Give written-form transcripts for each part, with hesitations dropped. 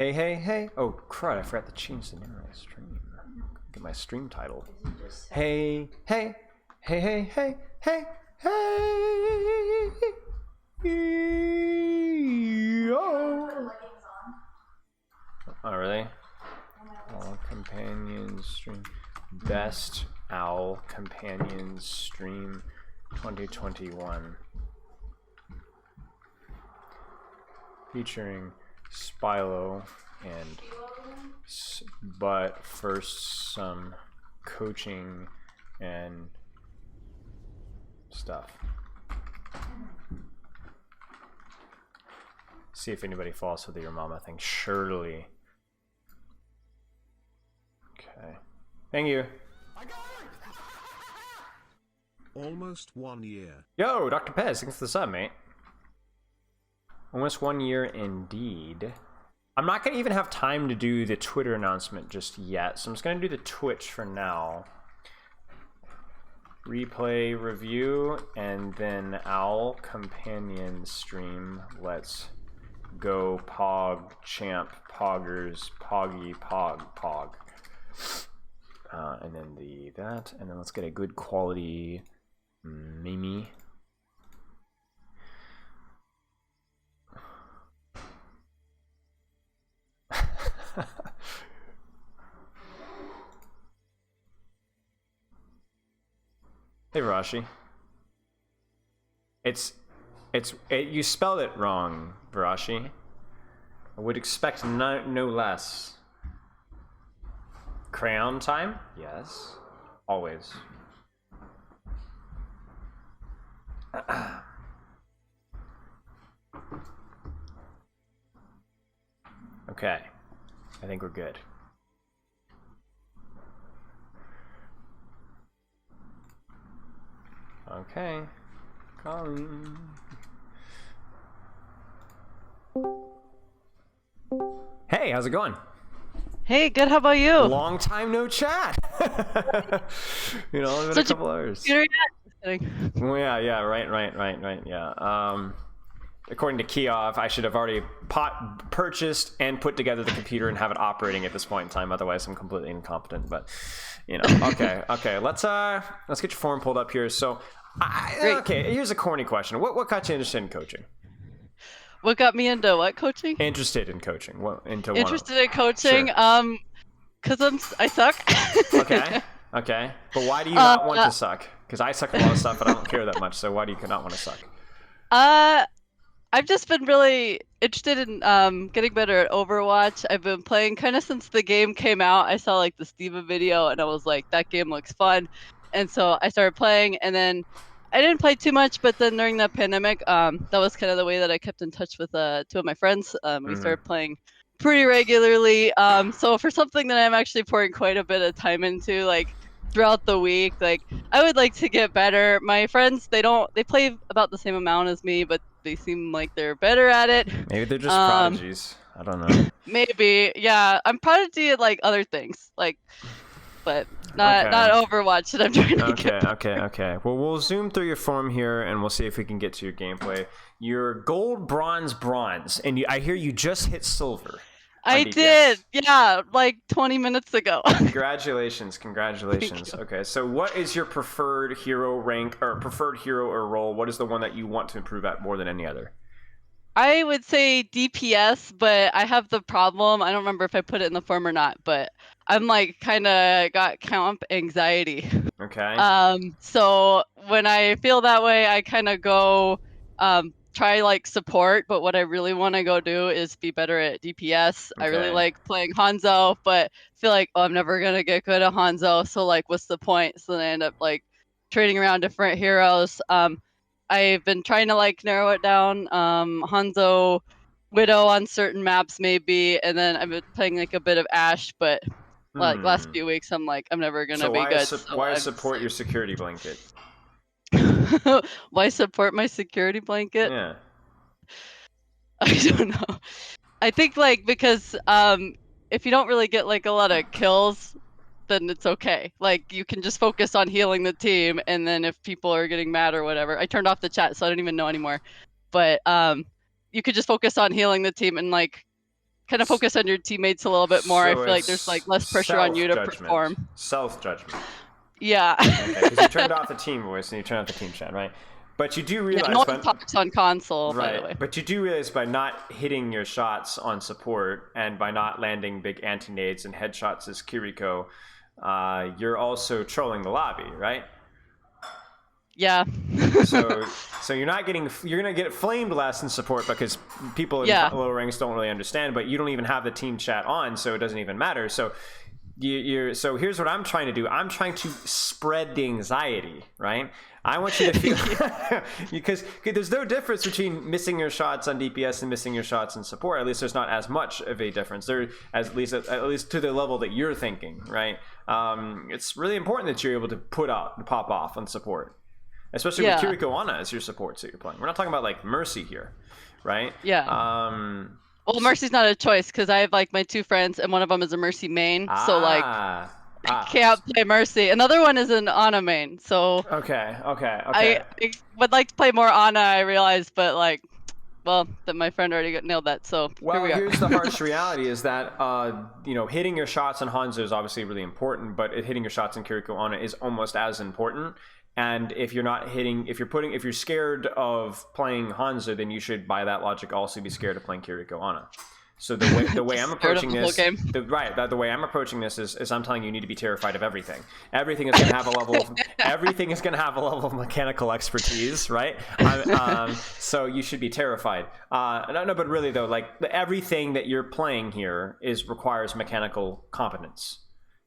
Hey, hey, hey. Oh, crud, I forgot to change the name of my stream. Get my stream title. Hey, hey, hey, hey, hey, hey, hey. Yo. Oh, really? Owl Companions stream. Best Owl Companions stream 2021. Featuring Spilo and but first some coaching and stuff. See if anybody falls for the your mama thing. Surely. Okay. Thank you. Almost 1 year. Yo, Dr. Pez, thanks for the sub, mate. Almost 1 year indeed. I'm not going to even have time to do the Twitter announcement just yet, so I'm just going to do the Twitch for now. Replay review, and then Owl Companion stream. Let's go Pog, Champ, Poggers, Poggy, Pog, Pog. And then that, and then let's get a good quality Mimi. Hey Varashi. You spelled it wrong, Varashi. I would expect no less. Crayon time? Yes. Always. Okay. I think we're good. Okay. Calling. Hey, how's it going? Hey, good. How about you? Long time no chat. You know, it's been a couple hours. Well, yeah, right, yeah. According to Kiev, I should have already purchased and put together the computer and have it operating at this point in time. Otherwise, I'm completely incompetent. But you know, okay. Let's get your form pulled up here. So, okay, here's a corny question. What got you interested in coaching? What got me into what coaching? Interested in coaching. Interested in coaching? Sure. Cause I suck. Okay. But why do you not want to suck? Because I suck at a lot of stuff, but I don't care that much. So why do you not want to suck? I've just been really interested in getting better at Overwatch. I've been playing kind of since the game came out. I saw like the Steva video and I was like, that game looks fun. And so I started playing, and then I didn't play too much, but then during the pandemic, that was kind of the way that I kept in touch with two of my friends. We started playing pretty regularly. So for something that I'm actually pouring quite a bit of time into, like throughout the week, like I would like to get better. My friends, they play about the same amount as me, but they seem like they're better at it. Maybe they're just prodigies. I don't know. Maybe, yeah. I'm prodigy at like other things, like, but not Overwatch that I'm trying to get. Okay. Well, we'll zoom through your form here, and we'll see if we can get to your gameplay. You're gold, bronze, and I hear you just hit silver. I did, yeah, like 20 minutes ago. Congratulations. Okay, so what is your preferred hero rank, or preferred hero or role? What is the one that you want to improve at more than any other? I would say DPS, but I have the problem. I don't remember if I put it in the form or not, but I'm like kind of got comp anxiety. Okay. So when I feel that way, I kind of go try like support, but what I really want to go do is be better at DPS. I really like playing Hanzo, but feel like, I'm never gonna get good at Hanzo, so like what's the point? So then I end up like trading around different heroes. I've been trying to like narrow it down. Hanzo, Widow on certain maps maybe, and then I've been playing like a bit of Ashe, but like last few weeks I'm like, I'm never gonna be good. So why support your security blanket? Why support my security blanket? Yeah. I don't know. I think like because if you don't really get like a lot of kills, then it's okay. Like you can just focus on healing the team, and then if people are getting mad or whatever, I turned off the chat, so I don't even know anymore. But you could just focus on healing the team and like kind of focus on your teammates a little bit more. I feel like there's like less pressure on you to perform. Self-judgment. Yeah. Okay, because you turned off the team voice and you turned off the team chat, right? But you do realize, no one talks on console, right? By the way. But you do realize by not hitting your shots on support and by not landing big anti-nades and headshots as Kiriko, you're also trolling the lobby, right? Yeah. so you're gonna get flamed less in support because people in lower ranks don't really understand, but you don't even have the team chat on, so it doesn't even matter. So so here's what I'm trying to do. I'm trying to spread the anxiety, right? I want you to feel because there's no difference between missing your shots on DPS and missing your shots in support. At least there's not as much of a difference. There, at least to the level that you're thinking, right? It's really important that you're able to pop off on support, especially with Kiriko Ana as your supports that you're playing. We're not talking about like Mercy here, right? Yeah. Well, Mercy's not a choice because I have like my 2 friends and one of them is a Mercy main. So like I can't play Mercy. Another one is an Ana main. So okay. I would like to play more Ana, I realize, but like, well, that my friend already nailed that. So here we are. Here's the harsh reality is that hitting your shots on Hanzo is obviously really important, but hitting your shots on Kiriko Ana is almost as important. And if you're not hitting, if you're scared of playing Hanzo, then you should, by that logic, also be scared of playing Kiriko Ana. So the way I'm approaching this, the way I'm approaching this is I'm telling you need to be terrified of everything. Everything is going to have a level of mechanical expertise, right? So you should be terrified. No, but really though, like everything that you're playing here requires mechanical competence.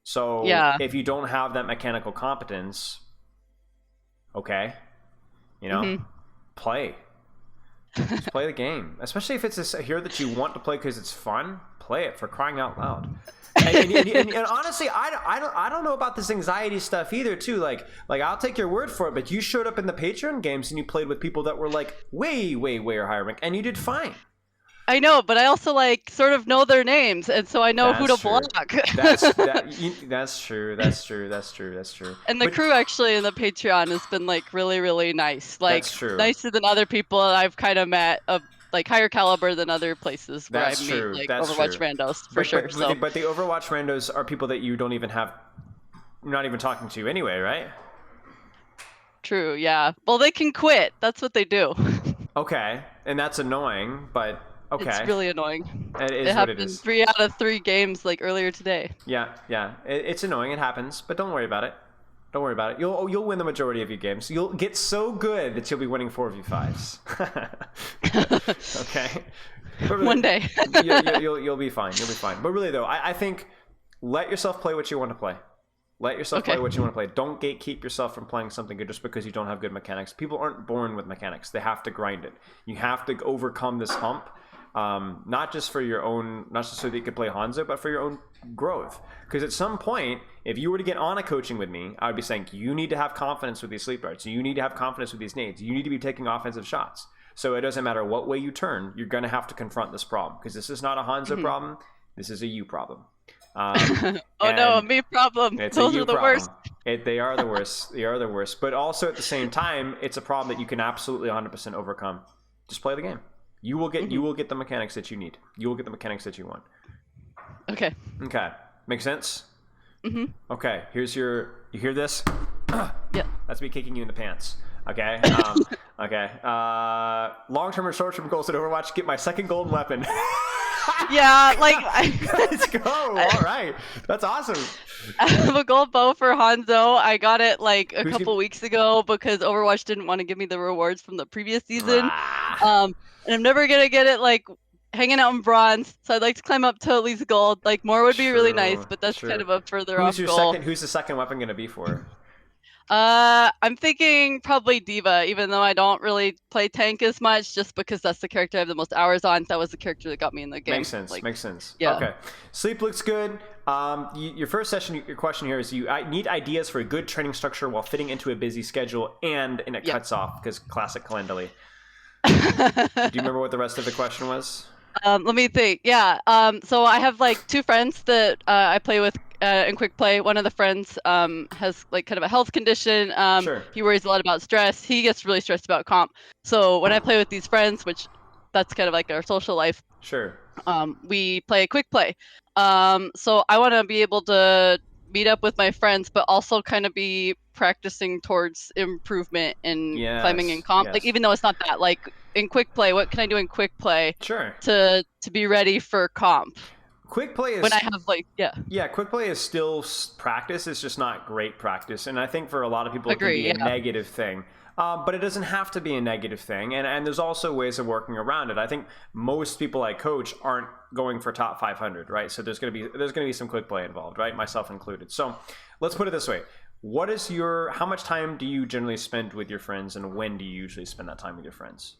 So if you don't have that mechanical competence, okay, play. Just play the game, especially if it's a hero that you want to play because it's fun. Play it, for crying out loud. And honestly, I don't know about this anxiety stuff either. Too, like I'll take your word for it, but you showed up in the Patreon games and you played with people that were like way higher rank, and you did fine. I know, but I also like sort of know their names, and so I know who to block. That's true. And the crew actually in the Patreon has been like really nice. Like nicer than other people I've kind of met of like higher caliber than other places where I meet like Overwatch randos for sure. But the Overwatch randos are people that you don't even have, you're not even talking to anyway, right? True. Yeah. Well, they can quit. That's what they do. Okay, and that's annoying, but. Okay. It's really annoying. It happened 3 out of 3 games like earlier today. Yeah. It's annoying. It happens, but don't worry about it. You'll win the majority of your games. You'll get so good that you'll be winning 4v5s. Okay. Really, one day. you'll be fine. You'll be fine. But really though, I think let yourself play what you want to play. Let yourself play what you want to play. Don't gatekeep yourself from playing something good just because you don't have good mechanics. People aren't born with mechanics. They have to grind it. You have to overcome this hump. Not just so that you could play Hanzo, but for your own growth. Because at some point, if you were to get on a coaching with me, I would be saying, you need to have confidence with these sleep darts. You need to have confidence with these nades. You need to be taking offensive shots. So it doesn't matter what way you turn, you're going to have to confront this problem. Because this is not a Hanzo problem. This is a you problem. Oh no, a me problem. Those are the worst. They are the worst. They are the worst. But also at the same time, it's a problem that you can absolutely 100% overcome. Just play the game. You will get the mechanics that you need. You will get the mechanics that you want. Okay. Make sense? Mm-hmm. Okay. You hear this? Yeah. That's me kicking you in the pants. Okay. Okay. Long-term and short-term goals at Overwatch: get my second golden weapon. Yeah, like let's go. All right, that's awesome. I have a gold bow for Hanzo. I got it like a couple weeks ago because Overwatch didn't want to give me the rewards from the previous season. And I'm never gonna get it like hanging out in bronze, so I'd like to climb up to at least gold. Like more would be really nice, but that's kind of a further off goal. Who's the second weapon gonna be for? I'm thinking probably D.Va, even though I don't really play tank as much, just because that's the character I have the most hours on. That was the character that got me in the game. Makes sense. Yeah. Okay. Sleep looks good. Your first session, your question here is I need ideas for a good training structure while fitting into a busy schedule, and it cuts off because classic Calendly. Do you remember what the rest of the question was? Let me think. Yeah. So I have like 2 friends that I play with in quick play. One of the friends has like kind of a health condition. He worries a lot about stress. He gets really stressed about comp. So when I play with these friends, which that's kind of like our social life. Sure. we play quick play. So I want to be able to meet up with my friends, but also kind of be practicing towards improvement in climbing and comp. Like, even though it's not that, like in quick play, what can I do in quick play Sure. to be ready for comp? Quick play is when I have quick play is still practice. It's just not great practice, and I think for a lot of people it can be a negative thing. But it doesn't have to be a negative thing, and there's also ways of working around it. I think most people I coach aren't going for top 500, right? So there's gonna be some quick play involved, right? Myself included. So let's put it this way: how much time do you generally spend with your friends, and when do you usually spend that time with your friends?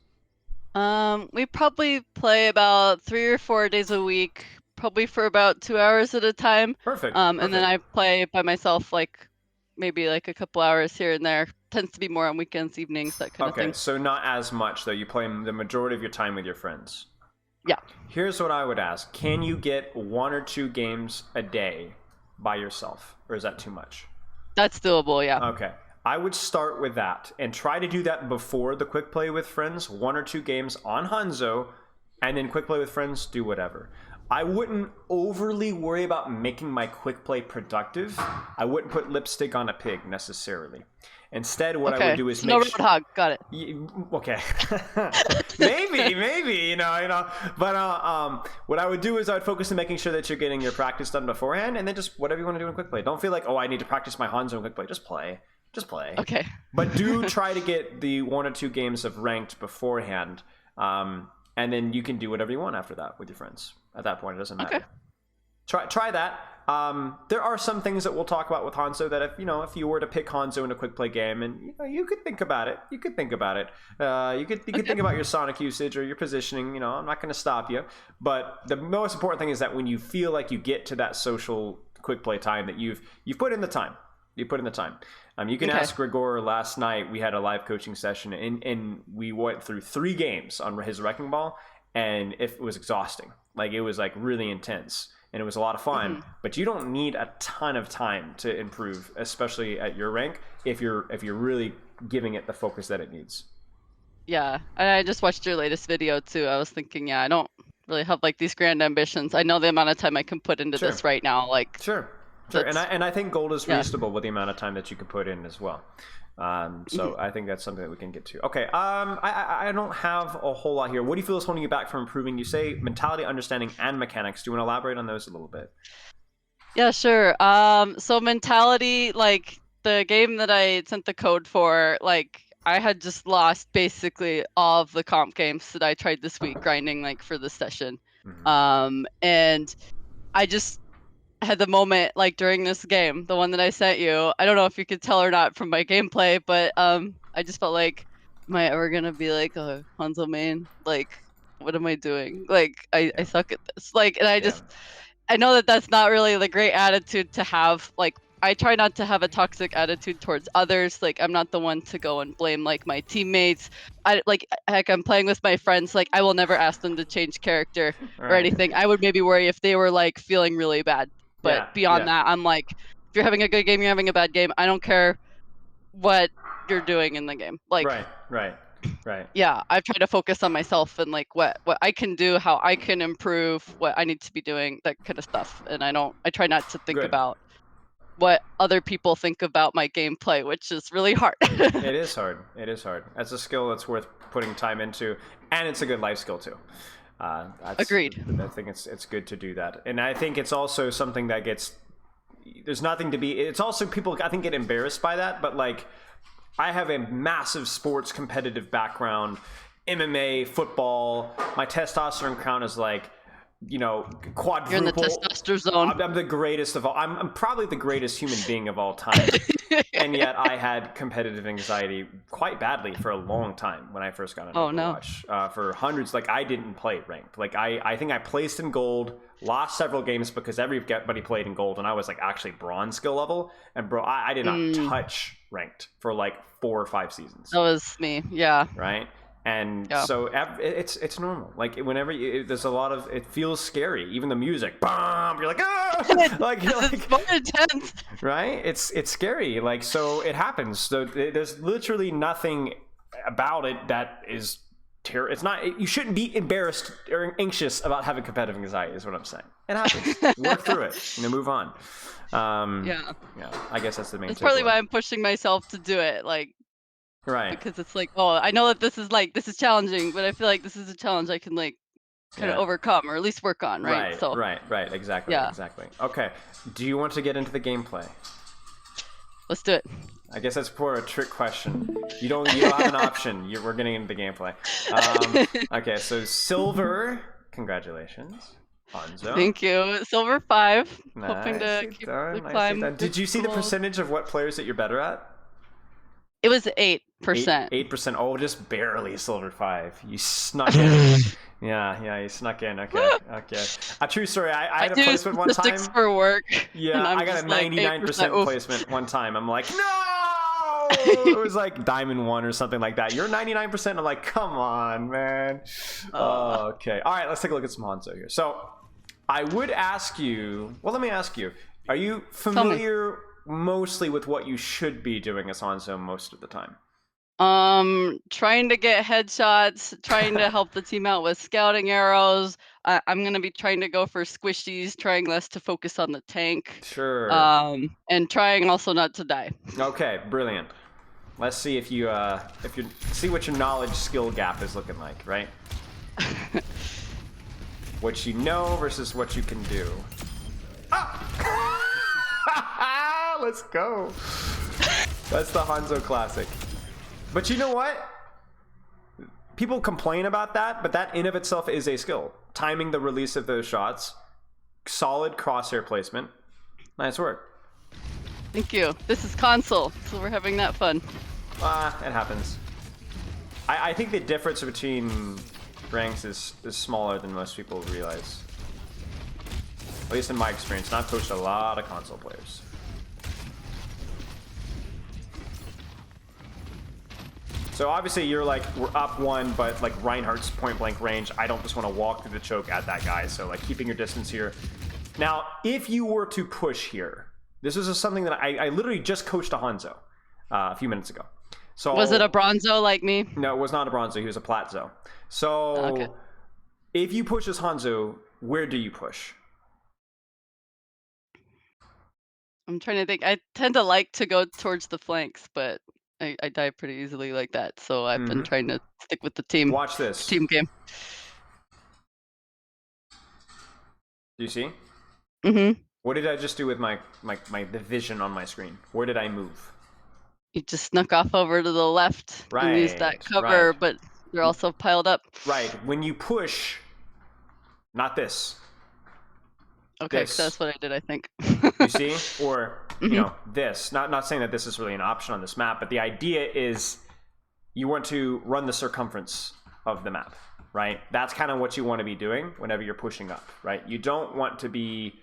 We probably play about 3 or 4 days a week, probably for about 2 hours at a time. Perfect. And then I play by myself, like maybe like a couple hours here and there. Tends to be more on weekends, evenings, that kind of thing. Okay, so not as much though. You play the majority of your time with your friends. Yeah. Here's what I would ask: can you get 1 or 2 games a day by yourself, or is that too much? That's doable, yeah. Okay. I would start with that and try to do that before the quick play with friends, 1 or 2 games on Hanzo, and then quick play with friends, do whatever. I wouldn't overly worry about making my quick play productive. I wouldn't put lipstick on a pig necessarily. Instead, what I would do is no roadhog. Got it. Okay. maybe, you know. But what I would do is I would focus on making sure that you're getting your practice done beforehand, and then just whatever you want to do in quick play. Don't feel like, oh, I need to practice my Hanzo in quick play. Just play. Okay. But do try to get the 1 or 2 games of ranked beforehand, and then you can do whatever you want after that with your friends. At that point, it doesn't matter. Okay. Try that. There are some things that we'll talk about with Hanzo that if you were to pick Hanzo in a quick play game, and you could think about it. You could think about your Sonic usage or your positioning. I'm not going to stop you. But the most important thing is that when you feel like you get to that social quick play time, that you've put in the time. You put in the time. You can ask Gregor. Last night we had a live coaching session, and we went through 3 games on his Wrecking Ball, and it was exhausting. Like, it was like really intense, and it was a lot of fun. Mm-hmm. But you don't need a ton of time to improve, especially at your rank, if you're really giving it the focus that it needs. Yeah, I just watched your latest video too. I was thinking, I don't really have like these grand ambitions. I know the amount of time I can put into this right now. Like, Sure, and I think gold is reasonable with the amount of time that you can put in as well. So I think that's something that we can get to. Okay, I don't have a whole lot here. What do you feel is holding you back from improving? You say mentality, understanding, and mechanics. Do you want to elaborate on those a little bit? Yeah, sure. So mentality, like the game that I sent the code for, like I had just lost basically all of the comp games that I tried this week grinding like for this session. Mm-hmm. And I just had the moment like during this game, the one that I sent you. I don't know if you could tell or not from my gameplay, but I just felt like, am I ever gonna be like a Hanzo main? Like, what am I doing? Like, I suck at this. Like, and I know that that's not really the great attitude to have. Like, I try not to have a toxic attitude towards others. Like, I'm not the one to go and blame like my teammates. I'm playing with my friends. Like, I will never ask them to change character or anything. I would maybe worry if they were like feeling really bad. But beyond that, I'm like, if you're having a good game, you're having a bad game. I don't care what you're doing in the game. Like, right. Yeah, I've tried to focus on myself and like what I can do, how I can improve, what I need to be doing, that kind of stuff. And I try not to think about what other people think about my gameplay, which is really hard. It is hard. It's a skill that's worth putting time into, and it's a good life skill too. Agreed. I think it's good to do that, and I think it's also something that there's nothing to be. It's also people I think get embarrassed by that, but like I have a massive sports competitive background, MMA, football. My testosterone count is like quadruple. You're in the testosterone zone. I'm the greatest of all. I'm probably the greatest human being of all time. And yet I had competitive anxiety quite badly for a long time when I first got into Overwatch. For hundreds, like I didn't play ranked. Like I think I placed in gold, lost several games because everybody played in gold, and I was like actually bronze skill level. And bro, I did not touch ranked for like 4 or 5 seasons. That was me. Yeah. Right. And so it's normal. Like whenever there's a lot of, it feels scary. Even the music, boom, you're like, ah, like it's more intense, right? It's scary. Like, so it happens. So there's literally nothing about it that is It's not. You shouldn't be embarrassed or anxious about having competitive anxiety. Is what I'm saying. It happens. Work through it. Move on. Yeah. I guess that's the main. That's partly why I'm pushing myself to do it. Like, right. Because it's like, oh, I know that this is challenging, but I feel like this is a challenge I can like kind of overcome or at least work on. Right. Right. Exactly. Yeah. Exactly. Okay. Do you want to get into the gameplay? Let's do it. I guess that's for a trick question. You don't have an option. We're getting into the gameplay. Okay, so silver. Congratulations, Hanzo. Thank you. Silver 5. Nice. Hoping to keep the climb. Did you see the percentage of what players that you're better at? It was 8%. 8%. Oh, just barely silver 5. You snuck in. Yeah, you snuck in. Okay. A true story. I had a placement one time. For work. Yeah, I got a 99% placement one time. I'm like, no! It was like Diamond 1 or something like that. You're 99%. I'm like, come on, man. Okay. All right, let's take a look at some Hanzo here. So I would ask you, well, let me ask you, are you familiar mostly with what you should be doing as Hanzo most of the time? Trying to get headshots, trying to help the team out with scouting arrows. I'm gonna be trying to go for squishies, trying less to focus on the tank. Sure. And trying also not to die. Okay, brilliant. Let's see if you see what your knowledge skill gap is looking like, right? What you know versus what you can do. Ah! Let's go. That's the Hanzo classic. But you know what? People complain about that, but that in of itself is a skill. Timing the release of those shots, solid crosshair placement. Nice work. Thank you. This is console, so we're having that fun. It happens. I think the difference between ranks is smaller than most people realize. At least in my experience, and I've coached a lot of console players. So obviously you're like, we're up 1, but like Reinhardt's point blank range, I don't just want to walk through the choke at that guy. So like keeping your distance here. Now, if you were to push here, this is something that I literally just coached a Hanzo a few minutes ago. So was it a bronzo like me? No, it was not a bronzo. He was a platzo. So if you push as Hanzo, where do you push? I'm trying to think. I tend to like to go towards the flanks, but I die pretty easily like that. So I've been trying to stick with the team. Watch this. Team game. Do you see? Mm-hmm. What did I just do with the vision on my screen? Where did I move? You just snuck off over to the left and used that cover, but they're also piled up. Right. When you push, not this. Okay, this. That's what I did, I think. You see? Or, you know, this. Not saying that this is really an option on this map, but the idea is you want to run the circumference of the map, right? That's kind of what you want to be doing whenever you're pushing up, right? You don't want to be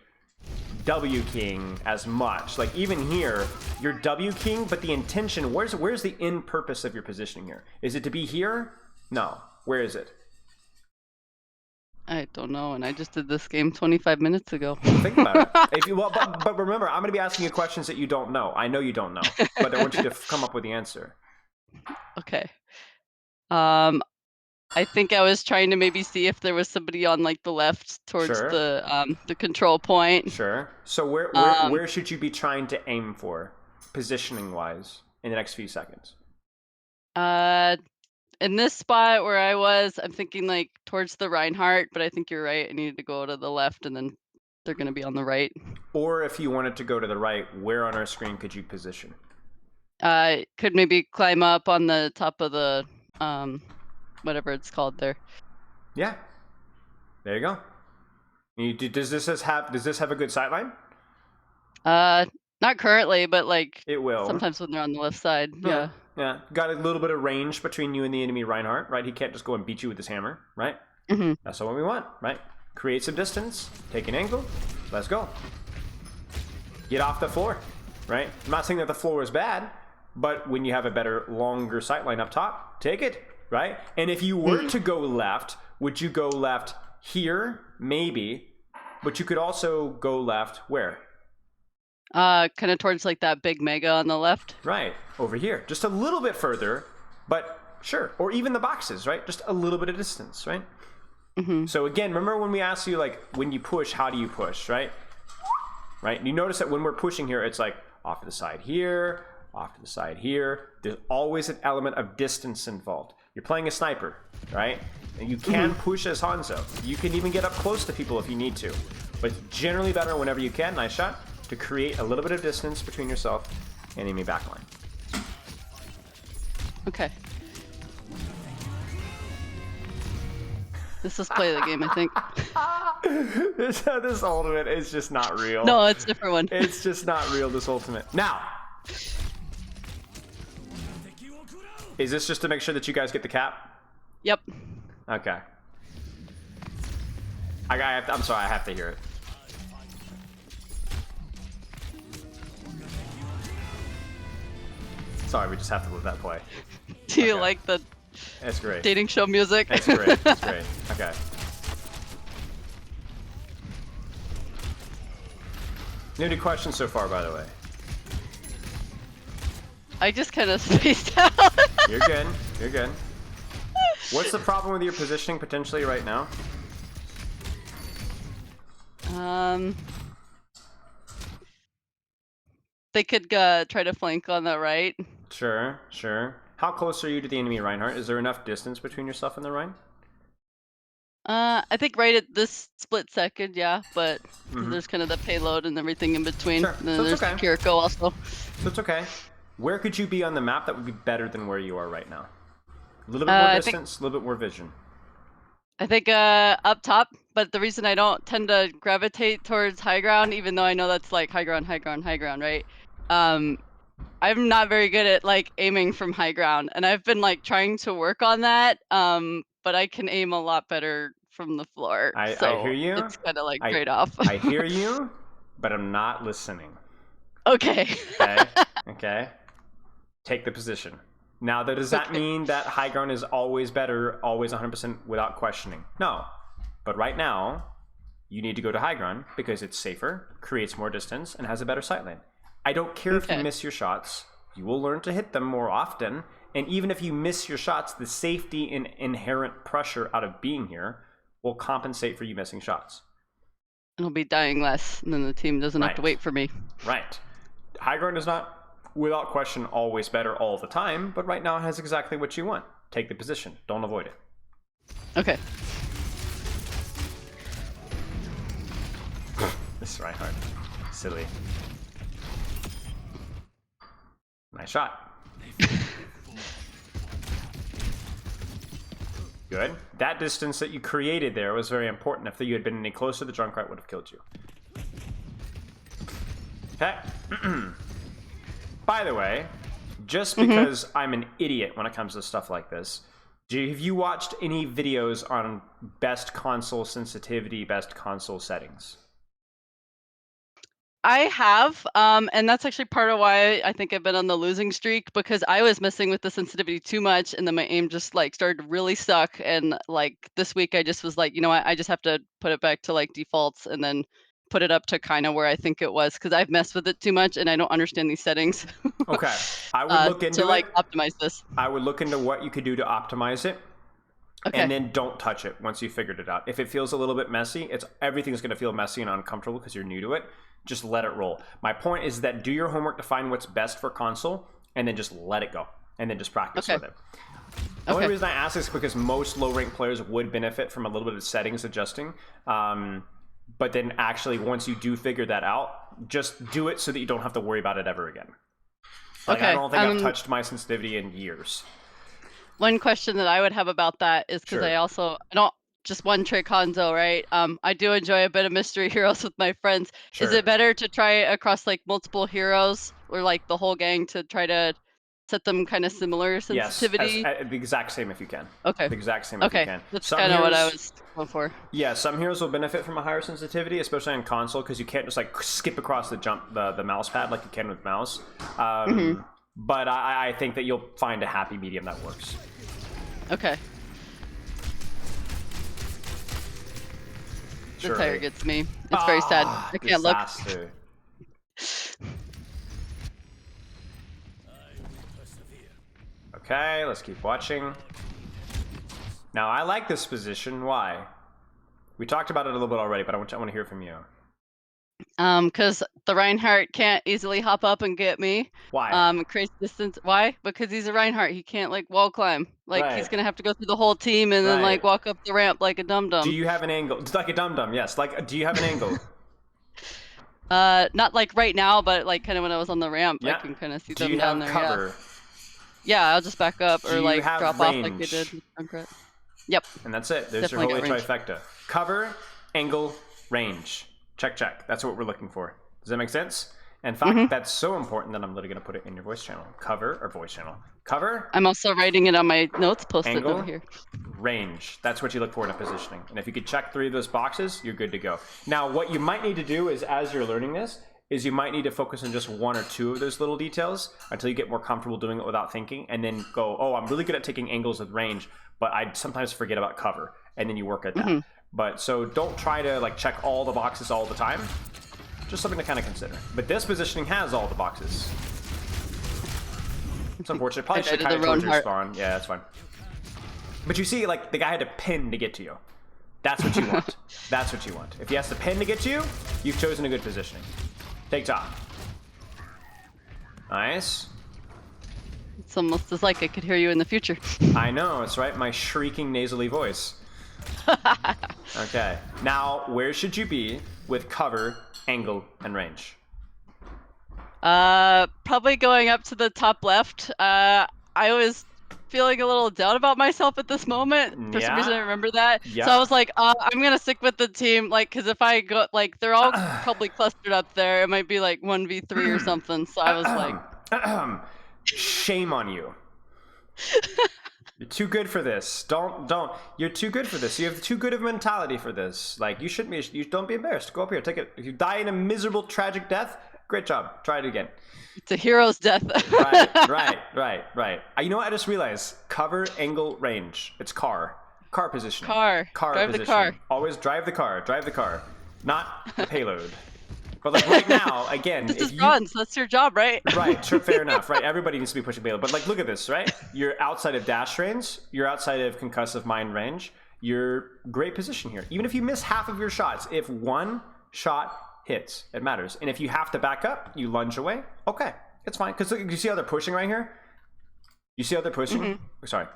W king as much. Like even here, you're W king, but the intention, where's the end purpose of your positioning here? Is it to be here? No. Where is it? I don't know, and I just did this game 25 minutes ago. Think about it. But remember, I'm going to be asking you questions that you don't know. I know you don't know, but I want you to come up with the answer. Okay. I think I was trying to maybe see if there was somebody on like the left towards the control point. Sure. So where should you be trying to aim for, positioning wise, in the next few seconds? In this spot where I was, I'm thinking like towards the Reinhardt, but I think you're right. I needed to go to the left, and then they're going to be on the right. Or if you wanted to go to the right, where on our screen could you position? Could maybe climb up on the top of the whatever it's called there. Yeah. There you go. Does this have a good sightline? Not currently, but like it will. Sometimes when they're on the left side. Yeah. Yeah. Got a little bit of range between you and the enemy Reinhardt, right? He can't just go and beat you with his hammer, right? Mm-hmm. That's what we want, right? Create some distance, take an angle, let's go. Get off the floor, right? I'm not saying that the floor is bad, but when you have a better, longer sightline up top, take it, right? And if you were to go left, would you go left here? Maybe, but you could also go left where? Kind of towards like that big mega on the left. Right, over here. Just a little bit further, but Sure. Or even the boxes, right? Just a little bit of distance, right? So again, remember when we asked you, like, when you push, how do you push, right? Right? You notice that when we're pushing here, it's like off to the side here, off to the side here. There's always an element of distance involved. You're playing a sniper, right? And you can push as Hanzo. You can even get up close to people if you need to. But it's generally better whenever you can, nice shot, to create a little bit of distance between yourself and enemy backline. Okay. This is play the game, I think. This ultimate is just not real. No, it's a different one. It's just not real, this ultimate. Now, is this just to make sure that you guys get the cap? Yep. Okay. I'm sorry, I have to hear it. Sorry, we just have to let that play. Do you like the That's great. dating show music? That's great. That's great. Okay. Any questions so far, by the way? I just kind of spaced out. You're good. You're good. What's the problem with your positioning potentially right now? They could try to flank on the right. Sure, sure. How close are you to the enemy, Reinhardt? Is there enough distance between yourself and the Rhine? I think right at this split second, yeah, but there's kind of the payload and everything in between. Sure. And then So there's it's okay. Kiriko also. So it's okay. Where could you be on the map that would be better than where you are right now? A little bit more distance, a little bit more vision. I think up top, but the reason I don't tend to gravitate towards high ground, even though I know that's like high ground, right? I'm not very good at like aiming from high ground, and I've been like trying to work on that. But I can aim a lot better from the floor. I hear you. It's kind of like trade-off. I hear you, but I'm not listening. Okay. Okay. Okay. Take the position. Now, does that mean that high ground is always better, always 100% without questioning? No. But right now, you need to go to high ground because it's safer, creates more distance, and has a better sight lane. I don't care if you miss your shots. You will learn to hit them more often. And even if you miss your shots, the safety and inherent pressure out of being here will compensate for you missing shots. I'll be dying less, and then the team doesn't have to wait for me. Right. High ground is not, without question, always better all the time, but right now it has exactly what you want. Take the position. Don't avoid it. Okay. This is Reinhardt. Silly. Nice shot. Good. That distance that you created there was very important. If you had been any closer, the Junkrat would have killed you. Okay. By the way, just because I'm an idiot when it comes to stuff like this, have you watched any videos on best console sensitivity, best console settings? I have, and that's actually part of why I think I've been on the losing streak, because I was messing with the sensitivity too much, and then my aim just like started to really suck. And like this week, I just was like, you know what, I just have to put it back to like defaults, and then put it up to kind of where I think it was, because I've messed with it too much, and I don't understand these settings. Okay, I would look into to like optimize this. I would look into what you could do to optimize it. Okay. And then don't touch it once you figured it out. If it feels a little bit messy, everything's going to feel messy and uncomfortable because you're new to it. Just let it roll. My point is that do your homework to find what's best for console, and then just let it go, and then just practice with it. The only reason I ask is because most low-ranked players would benefit from a little bit of settings adjusting. But then actually, once you do figure that out, just do it so that you don't have to worry about it ever again. Like, I don't think I've touched my sensitivity in years. One question that I would have about that is because I don't just one trick Hanzo, right? I do enjoy a bit of mystery heroes with my friends. Sure. Is it better to try across like multiple heroes or like the whole gang to try to set them kind of similar sensitivity? Yes, the exact same if you can. Okay. The exact same if you can. That's kind of what I was going for. Yeah, some heroes will benefit from a higher sensitivity, especially on console, because you can't just like skip across the mouse pad like you can with mouse. But I think that you'll find a happy medium that works. Okay. The tire gets me. It's very sad. I can't look. Okay, let's keep watching. Now, I like this position. Why? We talked about it a little bit already, but I want to hear from you. Because the Reinhardt can't easily hop up and get me. Why? It creates distance. Why? Because he's a Reinhardt. He can't like wall climb. Like he's Right. gonna have to go through the whole team and then like Right. walk up the ramp like a dum dum. Do you have an angle? It's like a dum-dum, yes. Like, do you have an angle? Not like right now, but like kind of when I was on the ramp, Yeah. I can kind of see Do them you down have there. cover? Yeah, I'll just back up Do or you like have drop off like we range? did with Junkrat. Yep. And that's it. There's Definitely your holy got range. trifecta. Cover, angle, range. Check, check. That's what we're looking for. Does that make sense? In fact, that's so important that I'm literally going to put it in your voice channel. Cover, or voice channel. Cover, I'm also writing it on my notes posted angle, over here. range. That's what you look for in a positioning. And if you could check 3 of those boxes, you're good to go. Now, what you might need to do is, as you're learning this, is you might need to focus on just 1 or 2 of those little details until you get more comfortable doing it without thinking, and then go, oh, I'm really good at taking angles with range, but I sometimes forget about cover, and then you work at that. But so don't try to like check all the boxes all the time. Just something to kind of consider. But this positioning has all the boxes. It's unfortunate. Probably should kind of towards your spawn. Yeah, that's fine. But you see, like, the guy had to pin to get to you. That's what you want. That's what you want. If he has to pin to get to you, you've chosen a good positioning. Take top. Nice. It's almost as like I could hear you in the future. I know, it's right. My shrieking nasally voice. Okay. Now, where should you be with cover, angle, and range? Probably going up to the top left. I was feeling a little down about myself at this moment. For some reason, I remember that. Yeah. So I was like, I'm gonna stick with the team, like, because if I go, like, they're all probably clustered up there. It might be like 1v3 or something. So I was like, shame on you. You're too good for this. Don't. You're too good for this. You have too good of a mentality for this. Like, you shouldn't be. You don't be embarrassed. Go up here. Take it. If you die in a miserable, tragic death, great job. Try it again. it's a hero's death. Right. You know what? I just realized. Cover, angle, range. It's car position. Car. Drive position. the car. Always drive the car. Drive the car. Not the payload. But like right now, again, This is you, bronze. That's your job, right? Right, sure, fair enough, right? Everybody needs to be pushing payload. But like, look at this, right? You're outside of dash range. You're outside of concussive mine range. You're great position here. Even if you miss half of your shots, if 1 shot hits, it matters. And if you have to back up, you lunge away. Okay, it's fine. Because you see how they're pushing right here? You see how they're pushing? Sorry.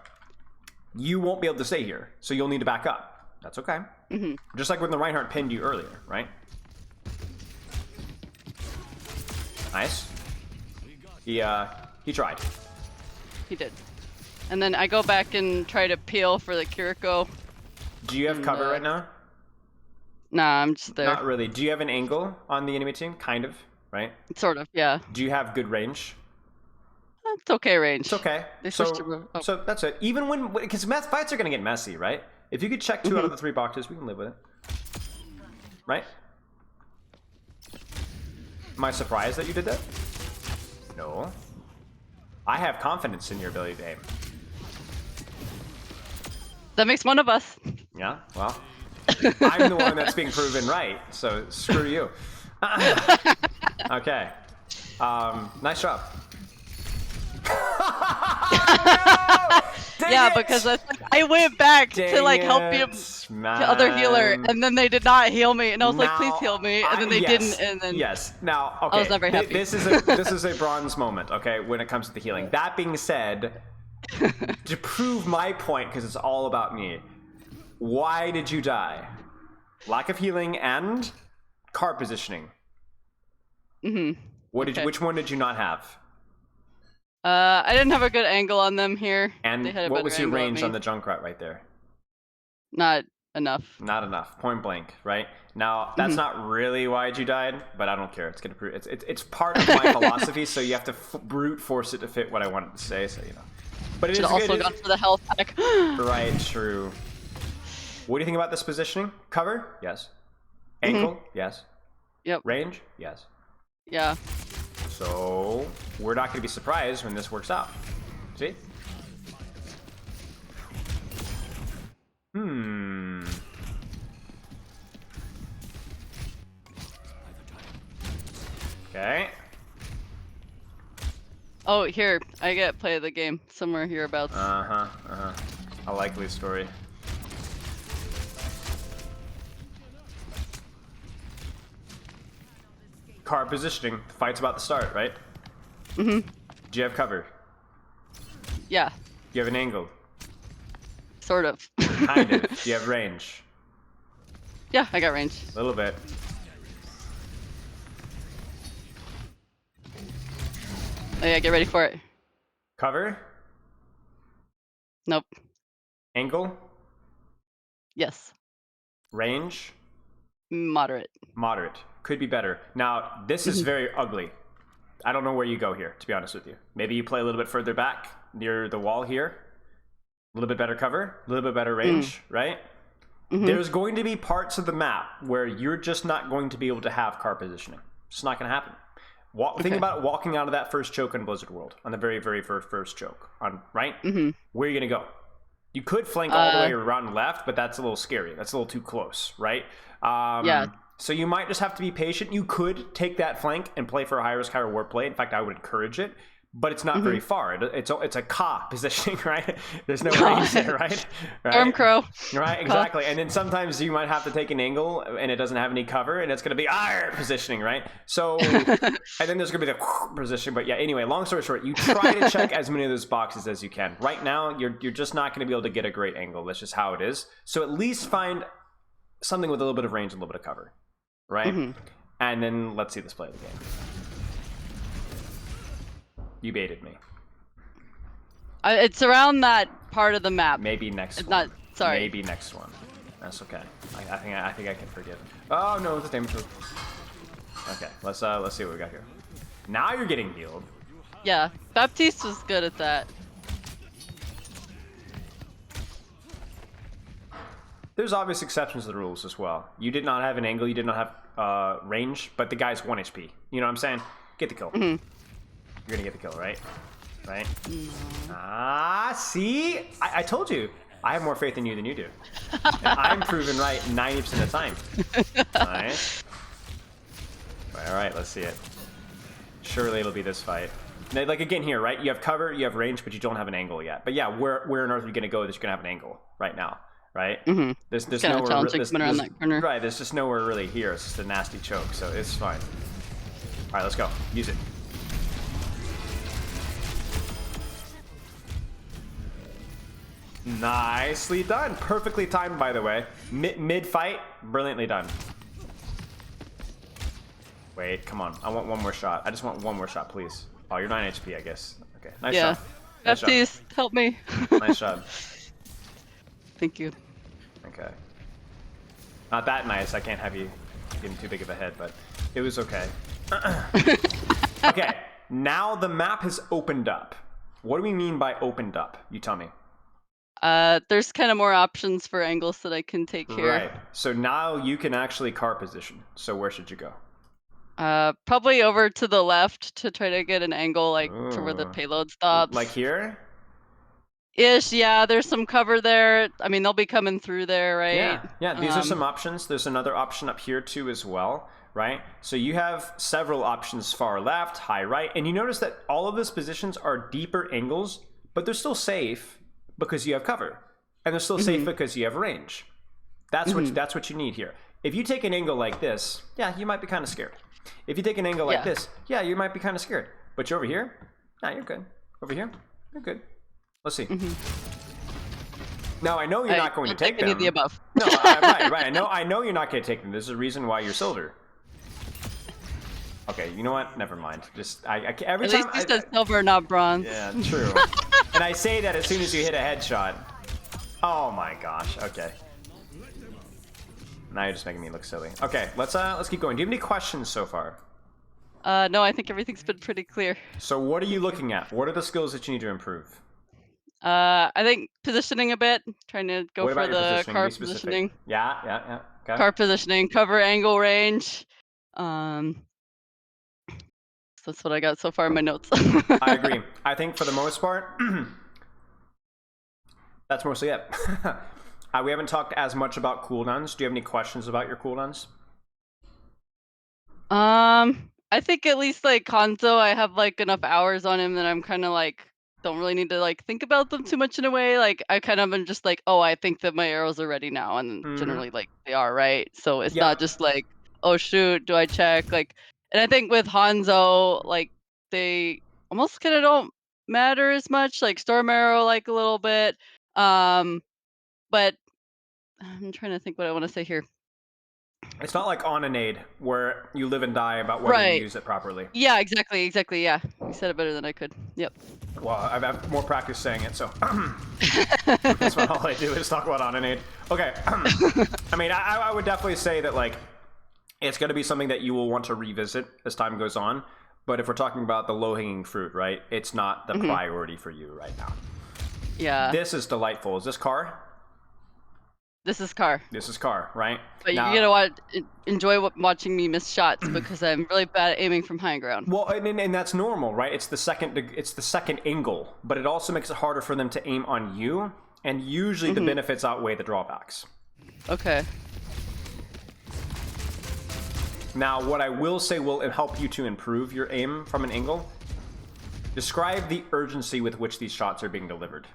You won't be able to stay here, so you'll need to back up. That's okay. Just like when the Reinhardt pinned you earlier, right? Nice. He tried. He did. And then I go back and try to peel for the Kiriko. Do you have cover right now? Nah, I'm just there. Not really. Do you have an angle on the enemy team? Kind of, right? Sort of, yeah. Do you have good range? It's okay range. It's okay. They So switched to so that's it. Even when, because fights are going to get messy, right? If you could check 2 out of the 3 boxes, we can live with it. Right? Am I surprised that you did that? No. I have confidence in your ability to aim. That makes one of us. Yeah, well, I'm the one that's being proven right, so screw you. Okay. Nice job. No! Yeah, because I went back to like help him, the other healer, and then they did not heal me, and I was like, please heal me, and then they didn't, and then Now, okay, I was not very happy. This is a bronze moment, okay, when it comes to the healing. That being said, to prove my point, because it's all about me, why did you die? Lack of healing and car positioning. Which one did you not have? I didn't have a good angle on them here. And what was your range on the Junkrat right there? Not enough. Not enough. Point blank, right? Now, that's not really why you died, but I don't care. It's gonna prove it's part of my philosophy, so you have to brute force it to fit what I wanted to say, so you know. But it is also good. gone for the health pack. Right, true. What do you think about this positioning? Cover? Yes. Angle? Yes. Yep. Range? Yes. Yeah. So we're not going to be surprised when this works out. See? Okay. Oh, here, I get play of the game somewhere hereabouts. A likely story. Car positioning. The fight's about to start, right? Mm-hmm. Do you have cover? Yeah. Do you have an angle? Sort of. Kind of. Do you have range? Yeah, I got range. A little bit. Oh yeah, get ready for it. Cover? Nope. Angle? Yes. Range? Moderate. Moderate. Could be better. Now, this is very ugly. I don't know where you go here, to be honest with you. Maybe you play a little bit further back, near the wall here. A little bit better cover, a little bit better range, right? There's going to be parts of the map where you're just not going to be able to have car positioning. It's not going to happen. Think about walking out of that first choke in Blizzard World, on the very, very first choke, right? Where are you going to go? You could flank all the way around left, but that's a little scary. That's a little too close, right? Yeah. So you might just have to be patient. You could take that flank and play for a high risk, high reward play. In fact, I would encourage it, but it's not very far. It's a Ka positioning, right? There's no range there, right? Stormcrow. Right, exactly. And then sometimes you might have to take an angle and it doesn't have any cover and it's going to be positioning, right? So, and then there's going to be the position. But yeah, anyway, long story short, you try to check as many of those boxes as you can. Right now, you're just not going to be able to get a great angle. That's just how it is. So at least find something with a little bit of range and a little bit of cover, right? And then let's see this play of the game. You baited me. It's around that part of the map. Maybe next it's one. Not, sorry. Maybe next one. That's okay. I think I can forgive. Oh no, it's a damage move. Okay, let's see what we got here. Now you're getting healed. Yeah, Baptiste was good at that. There's obvious exceptions to the rules as well. You did not have an angle, you did not have range, but the guy's 1 HP. You know what I'm saying? Get the kill. You're gonna get the kill, right? Right? See? I told you. I have more faith in you than you do. And I'm proven right 90% of the time. Alright? Alright, let's see it. Surely it'll be this fight. Now, like again here, right? You have cover, you have range, but you don't have an angle yet. But yeah, where on earth are you gonna go that you're gonna have an angle right now? Right? There's nowhere around that corner. Right, there's just nowhere really here. It's just a nasty choke, so it's fine. Alright, let's go. Use it. Nicely done. Perfectly timed, by the way. Mid-fight, brilliantly done. Wait, come on. I want one more shot. I just want one more shot, please. Oh, you're 9 HP, I guess. Okay, nice shot. Nice Baptiste, help me. Nice shot. Thank you. Okay. Not that nice. I can't have you getting too big of a head, but it was okay. Okay, now the map has opened up. What do we mean by opened up? You tell me. There's kind of more options for angles that I can take here. Right. So now you can actually car position. So where should you go? Probably over to the left to try to get an angle like to where the payload stops. Like here? Ish, yeah, there's some cover there. I mean, they'll be coming through there, right? Yeah, these are some options. There's another option up here too as well, right? So you have several options far left, high right, and you notice that all of those positions are deeper angles, but they're still safe because you have cover. And they're still safe because you have range. That's what you need here. If you take an angle like this, yeah, you might be kind of scared. If you take an angle like this, yeah, you might be kind of scared. But you're over here, nah, you're good. Over here, you're good. Let's see. Now I know you're not going to take them. Any of the above. No, right. I know you're not going to take them. There's a reason why you're silver. Okay, you know what? Never mind. Just every time. At least you said silver, not bronze. Yeah, true. And I say that as soon as you hit a headshot. Oh my gosh. Okay. Now you're just making me look silly. Okay, let's keep going. Do you have any questions so far? No, I think everything's been pretty clear. So what are you looking at? What are the skills that you need to improve? I think positioning a bit, trying to go for the car positioning. Yeah. Okay. Car positioning, cover, angle, range. So that's what I got so far in my notes. I agree. I think for the most part, that's mostly it. We haven't talked as much about cooldowns. Do you have any questions about your cooldowns? I think at least like Hanzo, I have like enough hours on him that I'm kind of like don't really need to like think about them too much in a way. Like I kind of am just like, oh, I think that my arrows are ready now, and Mm-hmm. generally like they are, right? So it's not Yep. just like, oh shoot, do I check? Like, and I think with Hanzo, like they almost kind of don't matter as much. Like Storm Arrow, like a little bit. But I'm trying to think what I want to say here. It's not like on a nade where you live and die about whether you Right. use it properly. Yeah, exactly. Yeah. You said it better than I could. Yep. Well, I've had more practice saying it, so that's what all I do is talk about on a nade. Okay. I mean, I would definitely say that, like, it's going to be something that you will want to revisit as time goes on. But if we're talking about the low-hanging fruit, right, it's not the priority for you right now. Yeah. This is delightful. Is this car? This is car. This is car, right? But Now, you're gonna enjoy watching me miss shots because I'm really bad at aiming from high ground. well, and that's normal, right? It's the second angle, but it also makes it harder for them to aim on you, and usually the benefits outweigh the drawbacks. Okay. Now, what I will say will help you to improve your aim from an angle. Describe the urgency with which these shots are being delivered.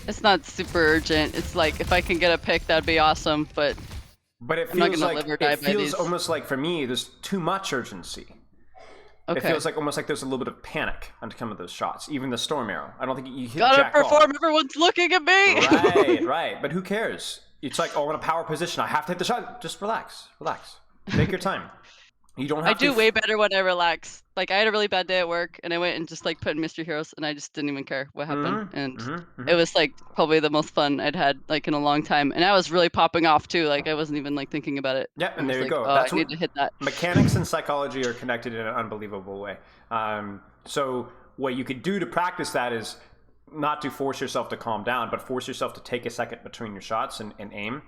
It's not super urgent. It's like if I can get a pick, that'd be awesome. But it I'm not feels gonna like live or die it by feels these. almost like for me, there's too much urgency. Okay. It feels like almost like there's a little bit of panic on some of those shots. Even the Storm Arrow. I don't think you hit Gotta jack perform. all. Everyone's looking at me. Right. But who cares? It's like, oh, in a power position, I have to hit the shot. Just relax. Take your time. You don't have I to. do way better when I relax. Like I had a really bad day at work, and I went and just like put in Mystery Heroes, and I just didn't even care what happened. And it was like probably the most fun I'd had like in a long time, and I was really popping off too. Like I wasn't even like thinking about it. Yeah, and there you go. Oh, That's I need to hit that. Mechanics and psychology are connected in an unbelievable way. So what you could do to practice that is not to force yourself to calm down, but force yourself to take a second between your shots and aim.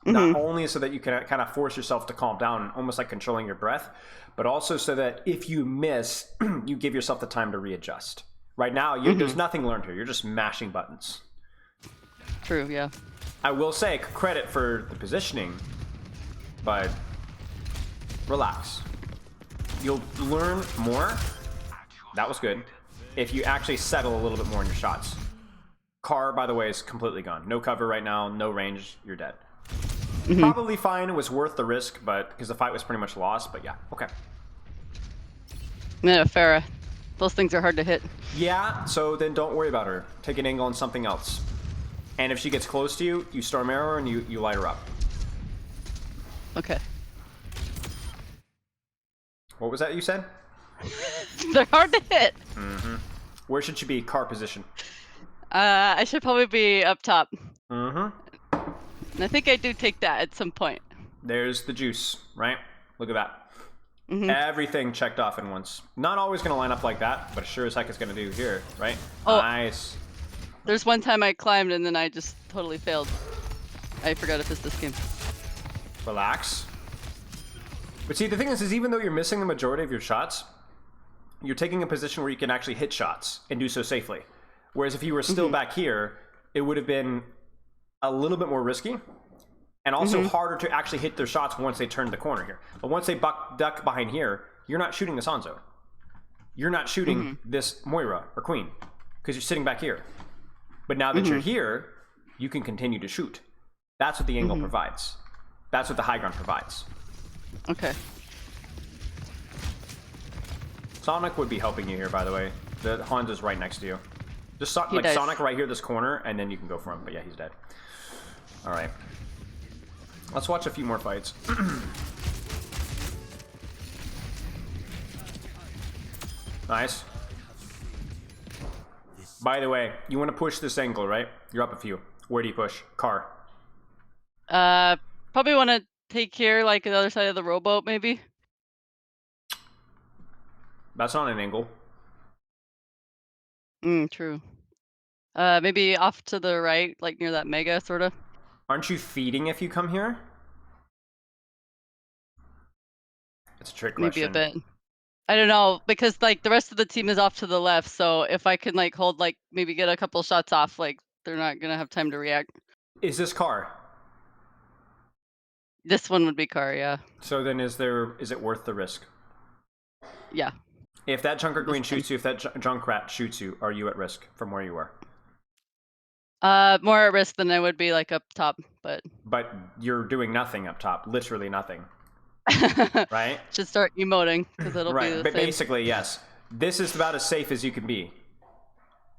Not only so that you can kind of force yourself to calm down, almost like controlling your breath, but also so that if you miss, you give yourself the time to readjust. Right now, there's nothing learned here. You're just mashing buttons. True, yeah. I will say credit for the positioning, but relax. You'll learn more. That was good. If you actually settle a little bit more in your shots. Car, by the way, is completely gone. No cover right now, no range, you're dead. Probably fine. It was worth the risk, but because the fight was pretty much lost. But yeah, okay. Yeah, Farah. Those things are hard to hit. Yeah, so then don't worry about her. Take an angle on something else. And if she gets close to you, you Storm Arrow and you light her up. Okay. What was that you said? They're hard to hit. Where should she be? Car position. I should probably be up top. Mm-hmm. And I think I do take that at some point. There's the juice, right? Look at that. Everything checked off in once. Not always going to line up like that, but sure as heck it's going to do here, right? Oh. Nice. There's one time I climbed and then I just totally failed. I forgot if it's this game. Relax. But see, the thing is even though you're missing the majority of your shots, you're taking a position where you can actually hit shots and do so safely. Whereas if you were still back here, it would have been a little bit more risky and also harder to actually hit their shots once they turn the corner here. But once they duck behind here, you're not shooting this Hanzo. You're not shooting this Moira or Queen because you're sitting back here. But now that you're here, you can continue to shoot. That's what the angle provides. That's what the high ground provides. Okay. Sonic would be helping you here, by the way. The Hanzo's right next to you. Just Sonic right here, this corner, and then you can go for him. But yeah, he's dead. All right. Let's watch a few more fights. Nice. By the way, you want to push this angle, right? You're up a few. Where do you push? Car. Probably want to take here, like the other side of the rowboat, maybe. That's not an angle. True. Maybe off to the right, like near that mega, sort of. Aren't you feeding if you come here? It's a trick question. Maybe a bit. I don't know, because like the rest of the team is off to the left, so if I can like hold, like maybe get a couple shots off, like they're not gonna have time to react. Is this car? This one would be car, yeah. So then is it worth the risk? Yeah. If that Junker Queen shoots you, if that Junkrat shoots you, are you at risk from where you are? More at risk than I would be like up top, but. But you're doing nothing up top, literally nothing. Right? Should start emoting because it'll be the but same. Basically, yes. This is about as safe as you can be.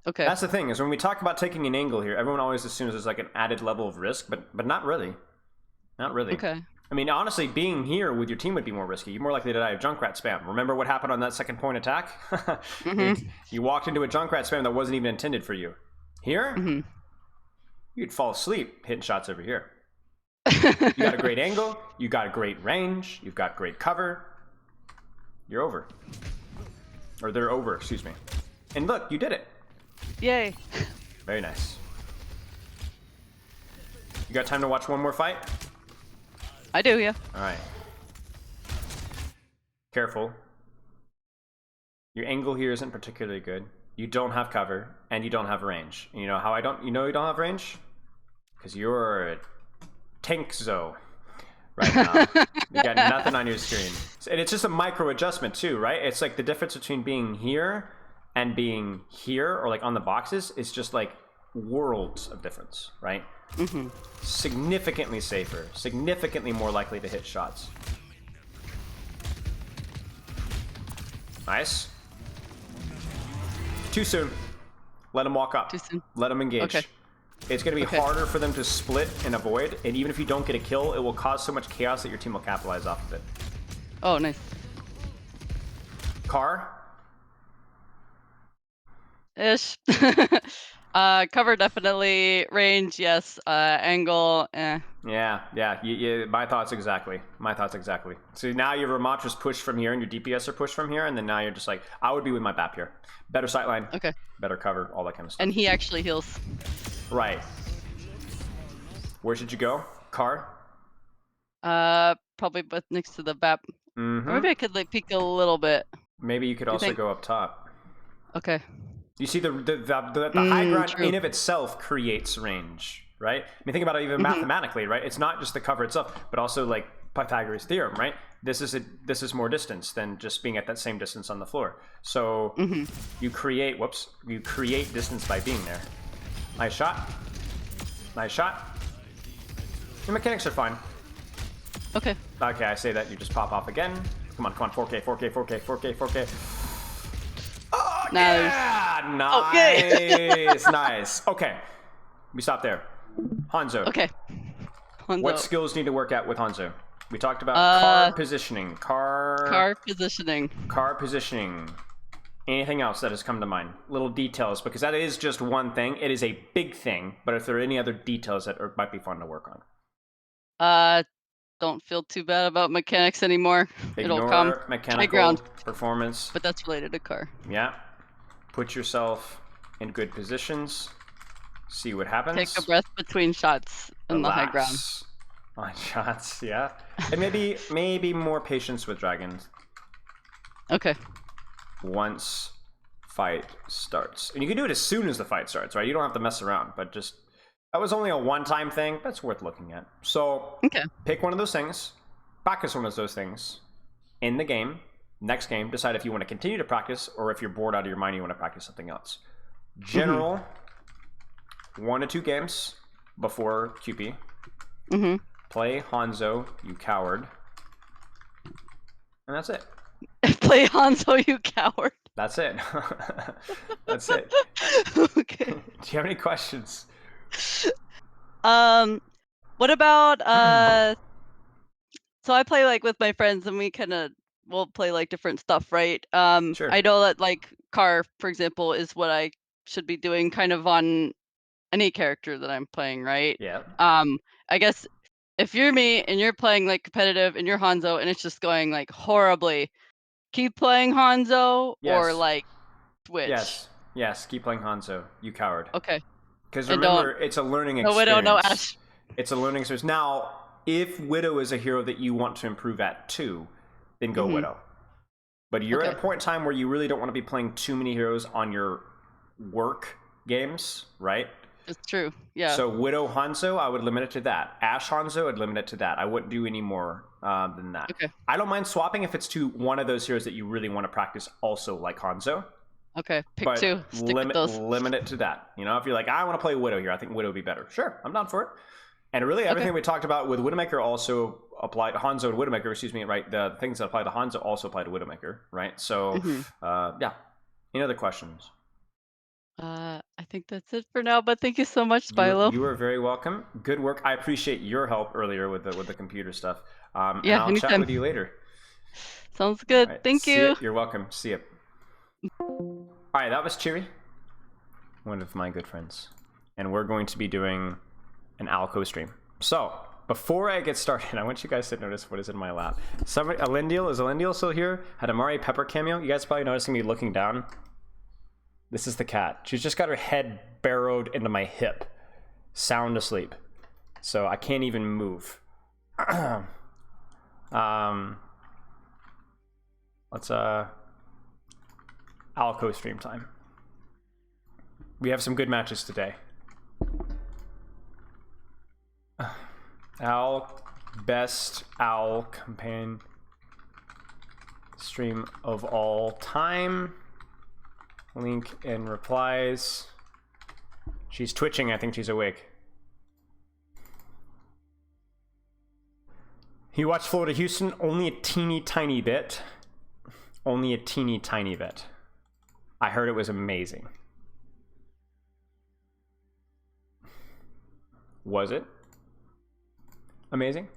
Okay. That's the thing, is when we talk about taking an angle here, everyone always assumes there's like an added level of risk, but not really. Not really. Okay. I mean, honestly, being here with your team would be more risky. You're more likely to die of Junkrat spam. Remember what happened on that second point attack? You walked into a Junkrat spam that wasn't even intended for you. Here, you'd fall asleep hitting shots over here. You got a great angle. You got a great range. You've got great cover. You're over. Or they're over, excuse me. And look, you did it. Yay. Very nice. You got time to watch one more fight? I do, yeah. All right. Careful. Your angle here isn't particularly good. You don't have cover, and you don't have range. And you know how you don't have range? Because you're a Tankzo right now. You got nothing on your screen. And it's just a micro adjustment too, right? It's like the difference between being here and being here, or like on the boxes, is just like worlds of difference, right? Significantly safer, significantly more likely to hit shots. Nice. Too soon. Let them walk up. Too soon. Let them engage. Okay. It's going to be harder for them to split and avoid, and even if you don't get a kill, it will cause so much chaos that your team will capitalize off of it. Oh, nice. Car? Ish. Cover definitely. Range, yes. Angle, eh. Yeah. My thoughts exactly. So now your Ramatra's pushed from here, and your DPS are pushed from here, and then now you're just like, I would be with my BAP here. Better sightline. Okay. Better cover, all that kind of stuff. And he actually heals. Right. Where should you go? Car? Probably but next to the BAP. Or maybe I could like peek a little bit. Maybe you could also go up top. Okay. You see the high ground true. in of itself creates range, right? I mean, think about it even mathematically, right? It's not just the cover itself, but also like Pythagoras theorem, right? This is more distance than just being at that same distance on the floor. So you create distance by being there. Nice shot. Nice shot. Your mechanics are fine. Okay. Okay, I say that, you just pop off again. Come on, 4K, 4K, 4K, 4K, 4K. Oh, Nice. yeah! Nice, Okay. nice. Okay, we stop there. Hanzo. Okay. Hanzo. What skills need to work out with Hanzo? We talked about car positioning. Car positioning. Car positioning. Anything else that has come to mind? Little details, because that is just one thing. It is a big thing, but if there are any other details that might be fun to work on. Don't feel too bad about mechanics anymore. Ignore It'll come. mechanical High ground. performance. But that's related to car. Yeah. Put yourself in good positions. See what happens. Take a breath between shots in the high ground. On shots, yeah. And maybe more patience with dragons. Okay. Once fight starts. And you can do it as soon as the fight starts, right? You don't have to mess around, but just that was only a one-time thing. That's worth looking at. So pick one of those things, practice one of those things in the game. Next game, decide if you want to continue to practice or if you're bored out of your mind and you want to practice something else. General, 1 to 2 games before QP. Play Hanzo, you coward. And that's it. Play Hanzo, you coward. That's it. That's it. Okay. Do you have any questions? What about so I play like with my friends and we'll play like different stuff, right? Sure. I know that like car, for example, is what I should be doing kind of on any character that I'm playing, right? Yeah. I guess if you're me and you're playing like competitive and you're Hanzo and it's just going like horribly, keep playing Hanzo or like switch. Yes, keep playing Hanzo, you coward. Okay. Because remember, it's a learning experience. No Widow, no Ash. It's a learning experience. Now, if Widow is a hero that you want to improve at too, then go Widow. But you're at a point in time where you really don't want to be playing too many heroes on your work games, right? It's true. Yeah. So Widow Hanzo, I would limit it to that. Ashe Hanzo, I'd limit it to that. I wouldn't do any more than that. Okay. I don't mind swapping if it's to one of those heroes that you really want to practice also like Hanzo. Okay, pick But 2. Stick with those. limit it to that. You know, if you're like, I want to play Widow here, I think Widow would be better. Sure, I'm down for it. And really, everything we talked about with Widowmaker also applied. Hanzo and Widowmaker, excuse me, right? The things that apply to Hanzo also apply to Widowmaker, right? So, yeah. Any other questions? I think that's it for now. But thank you so much, Spilo. You are very welcome. Good work. I appreciate your help earlier with the computer stuff. Yeah, and I'll anytime. chat with you later. Sounds good. Right, thank you. You're welcome. See you. All right, that was Cheery, one of my good friends, and we're going to be doing an Alco stream. So before I get started, I want you guys to notice what is in my lap. Is Alindiel still here? Had Amari Pepper cameo. You guys probably noticing me looking down. This is the cat. She's just got her head burrowed into my hip, sound asleep. So I can't even move. Let's Alco stream time. We have some good matches today. Best owl companion stream of all time. Link in replies. She's twitching. I think she's awake. You watched Florida Houston? Only a teeny tiny bit. Only a teeny tiny bit. I heard it was amazing. Was it amazing?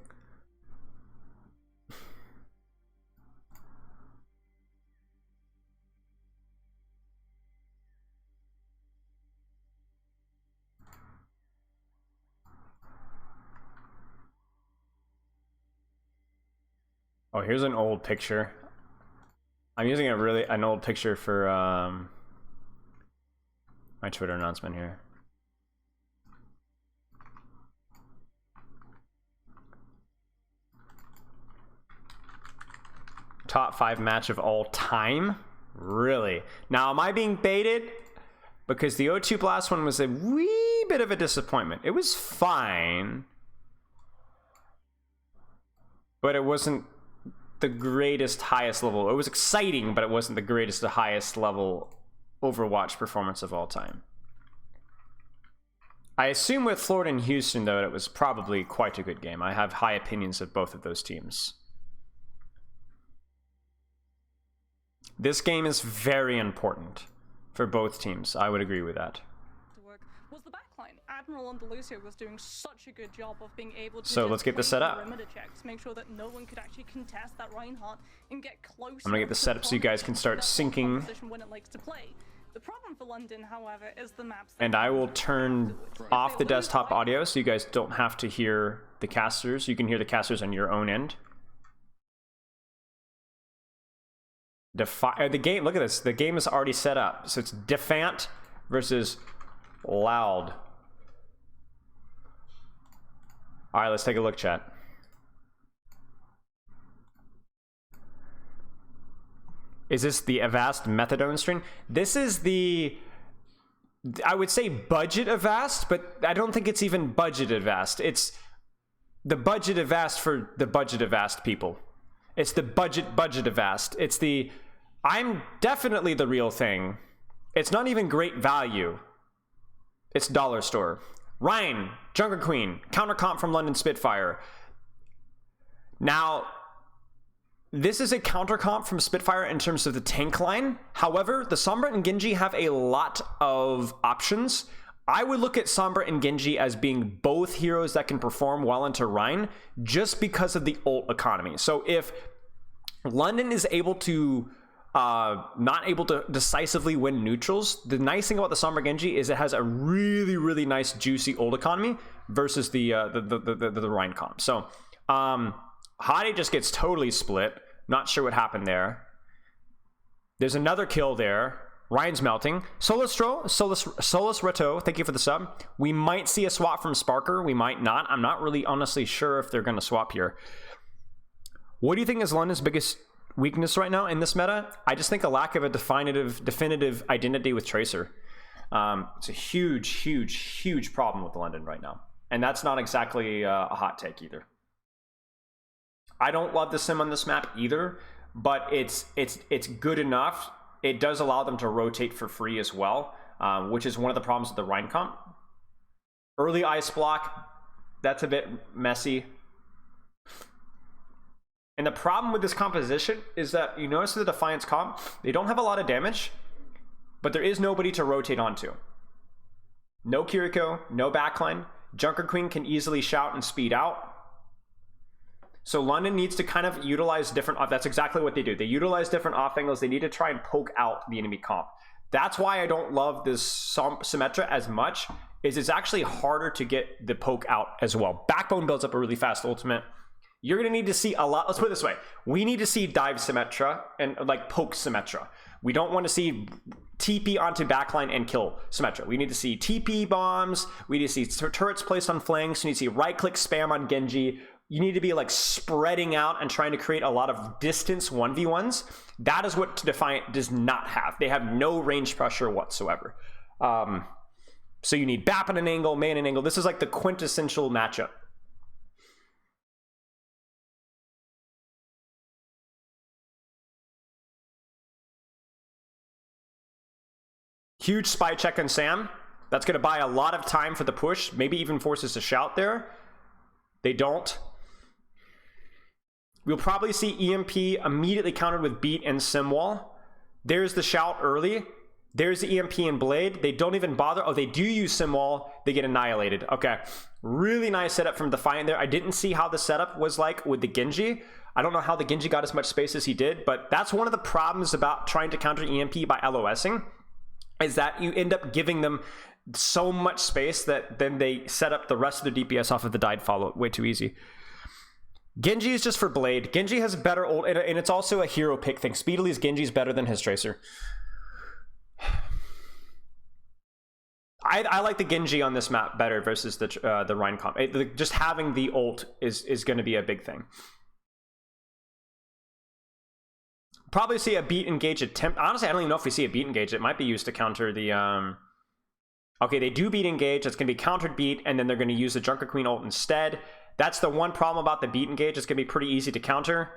Oh, here's an old picture. I'm using an old picture for my Twitter announcement here. Top 5 match of all time? Really? Now, am I being baited? Because the O2 Blast one was a wee bit of a disappointment. It was fine, but it wasn't the greatest, highest level. It was exciting, but it wasn't the greatest, the highest level Overwatch performance of all time. I assume with Florida and Houston, though, it was probably quite a good game. I have high opinions of both of those teams. This game is very important for both teams. I would agree with that. Was the backline. Admiral Andalusia was doing such a good job of being able to so let's get this set up. Checks, make sure that no one could actually contest that Reinhardt and get close. I'm gonna get this set up so you guys can start syncing. When it likes to play. The problem for London, however, is the maps. And I will turn off the desktop audio so you guys don't have to hear the casters. You can hear the casters on your own end. The game, look at this. The game is already set up. So it's Defant versus Loud. All right, let's take a look, chat. Is this the Avast Methadone stream? This is the, I would say budget Avast, but I don't think it's even budget Avast. It's the budget Avast for the budget Avast people. It's the budget Avast. It's the, I'm definitely the real thing. It's not even great value. It's dollar store. Ryan, Jungle Queen, counter comp from London Spitfire. Now, this is a counter comp from Spitfire in terms of the tank line. However, the Sombra and Genji have a lot of options. I would look at Sombra and Genji as being both heroes that can perform well into Rhine just because of the ult economy. So if London is able to not able to decisively win neutrals, the nice thing about the Sombra Genji is it has a really, really nice juicy ult economy versus the Rhine comp. So Hade just gets totally split. Not sure what happened there. There's another kill there. Ryan's melting. Solus Reto, thank you for the sub. We might see a swap from Sparker. We might not. I'm not really honestly sure if they're going to swap here. What do you think is London's biggest weakness right now in this meta? I just think a lack of a definitive identity with Tracer. It's a huge problem with London right now. And that's not exactly a hot take either. I don't love the sim on this map either, but it's good enough. It does allow them to rotate for free as well, which is one of the problems with the Rhine comp. Early ice block, that's a bit messy. And the problem with this composition is that you notice the Defiance comp, they don't have a lot of damage, but there is nobody to rotate onto. No Kiriko, no backline. Junker Queen can easily shout and speed out. So London needs to kind of utilize different, that's exactly what they do. They utilize different off angles. They need to try and poke out the enemy comp. That's why I don't love this Symmetra as much, is it's actually harder to get the poke out as well. Backbone builds up a really fast ultimate. You're going to need to see a lot. Let's put it this way. We need to see dive Symmetra and like poke Symmetra. We don't want to see TP onto backline and kill Symmetra. We need to see TP bombs. We need to see turrets placed on flanks. We need to see right click spam on Genji. You need to be like spreading out and trying to create a lot of distance 1v1s. That is what Defiant does not have. They have no range pressure whatsoever. So you need BAP at an angle, Mei at an angle. This is like the quintessential matchup. Huge spy check on Sam. That's going to buy a lot of time for the push. Maybe even forces a shout there. They don't. We'll probably see EMP immediately countered with Beat and Simwall. There's the shout early. There's the EMP and Blade. They don't even bother. Oh, they do use Simwall. They get annihilated. Okay. Really nice setup from Defiant there. I didn't see how the setup was like with the Genji. I don't know how the Genji got as much space as he did, but that's one of the problems about trying to counter EMP by LOSing, is that you end up giving them so much space that then they set up the rest of their DPS off of the dive follow way too easy. Genji is just for Blade. Genji has better ult, and it's also a hero pick thing. Speedily's Genji's better than his Tracer. I like the Genji on this map better versus the Rhine comp. Just having the ult is going to be a big thing. Probably see a beat engage attempt. Honestly, I don't even know if we see a beat engage. It might be used to counter the okay, they do beat engage. It's gonna be countered beat, and then they're gonna use the Junker Queen ult instead. That's the one problem about the beat engage. It's gonna be pretty easy to counter,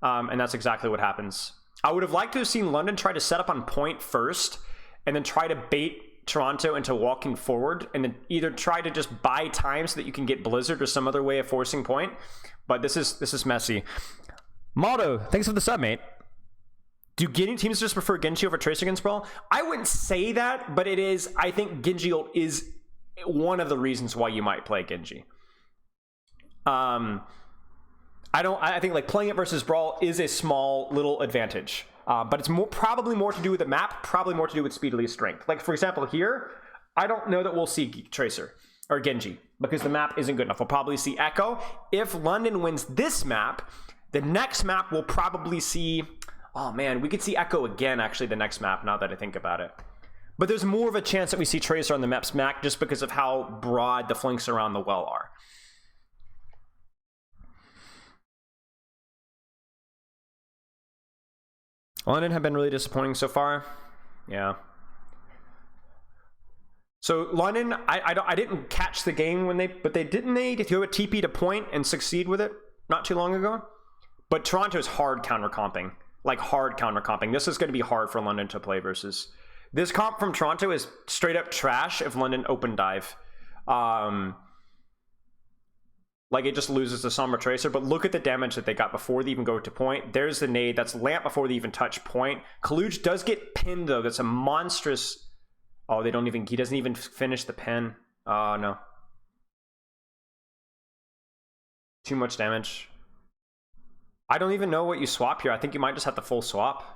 and that's exactly what happens. I would have liked to have seen London try to set up on point first, and then try to bait Toronto into walking forward, and then either try to just buy time so that you can get Blizzard or some other way of forcing point. But this is messy. Maldo, thanks for the sub, mate. Do teams just prefer Genji over Tracer against Brawl? I wouldn't say that, but it is. I think Genji ult is one of the reasons why you might play Genji. I think like playing it versus Brawl is a small little advantage, but it's probably more to do with the map, probably more to do with Speedily's strength. Like for example here, I don't know that we'll see Tracer or Genji because the map isn't good enough. We'll probably see Echo. If London wins this map, the next map we'll probably see. Oh man, we could see Echo again, actually, the next map, now that I think about it. But there's more of a chance that we see Tracer on the map smack just because of how broad the flanks around the well are. London have been really disappointing so far. Yeah. So London, I didn't catch the game when they didn't they do a TP to point and succeed with it not too long ago? But Toronto is hard counter-comping. Like hard counter-comping. This is going to be hard for London to play versus. This comp from Toronto is straight up trash if London open dive. Like it just loses the Sombra Tracer, but look at the damage that they got before they even go to point. There's the nade. That's Lamp before they even touch point. Kaluj does get pinned though. That's a monstrous. Oh, he doesn't even finish the pin. Oh no. Too much damage. I don't even know what you swap here. I think you might just have the full swap.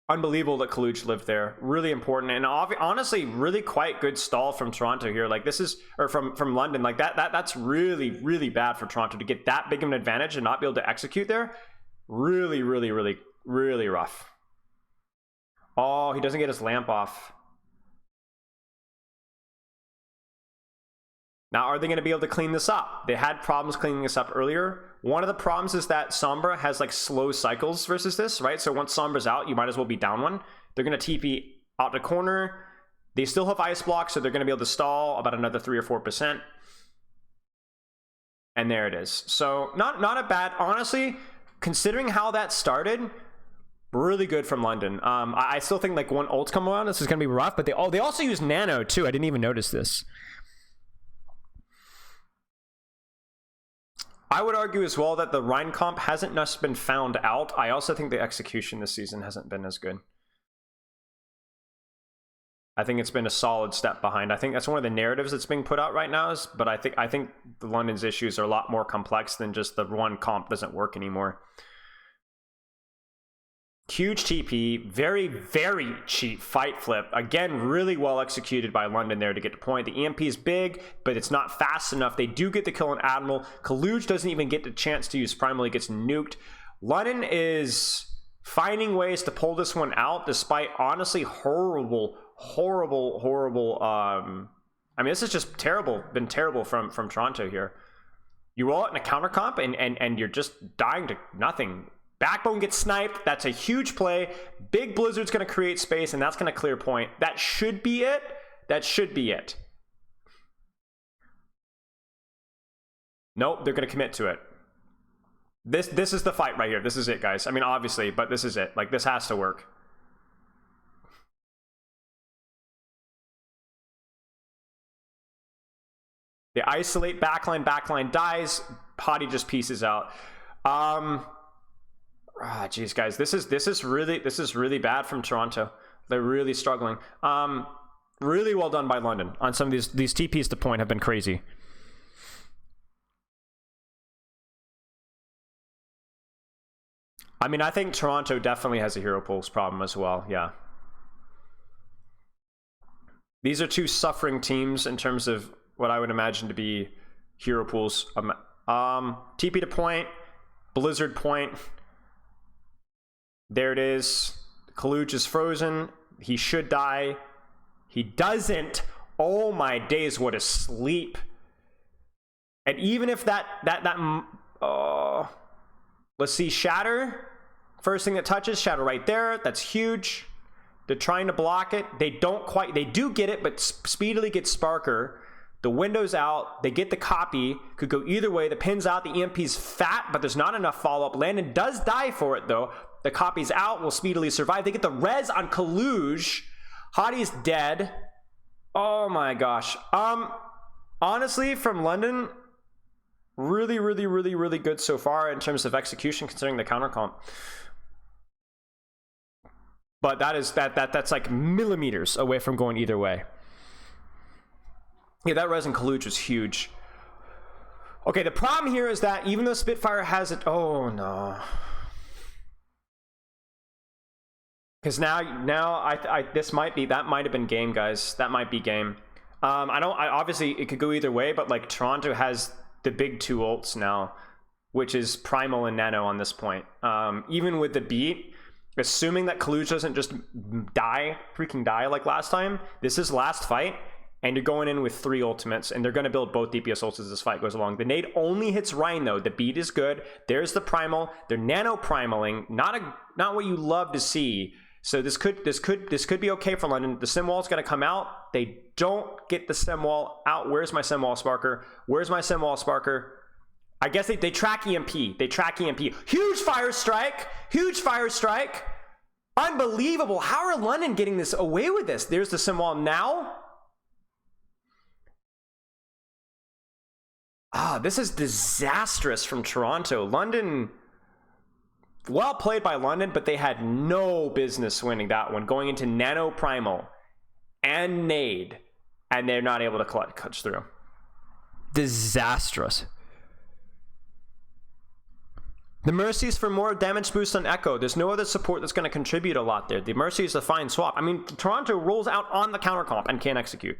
Unbelievable that Kaluch lived there. Really important. And honestly, really quite good stall from Toronto here. Like this is, or from London. Like that's really, really bad for Toronto to get that big of an advantage and not be able to execute there. Really, really, really, really rough. Oh, he doesn't get his lamp off. Now, are they going to be able to clean this up? They had problems cleaning this up earlier. One of the problems is that Sombra has like slow cycles versus this, right? So once Sombra's out, you might as well be down one. They're going to TP out the corner. They still have ice blocks, so they're going to be able to stall about another 3 or 4%. And there it is. So not a bad, honestly, considering how that started, really good from London. I still think like when ults come around, this is going to be rough, but they also use Nano too. I didn't even notice this. I would argue as well that the Rhine comp hasn't just been found out. I also think the execution this season hasn't been as good. I think it's been a solid step behind. I think that's one of the narratives that's being put out right now. But I think the London's issues are a lot more complex than just the one comp doesn't work anymore. Huge TP, very, very cheap fight flip. Again, really well executed by London there to get the point. The EMP is big, but it's not fast enough. They do get the kill on Admiral. Kaluj doesn't even get the chance to use Primal. He gets nuked. London is finding ways to pull this one out despite honestly horrible. I mean, this is just terrible. Been terrible from Toronto here. You roll out in a counter comp and you're just dying to nothing. Backbone gets sniped. That's a huge play. Big Blizzard's going to create space, and that's going to clear point. That should be it. That should be it. Nope, they're going to commit to it. This is the fight right here. This is it, guys. I mean, obviously, but this is it. Like, this has to work. They isolate backline dies. Hottie just pieces out. Geez, guys, this is really bad from Toronto. They're really struggling. Really well done by London on some of these TPs to point have been crazy. I mean, I think Toronto definitely has a hero pulse problem as well. Yeah. These are two suffering teams in terms of what I would imagine to be hero pools. TP to point, Blizzard point. There it is. Kaluj is frozen. He should die. He doesn't. Oh my days, what a sleep. And even if let's see, Shatter. First thing that touches, Shatter right there. That's huge. They're trying to block it. They do get it, but speedily get Sparker. The window's out. They get the copy. Could go either way. The pin's out. The EMP's fat, but there's not enough follow-up. Landon does die for it, though. The copy's out. Will speedily survive. They get the res on Kaluj. Hottie's dead. Oh my gosh. Honestly, from London, really, really, really, really good so far in terms of execution, considering the counter comp. But that's like millimeters away from going either way. Yeah, that res in Kaluj was huge. Okay, the problem here is that even though Spitfire has it, oh no. Because now this might be, that might have been game, guys. That might be game. Obviously it could go either way, but like Toronto has the big two ults now, which is Primal and Nano on this point. Even with the beat, assuming that Kaluj doesn't just freaking die like last time, this is last fight, and you're going in with 3 ultimates, and they're going to build both DPS ults as this fight goes along. The nade only hits Rhine, though. The beat is good. There's the Primal. They're nano-primaling. Not what you love to see. So this could be okay for London. The sim wall is going to come out. They don't get the sim wall out. Where's my sim wall Sparker? Where's my sim wall Sparker? I guess they track EMP. They track EMP. Huge fire strike. Huge fire strike. Unbelievable. How are London getting this away with this? There's the sim wall now. This is disastrous from Toronto. London, well played by London, but they had no business winning that one. Going into Nano Primal and Nade, and they're not able to clutch through. Disastrous. The Mercies for more damage boost on Echo. There's no other support that's going to contribute a lot there. The Mercy is a fine swap. I mean, Toronto rolls out on the counter comp and can't execute.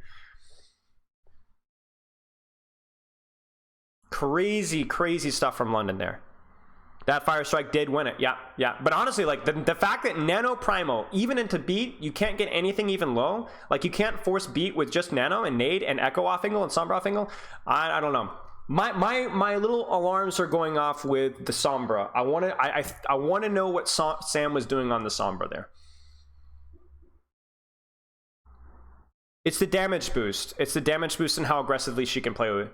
Crazy, crazy stuff from London there. That fire strike did win it. Yeah. But honestly, like the fact that Nano Primal, even into beat, you can't get anything even low. Like you can't force beat with just Nano and Nade and Echo off angle and Sombra off angle. I don't know. My little alarms are going off with the Sombra. I want to know what Sam was doing on the Sombra there. It's the damage boost. It's the damage boost and how aggressively she can play with.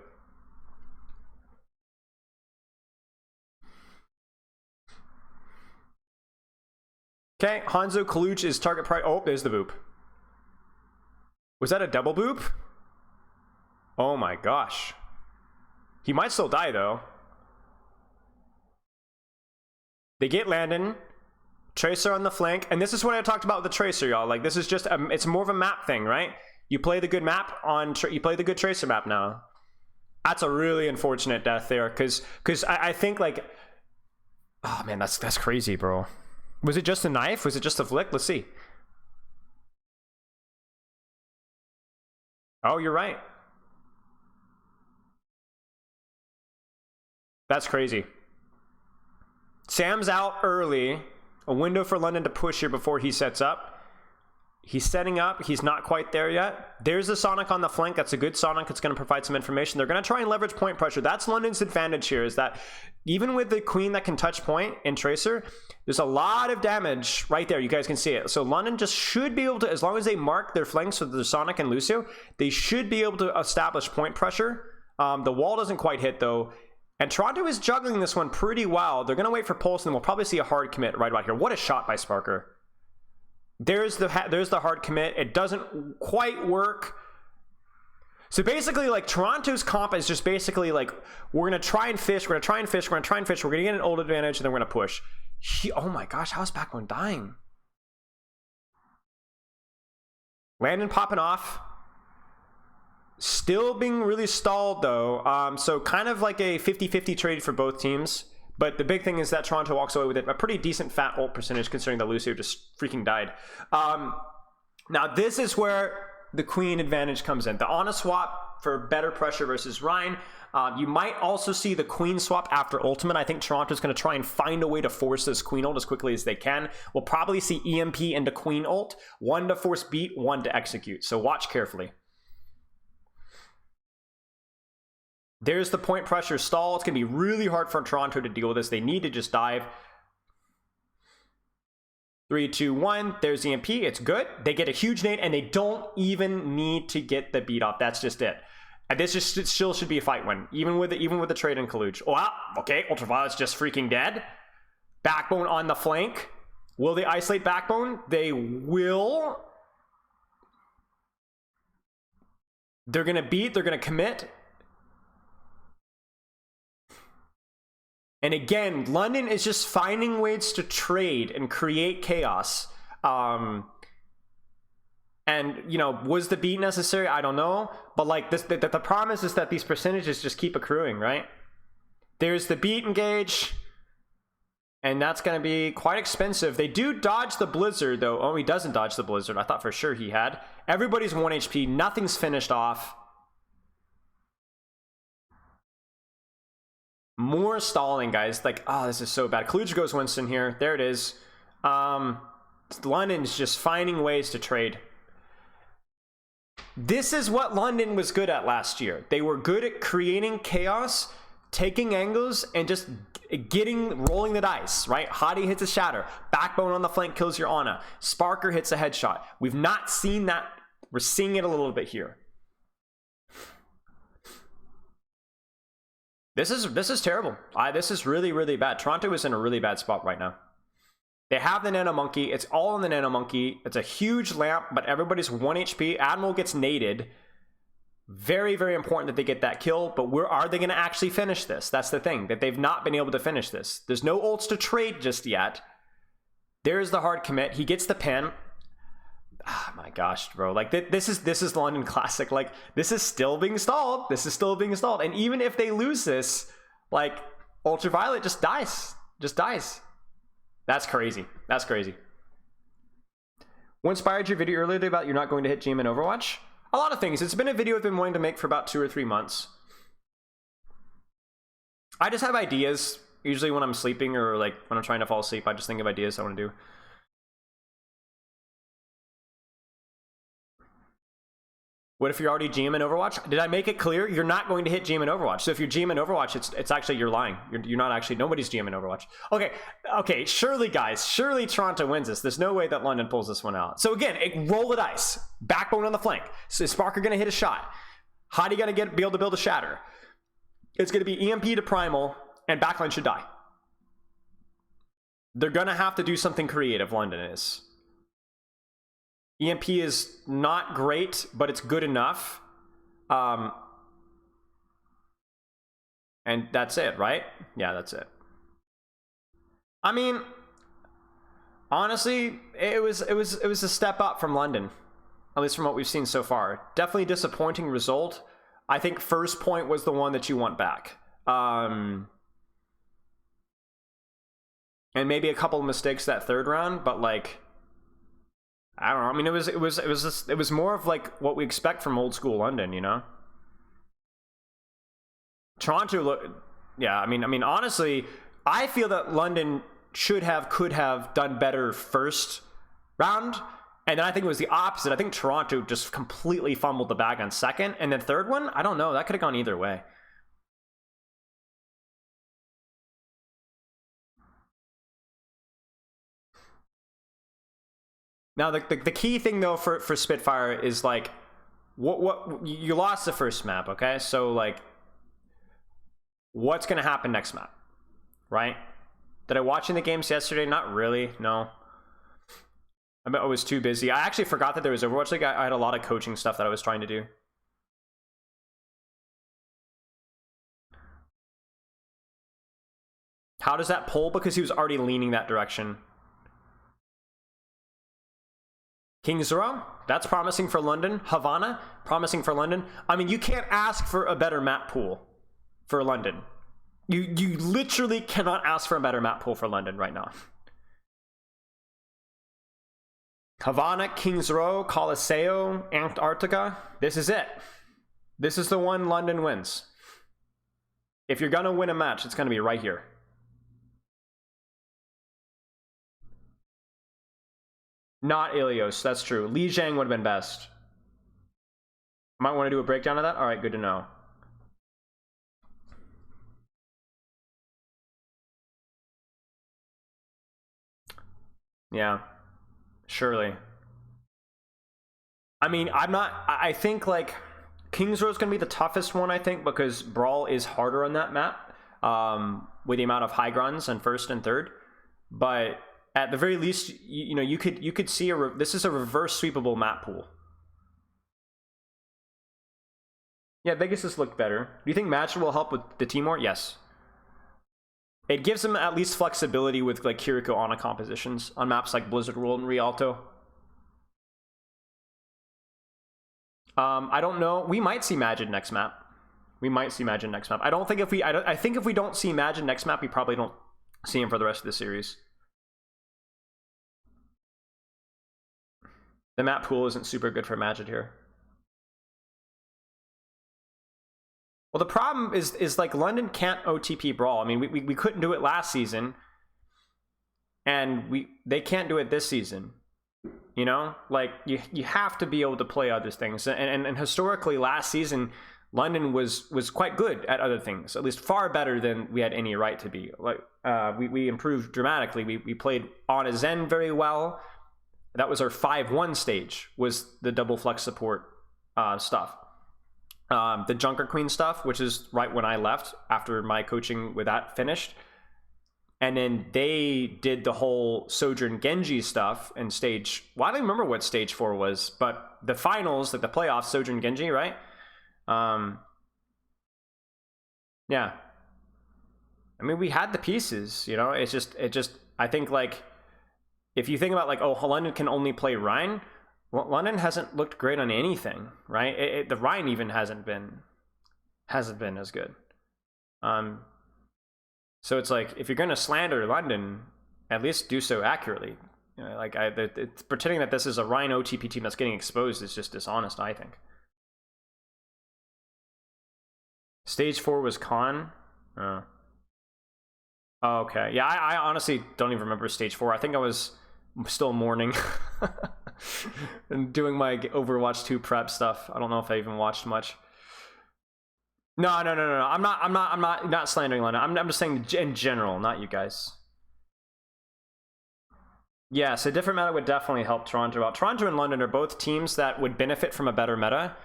Okay, Hanzo Kaluch is target price. Oh, there's the boop. Was that a double boop? Oh my gosh. He might still die though. They get Landon. Tracer on the flank. And this is what I talked about with the Tracer, y'all. Like, this is just, it's more of a map thing, right? You play the good map on, you play the good Tracer map now. That's a really unfortunate death there. Because I think, like, oh man, that's crazy, bro. Was it just a knife? Was it just a flick? Let's see. Oh, you're right. That's crazy. Sam's out early. A window for London to push here before he sets up. He's setting up. He's not quite there yet. There's a Sonic on the flank. That's a good Sonic. It's going to provide some information. They're going to try and leverage point pressure. That's London's advantage here, is that even with the Queen that can touch point in Tracer, there's a lot of damage right there. You guys can see it. So London just should be able to, as long as they mark their flanks with the Sonic and Lucio, they should be able to establish point pressure. The wall doesn't quite hit, though. And Toronto is juggling this one pretty well. They're going to wait for Pulse, and we'll probably see a hard commit right about here. What a shot by Sparker. There's the hard commit. It doesn't quite work. So basically, like, Toronto's comp is just basically like, we're going to try and fish, we're going to try and fish, we're going to try and fish, we're going to get an ult advantage, and then we're going to push. Oh my gosh, how's Backbone dying? Landon popping off. Still being really stalled, though. So kind of like a 50-50 trade for both teams. But the big thing is that Toronto walks away with it. A pretty decent fat ult percentage, considering that Lucio just freaking died. Now, this is where the Queen advantage comes in. The Ana swap for better pressure versus Ryan. You might also see the Queen swap after ultimate. I think Toronto's going to try and find a way to force this Queen ult as quickly as they can. We'll probably see EMP into Queen ult. One to force beat, one to execute. So watch carefully. There's the point pressure stall. It's going to be really hard for Toronto to deal with this. They need to just dive. 3, 2, 1. There's EMP. It's good. They get a huge nade, and they don't even need to get the beat off. That's just it. And this just still should be a fight win, even with the trade in Kaluch. Oh, wow. Okay, Ultraviolet's just freaking dead. Backbone on the flank. Will they isolate Backbone? They will. They're going to beat. They're going to commit. And again, London is just finding ways to trade and create chaos. And, you know, was the beat necessary? I don't know. But, like, the promise is that these percentages just keep accruing, right? There's the beat engage. And that's going to be quite expensive. They do dodge the Blizzard, though. Oh, he doesn't dodge the Blizzard. I thought for sure he had. Everybody's 1 HP. Nothing's finished off. More stalling, guys. Like, oh, this is so bad. Kaluch goes Winston here. There it is. London's just finding ways to trade. This is what London was good at last year. They were good at creating chaos, taking angles, and just rolling the dice, right? Hadi hits a shatter. Backbone on the flank kills your Ana. Sparker hits a headshot. We've not seen that. We're seeing it a little bit here. This is terrible. This is really, really bad. Toronto is in a really bad spot right now. They have the Nano Monkey. It's all in the Nano Monkey. It's a huge lamp, but everybody's 1 HP. Admiral gets naded. Very, very important that they get that kill, but are they going to actually finish this? That's the thing, that they've not been able to finish this. There's no ults to trade just yet. There's the hard commit. He gets the pin. Oh my gosh, bro. Like, this is London Classic. Like, this is still being stalled. This is still being stalled. And even if they lose this, like, Ultraviolet just dies. Just dies. That's crazy. That's crazy. What inspired your video earlier about you're not going to hit GM in Overwatch? A lot of things. It's been a video I've been wanting to make for about 2 or 3 months. I just have ideas. Usually when I'm sleeping or, like, when I'm trying to fall asleep, I just think of ideas I want to do. What if you're already GM in Overwatch? Did I make it clear? You're not going to hit GM in Overwatch. So if you're GM in Overwatch, it's actually, you're lying. You're not actually, nobody's GM in Overwatch. Okay, surely guys, surely Toronto wins this. There's no way that London pulls this one out. So again, roll the dice. Backbone on the flank. So is Sparker gonna hit a shot? Heidi gonna be able to build a shatter? It's gonna be EMP to Primal, and backline should die. They're gonna have to do something creative, London is. EMP is not great, but it's good enough. And that's it, right? Yeah, that's it. I mean, honestly, it was a step up from London, at least from what we've seen so far. Definitely disappointing result. I think first point was the one that you want back. And maybe a couple of mistakes that third round, but like, I don't know. I mean, it was more of like what we expect from old school London, you know. Toronto, yeah. I mean, honestly, I feel that London could have done better first round, and then I think it was the opposite. I think Toronto just completely fumbled the bag on second, and then third one, I don't know. That could have gone either way. Now, the key thing, though, for Spitfire is, like, what you lost the first map, okay? So, like, what's going to happen next map, right? Did I watch in the games yesterday? Not really, no. I was too busy. I actually forgot that there was Overwatch League. I had a lot of coaching stuff that I was trying to do. How does that pull? Because he was already leaning that direction. King's Row, that's promising for London. Havana, promising for London. I mean, you can't ask for a better map pool for London. You literally cannot ask for a better map pool for London right now. Havana, King's Row, Colosseo, Antarctica. This is it. This is the one London wins. If you're gonna win a match, it's gonna be right here. Not Ilios, that's true. Li Jiang would have been best. Might want to do a breakdown of that? Alright, good to know. Yeah, surely. I mean, I think, like, King's Row is going to be the toughest one, I think, because Brawl is harder on that map, with the amount of high grounds on first and third. But at the very least, you know, you could see this is a reverse sweepable map pool. Yeah, Vegas has looked better. Do you think Match will help with the Timor? Yes. It gives them at least flexibility with like Kiriko Ana compositions on maps like Blizzard World and Rialto. I don't know. We might see Magid next map. I don't think I think if we don't see Magid next map, we probably don't see him for the rest of the series. The map pool isn't super good for Magid here. Well, the problem is like London can't OTP Brawl. I mean, we couldn't do it last season, and they can't do it this season. You know, like you have to be able to play other things, and historically last season, London was quite good at other things, at least far better than we had any right to be. Like we improved dramatically. We played on a Zen very well. That was our 5-1 stage, was the double flex support stuff. The Junker Queen stuff, which is right when I left after my coaching with that finished. And then they did the whole Sojourn Genji stuff in stage... Well, I don't remember what stage 4 was, but the finals, like the playoffs, Sojourn Genji, right? Yeah. I mean, we had the pieces, you know? It just... I think, like... If you think about, like, oh, London can only play Rhine... Well, London hasn't looked great on anything, right? The Rhine even hasn't been as good. So it's like, if you're going to slander London, at least do so accurately. You know, like it's pretending that this is a Rhine OTP team that's getting exposed is just dishonest, I think. Stage 4 was Con. Oh, okay. Yeah, I honestly don't even remember stage 4. I think I was still mourning. and doing my Overwatch 2 prep stuff. I don't know if I even watched much. No. I'm not slandering London. I'm just saying in general, not you guys. Yes, a different meta would definitely help Toronto out. Toronto and London are both teams that would benefit from a better meta,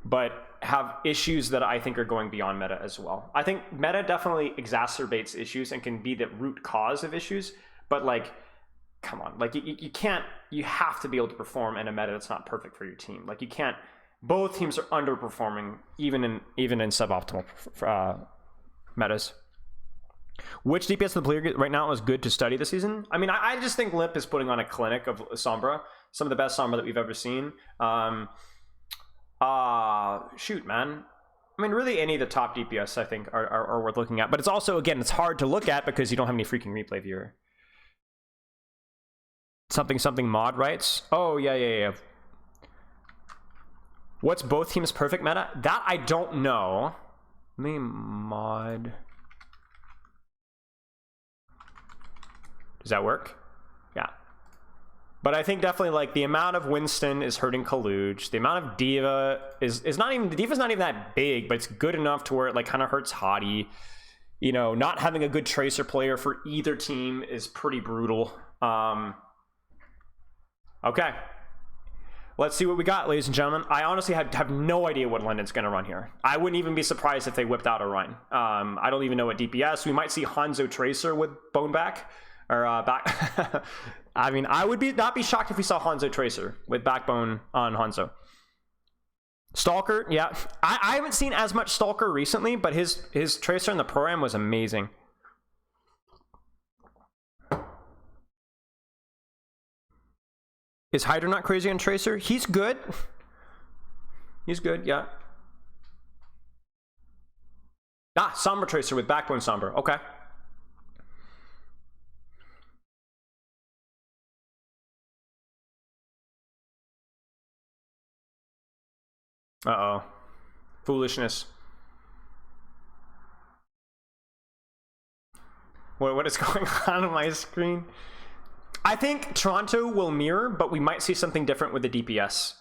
but have issues that I think are going beyond meta as well. I think meta definitely exacerbates issues and can be the root cause of issues, but like, come on, like you can't, you have to be able to perform in a meta that's not perfect for your team. Like you can't, both teams are underperforming even in suboptimal metas. Which DPS of the player right now is good to study this season? I mean, I just think Limp is putting on a clinic of Sombra, some of the best Sombra that we've ever seen. Shoot, man. I mean, really any of the top DPS I think are worth looking at. But it's also, again, it's hard to look at because you don't have any freaking replay viewer. Something mod writes. Oh, yeah. What's both teams' perfect meta? That I don't know. Let me mod. Does that work? Yeah. But I think definitely like the amount of Winston is hurting Kaluj. The amount of Diva is not even, the Diva's not even that big, but it's good enough to where it like kind of hurts Hottie. You know, not having a good Tracer player for either team is pretty brutal. Okay. Let's see what we got, ladies and gentlemen. I honestly have no idea what London's going to run here. I wouldn't even be surprised if they whipped out a run. I don't even know what DPS. We might see Hanzo Tracer with Bone back. Or back. I mean, I would not be shocked if we saw Hanzo Tracer with Backbone on Hanzo. Stalker, yeah. I haven't seen as much Stalker recently, but his Tracer in the program was amazing. Is Hydra not crazy on Tracer? He's good. He's good, yeah. Sombra Tracer with Backbone Sombra. Okay. Uh-oh. Foolishness. What is going on my screen? I think Toronto will mirror, but we might see something different with the DPS.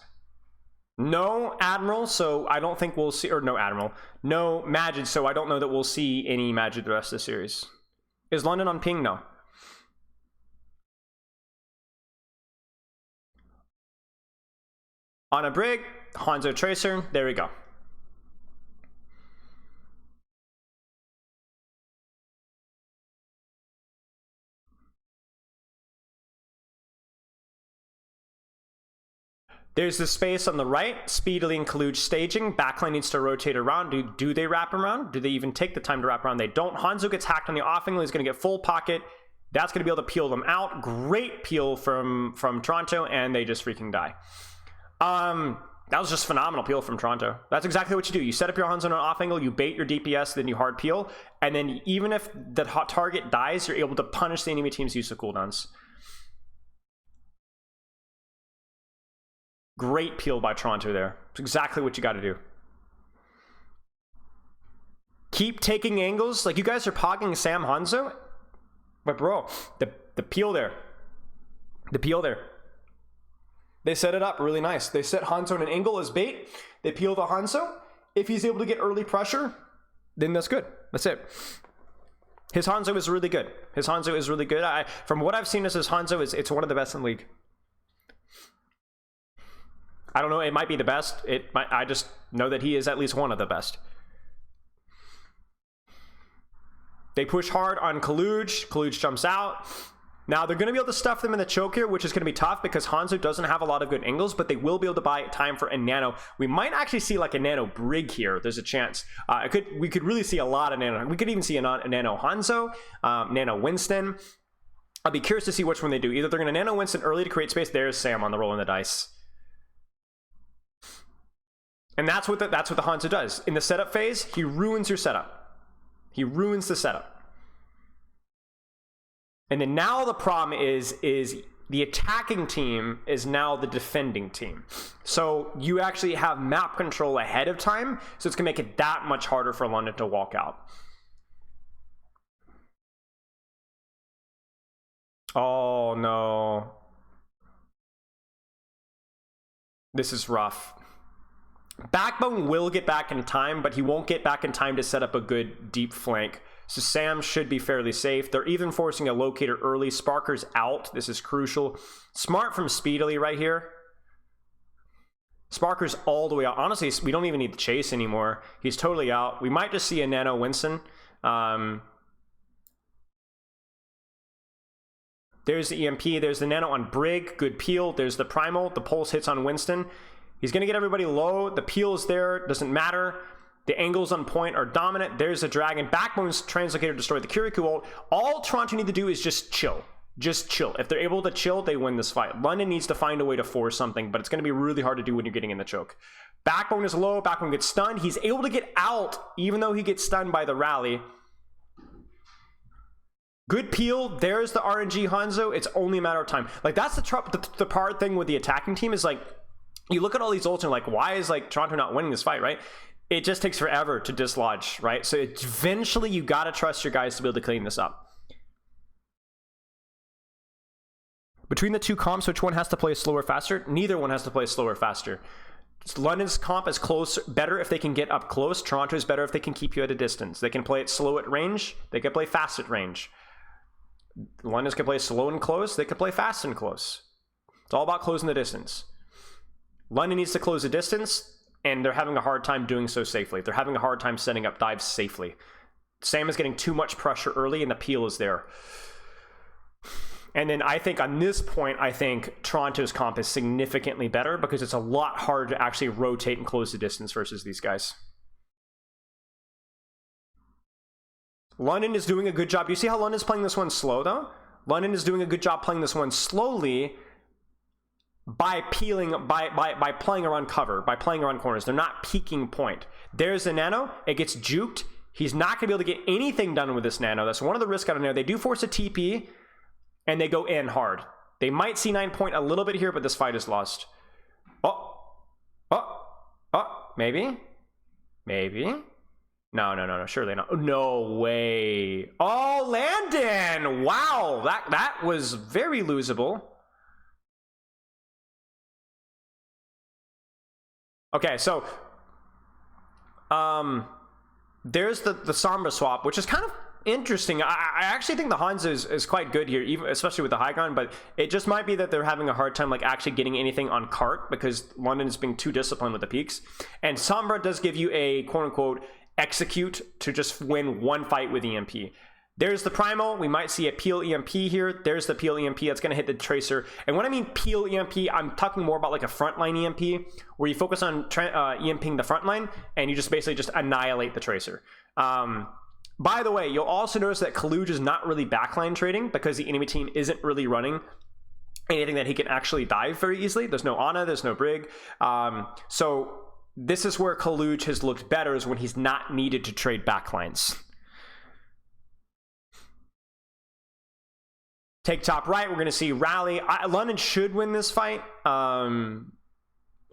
No Admiral, so I don't think we'll see, or no Admiral. No Magid, so I don't know that we'll see any Magid the rest of the series. Is London on ping? No. On a Brig, Hanzo Tracer, there we go. There's the space on the right, speedily include staging. Backline needs to rotate around. Do they wrap around? Do they even take the time to wrap around? They don't. Hanzo gets hacked on the off angle. He's going to get full pocket. That's going to be able to peel them out. Great peel from Toronto, and they just freaking die. That was just phenomenal peel from Toronto. That's exactly what you do. You set up your Hanzo on an off angle, you bait your DPS, then you hard peel, and then even if the hot target dies, you're able to punish the enemy team's use of cooldowns. Great peel by Toronto there. It's exactly what you got to do. Keep taking angles. Like, you guys are pogging Sam Hanzo, but bro, the peel there. The peel there. They set it up really nice. They set Hanzo in an angle as bait. They peel the Hanzo. If he's able to get early pressure, then that's good. That's it. His Hanzo is really good. His Hanzo is really good. From what I've seen, his Hanzo it's one of the best in the league. I don't know. It might be the best. I just know that he is at least one of the best. They push hard on Kaluj. Kaluj jumps out. Now, they're going to be able to stuff them in the choke here, which is going to be tough because Hanzo doesn't have a lot of good angles, but they will be able to buy time for a nano. We might actually see like a nano Brig here. There's a chance. We could really see a lot of nano. We could even see a nano Hanzo, nano Winston. I'll be curious to see which one they do. Either they're going to nano Winston early to create space. There's Sam on the roll in the dice. And that's what the Hanzo does. In the setup phase, he ruins your setup. He ruins the setup. And then now the problem is the attacking team is now the defending team. So you actually have map control ahead of time, so it's going to make it that much harder for London to walk out. Oh, no. This is rough. Backbone will get back in time, but he won't get back in time to set up a good deep flank. So Sam should be fairly safe. They're even forcing a locator early. Sparker's out. This is crucial. Smart from Speedily right here. Sparker's all the way out. Honestly, we don't even need the chase anymore. He's totally out. We might just see a Nano Winston. There's the EMP. There's the Nano on Brig. Good peel. There's the Primal. The pulse hits on Winston. He's going to get everybody low. The peel is there. Doesn't matter. The angles on point are dominant. There's a Dragon. Backbone's Translocator destroyed the Kirikou ult. All Toronto need to do is just chill. Just chill. If they're able to chill, they win this fight. London needs to find a way to force something, but it's going to be really hard to do when you're getting in the choke. Backbone is low. Backbone gets stunned. He's able to get out, even though he gets stunned by the rally. Good peel. There's the RNG Hanzo. It's only a matter of time. Like, that's the hard thing with the attacking team is, like, you look at all these ults and like, why is like Toronto not winning this fight, right? It just takes forever to dislodge, right? So eventually you got to trust your guys to be able to clean this up. Between the two comps, which one has to play slower, faster? Neither one has to play slower, faster. London's comp is close, better if they can get up close. Toronto is better if they can keep you at a distance. They can play it slow at range. They can play fast at range. London's can play slow and close. They can play fast and close. It's all about closing the distance. London needs to close the distance, and they're having a hard time doing so safely. They're having a hard time setting up dives safely. Sam is getting too much pressure early, and the peel is there. And then I think on this point, I think Toronto's comp is significantly better because it's a lot harder to actually rotate and close the distance versus these guys. London is doing a good job. You see how London's playing this one slow, though? London is doing a good job playing this one slowly by peeling, by playing around cover, by playing around corners. They're not peeking point. There's the Nano. It gets juked. He's not going to be able to get anything done with this Nano. That's one of the risks out of there. They do force a TP, and they go in hard. They might see 9 point a little bit here, but this fight is lost. Maybe? No, surely not. No way. Oh, Landon! Wow, that was very losable. Okay, so there's the Sombra swap, which is kind of interesting. I actually think the Hanzo is quite good here, even especially with the high ground, but it just might be that they're having a hard time like actually getting anything on cart because London is being too disciplined with the peaks. And Sombra does give you a quote-unquote execute to just win one fight with EMP. There's the Primal. We might see a peel EMP here. There's the peel EMP. That's going to hit the Tracer. And when I mean peel EMP, I'm talking more about like a frontline EMP where you focus on EMPing the frontline and you just basically just annihilate the Tracer. By the way, you'll also notice that Kaluj is not really backline trading because the enemy team isn't really running anything that he can actually dive very easily. There's no Ana, there's no Brig. So this is where Kaluj has looked better, is when he's not needed to trade backlines. Take top right, we're going to see Rally. London should win this fight. There'll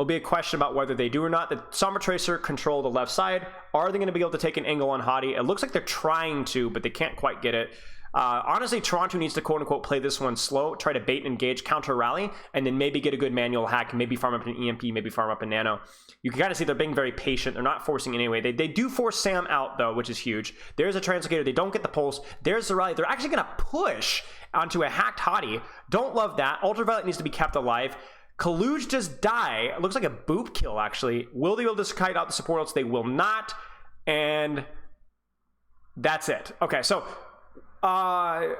be a question about whether they do or not. The Sombra Tracer control the left side. Are they going to be able to take an angle on Hottie? It looks like they're trying to, but they can't quite get it. Honestly, Toronto needs to quote-unquote play this one slow, try to bait and engage, counter Rally, and then maybe get a good manual hack, maybe farm up an EMP, maybe farm up a Nano. You can kind of see they're being very patient. They're not forcing anyway. They do force Sam out, though, which is huge. There's a Translocator. They don't get the pulse. There's the Rally. They're actually going to push onto a hacked Hottie. Don't love that. Ultraviolet needs to be kept alive. Kaluj just die. It looks like a boop kill, actually. Will they be able to kite out the support ults? They will not. And that's it. Okay, so it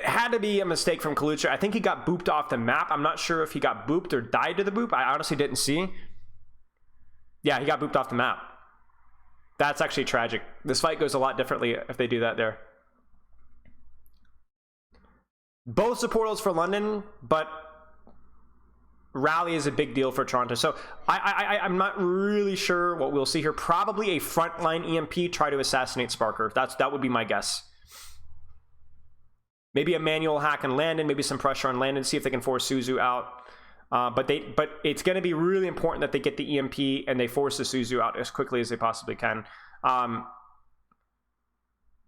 had to be a mistake from Kaluj. I think he got booped off the map. I'm not sure if he got booped or died to the boop. I honestly didn't see. Yeah, he got booped off the map. That's actually tragic. This fight goes a lot differently if they do that there. Both support ults for London, but Rally is a big deal for Toronto. So I'm not really sure what we'll see here. Probably a frontline EMP try to assassinate Sparker. That would be my guess. Maybe a manual hack on Landon, maybe some pressure on Landon, see if they can force Suzu out. But it's going to be really important that they get the EMP and they force the Suzu out as quickly as they possibly can.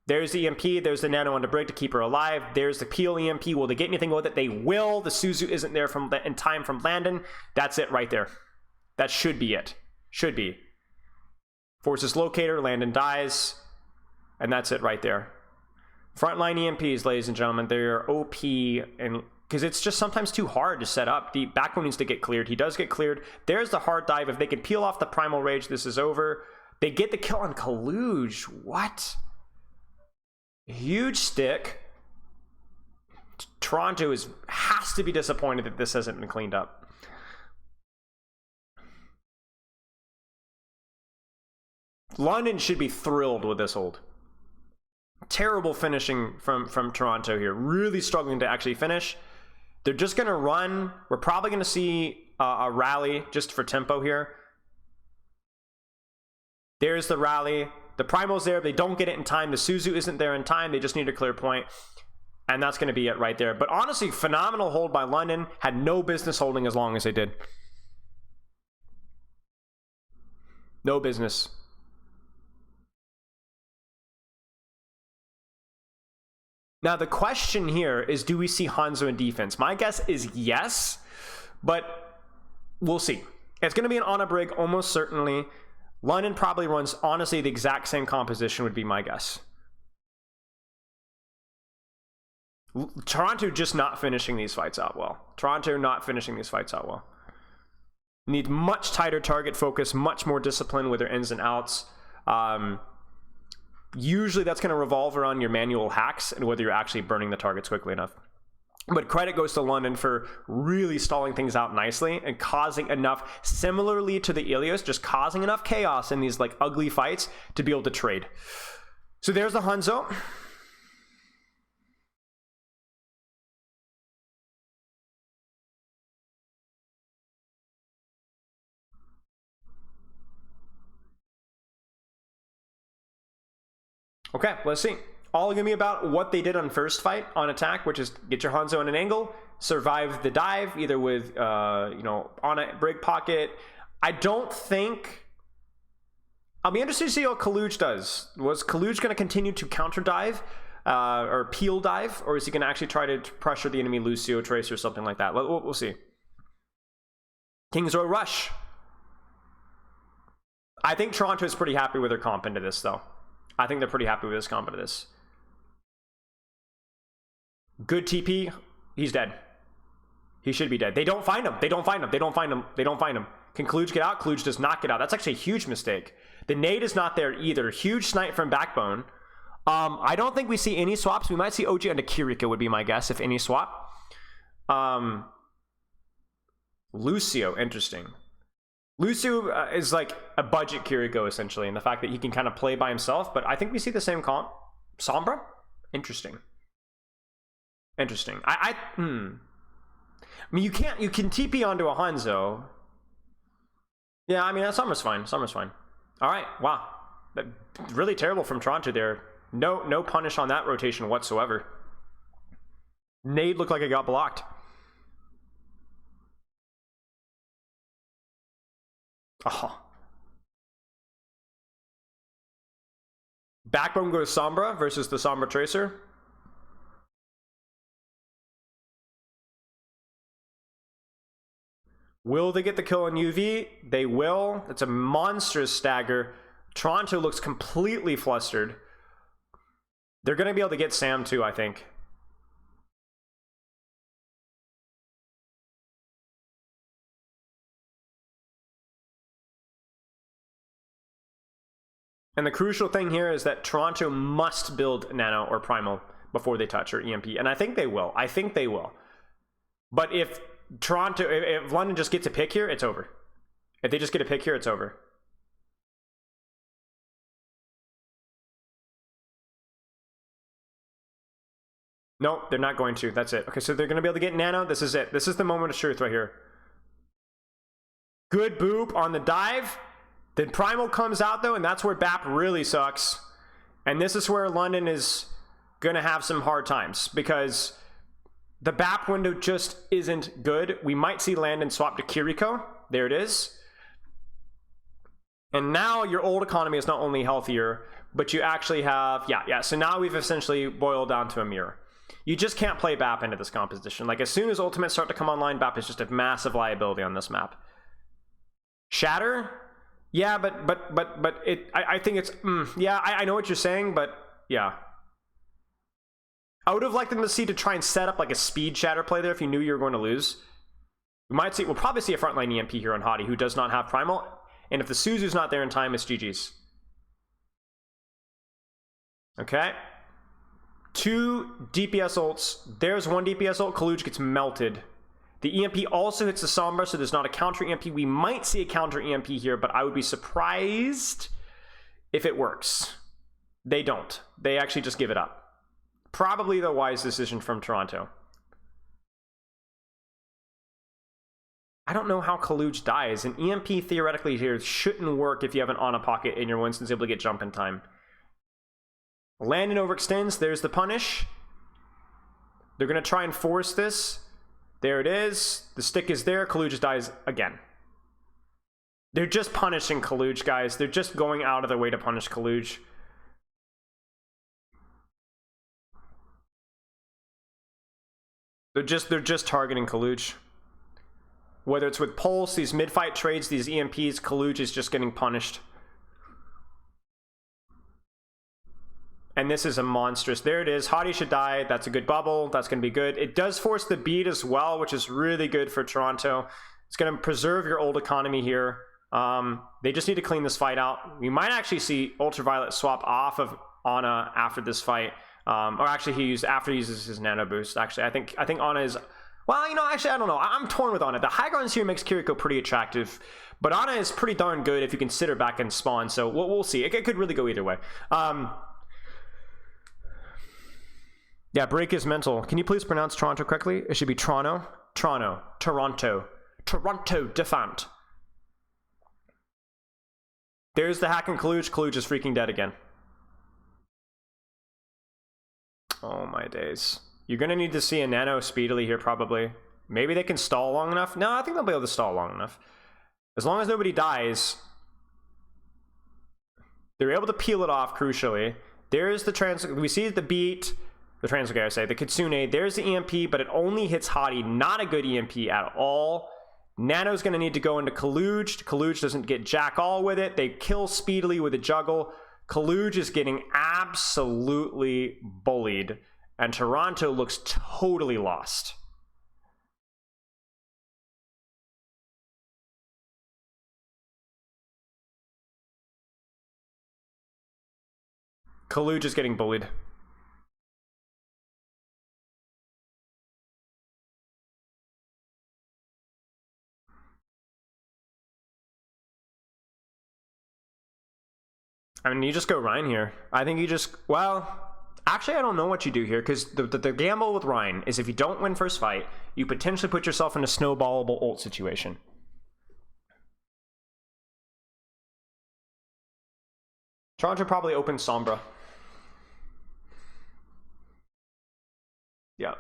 There's the EMP, there's the Nano on the Brig to keep her alive. There's the peel EMP. Will they get anything with it? They will. The Suzu isn't there in time from Landon. That's it right there. That should be it. Should be. Forces locator, Landon dies, and that's it right there. Frontline EMPs, ladies and gentlemen, they're OP, and because it's just sometimes too hard to set up. The backbone needs to get cleared. He does get cleared. There's the hard dive. If they can peel off the Primal Rage, this is over. They get the kill on Kaluj. What? Huge stick. Toronto has to be disappointed that this hasn't been cleaned up. London should be thrilled with this hold. Terrible finishing from Toronto here. Really struggling to actually finish. They're just going to run. We're probably going to see a rally just for tempo here. There's the rally. The Primal's there. They don't get it in time. The Suzu isn't there in time. They just need a clear point. And that's going to be it right there. But honestly, phenomenal hold by London. Had no business holding as long as they did. No business. Now, the question here is, do we see Hanzo in defense? My guess is yes, but we'll see. It's going to be an on a brig, almost certainly. London probably runs, honestly, the exact same composition would be my guess. Toronto just not finishing these fights out well. Toronto not finishing these fights out well. Need much tighter target focus, much more discipline with their ins and outs. Usually that's going to revolve around your manual hacks and whether you're actually burning the targets quickly enough. But credit goes to London for really stalling things out nicely and causing enough, similarly to the Ilios, just causing enough chaos in these like ugly fights to be able to trade. So there's the Hanzo. Okay, let's see. All going to be about what they did on first fight on attack, which is get your Hanzo in an angle, survive the dive, either with, on a brig pocket. I don't think... I'll be interested to see what Kaluj does. Was Kaluj going to continue to counter dive or peel dive, or is he going to actually try to pressure the enemy Lucio Trace or something like that? We'll see. King's Row Rush. I think Toronto is pretty happy with their comp into this, though. I think they're pretty happy with this comp into this. Good TP. He's dead. He should be dead. They don't find him. They don't find him. They don't find him. They don't find him. Can Kaluj get out? Kaluj does not get out. That's actually a huge mistake. The nade is not there either. Huge snipe from Backbone. I don't think we see any swaps. We might see OG and Kiriko would be my guess, if any swap. Lucio, interesting. Lucio is like a budget Kiriko, essentially, in the fact that he can kind of play by himself, but I think we see the same comp. Sombra? Interesting. Interesting. I mean, you can TP onto a Hanzo. Yeah, I mean, Sombra's fine. Sombra's fine. All right, wow. Really terrible from Toronto there. No punish on that rotation whatsoever. Nade looked like it got blocked. Oh. Backbone goes Sombra versus the Sombra Tracer. Will they get the kill on UV? They will. It's a monstrous stagger. Toronto looks completely flustered. They're going to be able to get Sam too, I think. And the crucial thing here is that Toronto must build Nano or Primal before they touch, or EMP. And I think they will. I think they will. But if London just gets a pick here, it's over. If they just get a pick here, it's over. Nope, they're not going to. That's it. Okay, so they're going to be able to get Nano. This is it. This is the moment of truth right here. Good boop on the dive. Then Primal comes out, though, and that's where BAP really sucks. And this is where London is going to have some hard times, because the BAP window just isn't good. We might see Landon swap to Kiriko. There it is. And now your old economy is not only healthier, but you actually have... Yeah. So now we've essentially boiled down to a mirror. You just can't play BAP into this composition. Like, as soon as ultimates start to come online, BAP is just a massive liability on this map. Shatter? Yeah, but I think it's, yeah, I know what you're saying, but yeah. I would have liked them to see to try and set up like a speed Shatter play there if you knew you were going to lose. We'll probably see a frontline EMP here on Hottie, who does not have Primal, and if the Suzu's not there in time, it's GG's. Okay. 2 DPS ults. There's 1 DPS ult. Kaluj gets melted. The EMP also hits the Sombra, so there's not a counter EMP. We might see a counter EMP here, but I would be surprised if it works. They don't. They actually just give it up. Probably the wise decision from Toronto. I don't know how Kaluj dies. An EMP theoretically here shouldn't work if you have an Ana pocket and your Winston's able to get jump in time. Landon overextends. There's the punish. They're going to try and force this. There it is. The stick is there. Kaluj just dies again. They're just punishing Kaluj, guys. They're just going out of their way to punish Kaluj. They're just targeting Kaluj. Whether it's with Pulse, these mid-fight trades, these EMPs, Kaluj is just getting punished. And this is a monstrous. There it is. Hottie should die. That's a good bubble. That's going to be good. It does force the beat as well, which is really good for Toronto. It's going to preserve your old economy here. They just need to clean this fight out. We might actually see Ultraviolet swap off of Ana after this fight. Or actually, after he uses his nano boost. Actually, I think Ana is... Well, you know, actually, I don't know. I'm torn with Ana. The high grounds here makes Kiriko pretty attractive. But Ana is pretty darn good if you consider back and spawn. So we'll see. It could really go either way. Yeah, break is mental. Can you please pronounce Toronto correctly? It should be Toronto. Toronto. Toronto. Toronto Defant. There's the hack and Kaluj. Kaluj is freaking dead again. Oh my days. You're going to need to see a nano speedily here probably. Maybe they can stall long enough. No, I think they'll be able to stall long enough. As long as nobody dies. They're able to peel it off crucially. There's the we see the beat. The Translocate, I say. The Kitsune. There's the EMP, but it only hits Hottie. Not a good EMP at all. Nano's going to need to go into Kaluj. Kaluj doesn't get jack all with it. They kill speedily with a juggle. Kaluj is getting absolutely bullied. And Toronto looks totally lost. Kaluj is getting bullied. I mean, you just go Ryan here. I think you just, well, actually, I don't know what you do here, because the gamble with Ryan is if you don't win first fight, you potentially put yourself in a snowballable ult situation. Toronto probably opens Sombra. Yeah.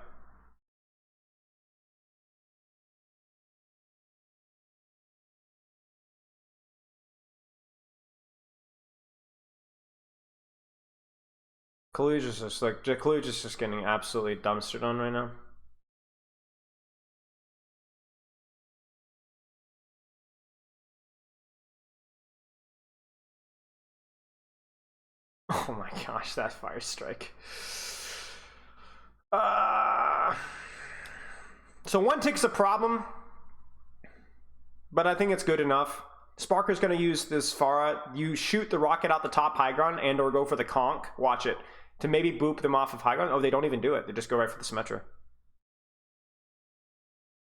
Kaluj is just like, Kaluj is just getting absolutely dumpstered on right now. Oh my gosh, that fire strike. So one tick's a problem, but I think it's good enough. Sparker's going to use this Pharah. You shoot the rocket out the top high ground and or go for the conk. Watch it. To maybe boop them off of high ground. Oh, they don't even do it. They just go right for the Symmetra.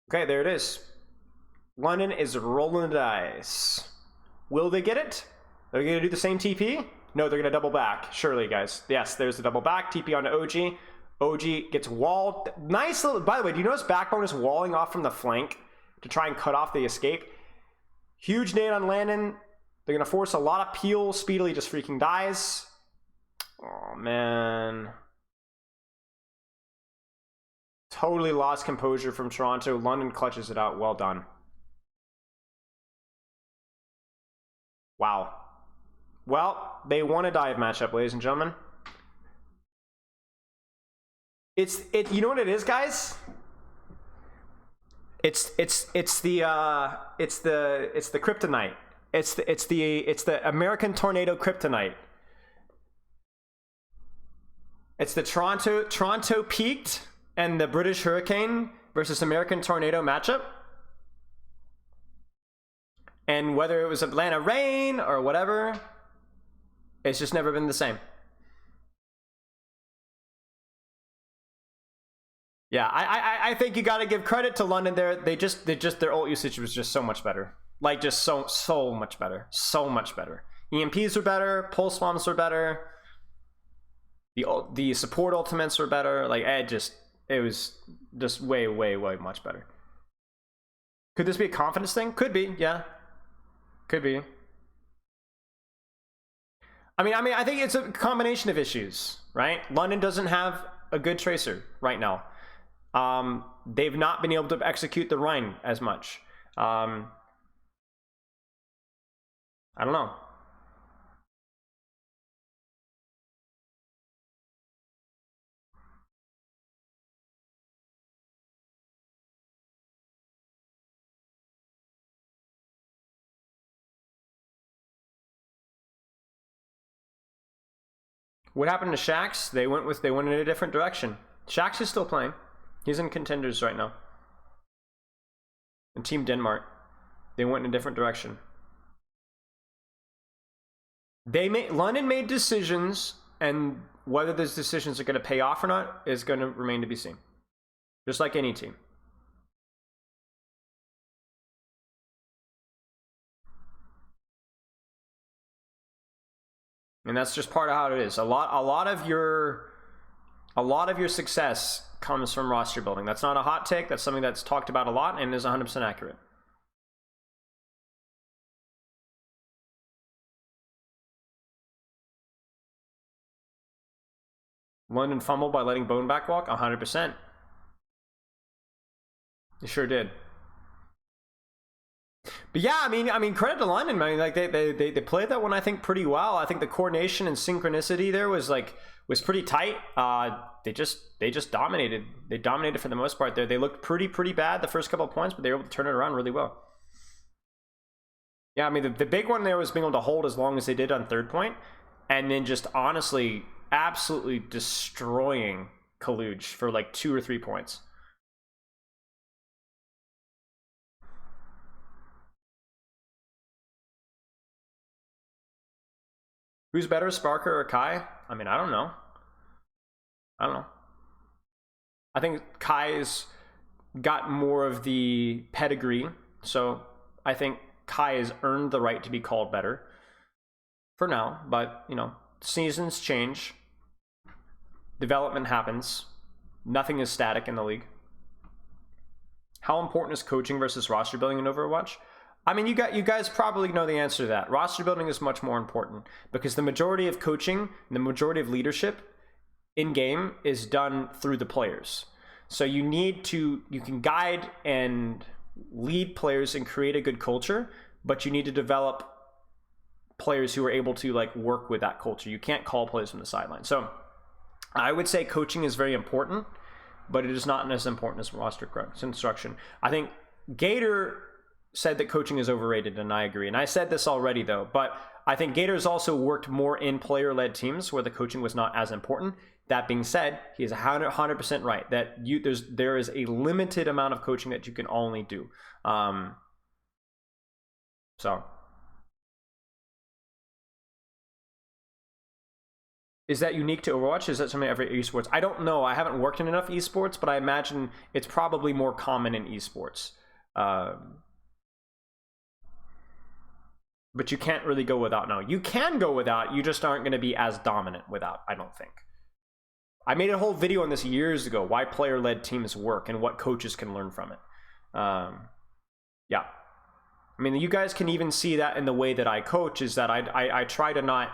Okay, there it is. London is rolling the dice. Will they get it? Are they going to do the same TP? No, they're going to double back. Surely, guys. Yes, there's the double back. TP onto OG. OG gets walled. Nice little... By the way, do you notice Backbone is walling off from the flank to try and cut off the escape? Huge nade on Landon. They're going to force a lot of peel. Speedily just freaking dies. Oh, man. Totally lost composure from Toronto. London clutches it out. Well done. Wow. Well, they won a dive matchup, ladies and gentlemen. You know what it is, guys? It's the kryptonite. It's the American tornado kryptonite. It's the Toronto peaked and the British hurricane versus American tornado matchup. And whether it was Atlanta rain or whatever, it's just never been the same. Yeah, I think you got to give credit to London there. They just their ult usage was just so much better. Like just so much better. So much better. EMPs were better, pulse bombs were better. The support ultimates were better. Like it was just way much better. Could this be a confidence thing? Could be, yeah. Could be. I mean, I think it's a combination of issues, right? London doesn't have a good tracer right now. They've not been able to execute the Rhine as much. I don't know. What happened to Shax? They went in a different direction. Shax is still playing. He's in contenders right now. And Team Denmark, they went in a different direction. London made decisions, and whether those decisions are going to pay off or not is going to remain to be seen. Just like any team. And that's just part of how it is. A lot of your success comes from roster building. That's not a hot take. That's something that's talked about a lot and is 100% accurate. London fumbled by letting Bone backwalk? 100%. They sure did. But yeah, I mean, credit to London. I mean, like they played that one, I think, pretty well. I think the coordination and synchronicity there was pretty tight. They just dominated. They dominated for the most part there. They looked pretty bad the first couple of points, but they were able to turn it around really well. Yeah, I mean, the big one there was being able to hold as long as they did on third point, and then just honestly, absolutely destroying Kaluj for like 2 or 3 points. Who's better, Sparker or Kai? I mean, I don't know. I think Kai's got more of the pedigree, so I think Kai has earned the right to be called better for now, but, you know, seasons change. Development happens. Nothing is static in the league. How important is coaching versus roster building in Overwatch? I mean, you guys probably know the answer to that. Roster building is much more important because the majority of coaching and the majority of leadership in game is done through the players. So you can guide and lead players and create a good culture, but you need to develop players who are able to like work with that culture. You can't call players from the sideline. So I would say coaching is very important, but it is not as important as roster construction. I think Gator said that coaching is overrated, and I agree. And I said this already though, but I think Gator's also worked more in player-led teams where the coaching was not as important. That being said, he is 100% right that there is a limited amount of coaching that you can only do. So is that unique to Overwatch? Is that something every esports? I don't know. I haven't worked in enough esports, but I imagine it's probably more common in esports. But you can't really go without now. You can go without, you just aren't going to be as dominant without, I don't think. I made a whole video on this years ago, why player-led teams work and what coaches can learn from it. Yeah. I mean, you guys can even see that in the way that I coach, is that I try to not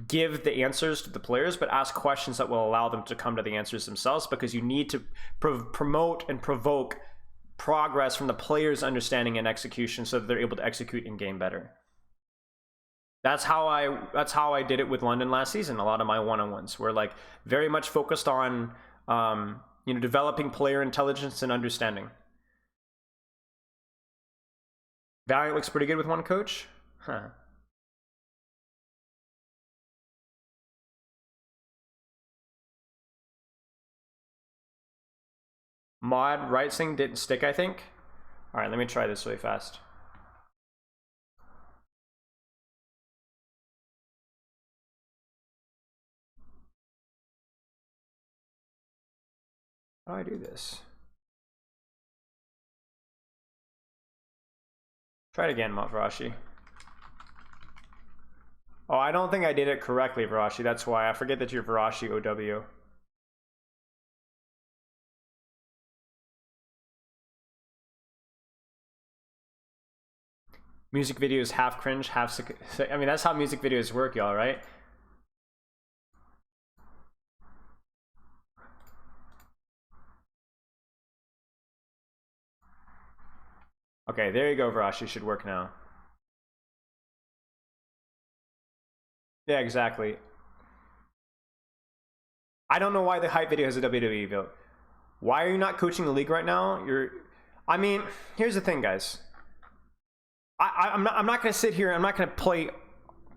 give the answers to the players, but ask questions that will allow them to come to the answers themselves, because you need to promote and provoke progress from the players' understanding and execution so that they're able to execute in game better. That's how I did it with London last season. A lot of my one-on-ones were like very much focused on developing player intelligence and understanding. Valiant looks pretty good with one coach. Huh. Mod right thing didn't stick, I think. All right, let me try this really fast. How do I do this? Try it again, Varashi. Oh, I don't think I did it correctly, Varashi. That's why. I forget that you're Varashi OW. Music videos half cringe, half... I mean, that's how music videos work, y'all, right? Okay, there you go, Varashi. Should work now. Yeah, exactly. I don't know why the hype video has a WWE vote. Why are you not coaching the league right now? I mean, here's the thing, guys. I'm not going to sit here. I'm not going to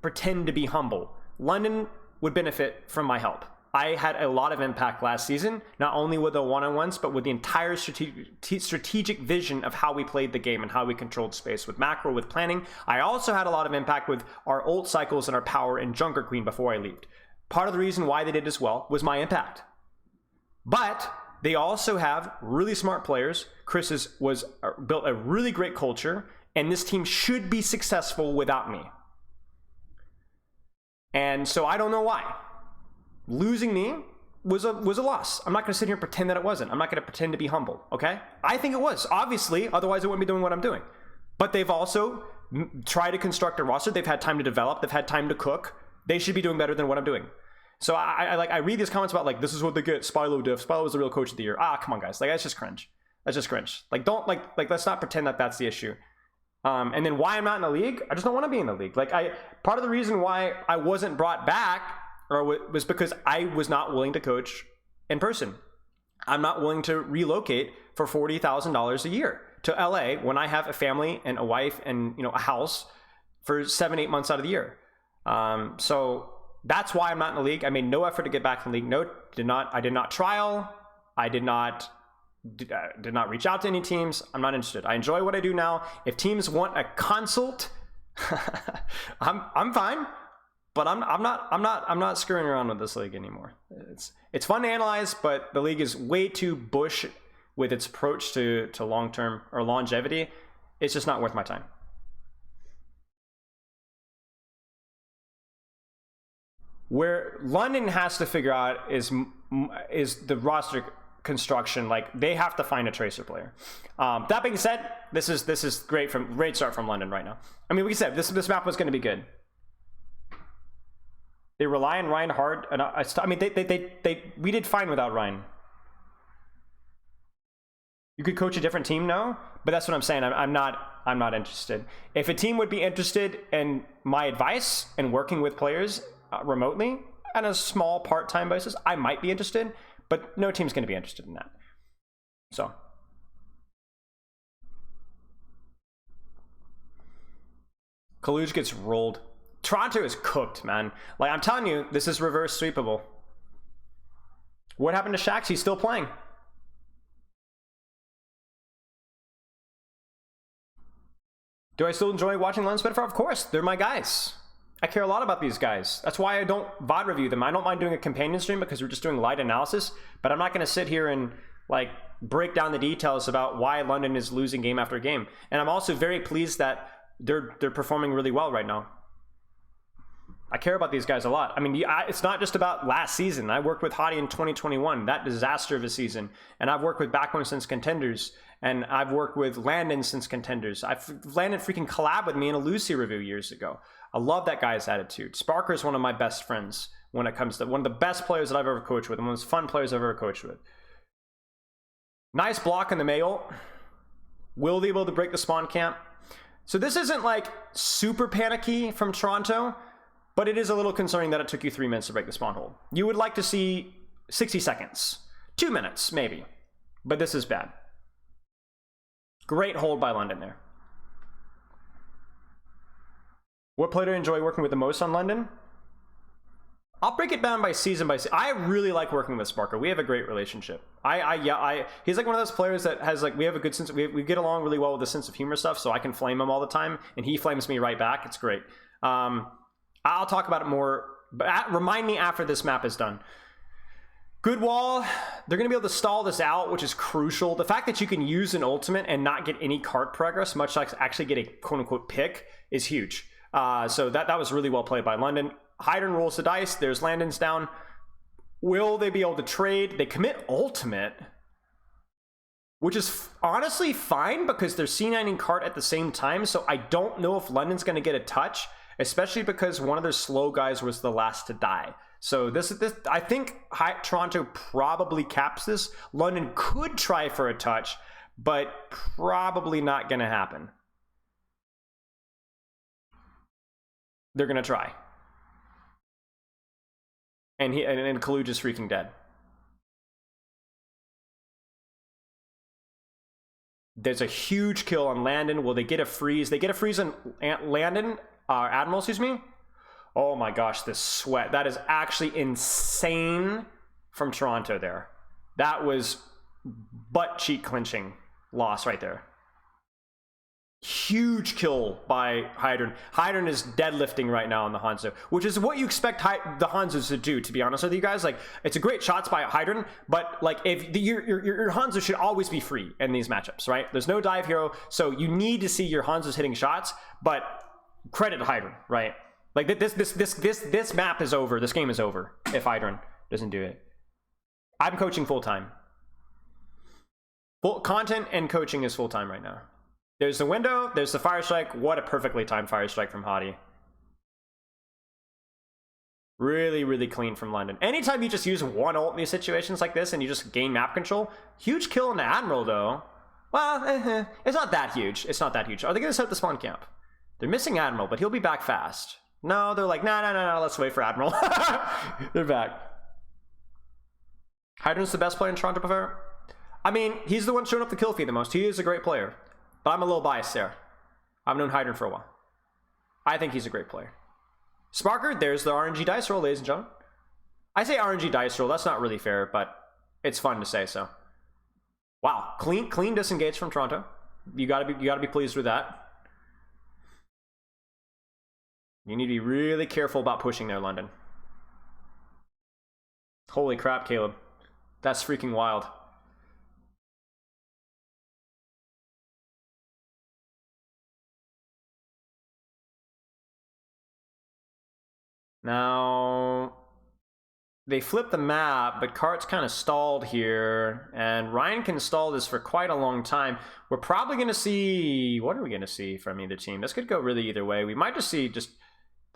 pretend to be humble. London would benefit from my help. I had a lot of impact last season, not only with the one-on-ones, but with the entire strategic vision of how we played the game and how we controlled space with macro, with planning. I also had a lot of impact with our ult cycles and our power in Junker Queen before I left. Part of the reason why they did as well was my impact. But they also have really smart players. Chris was built a really great culture, and this team should be successful without me. And so I don't know why. Losing me was a loss. I'm not going to sit here and pretend that it wasn't. I'm not going to pretend to be humble, okay? I think it was, obviously, otherwise I wouldn't be doing what I'm doing. But they've also tried to construct a roster. They've had time to develop. They've had time to cook. They should be doing better than what I'm doing. So I read these comments about like, this is what they get. Spylo diff. Spylo was the real coach of the year. Come on, guys. Like, that's just cringe. That's just cringe. Like, don't let's not pretend that that's the issue. And then why I'm not in the league? I just don't want to be in the league. Like, part of the reason why I wasn't brought back was because I was not willing to coach in person. I'm not willing to relocate for $40,000 a year to LA when I have a family and a wife and, you know, a house for 7-8 months out of the year. So that's why I'm not in the league. I made no effort to get back in the league. I did not trial. I did not reach out to any teams. I'm not interested. I enjoy what I do now. If teams want a consult, I'm fine. But I'm not screwing around with this league anymore. It's fun to analyze, but the league is way too bush with its approach to long-term or longevity. It's just not worth my time. Where London has to figure out is the roster construction. Like, they have to find a tracer player. That being said, this is great start from London right now. I mean, like I said, this map was going to be good. They rely on Ryan hard, and I mean, we did fine without Ryan. You could coach a different team now, but that's what I'm saying. I'm not interested. If a team would be interested in my advice and working with players remotely on a small part-time basis, I might be interested, but no team's going to be interested in that. So. Kaluj gets rolled. Toronto is cooked, man. Like, I'm telling you, this is reverse sweepable. What happened to Shax? He's still playing. Do I still enjoy watching Lens Bedford? Of course, they're my guys. I care a lot about these guys. That's why I don't VOD review them. I don't mind doing a companion stream because we're just doing light analysis, but I'm not going to sit here and like break down the details about why London is losing game after game. And I'm also very pleased that they're performing really well right now. I care about these guys a lot. I mean, it's not just about last season. I worked with Hottie in 2021, that disaster of a season. And I've worked with Backbone since Contenders. And I've worked with Landon since Contenders. Landon freaking collab with me in a Lucy review years ago. I love that guy's attitude. Sparker is one of my best friends when it comes to one of the best players that I've ever coached with and one of the most fun players I've ever coached with. Nice block in the mail. Will they be able to break the spawn camp? So this isn't like super panicky from Toronto, but it is a little concerning that it took you 3 minutes to break the spawn hole. You would like to see 60 seconds, 2 minutes maybe, but this is bad. Great hold by London there. What player do you enjoy working with the most on London? I'll break it down by season. I really like working with Sparker. We have a great relationship. He's like one of those players that has like, we have a good sense. We get along really well with the sense of humor stuff. So I can flame him all the time, and he flames me right back. It's great. I'll talk about it more, but remind me after this map is done. Good wall. They're going to be able to stall this out, which is crucial. The fact that you can use an ultimate and not get any card progress, much like actually get a quote-unquote pick, is huge. So that was really well played by London. Hydron rolls the dice. There's Landon's down. Will they be able to trade? They commit ultimate, which is honestly fine because they're C9ing cart at the same time. So I don't know if London's going to get a touch, especially because one of their slow guys was the last to die. So this I think Toronto probably caps this. London could try for a touch, but probably not going to happen. They're going to try. And Kaluj is freaking dead. There's a huge kill on Landon. Will they get a freeze? They get a freeze on Landon, Admiral, excuse me. Oh my gosh, this sweat. That is actually insane from Toronto there. That was butt cheek clenching loss right there. Huge kill by Hydron. Hydron is deadlifting right now on the Hanzo, which is what you expect the Hanzos to do, to be honest with you guys. Like, it's a great shots by Hydron, but like, if your Hanzo should always be free in these matchups, right? There's no dive hero, so you need to see your Hanzos hitting shots, but credit Hydron, right? Like, this map is over. This game is over if Hydron doesn't do it. I'm coaching full-time. Full content and coaching is full-time right now. There's the window, there's the fire strike. What a perfectly timed fire strike from Hottie. Really, really clean from London. Anytime you just use one ult in these situations like this and you just gain map control, huge kill on the Admiral though. Well, it's not that huge. It's not that huge. Are they going to set the spawn camp? They're missing Admiral, but he'll be back fast. No, they're like, no, let's wait for Admiral. They're back. Hydron's the best player in Toronto, prefer? I mean, he's the one showing up the kill feed the most. He is a great player. But I'm a little biased there. I've known Hydron for a while. I think he's a great player. Sparker, there's the RNG dice roll, ladies and gentlemen. I say RNG dice roll. That's not really fair, but it's fun to say so. Wow, clean disengage from Toronto. You gotta be pleased with that. You need to be really careful about pushing there, London. Holy crap, Caleb. That's freaking wild. Now, they flip the map, but Cart's kind of stalled here, and Ryan can stall this for quite a long time. We're probably going to see... What are we going to see from either team? This could go really either way. We might just see just...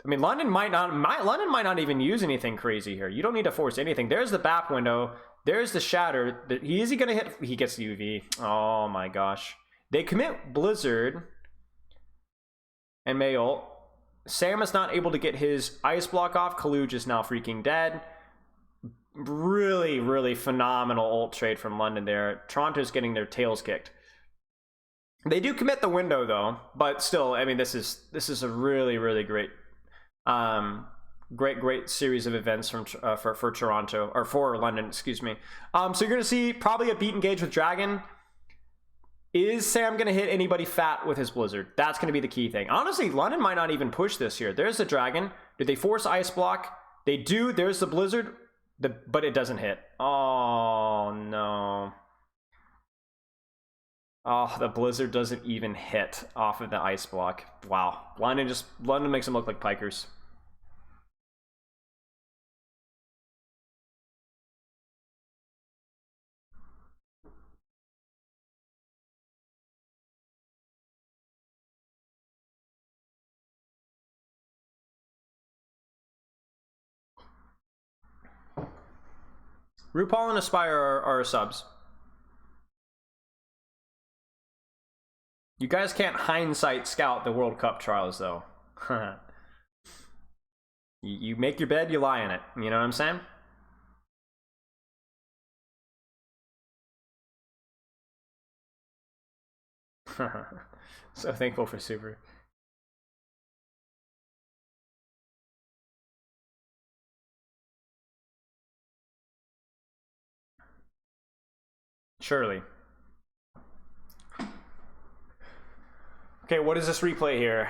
I mean, London might not even use anything crazy here. You don't need to force anything. There's the BAP window. There's the shatter. Is he going to hit? He gets the UV. Oh my gosh. They commit Blizzard and Mayult. Sam is not able to get his ice block off. Kaluj is now freaking dead. Really, really phenomenal ult trade from London there. Toronto's getting their tails kicked. They do commit the window though, but still, I mean, this is a really, really great great series of events from for Toronto, or for London, excuse me. So you're gonna see probably a beat engage with Dragon. Is Sam gonna hit anybody fat with his Blizzard? That's gonna be the key thing. Honestly, London might not even push this here. There's the Dragon. Did they force ice block? They do. There's the Blizzard, but it doesn't hit. Oh no. Oh, the Blizzard doesn't even hit off of the ice block. Wow. London makes them look like pikers. RuPaul and Aspire are subs. You guys can't hindsight scout the World Cup trials, though. You make your bed, you lie in it. You know what I'm saying? So thankful for Super. Surely. Okay, what is this replay here?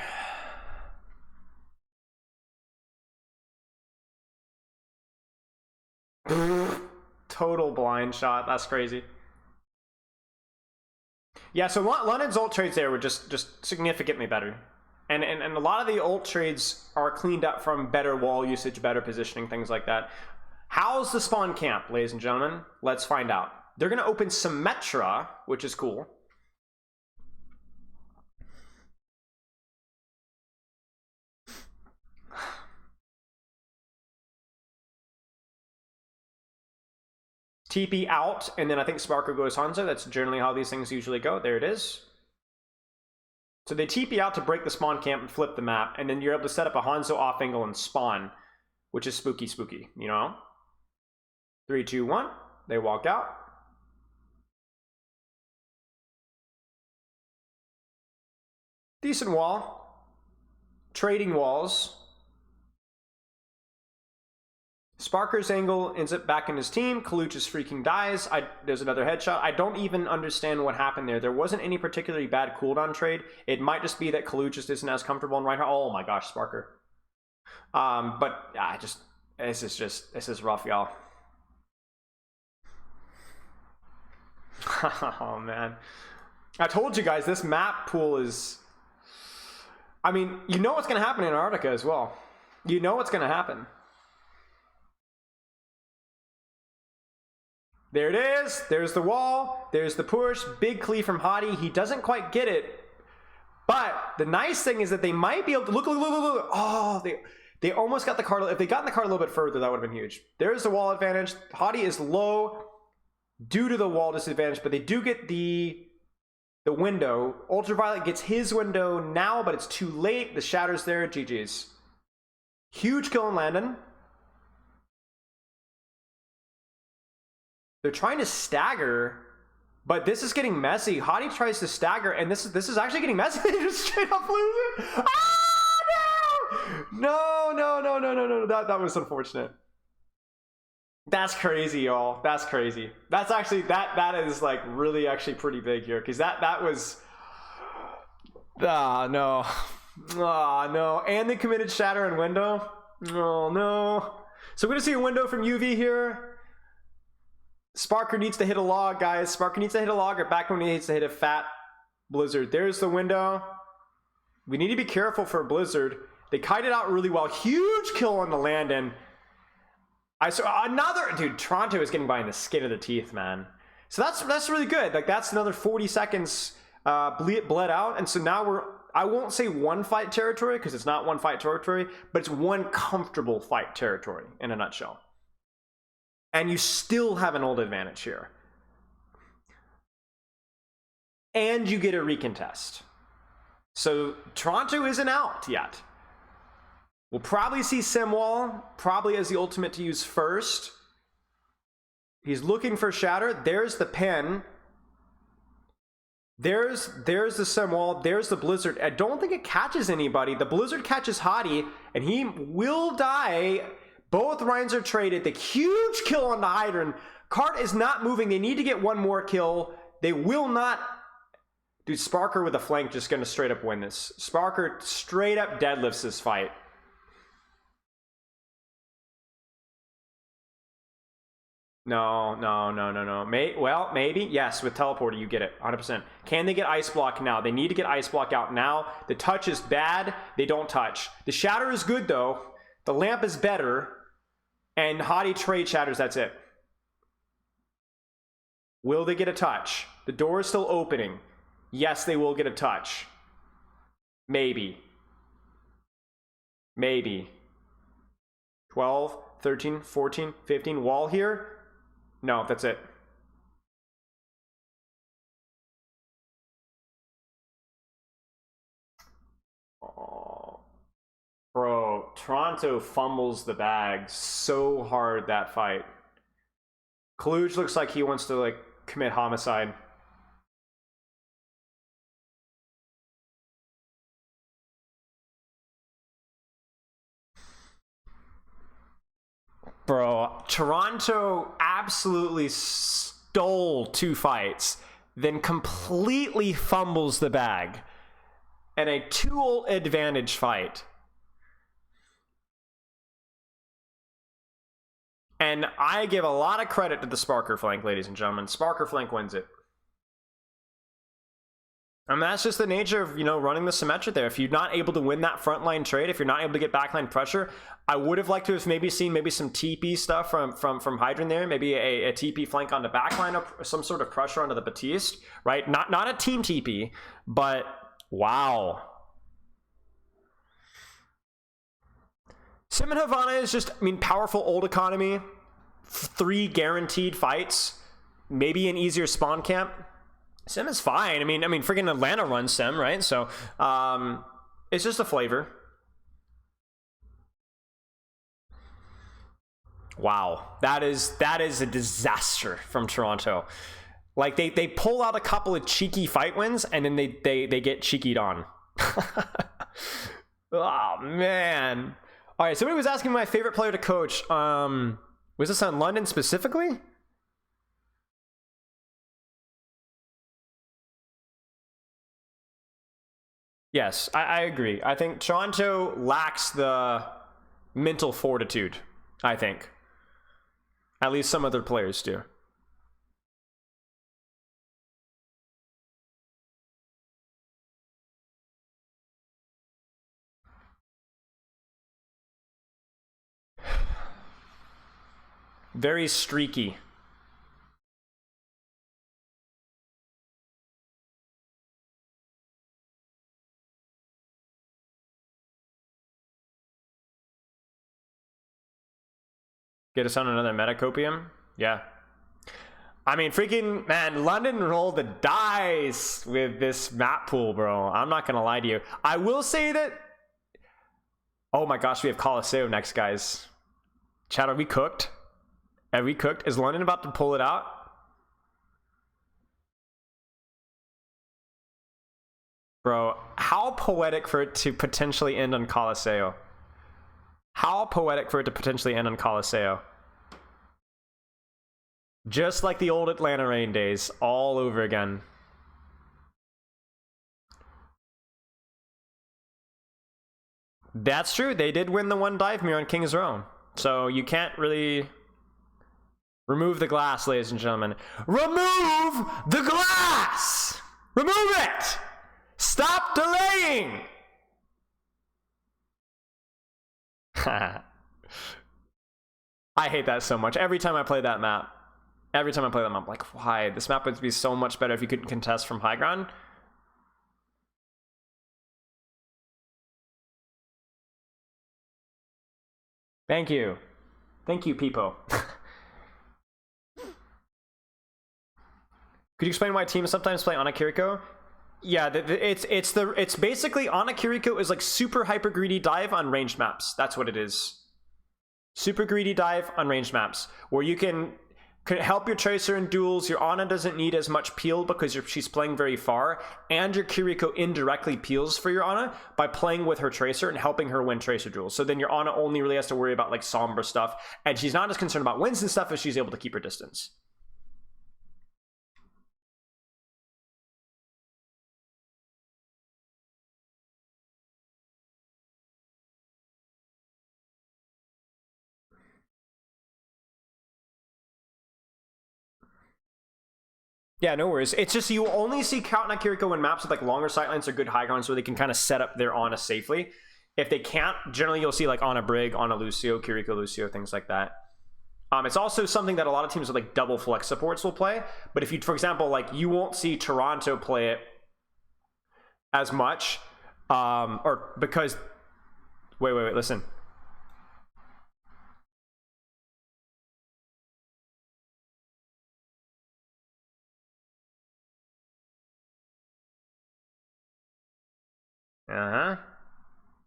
Total blind shot. That's crazy. Yeah, so London's ult trades there were just significantly better. And a lot of the ult trades are cleaned up from better wall usage, better positioning, things like that. How's the spawn camp, ladies and gentlemen? Let's find out. They're going to open Symmetra, which is cool. TP out, and then I think Sparker goes Hanzo. That's generally how these things usually go. There it is. So they TP out to break the spawn camp and flip the map, and then you're able to set up a Hanzo off angle and spawn, which is spooky, you know? 3, 2, 1. They walk out. Decent wall. Trading walls. Sparker's angle ends up back in his team. Kaluch just freaking dies. There's another headshot. I don't even understand what happened there. There wasn't any particularly bad cooldown trade. It might just be that Kaluch just isn't as comfortable in right now. Oh my gosh, Sparker. But yeah, this is rough, y'all. Oh man. I told you guys this map pool is, I mean, you know what's going to happen in Antarctica as well. You know what's going to happen. There it is. There's the wall. There's the push. Big cleave from Hadi. He doesn't quite get it. But the nice thing is that they might be able to look. Oh, they almost got the card. If they got in the card a little bit further, that would have been huge. There's the wall advantage. Hadi is low due to the wall disadvantage, but they do get the window. Ultraviolet gets his window now, but it's too late. The Shatter's there. GG's. Huge kill on Landon. They're trying to stagger, but this is getting messy. Hadi tries to stagger, and this is actually getting messy. They just straight up lose it. Ah, no! That was unfortunate. That's crazy, y'all. That's crazy. That's actually that is like really actually pretty big here, because that was no. And they committed Shatter and window. Oh no. So we're gonna see a window from UV here. Sparker needs to hit a log, guys. Sparker needs to hit a log, or back when he needs to hit a fat Blizzard. There's the window. We need to be careful for Blizzard. They kited out really well. Huge kill on the Landon. I saw another dude. Toronto is getting by in the skin of the teeth, man. So that's really good. Like that's another 40 seconds bled out, and so now I won't say one fight territory because it's not one fight territory, but it's one comfortable fight territory in a nutshell. And you still have an old advantage here. And you get a recontest. So Toronto isn't out yet. We'll probably see Simwall, probably as the ultimate to use first. He's looking for Shatter. There's the pen. There's the Simwall. There's the Blizzard. I don't think it catches anybody. The Blizzard catches Hadi, and he will die. Both Rhines are traded. The huge kill on the Hydran. Cart is not moving. They need to get one more kill. They will not. Dude, Sparker with a flank just going to straight up win this. Sparker straight up deadlifts this fight. No. Well, maybe. Yes, with Teleporter, you get it. 100%. Can they get Ice Block now? They need to get Ice Block out now. The touch is bad. They don't touch. The Shatter is good, though. The Lamp is better. And Hadi trade Shatters, that's it. Will they get a touch? The door is still opening. Yes, they will get a touch. Maybe. 12, 13, 14, 15. Wall here? No, that's it. Oh. Bro, Toronto fumbles the bag so hard that fight. Kaluj looks like he wants to like commit homicide. Bro, Toronto absolutely stole 2 fights, then completely fumbles the bag in a 2-ult advantage fight. And I give a lot of credit to the Sparker flank, ladies and gentlemen. Sparker flank wins it. I mean, that's just the nature of, you know, running the Symmetra there. If you're not able to win that frontline trade, if you're not able to get backline pressure, I would have liked to have maybe seen some TP stuff from Hydran there, maybe a TP flank on the backline, or some sort of pressure onto the Baptiste, right? Not a team TP, but wow. Sim and Havana is just, I mean, powerful old economy, 3 guaranteed fights, maybe an easier spawn camp. Sim is fine. I mean, freaking Atlanta runs Sim, right? So, it's just a flavor. Wow, that is a disaster from Toronto. Like they pull out a couple of cheeky fight wins, and then they get cheekied on. Oh man. All right, somebody was asking my favorite player to coach. Was this on London specifically? Yes, I agree. I think Toronto lacks the mental fortitude, I think. At least some other players do. Very streaky. Get us on another Metacopium? Yeah. I mean, freaking, man, London rolled the dice with this map pool, bro. I'm not gonna lie to you. I will say that... Oh my gosh, we have Colosseo next, guys. Chat, are we cooked? Are we cooked? Is London about to pull it out? Bro, how poetic for it to potentially end on Colosseo. How poetic for it to potentially end on Colosseo. Just like the old Atlanta Rain days, all over again. That's true. They did win the one dive mirror on King's Row. So you can't really remove the glass, ladies and gentlemen. Remove the glass! Remove it! Stop delaying! I hate that so much. Every time I play that map, I'm like, why? This map would be so much better if you couldn't contest from high ground. Thank you. Thank you, Peepo. Could you explain why teams sometimes play Ana Kiriko? Yeah, it's basically Ana Kiriko is like super hyper greedy dive on ranged maps. That's what it is. Super greedy dive on ranged maps where you can help your Tracer in duels. Your Ana doesn't need as much peel because she's playing very far, and your Kiriko indirectly peels for your Ana by playing with her Tracer and helping her win Tracer duels. So then your Ana only really has to worry about like Sombra stuff, and she's not as concerned about wins and stuff as she's able to keep her distance. Yeah, no worries. It's just you only see Count and Kiriko in maps with like longer sightlines or good high grounds where they can kind of set up their Ana safely. If they can't, generally you'll see like Ana Brig, Ana Lucio, Kiriko Lucio, things like that. It's also something that a lot of teams with like double flex supports will play. But if you, for example, like you won't see Toronto play it as much, or because wait, listen.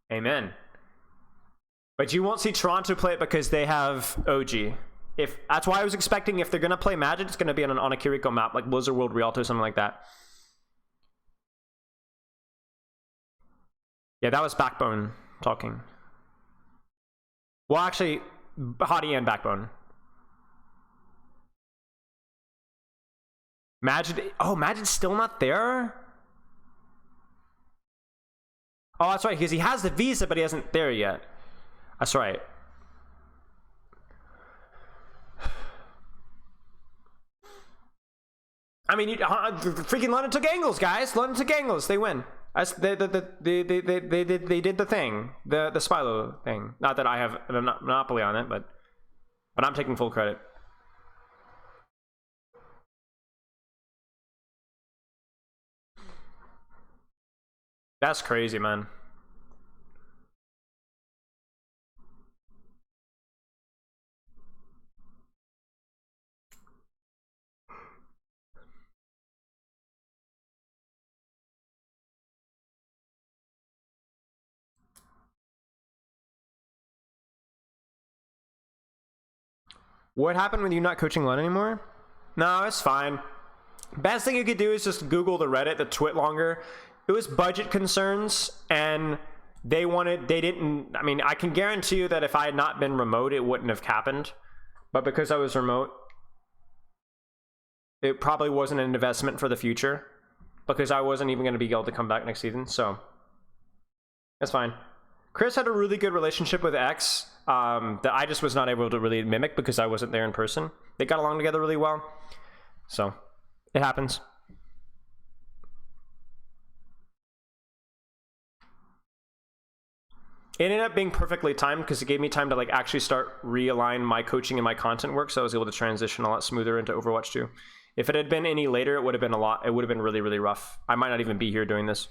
Amen. But you won't see Toronto play it because they have OG. If that's why I was expecting if they're gonna play Magic, it's gonna be on a Kiriko map like Blizzard World Rialto, something like that. Yeah, that was Backbone talking. Well, actually, Hottie and Backbone. Magid, oh, Magid's still not there? Oh, that's right, because he has the visa, but he hasn't there yet. That's right. I mean, freaking London took angles, guys. London took angles. They win. They did the thing, the Spylo thing. Not that I have a monopoly on it, but I'm taking full credit. That's crazy, man. What happened with you not coaching Len anymore? No, it's fine. Best thing you could do is just Google the Reddit, the twit longer. It was budget concerns, and they didn't, I mean, I can guarantee you that if I had not been remote, it wouldn't have happened. But because I was remote, it probably wasn't an investment for the future, because I wasn't even going to be able to come back next season, so that's fine. Chris had a really good relationship with X that I just was not able to really mimic because I wasn't there in person. They got along together really well, so it happens. It ended up being perfectly timed because it gave me time to like actually start realign my coaching and my content work, so I was able to transition a lot smoother into Overwatch 2. If it had been any later, it would have been really, really rough. I might not even be here doing this.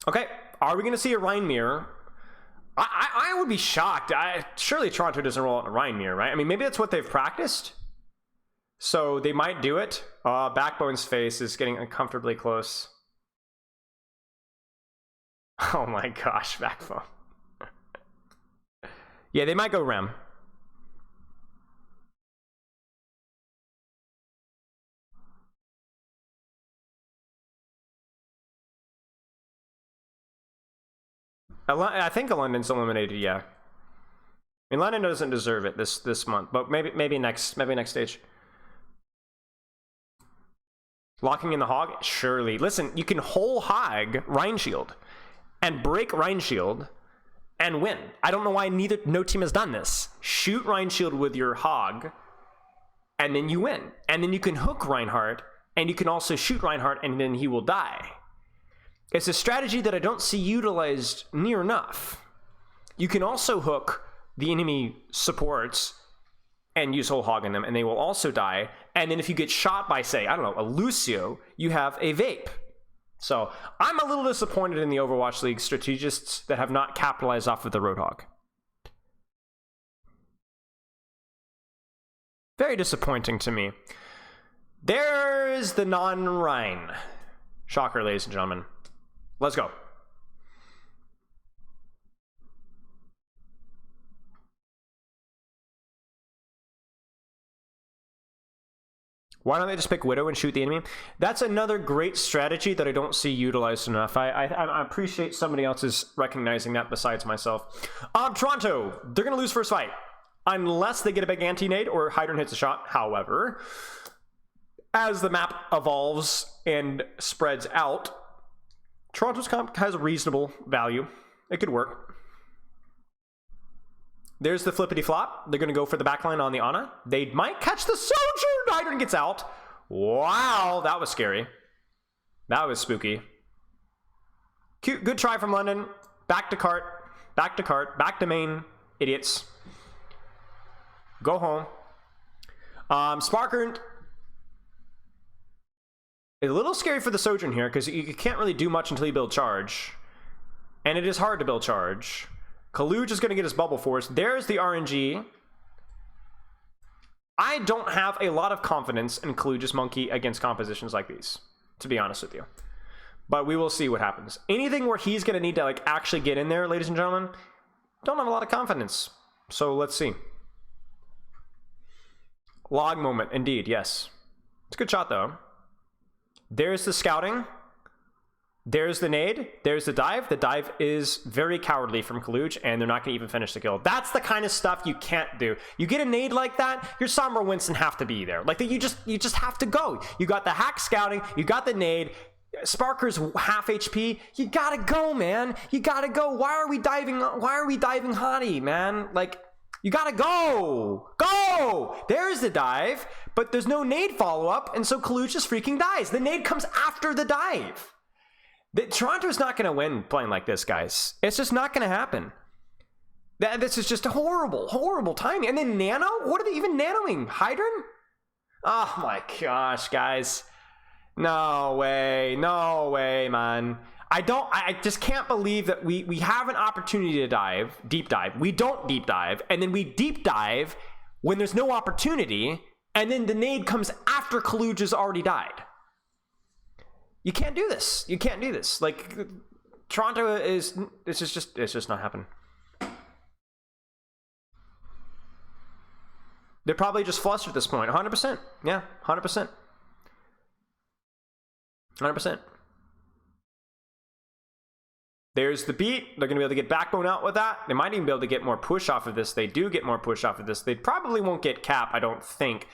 Okay, are we going to see a Rhine mirror? I would be shocked. Surely Toronto doesn't roll out a Rhine mirror, right? I mean, maybe that's what they've practiced. So they might do it. Backbone's face is getting uncomfortably close. Oh my gosh, Backbone. Yeah, they might go Rem. I think London's eliminated, yeah. I mean, London doesn't deserve it this month, but maybe next stage. Locking in the Hog? Surely. Listen, you can whole hog Rhine Shield and break Rhine Shield and win. I don't know why no team has done this. Shoot Rhine Shield with your Hog, and then you win. And then you can hook Reinhardt, and you can also shoot Reinhardt, and then he will die. It's a strategy that I don't see utilized near enough. You can also hook the enemy supports and use whole hog in them, and they will also die. And then if you get shot by, say, I don't know, a Lucio, you have a vape. So I'm a little disappointed in the Overwatch League strategists that have not capitalized off of the Roadhog. Very disappointing to me. There's the non-Rhine. Shocker, ladies and gentlemen. Let's go. Why don't they just pick Widow and shoot the enemy? That's another great strategy that I don't see utilized enough. I appreciate somebody else is recognizing that besides myself. Toronto, they're going to lose first fight. Unless they get a big anti-nade or Hydron hits a shot. However, as the map evolves and spreads out, Toronto's comp has a reasonable value. It could work. There's the flippity flop. They're going to go for the backline on the Ana. They might catch the Soldier. Hydron gets out. Wow, that was scary. That was spooky. Cute, good try from London. Back to cart. Back to cart. Back to main. Idiots. Go home. Sparker. It's a little scary for the Sojourn here because you can't really do much until you build charge. And it is hard to build charge. Kaluj is going to get his bubble force. There's the RNG. I don't have a lot of confidence in Kaluj's Monkey against compositions like these, to be honest with you. But we will see what happens. Anything where he's going to need to like actually get in there, ladies and gentlemen, don't have a lot of confidence. So let's see. Log moment, indeed, yes. It's a good shot, though. There's the scouting. There's the nade. There's the dive. The dive is very cowardly from Kaluj, and they're not going to even finish the kill. That's the kind of stuff you can't do. You get a nade like that, your Sombra Winston have to be there. Like, you just have to go. You got the hack scouting. You got the nade. Sparker's half HP. You gotta go, man. You gotta go. Why are we diving Hottie, man? Like, you gotta go. Go! There's the dive, but there's no nade follow-up, and so Kaluj just freaking dies. The nade comes after the dive. Toronto's not going to win playing like this, guys. It's just not going to happen. This is just horrible, horrible timing. And then Nano? What are they even nanoing? Hydran? Oh my gosh, guys. No way, man. I just can't believe that we have an opportunity to deep dive. We don't deep dive, and then we deep dive when there's no opportunity, and then the nade comes after Kaluj has already died. You can't do this. You can't do this. Like, Toronto it's just not happening. They're probably just flustered at this point. 100%. Yeah, 100%. 100%. There's the beat. They're going to be able to get Backbone out with that. They might even be able to get more push off of this. They do get more push off of this. They probably won't get cap, I don't think.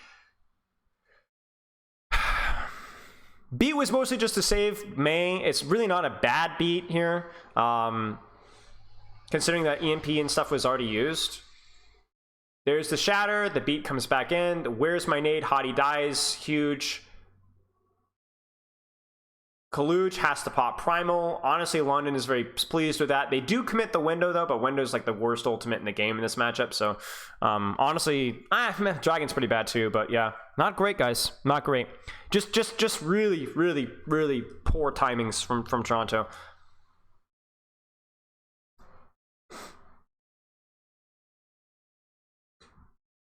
Beat was mostly just to save Mei. It's really not a bad beat here, considering that EMP and stuff was already used. There's the shatter. The beat comes back in. Where's my nade? Hottie dies. Huge. Kaluj has to pop Primal. Honestly, London is very pleased with that. They do commit the window, though, but window's like the worst ultimate in the game in this matchup. So, honestly, Dragon's pretty bad too, but yeah, not great, guys. Not great. Just really, really, really poor timings from Toronto.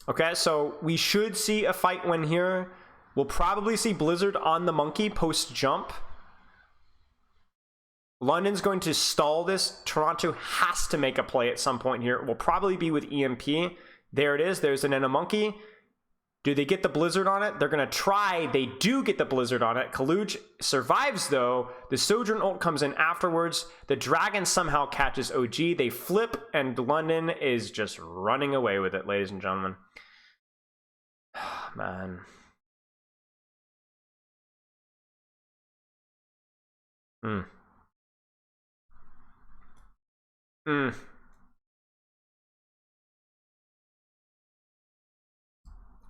Okay, so we should see a fight win here. We'll probably see Blizzard on the monkey post-jump. London's going to stall this. Toronto has to make a play at some point here. It will probably be with EMP. There it is. There's an Nano Monkey. Do they get the Blizzard on it? They're going to try. They do get the Blizzard on it. Kaluj survives, though. The Sojourn ult comes in afterwards. The Dragon somehow catches OG. They flip, and London is just running away with it, ladies and gentlemen. Man.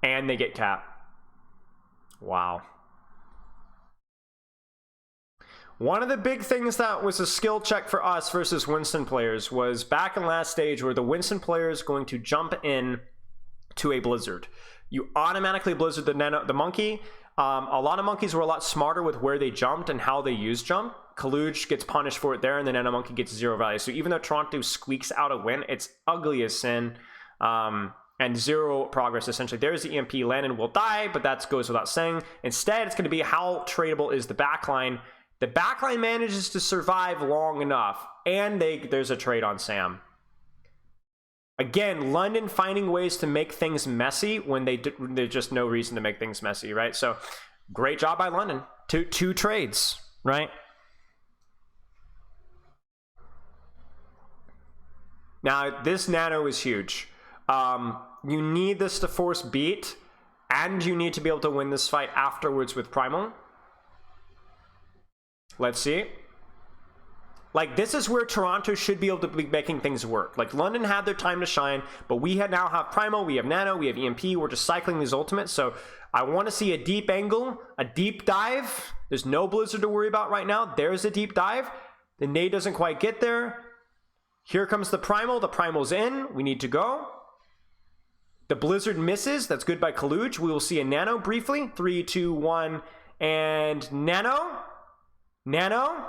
And they get cap. Wow. One of the big things that was a skill check for us versus Winston players was back in last stage where the Winston player is going to jump in to a Blizzard. You automatically Blizzard the monkey. A lot of monkeys were a lot smarter with where they jumped and how they used jump. Kaluj gets punished for it there, and the Nano Monkey gets 0 value. So even though Toronto squeaks out a win, it's ugly as sin. And 0 progress, essentially. There's the EMP. Landon will die, but that goes without saying. Instead, it's going to be how tradable is the backline. The backline manages to survive long enough, and there's a trade on Sam. Again, London finding ways to make things messy when there's just no reason to make things messy, right? So, great job by London. Two trades, right? Now, this Nano is huge. You need this to force beat, and you need to be able to win this fight afterwards with Primal. Let's see. Like, this is where Toronto should be able to be making things work. Like, London had their time to shine, but we now have Primal, we have Nano, we have EMP, we're just cycling these ultimates. So I want to see a deep angle, a deep dive. There's no Blizzard to worry about right now. There's a deep dive. The nade doesn't quite get there. Here comes the Primal. The Primal's in. We need to go. The Blizzard misses. That's good by Kaluj. We will see a Nano briefly. 3, 2, 1, and Nano. Nano.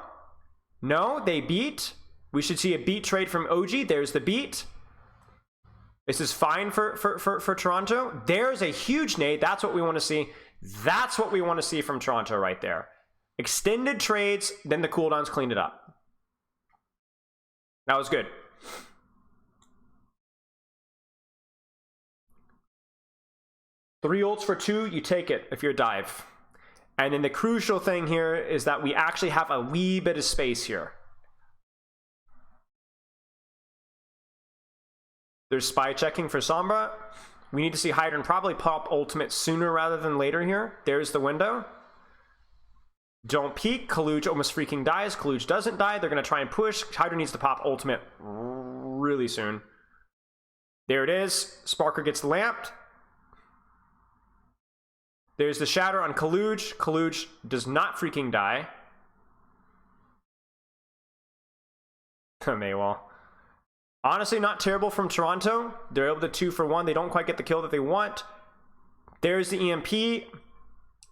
No, they beat. We should see a beat trade from OG. There's the beat. This is fine for Toronto. There's a huge nade. That's what we want to see. That's what we want to see from Toronto right there. Extended trades, then the cooldowns cleaned it up. That was good. Three ults for 2, you take it if you're dive. And then the crucial thing here is that we actually have a wee bit of space here. There's spy checking for Sombra. We need to see Hydran probably pop ultimate sooner rather than later here. There's the window. Don't peek. Kaluj almost freaking dies. Kaluj doesn't die. They're going to try and push. Hydra needs to pop ultimate really soon. There it is. Sparker gets lamped. There's the shatter on Kaluj. Kaluj does not freaking die. Maywall. Honestly, not terrible from Toronto. They're able to 2-for-1. They don't quite get the kill that they want. There's the EMP.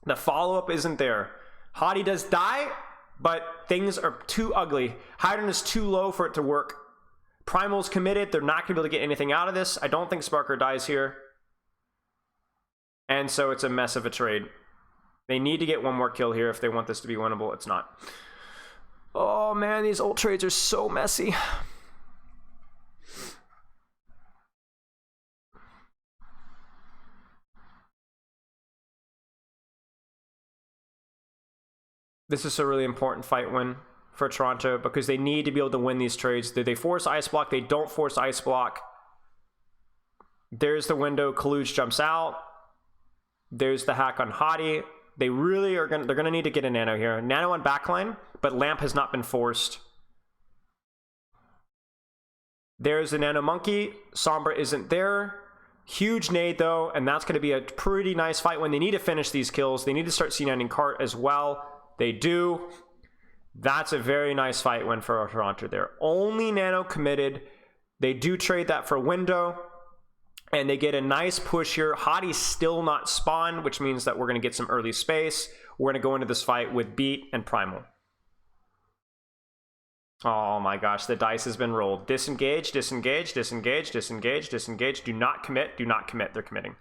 The follow-up isn't there. Hottie does die, but things are too ugly. Hydran is too low for it to work. Primal's committed. They're not going to be able to get anything out of this. I don't think Sparker dies here. And so it's a mess of a trade. They need to get one more kill here if they want this to be winnable. It's not. Oh man, these ult trades are so messy. This is a really important fight win for Toronto because they need to be able to win these trades. They force ice block. They don't force ice block. There's the window. Kaluj jumps out. There's the hack on Hottie. They really are they're gonna need to get a nano here. Nano on backline, but lamp has not been forced. There's the nano monkey. Sombra isn't there. Huge nade though, and that's gonna be a pretty nice fight when they need to finish these kills. They need to start C9ing cart as well. They do. That's a very nice fight win for Toronto. They're only nano committed. They do trade that for window. And they get a nice push here. Hottie's still not spawned, which means that we're going to get some early space. We're going to go into this fight with Beat and Primal. Oh my gosh, the dice has been rolled. Disengage, disengage, disengage, disengage, disengage. Do not commit, do not commit. They're committing.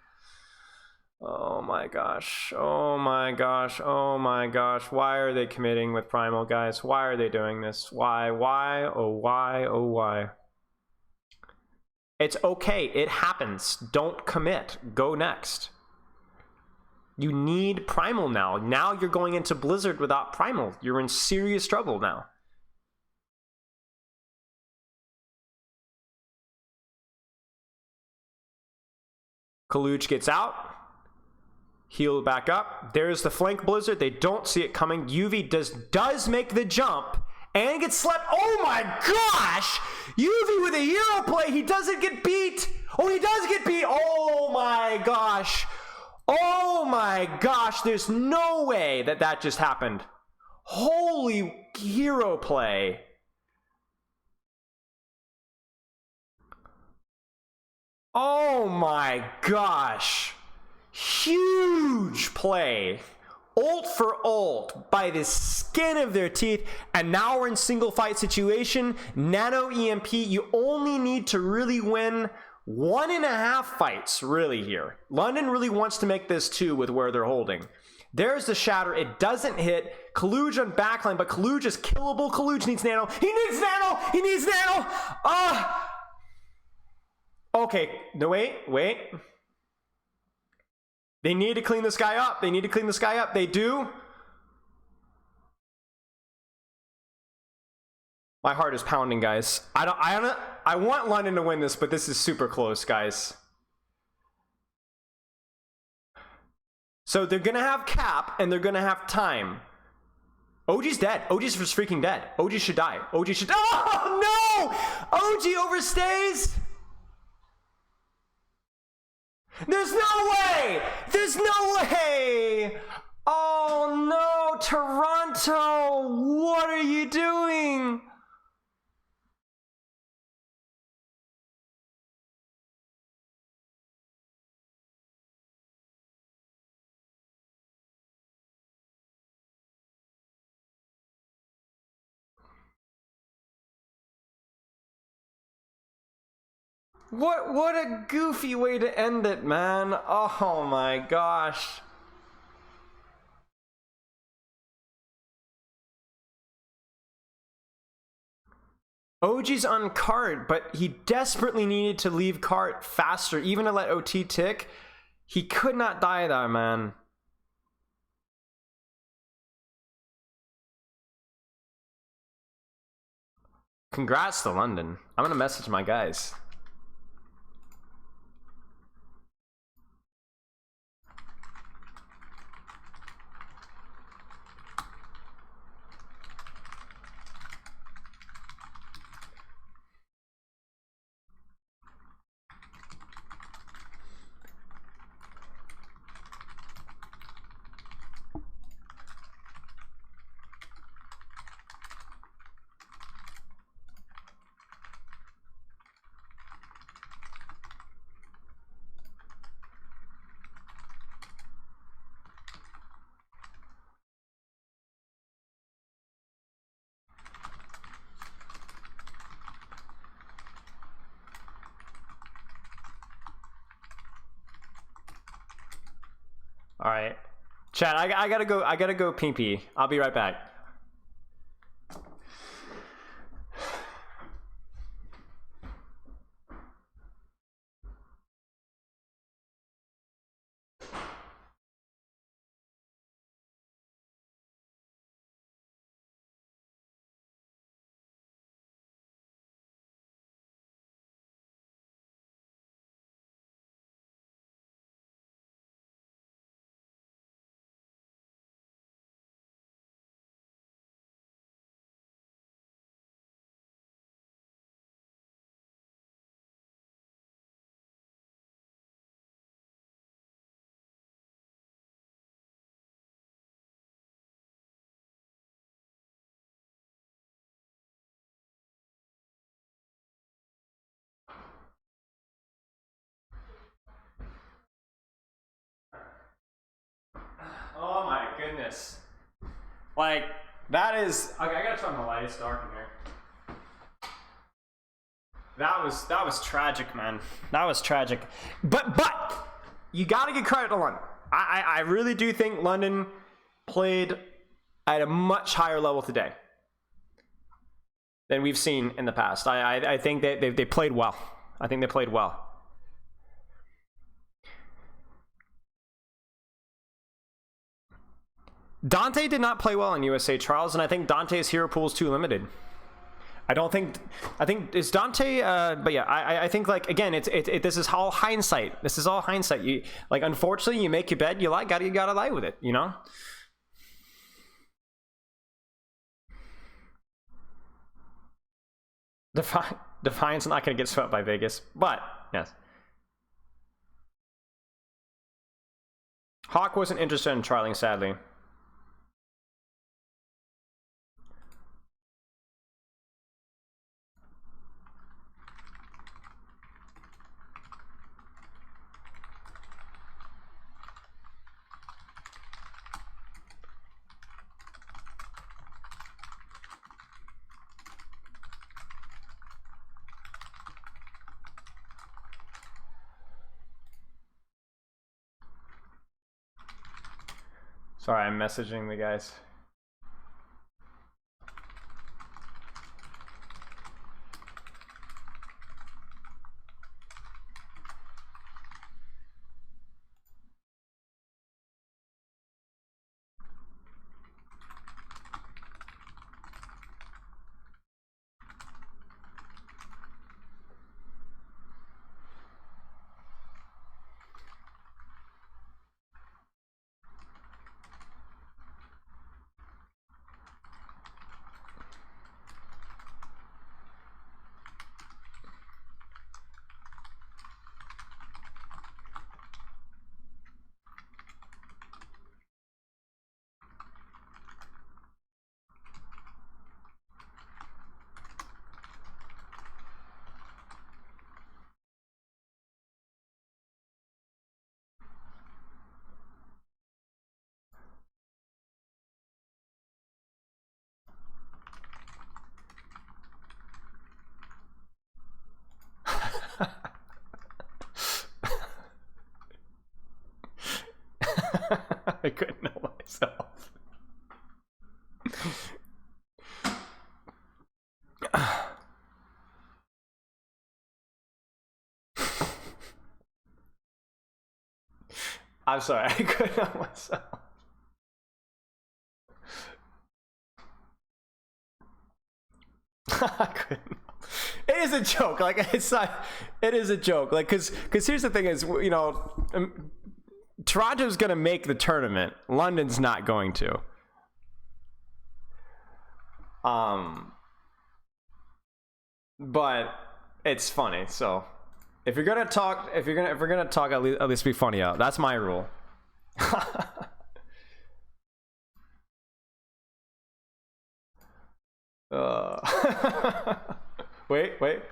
Oh my gosh, oh my gosh, oh my gosh. Why are they committing with Primal, guys? Why are they doing this? Why, oh why, oh why? It's okay, it happens. Don't commit, go next. You need Primal now. Now you're going into Blizzard without Primal. You're in serious trouble now. Kaluj gets out. Heal back up. There's the flank Blizzard. They don't see it coming. UV does make the jump and gets slept. Oh my gosh! UV with a hero play. He doesn't get beat. Oh, he does get beat. Oh my gosh. Oh my gosh. There's no way that that just happened. Holy hero play. Oh my gosh. Huge play. Ult for ult by the skin of their teeth. And now we're in single fight situation. Nano EMP. You only need to really win 1.5 fights really here. London really wants to make this 2 with where they're holding. There's the shatter. It doesn't hit. Kaluj on backline, but Kaluj is killable. Kaluj needs nano. He needs nano. He needs nano. Okay. No, wait. They need to clean this guy up. They need to clean this guy up. They do. My heart is pounding, guys. I want London to win this, but this is super close, guys. So they're gonna have cap and they're gonna have time. OG's dead. OG's just freaking dead. OG should die. OG should. Oh no! OG overstays. There's no way! There's no way! Oh no, Toronto! What are you doing? What a goofy way to end it, man. Oh my gosh. OG's on cart, but he desperately needed to leave cart faster, even to let OT tick. He could not die there, man. Congrats to London. I'm gonna message my guys. All right, Chad. I gotta go. I gotta go pee pee. I'll be right back. Oh my goodness. Like, that is... Okay, I gotta turn the light. It's dark in here. That was tragic, man. That was tragic. But you gotta give credit to London. I really do think London played at a much higher level today than we've seen in the past. I think they played well. I think they played well. Dante did not play well in USA Trials, and I think Dante's hero pool is too limited. I think it's Dante, but yeah, I think, like, again, this is all hindsight. This is all hindsight. You, like, unfortunately, you make your bed, you gotta lie with it, you know? Defiance not gonna get swept by Vegas, but yes. Hawk wasn't interested in trialing, sadly. Sorry, I'm messaging the guys. I couldn't know myself. I'm sorry, I couldn't know myself. It is a joke. Like, it's not. It is a joke. Like, because here's the thing: is, you know, Toronto's gonna make the tournament. London's not going to. But it's funny. So if you're gonna talk, if we're gonna talk, at least be funny out. That's my rule. Wait.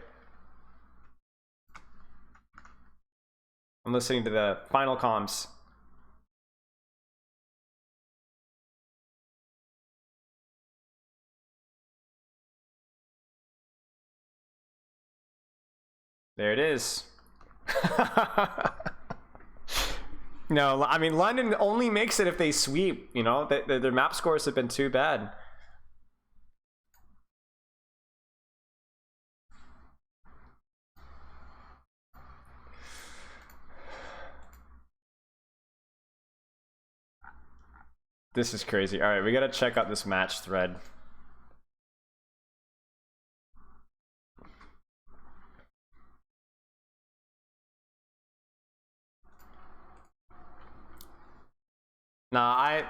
I'm listening to the final comms. There it is. No, I mean, London only makes it if they sweep, you know? Their map scores have been too bad. This is crazy. All right, we gotta check out this match thread. Nah,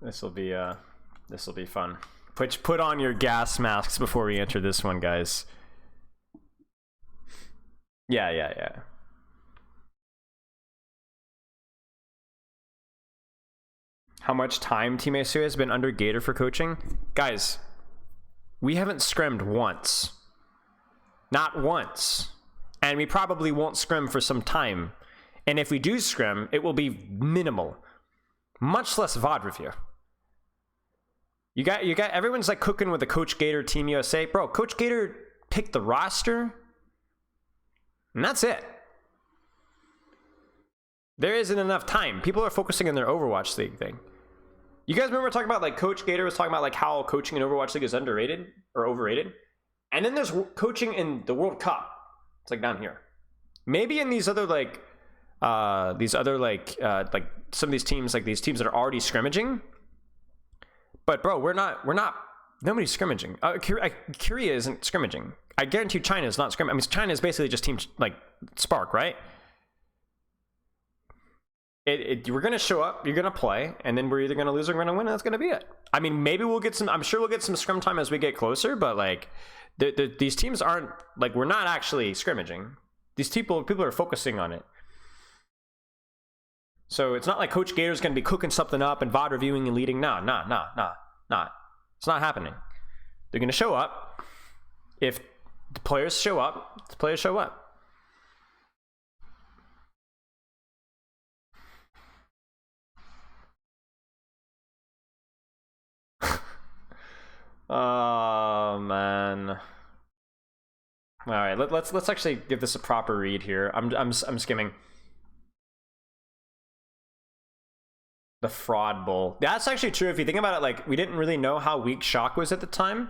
this will be fun. Put on your gas masks before we enter this one, guys. Yeah. How much time Team ASU has been under Gator for coaching? Guys, we haven't scrimmed once. Not once. And we probably won't scrim for some time. And if we do scrim, it will be minimal. Much less VOD review. You got everyone's like cooking with the Coach Gator Team USA. Bro, Coach Gator picked the roster. And that's it. There isn't enough time. People are focusing on their Overwatch League thing. You guys remember talking about, like, Coach Gator was talking about, like, how coaching in Overwatch League is underrated or overrated? And then there's coaching in the World Cup. It's like down here. Maybe in these other, like some of these teams, like these teams that are already scrimmaging. But bro, nobody's scrimmaging. Korea isn't scrimmaging. I guarantee you China is not scrimmaging. I mean, China is basically just team, like, Spark, right? We're gonna show up, you're gonna play, and then we're either gonna lose or we're gonna win, and that's gonna be it. I mean, maybe we'll get some. I'm sure we'll get some scrim time as we get closer, but like, these teams aren't, like, we're not actually scrimmaging. These people are focusing on it. So it's not like Coach Gator's gonna be cooking something up and VOD reviewing and leading. Nah. It's not happening. They're gonna show up. If the players show up, the players show up. Oh man. All right, let's actually give this a proper read here. I'm skimming. The fraud bowl. That's actually true if you think about it. Like, we didn't really know how weak Shock was at the time.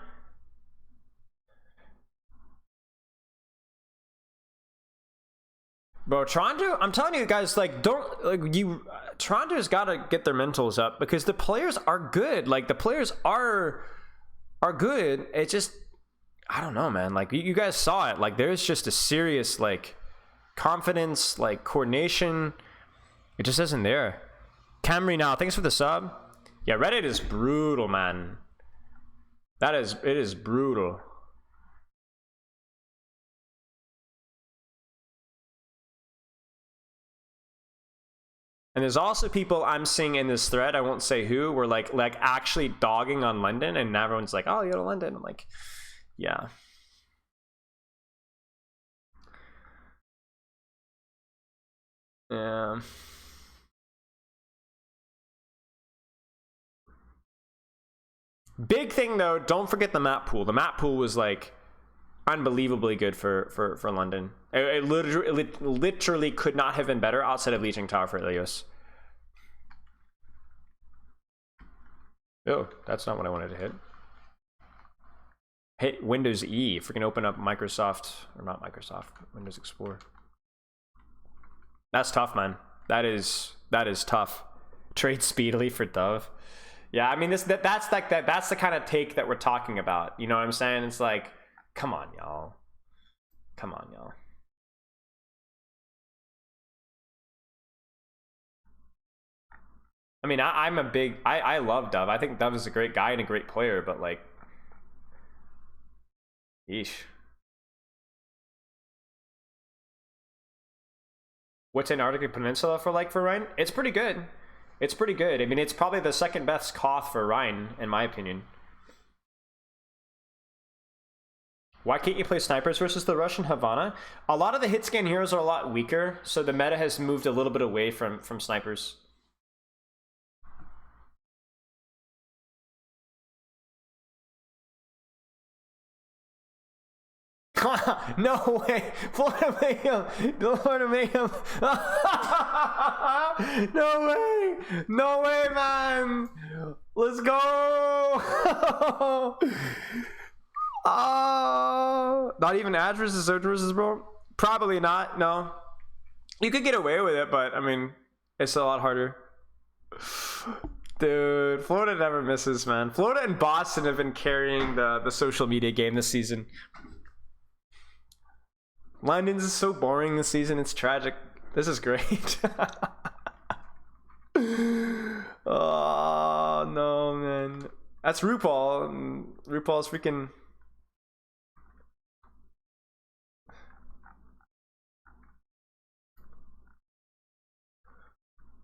Bro, Toronto, I'm telling you guys, like, Toronto's got to get their mentals up because the players are good. Like, the players are good. It's just, I don't know, man. Like, you guys saw it. Like, there's just a serious, like, confidence, like, coordination. It just isn't there. Camry now, thanks for the sub. Yeah, Reddit is brutal, man. It is brutal. And there's also people I'm seeing in this thread, I won't say who, were like actually dogging on London, and everyone's like, oh, you go to London. I'm like, yeah. Yeah. Big thing though, don't forget the map pool. The map pool was like unbelievably good for London. It literally could not have been better outside of Leeching Tower for Ilios. Oh, that's not what I wanted to hit. Hit Windows E if we can open up Microsoft, or not Microsoft, Windows Explorer. That's tough, man. That is tough. Trade speedily for Dove. Yeah, I mean that's the kind of take that we're talking about. You know what I'm saying? It's like, come on, y'all. Come on, y'all. I mean, I'm a big I love Dove. I think Dove is a great guy and a great player, but like, yeesh. What's Antarctica Peninsula for Rhine? It's pretty good. It's pretty good. I mean, it's probably the second best Koth for Rhine, in my opinion. Why can't you play snipers versus the Russian Havana? A lot of the hit scan heroes are a lot weaker, so the meta has moved a little bit away from snipers. No way! Florida Mayhem! Florida Mayhem! No way! No way, man! Let's go! Not even Ash versus Surge versus bro? Probably not, no. You could get away with it, but I mean, it's a lot harder. Dude, Florida never misses, man. Florida and Boston have been carrying the social media game this season. London's is so boring this season, it's tragic. This is great. Oh, no, man. That's RuPaul, and RuPaul's freaking...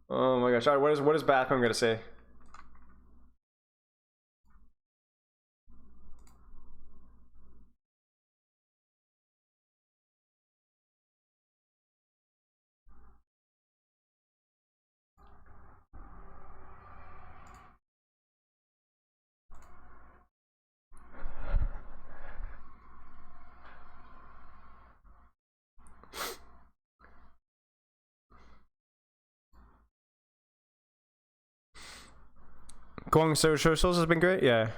Oh my gosh. All right, what is Bathroom gonna say? Going socials has been great, yeah.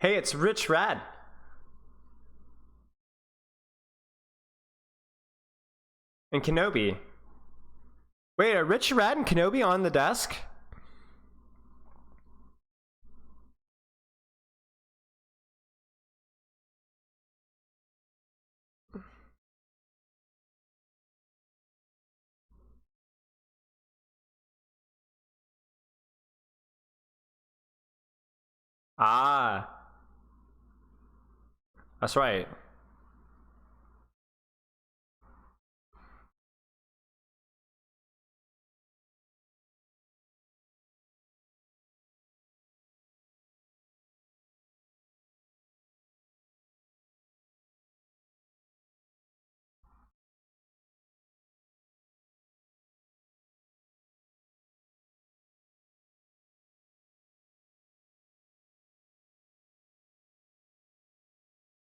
Hey, it's Rich Rad. And Kenobi. Wait, are Rich Rad and Kenobi on the desk? Ah. That's right.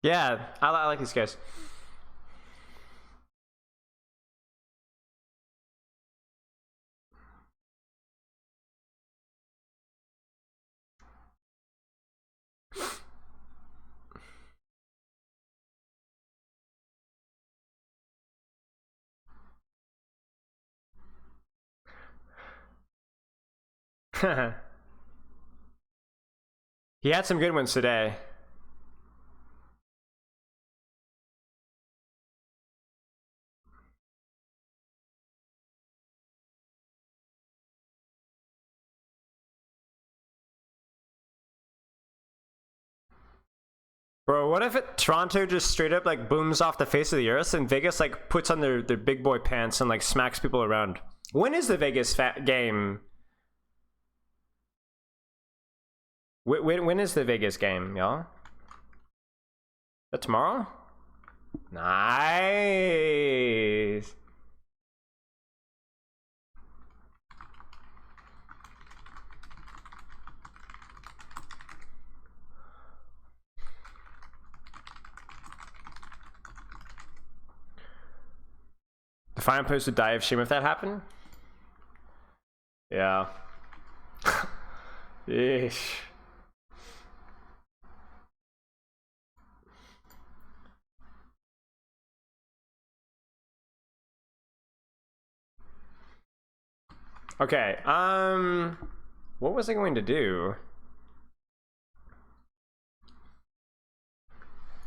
Yeah, I like these guys. He had some good ones today. Bro, what if Toronto just straight up like booms off the face of the earth and Vegas like puts on their big boy pants and like smacks people around? When is the Vegas game? When is the Vegas game, y'all? That tomorrow? Nice. The Fine Post would die of shame if that happened? Yeah. Yeesh. Okay, what was I going to do?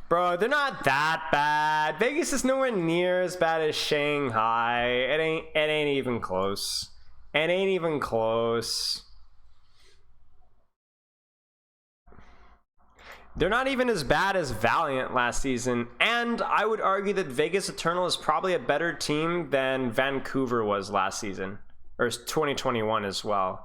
Bro, they're not that bad. Vegas is nowhere near as bad as Shanghai. It ain't even close. It ain't even close. They're not even as bad as Valiant last season, and I would argue that Vegas Eternal is probably a better team than Vancouver was last season, or 2021 as well.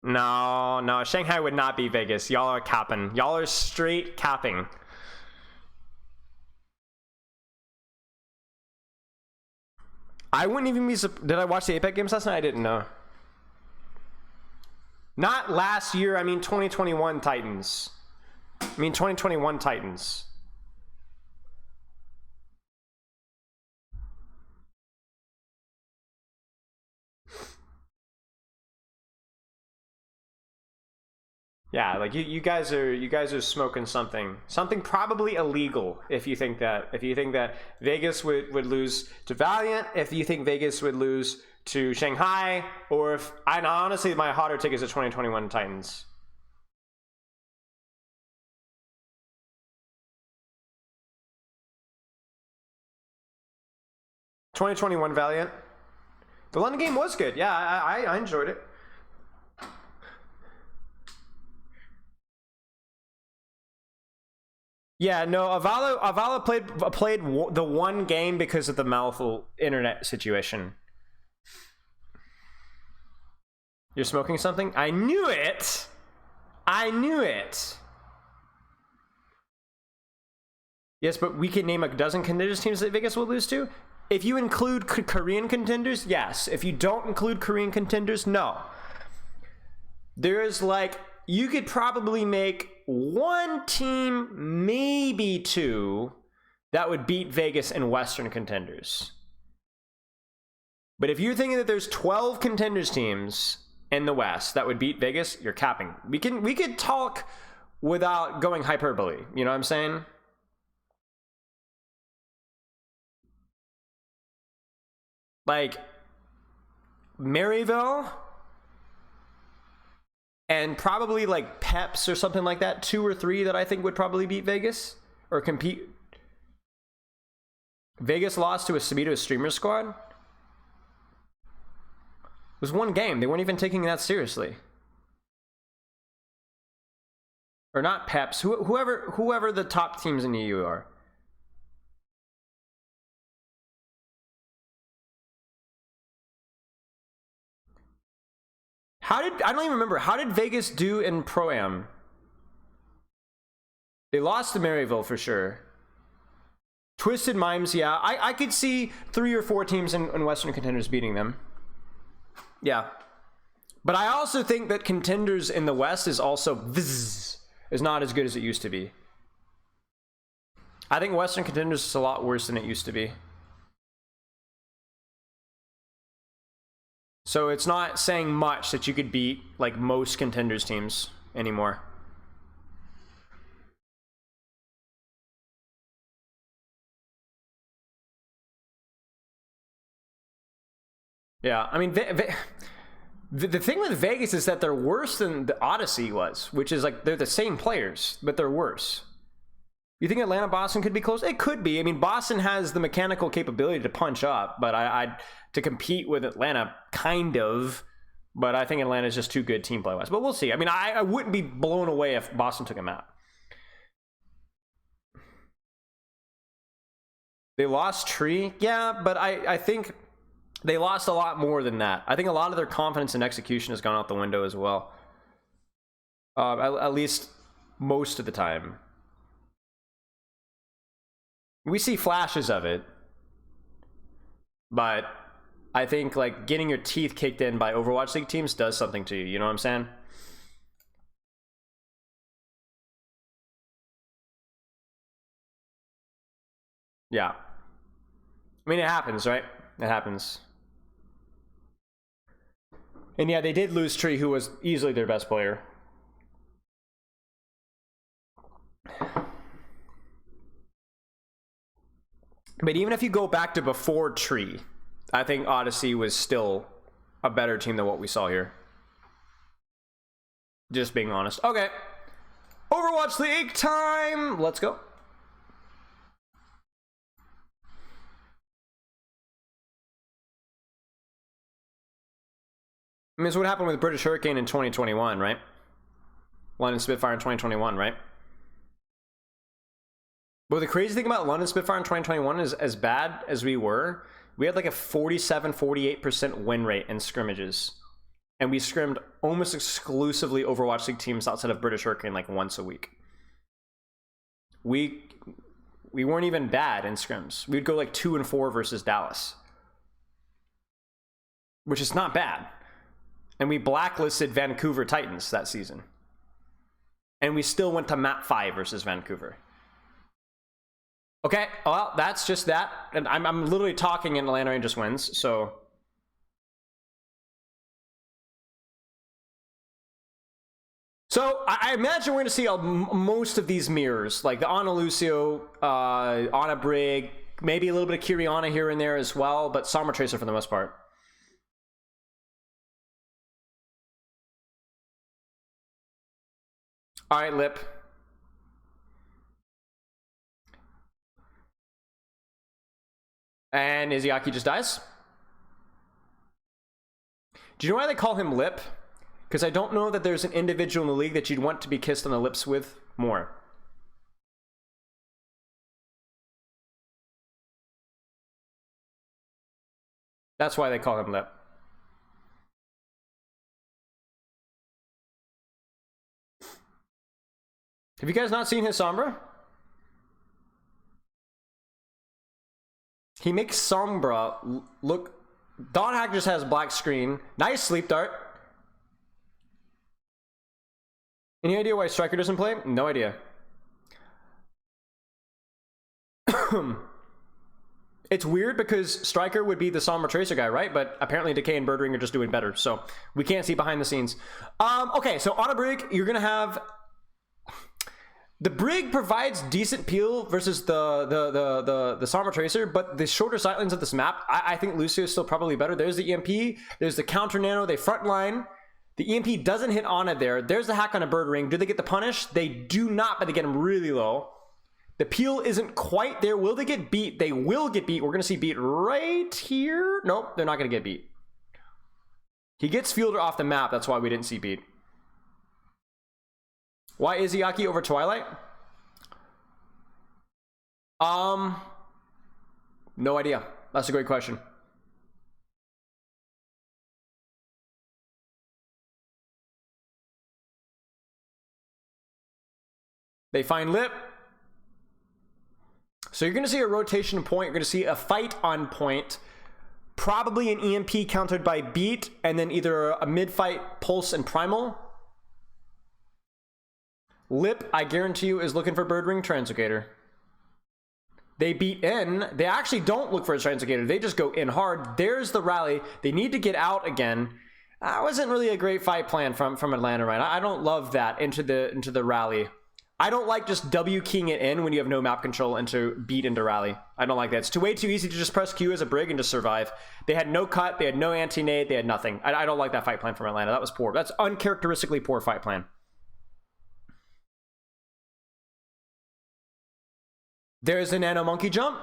No, Shanghai would not be Vegas. Y'all are capping. Y'all are straight capping. I wouldn't even be. Did I watch the Apex games last night? I didn't know. Not last year. I mean 2021 Titans. I mean 2021 Titans. Yeah, like you guys are smoking something probably illegal if you think that Vegas would lose to Valiant, if you think Vegas would lose to Shanghai, or if honestly my hotter take is the 2021 Titans. '21 Valiant. The London game was good. Yeah, I enjoyed it. Yeah, no, Avala played the one game because of the mouthful internet situation. You're smoking something? I knew it! I knew it! Yes, but we can name a dozen contenders teams that Vegas will lose to? If you include Korean contenders, yes. If you don't include Korean contenders, no. There is like, you could probably make one team, maybe two, that would beat Vegas in Western contenders. But if you're thinking that there's 12 contenders teams in the West that would beat Vegas, you're capping. We could talk without going hyperbole. You know what I'm saying? Like Maryville and probably like Peps or something like that, 2 or 3 that I think would probably beat Vegas or compete. Vegas lost to a Sabito streamer squad. It was one game. They weren't even taking that seriously. Or not Peps, whoever the top teams in the EU are. I don't even remember, how did Vegas do in Pro-Am? They lost to Maryville for sure. Twisted Mimes, yeah. I could see 3 or 4 teams in Western contenders beating them. Yeah. But I also think that contenders in the West is not as good as it used to be. I think Western contenders is a lot worse than it used to be. So it's not saying much that you could beat like most contenders teams anymore. Yeah, I mean, the thing with Vegas is that they're worse than the Odyssey was, which is like they're the same players, but they're worse. You think Atlanta Boston could be close? It could be. I mean, Boston has the mechanical capability to punch up, but I to compete with Atlanta, kind of. But I think Atlanta's just too good team play wise. But we'll see. I mean, I wouldn't be blown away if Boston took him out. They lost Tree, yeah, but I think they lost a lot more than that. I think a lot of their confidence and execution has gone out the window as well. At least most of the time. We see flashes of it, but I think like getting your teeth kicked in by Overwatch League teams does something to you. You know what I'm saying? Yeah. I mean, it happens, right? It happens. And yeah, they did lose Tree, who was easily their best player. But even if you go back to before Tree, I think Odyssey was still a better team than what we saw here. Just being honest. Okay. Overwatch League time! Let's go. I mean, it's what happened with British Hurricane in 2021, right? London Spitfire in 2021, right? But the crazy thing about London Spitfire in 2021 is, as bad as we were, we had like a 47-48% win rate in scrimmages. And we scrimmed almost exclusively Overwatch League teams outside of British Hurricane like once a week. We weren't even bad in scrims. We'd go like 2-4 versus Dallas, which is not bad. And we blacklisted Vancouver Titans that season. And we still went to map 5 versus Vancouver. Okay, well, that's just that. And I'm literally talking and Atlanta Rangers wins, so... So, I imagine we're going to see most of these mirrors, like the Ana Lucio, Ana Brig, maybe a little bit of Kiriana here and there as well, but Sombra Tracer for the most part. All right, Lip. And Izayaki just dies. Do you know why they call him Lip? Because I don't know that there's an individual in the league that you'd want to be kissed on the lips with more. That's why they call him Lip. Have you guys not seen his Sombra? He makes Sombra look... Dawn Hack just has black screen. Nice sleep dart. Any idea why Striker doesn't play? No idea. It's weird because Striker would be the Sombra Tracer guy, right? But apparently Decay and Birdring are just doing better, so we can't see behind the scenes. Okay, so on a Brig, you're gonna have... The Brig provides decent peel versus the Sombra Tracer, but the shorter sightlines of this map, I think Lucio is still probably better. There's the EMP, there's the counter nano, they front line. The EMP doesn't hit Ana there. There's the hack on a bird ring. Do they get the punish? They do not, but they get him really low. The peel isn't quite there. Will they get beat? They will get beat. We're going to see beat right here. Nope, they're not going to get beat. He gets fielder off the map. That's why we didn't see beat. Why Izayaki over Twilight? No idea. That's a great question. They find Lip. So you're going to see a rotation point. You're going to see a fight on point. Probably an EMP countered by Beat. And then either a mid-fight Pulse and Primal. Lip, I guarantee you, is looking for Bird Ring Translocator. They beat in. They actually don't look for a Translocator. They just go in hard. There's the rally. They need to get out again. That wasn't really a great fight plan from Atlanta, right? I don't love that into the rally. I don't like just W keying it in when you have no map control into beat into rally. I don't like that. It's way too easy to just press Q as a Brig and just survive. They had no cut. They had no anti-nade. They had nothing. I don't like that fight plan from Atlanta. That was poor. That's uncharacteristically poor fight plan. There's a nano monkey jump.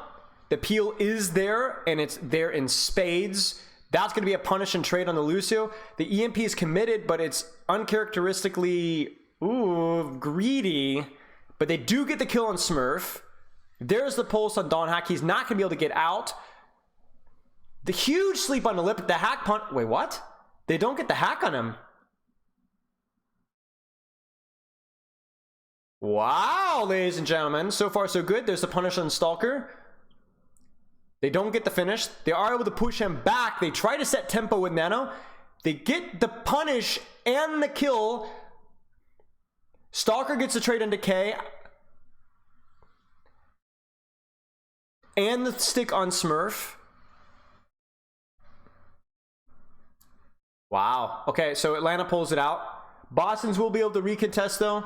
The peel is there, and it's there in spades. That's going to be a punish and trade on the Lucio. The EMP is committed, but it's uncharacteristically greedy. But they do get the kill on Smurf. There's the pulse on Dawn Hack. He's not going to be able to get out. The huge sleep on the lip. The hack punt. Wait, what? They don't get the hack on him. Wow, ladies and gentlemen. So far, so good. There's the punish on Stalker. They don't get the finish. They are able to push him back. They try to set tempo with Nano. They get the punish and the kill. Stalker gets the trade into K. And the stick on Smurf. Wow. Okay, so Atlanta pulls it out. Boston's will be able to recontest though.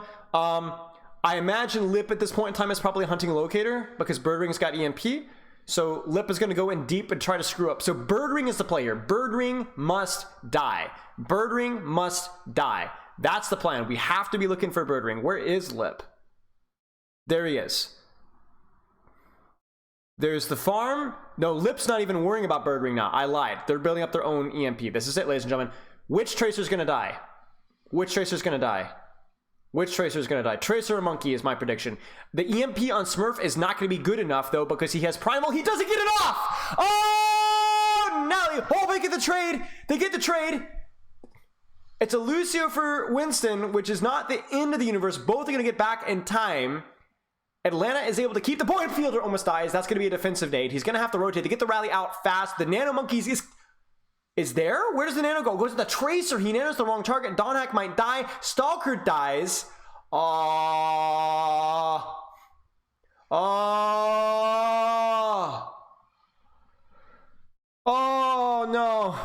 I imagine Lip at this point in time is probably hunting a locator because Birdring's got EMP. So Lip is going to go in deep and try to screw up. So Birdring is the play here. Birdring must die. Birdring must die. That's the plan. We have to be looking for Birdring. Where is Lip? There he is. There's the farm. No, Lip's not even worrying about Birdring now. I lied. They're building up their own EMP. This is it, ladies and gentlemen. Which Tracer's going to die? Which Tracer's going to die? Which Tracer is going to die? Tracer or Monkey is my prediction. The EMP on Smurf is not going to be good enough, though, because he has Primal. He doesn't get it off! Oh, Nelly! Oh, they get the trade! They get the trade! It's a Lucio for Winston, which is not the end of the universe. Both are going to get back in time. Atlanta is able to keep the point. Fielder almost dies. That's going to be a defensive nade. He's going to have to rotate to get the rally out fast. The Nano Monkeys is there? Where does the Nano go? Goes to the Tracer. He nanos the wrong target. Donhack might die. Stalker dies. Oh. Oh no.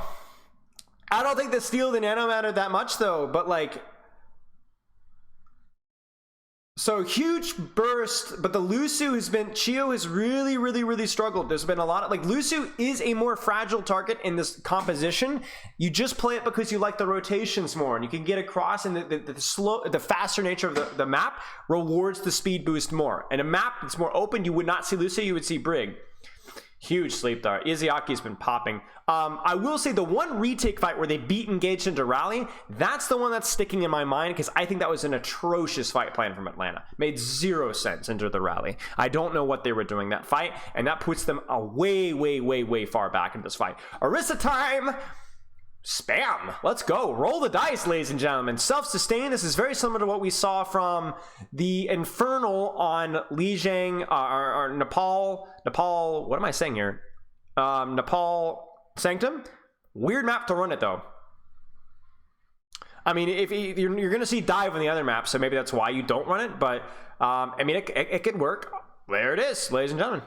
I don't think the steal of the Nano mattered that much though, but like, so huge burst, but the Lucio has been, Chio has really struggled. There's been a lot of, like, Lucio is a more fragile target in this composition. You just play it because you like the rotations more, and you can get across, and the faster nature of the map rewards the speed boost more. And a map that's more open, you would not see Lucio, you would see Brig. Huge sleep dart. Izuaki's been popping. I will say the one retake fight where they beat engaged into rally, that's the one that's sticking in my mind because I think that was an atrocious fight plan from Atlanta. Made zero sense into the rally. I don't know what they were doing that fight, and that puts them a way far back in this fight. Orisa time! Spam! Let's go. Roll the dice, ladies and gentlemen. Self-sustain. This is very similar to what we saw from the Infernal on Lijiang, or Nepal, what am I saying here? Nepal Sanctum. Weird map to run it, though. I mean, if you're going to see dive on the other map, so maybe that's why you don't run it, but, I mean, it can work. There it is, ladies and gentlemen.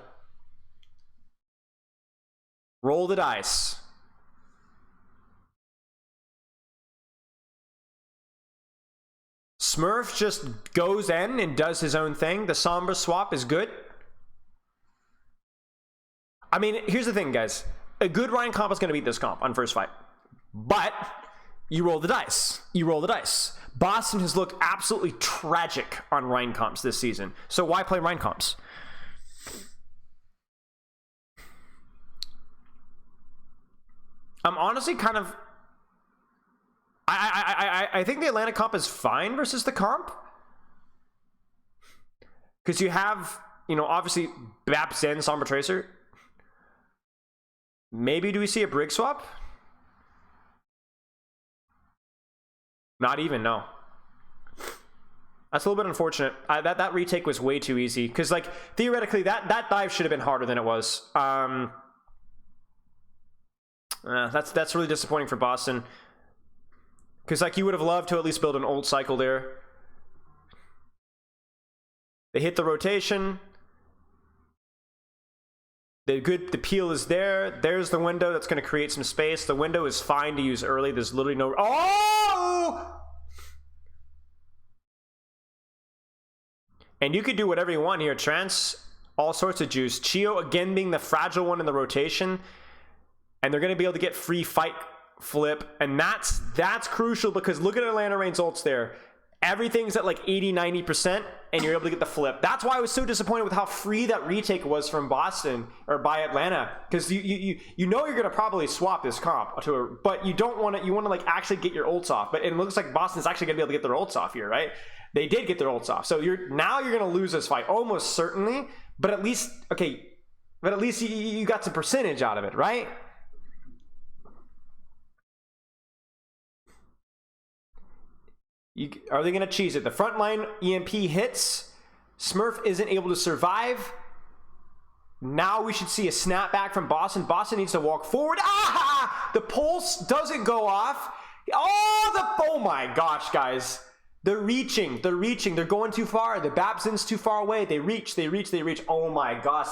Roll the dice. Smurf just goes in and does his own thing. The Sombra swap is good. I mean, here's the thing, guys. A good Ryan comp is going to beat this comp on first fight. But you roll the dice. You roll the dice. Boston has looked absolutely tragic on Ryan comps this season. So why play Ryan comps? I'm honestly kind of... I think the Atlanta comp is fine versus the comp. Because you have, you know, obviously Bap Zen, Sombra Tracer. Maybe do we see a Brig swap? Not even, no. That's a little bit unfortunate. That retake was way too easy. Because, like, theoretically, that dive should have been harder than it was. That's really disappointing for Boston. Because, like, you would have loved to at least build an old cycle there. They hit the rotation. The peel is there. There's the window that's going to create some space. The window is fine to use early. There's literally no... Oh! And you could do whatever you want here. Trance, all sorts of juice. Chio, again, being the fragile one in the rotation. And they're going to be able to get free fight flip, and that's crucial because look at Atlanta Reigns ults there. everything's at like 80-90%, and you're able to get the flip. That's why I was so disappointed with how free that retake was from Boston or by Atlanta, because you know you're gonna probably swap this comp to a, but you don't want to. You want to like actually get your ults off. But it looks like Boston's actually gonna be able to get their ults off here, right? They did get their ults off, so you're gonna lose this fight almost certainly. But at least you got some percentage out of it, right? Are they going to cheese it? The front line EMP hits. Smurf isn't able to survive. Now we should see a snapback from Boston. Boston needs to walk forward. Ah! The pulse doesn't go off. Oh my gosh, guys. They're reaching. They're going too far. The Babson's too far away. They reach. Oh my gosh.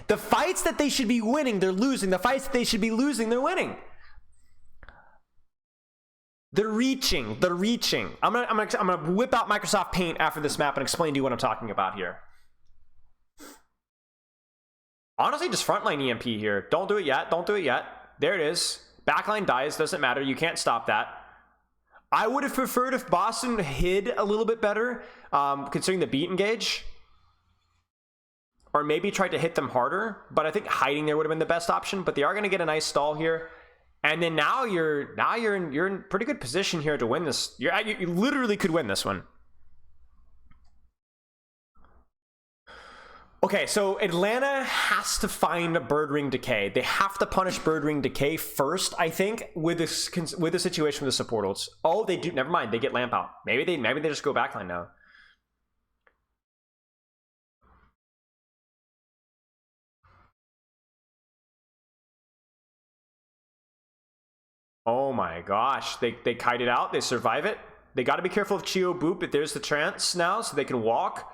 The fights that they should be winning, they're losing. The fights that they should be losing, they're winning. They're reaching. I'm gonna whip out Microsoft Paint after this map and explain to you what I'm talking about here. Honestly, just frontline EMP here. Don't do it yet. There it is. Backline dies. Doesn't matter. You can't stop that. I would have preferred if Boston hid a little bit better, considering the beat engage. Or maybe tried to hit them harder. But I think hiding there would have been the best option. But they are going to get a nice stall here. And then now you're in pretty good position here to win this. You literally could win this one. Okay, so Atlanta has to find Bird Ring Decay. They have to punish Bird Ring Decay first, I think, with the situation with the support ults. Oh, they do. Never mind. They get lamp out. Maybe they just go backline now. Oh my gosh, they kite it out, they survive it. They got to be careful of Chio Boop, but there's the trance now, so they can walk.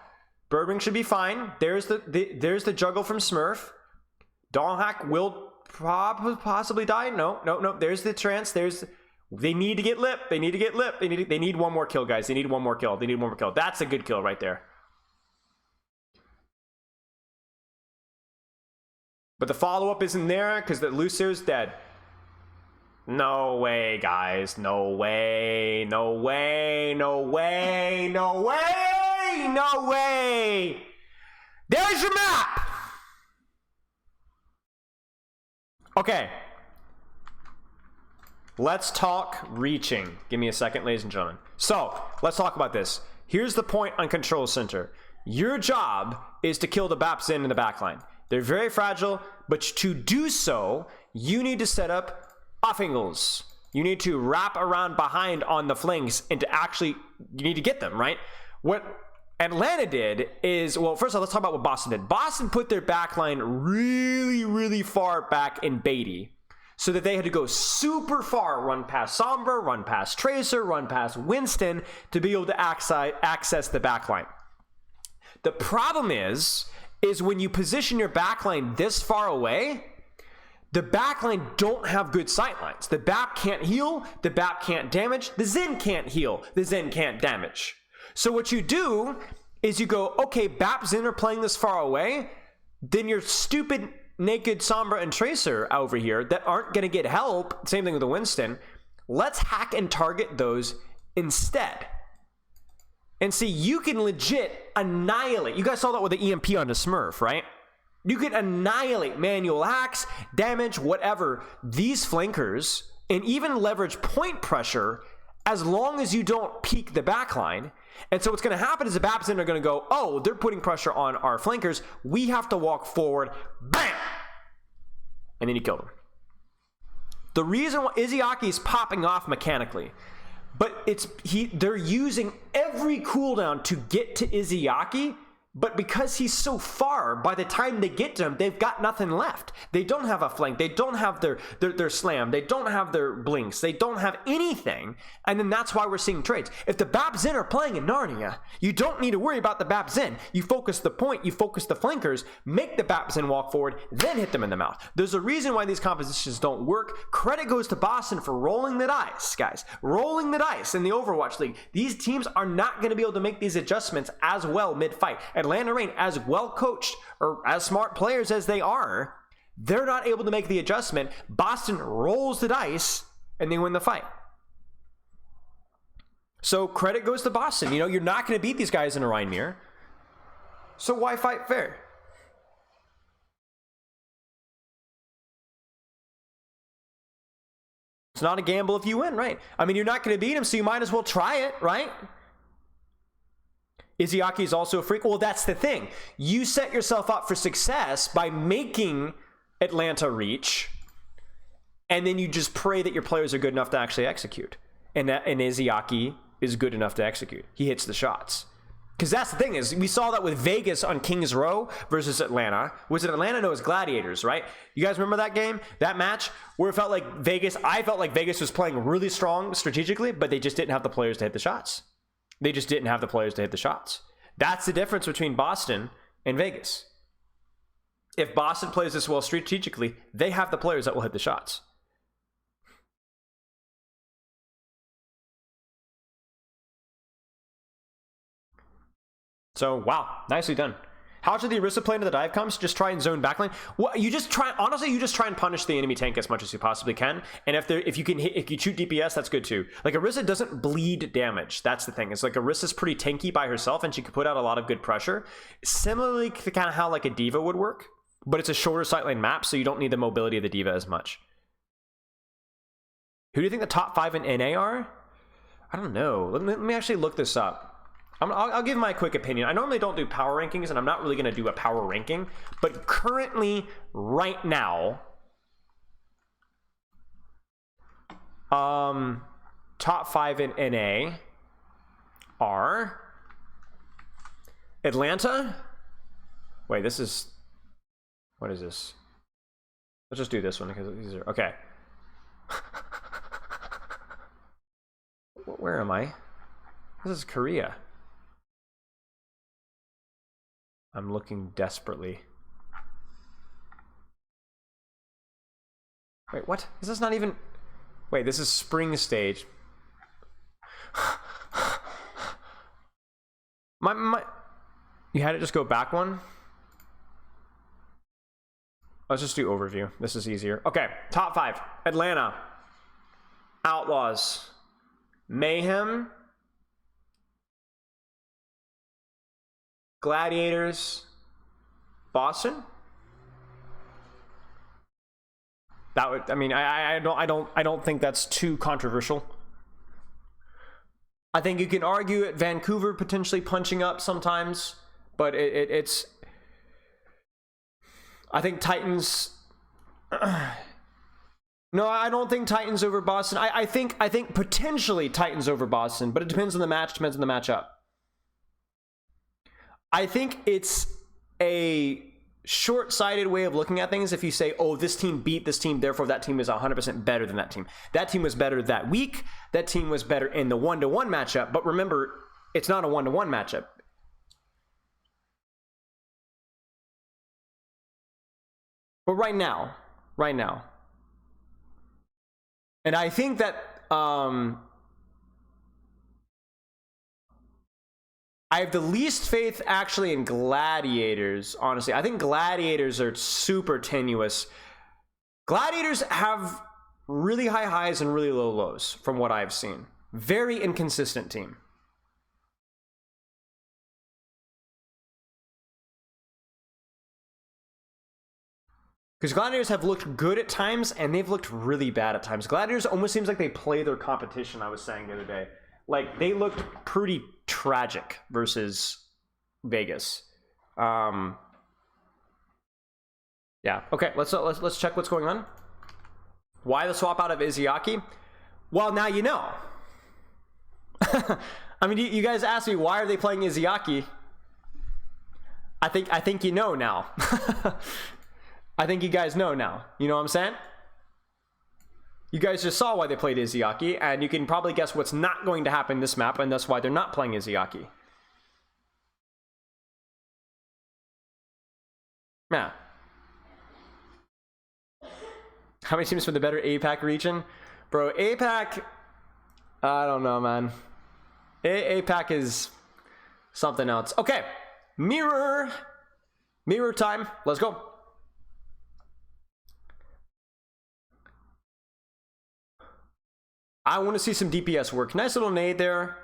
Birdwing should be fine. There's the juggle from Smurf. Dawnhack will possibly die. No. There's the trance. They need to get lip. They need one more kill, guys. They need one more kill. That's a good kill right there. But the follow-up isn't there because the Lucio's dead. No way, guys. No way. There's your map. Okay. Let's talk reaching. Give me a second, ladies and gentlemen. So, let's talk about this. Here's the point on Control Center. Your job is to kill the Baps in the backline. They're very fragile, but to do so, you need to set up off angles. You need to wrap around behind on the flanks and you need to get them, right? What Atlanta did is, well, first of all, let's talk about what Boston did. Boston put their backline really far back in Beatty so that they had to go super far, run past Sombra, run past Tracer, run past Winston to be able to access the backline. The problem is when you position your backline this far away, the backline don't have good sightlines. The BAP can't heal, the BAP can't damage, the Zen can't heal, the Zen can't damage. So what you do is you go, okay, BAP Zen are playing this far away, then your stupid naked Sombra and Tracer over here that aren't going to get help, same thing with the Winston, let's hack and target those instead. And see, you can legit annihilate. You guys saw that with the EMP on the Smurf, right? You can annihilate manual hacks, damage, whatever, these flankers, and even leverage point pressure as long as you don't peak the backline. And so what's going to happen is the Babson are going to go, oh, they're putting pressure on our flankers. We have to walk forward. Bam! And then you kill them. The reason why Izzyaki is popping off mechanically, but they're using every cooldown to get to Izzyaki. But because he's so far, by the time they get to him, they've got nothing left. They don't have a flank. They don't have their slam. They don't have their blinks. They don't have anything. And then that's why we're seeing trades. If the Bap Zen are playing in Narnia, you don't need to worry about the Bap Zen. You focus the point, you focus the flankers, make the Bap Zen walk forward, then hit them in the mouth. There's a reason why these compositions don't work. Credit goes to Boston for rolling the dice, guys. Rolling the dice in the Overwatch League. These teams are not going to be able to make these adjustments as well mid-fight. Atlanta Reign, as well coached or as smart players as they are, they're not able to make the adjustment. Boston rolls the dice and they win the fight. So credit goes to Boston. You know, you're not going to beat these guys in a Rhine-Mir. So why fight fair? It's not a gamble if you win, right? I mean, you're not going to beat him, so you might as well try it, right? Izzyaki is also a freak. Well, that's the thing. You set yourself up for success by making Atlanta reach, and then you just pray that your players are good enough to actually execute. And Izzyaki is good enough to execute. He hits the shots. Because that's the thing, is we saw that with Vegas on Kings Row versus Atlanta. Was it Atlanta? No, it was Gladiators, right? You guys remember that game? That match where it felt like I felt like Vegas was playing really strong strategically, but they just didn't have the players to hit the shots. They just didn't have the players to hit the shots. That's the difference between Boston and Vegas. If Boston plays this well strategically, they have the players that will hit the shots. So, wow, nicely done. How should the Orisa play into the dive comes? Just try and zone backline. Well, you just try and punish the enemy tank as much as you possibly can. And if you shoot DPS, that's good too. Like, Orisa doesn't bleed damage. That's the thing. It's like Orisa's pretty tanky by herself, and she can put out a lot of good pressure. Similarly to kind of how like a D.Va would work, but it's a shorter sightlane map, so you don't need the mobility of the D.Va as much. Who do you think the top 5 in NA are? I don't know. Let me actually look this up. I'll give my quick opinion. I normally don't do power rankings, and I'm not really going to do a power ranking. But currently, right now, top 5 in NA are Atlanta. Wait, this is... What is this? Let's just do this one because these are... Okay. Where am I? This is Korea. I'm looking desperately. Wait, what? Is this not even... Wait, this is spring stage. You had it just go back one? Let's just do overview. This is easier. Okay, top 5. Atlanta. Outlaws. Mayhem. Gladiators, Boston. That would, I mean, I don't think that's too controversial. I think you can argue at Vancouver potentially punching up sometimes, but it's. I think Titans. No, I don't think Titans over Boston. I think potentially Titans over Boston, but it depends on the match. Depends on the matchup. I think it's a short-sighted way of looking at things if you say, oh, this team beat this team, therefore that team is 100% better than that team. That team was better that week. That team was better in the 1-to-1 matchup. But remember, it's not a 1-to-1 matchup. But right now. And I think that I have the least faith actually in Gladiators, honestly. I think Gladiators are super tenuous. Gladiators have really high highs and really low lows from what I've seen. Very inconsistent team. Because Gladiators have looked good at times, and they've looked really bad at times. Gladiators almost seems like they play their competition, I was saying the other day. Like, they looked pretty tragic versus Vegas. Yeah. Okay. Let's check what's going on. Why the swap out of Izzyaki? Well, now you know. I mean, you guys asked me why are they playing Izzyaki. I think you know now. I think you guys know now. You know what I'm saying? You guys just saw why they played Izzyaki, and you can probably guess what's not going to happen this map, and that's why they're not playing Izzyaki. Yeah. How many teams from the better APAC region? Bro, APAC... I don't know, man. APAC is something else. Okay. Mirror time. Let's go. I want to see some DPS work. Nice little nade there.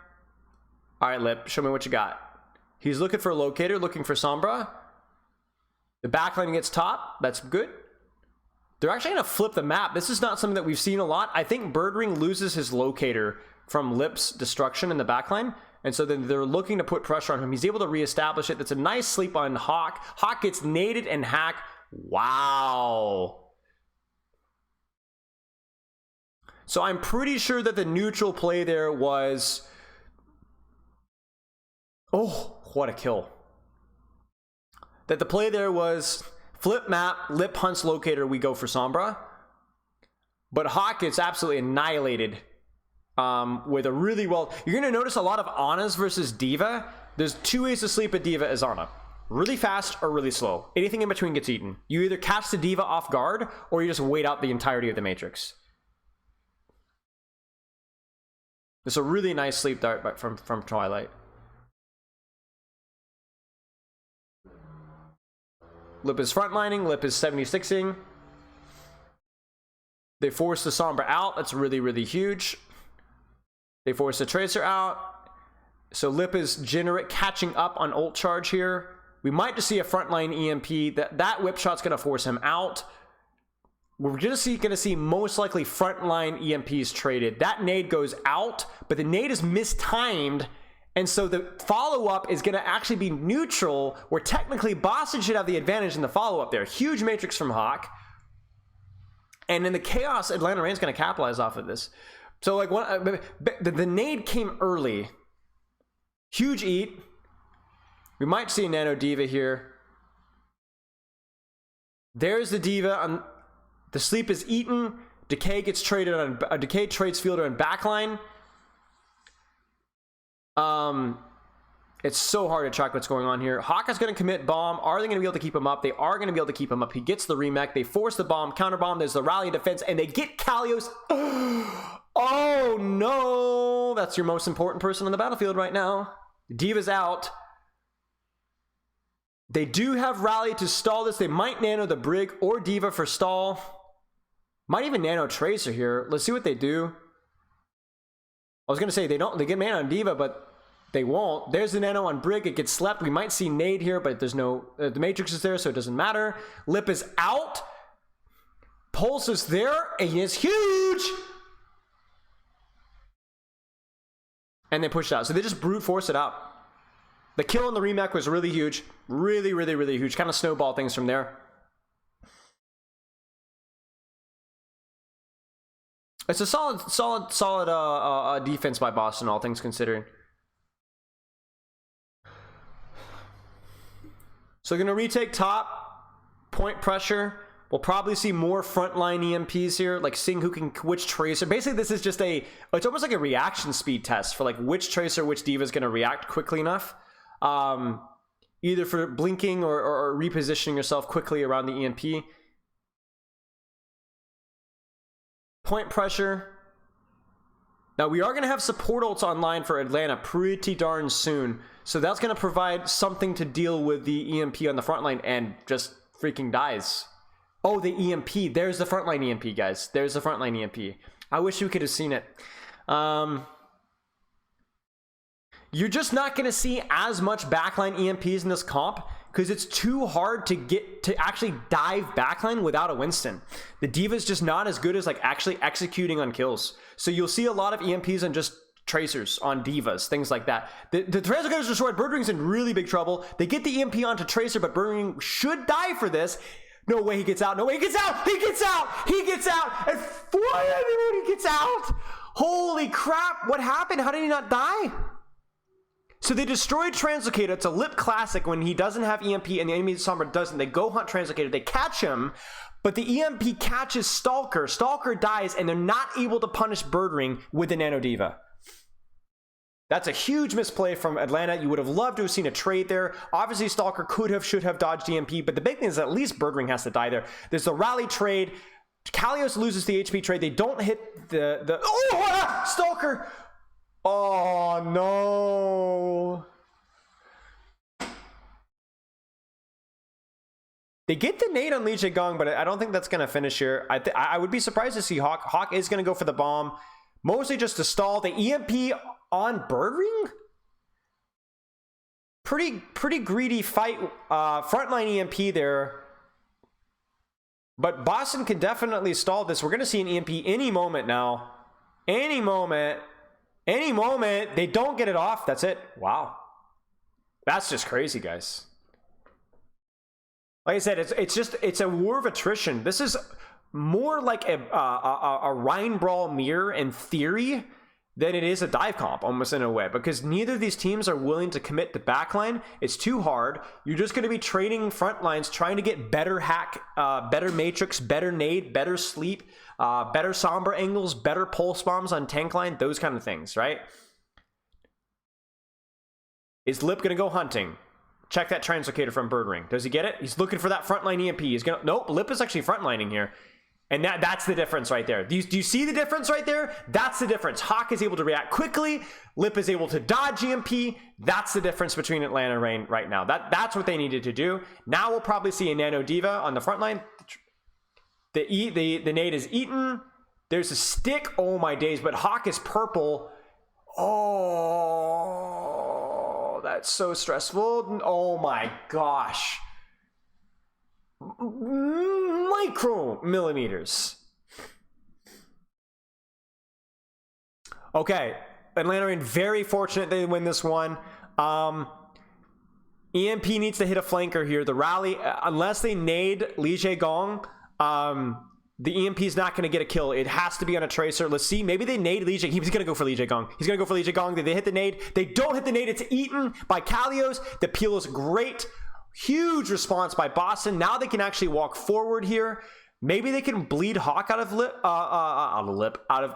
All right, Lip, show me what you got. He's looking for a locator, looking for Sombra. The backline gets top. That's good. They're actually going to flip the map. This is not something that we've seen a lot. I think Birdring loses his locator from Lip's destruction in the backline. And so then they're looking to put pressure on him. He's able to reestablish it. That's a nice sleep on Hawk. Hawk gets naded and hack. Wow. So I'm pretty sure that the neutral play there was... Oh, what a kill. That the play there was flip map, Lip hunts locator, we go for Sombra. But Hawk gets absolutely annihilated with a really well... You're going to notice a lot of Ana's versus D.Va. There's two ways to sleep a D.Va as Ana. Really fast or really slow. Anything in between gets eaten. You either catch the D.Va off guard or you just wait out the entirety of the Matrix. It's a really nice sleep dart from Twilight. Lip is frontlining. Lip is 76ing. They force the Sombra out. That's really, really huge. They force the Tracer out. So Lip is catching up on ult charge here. We might just see a frontline EMP. That whip shot's going to force him out. We're just going to see most likely frontline EMPs traded. That nade goes out, but the nade is mistimed. And so the follow-up is going to actually be neutral, where technically Boston should have the advantage in the follow-up there. Huge matrix from Hawk. And in the chaos, Atlanta Rain's going to capitalize off of this. So like the nade came early. Huge eat. We might see a Nano D.Va here. There's the D.Va. The sleep is eaten. Decay gets traded on... Decay trades Fielder on backline. It's so hard to track what's going on here. Hawk is going to commit bomb. Are they going to be able to keep him up? They are going to be able to keep him up. He gets the remech. They force the bomb, counter bomb. There's the rally defense, and they get Kalios. Oh no! That's your most important person on the battlefield right now. D.Va's out. They do have rally to stall this. They might nano the Brig or D.Va for stall. Might even nano Tracer here. Let's see what they do. I was going to say they get mana on D.Va, but they won't. There's the nano on Brig. It gets slept. We might see nade here, but there's no... the Matrix is there, so it doesn't matter. Lip is out. Pulse is there, and it's huge! And they pushed out. So they just brute force it out. The kill on the remech was really huge. Really, really, really huge. Kind of snowball things from there. It's a solid defense by Boston, all things considered. So they're going to retake top, point pressure. We'll probably see more frontline EMPs here, like seeing who can, which Tracer. Basically, this is just it's almost like a reaction speed test for like which Tracer, which D.Va is going to react quickly enough. Either for blinking or repositioning yourself quickly around the EMP. Point pressure. Now we are going to have support ults online for Atlanta pretty darn soon. So that's going to provide something to deal with the EMP on the front line, and just freaking dies. Oh, the EMP. There's the frontline EMP, guys. There's the frontline EMP. I wish you could have seen it. You're just not going to see as much backline EMPs in this comp because it's too hard to get to actually dive backline without a Winston. The D.Va is just not as good as like actually executing on kills. So you'll see a lot of EMPs on just Tracers, on D.Vas, things like that. The Tracer gets destroyed. Birdring's in really big trouble. They get the EMP onto Tracer, but Birdring should die for this. No way he gets out. No way he gets out. He gets out. He gets out. And he gets out. Holy crap. What happened? How did he not die? So they destroyed Translocator. It's a Lip classic when he doesn't have EMP and the enemy Sombra doesn't. They go hunt Translocator. They catch him, but the EMP catches Stalker. Stalker dies, and they're not able to punish Birdring with the Nano D.Va. That's a huge misplay from Atlanta. You would have loved to have seen a trade there. Obviously, Stalker should have dodged EMP, but the big thing is at least Birdring has to die there. There's the rally trade. Kalios loses the HP trade. They don't hit the Stalker. Oh no. They get the nade on Lee Jae-gong, but I don't think that's going to finish here. I would be surprised to see Hawk. Hawk is going to go for the bomb. Mostly just to stall the EMP on Birdring. pretty greedy fight, frontline EMP there. But Boston can definitely stall this. We're going to see an EMP any moment now. Any moment. Any moment. They don't get it off. That's it. Wow. That's just crazy, guys. Like I said, it's a war of attrition. This is more like a Rhine Brawl mirror in theory than it is a dive comp, almost in a way, because neither of these teams are willing to commit to backline. It's too hard. You're just going to be trading front lines, trying to get better hack, better matrix, better nade, better sleep, better somber angles, better pulse bombs on tank line, those kind of things, right? Is Lip going to go hunting? Check that translocator from Bird Ring. Does he get it? He's looking for that frontline EMP. He's gonna, nope, Lip is actually frontlining here. And that's the difference right there. Do you see the difference right there? That's the difference. Hawk is able to react quickly. Lip is able to dodge EMP. That's the difference between Atlanta and Reign right now. That's what they needed to do. Now we'll probably see a Nano Diva on the front line. The nade is eaten. There's a stick. Oh my days, but Hawk is purple. Oh, that's so stressful. Oh my gosh. Micromillimeters. Okay, Atlanta are very fortunate they win this one. EMP needs to hit a flanker here. The rally, unless they nade Li Gong, the EMP is not going to get a kill. It has to be on a tracer. Let's see. Maybe they nade Li He's going to go for Li Gong. He's going to go for Li Gong. They hit the nade. They don't hit the nade. It's eaten by Kalios. The peel is great. Huge response by Boston. Now they can actually walk forward here. Maybe they can bleed Hawk out of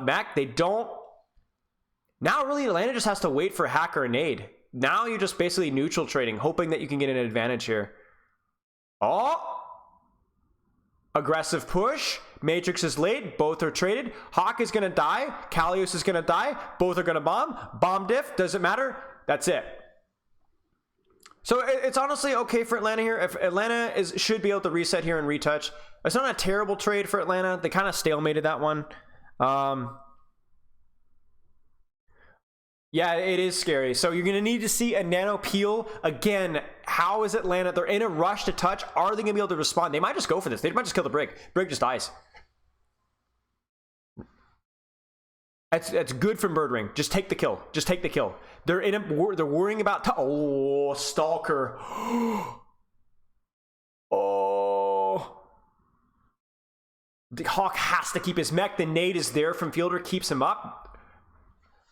Mac. They don't. Now really Atlanta just has to wait for hack or nade. Now you're just basically neutral trading, hoping that you can get an advantage here. Oh, aggressive push. Matrix is late. Both are traded. Hawk is gonna die. Kalios is gonna die. Both are gonna bomb. Bomb diff. Doesn't matter. That's it. So it's honestly okay for Atlanta here. If Atlanta should be able to reset here and retouch. It's not a terrible trade for Atlanta. They kind of stalemated that one. Yeah, it is scary. So you're going to need to see a nano peel. Again, how is Atlanta? They're in a rush to touch. Are they going to be able to respond? They might just go for this. They might just kill the Brig. Brig just dies. That's good from Bird Ring. Just take the kill. Just take the kill. They're worrying about... Oh, Stalker. Oh. The Hawk has to keep his mech. The nade is there from Fielder. Keeps him up.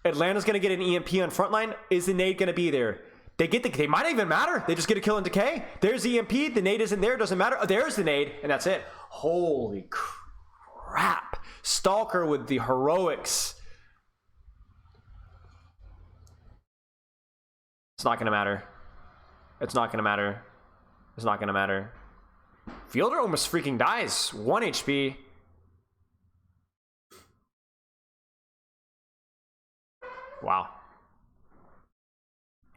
Atlanta's going to get an EMP on frontline. Is the nade going to be there? They might not even matter. They just get a kill in decay. There's the EMP. The nade isn't there. Doesn't matter. Oh, there's the nade. And that's it. Holy crap. Stalker with the heroics. It's not going to matter. It's not going to matter. It's not going to matter. Fielder almost freaking dies. 1 HP. Wow.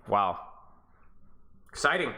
Wow. Exciting.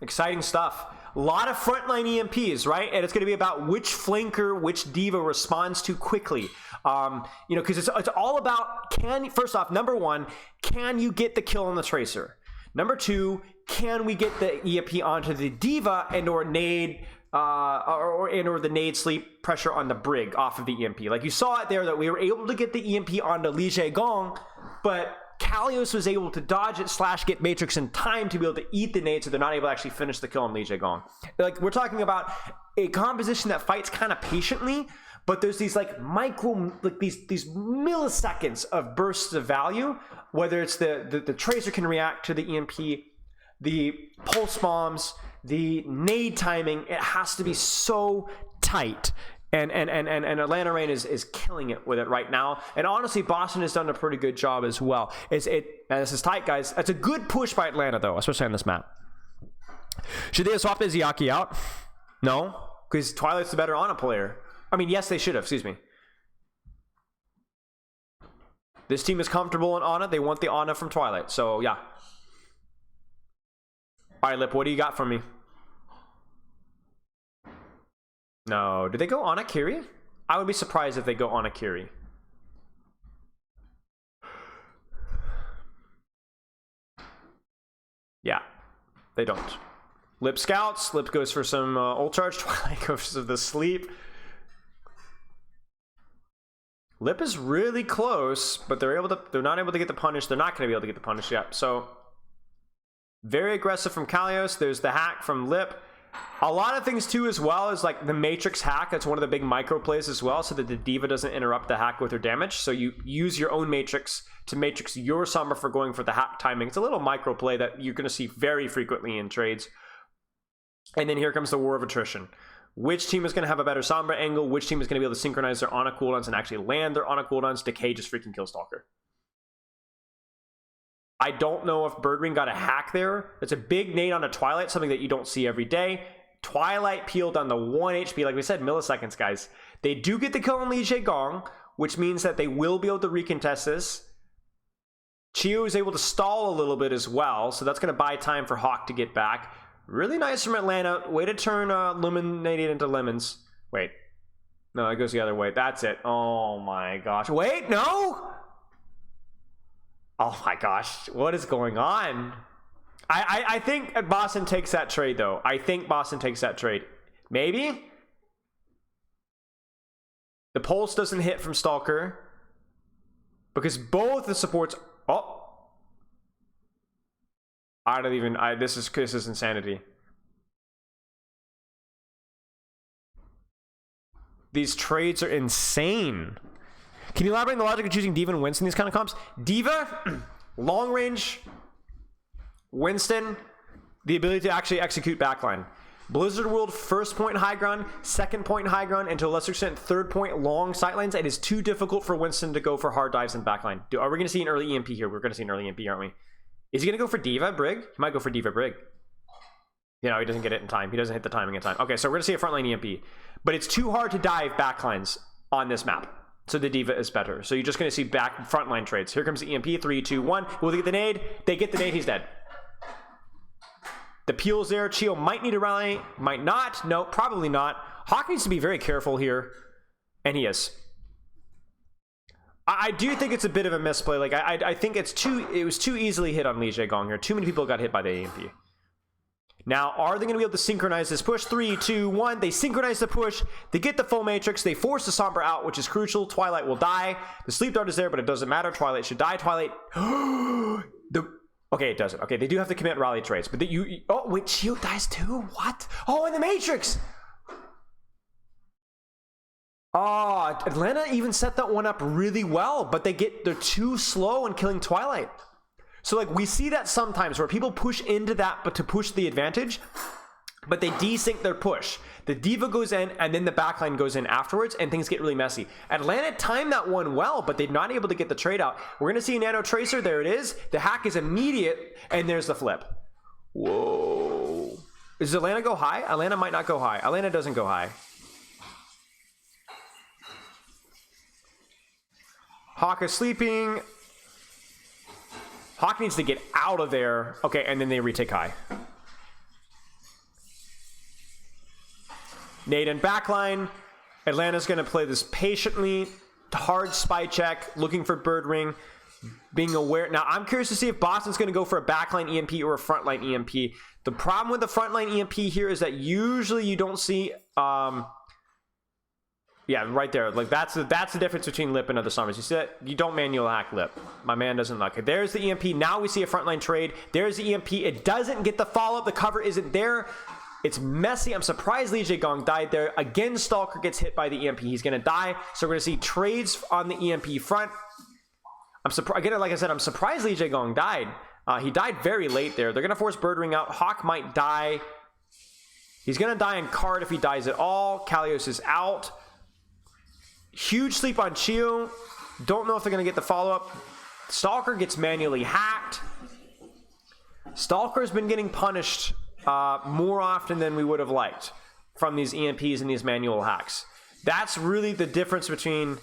Exciting stuff. A lot of frontline EMPs, right? And it's going to be about which flanker, which diva responds to quickly. You know, because it's all about, first off, number one, can you get the kill on the tracer? Number two, can we get the EMP onto the diva and or nade, or the nade sleep pressure on the Brig off of the EMP? Like you saw it there that we were able to get the EMP onto Li Gong, but Kalios was able to dodge it / get Matrix in time to be able to eat the nade, so they're not able to actually finish the kill on Li Gong. Like we're talking about a composition that fights kind of patiently, but there's these like these milliseconds of bursts of value, whether it's the tracer can react to the EMP, the pulse bombs, the nade timing. It has to be so tight. And Atlanta Reign is killing it with it right now. And honestly, Boston has done a pretty good job as well. And this is tight, guys. That's a good push by Atlanta, though, especially on this map. Should they have swapped Izayaki out? No, because Twilight's the better Ana player. I mean, yes, they should have. Excuse me. This team is comfortable in Ana. They want the Ana from Twilight. So, yeah. All right, Lip, what do you got for me? No. Did they go on Akiri? I would be surprised if they go on Akiri. Yeah, they don't. Lip scouts. Lip goes for some ult charge. Twilight goes for the sleep. Lip is really close, but they're not able to get the punish. They're not going to be able to get the punish yet. So very aggressive from Kalios. There's the hack from Lip. A lot of things too as well is like the Matrix hack. That's one of the big micro plays as well, so that the D.Va doesn't interrupt the hack with her damage. So you use your own Matrix to Matrix your Sombra for going for the hack timing. It's a little micro play that you're going to see very frequently in trades. And then here comes the war of attrition. Which team is going to have a better Sombra angle? Which team is going to be able to synchronize their Ana cooldowns and actually land their Ana cooldowns? Decay just freaking kills Stalker. I don't know if Birdwing got a hack there. It's a big nade on a Twilight, something that you don't see every day. Twilight peeled on the 1 HP, like we said, milliseconds, guys. They do get the kill on Li Gong, which means that they will be able to recontest this. Chio is able to stall a little bit as well, so that's going to buy time for Hawk to get back. Really nice from Atlanta. Way to turn Luminated into lemons. Wait. No, it goes the other way. That's it. Oh my gosh. Wait, no! Oh my gosh. What is going on? I think Boston takes that trade, though. I think Boston takes that trade. Maybe? The pulse doesn't hit from Stalker. Because both the supports... Oh! I don't even... This is insanity. These trades are insane. Can you elaborate on the logic of choosing D.Va and Winston in these kind of comps? D.Va, long range, Winston, the ability to actually execute backline. Blizzard World, first point high ground, second point high ground, and to a lesser extent, third point long sightlines. It is too difficult for Winston to go for hard dives in backline. Are we going to see an early EMP here? We're going to see an early EMP, aren't we? Is he going to go for D.Va Brig? He might go for D.Va Brig. You know, he doesn't get it in time. He doesn't hit the timing in time. Okay, so we're going to see a frontline EMP. But it's too hard to dive backlines on this map. So the D.Va is better. So you're just going to see back frontline trades. Here comes the EMP. 3, 2, 1. Will they get the nade? They get the nade. He's dead. The peel's there. Chio might need a rally. Might not. No, probably not. Hawk needs to be very careful here. And he is. I do think it's a bit of a misplay. Like I think it was too easily hit on Li Gong here. Too many people got hit by the EMP. Now, are they going to be able to synchronize this push? 3, 2, 1. They synchronize the push. They get the full Matrix. They force the Sombra out, which is crucial. Twilight will die. The Sleep Dart is there, but it doesn't matter. Twilight should die. Twilight... Okay, it doesn't. Okay, they do have to commit rally trades. But oh, wait, Shield dies too? What? Oh, and the Matrix! Oh, Atlanta even set that one up really well, but they're too slow in killing Twilight. So like we see that sometimes where people push into that but to push the advantage, but they desync their push. The D.Va goes in and then the backline goes in afterwards and things get really messy. Atlanta timed that one well, but they're not able to get the trade out. We're going to see a Nano Tracer. There it is. The hack is immediate and there's the flip. Whoa. Does Atlanta go high? Atlanta might not go high. Atlanta doesn't go high. Hawk is sleeping. Hawk needs to get out of there. Okay, and then they retake high. Nade and backline. Atlanta's going to play this patiently. Hard spy check. Looking for bird ring. Being aware. Now, I'm curious to see if Boston's going to go for a backline EMP or a frontline EMP. The problem with the frontline EMP here is that usually you don't see... Yeah, right there. Like that's the difference between Lip and other Sombras. You see that? You don't manual hack Lip. My man doesn't like it. There's the EMP. Now we see a frontline trade. There's the EMP. It doesn't get the follow-up. The cover isn't there. It's messy. I'm surprised Li Gong died there. Again, Stalker gets hit by the EMP. He's going to die. So we're going to see trades on the EMP front. I'm surprised. Again, like I said, I'm surprised Li Gong died. He died very late there. They're going to force Bird Ring out. Hawk might die. He's going to die in card if he dies at all. Kalios is out. Huge sleep on Chio. Don't know if they're going to get the follow-up. Stalker gets manually hacked. Stalker's been getting punished more often than we would have liked from these EMPs and these manual hacks. That's really the difference between...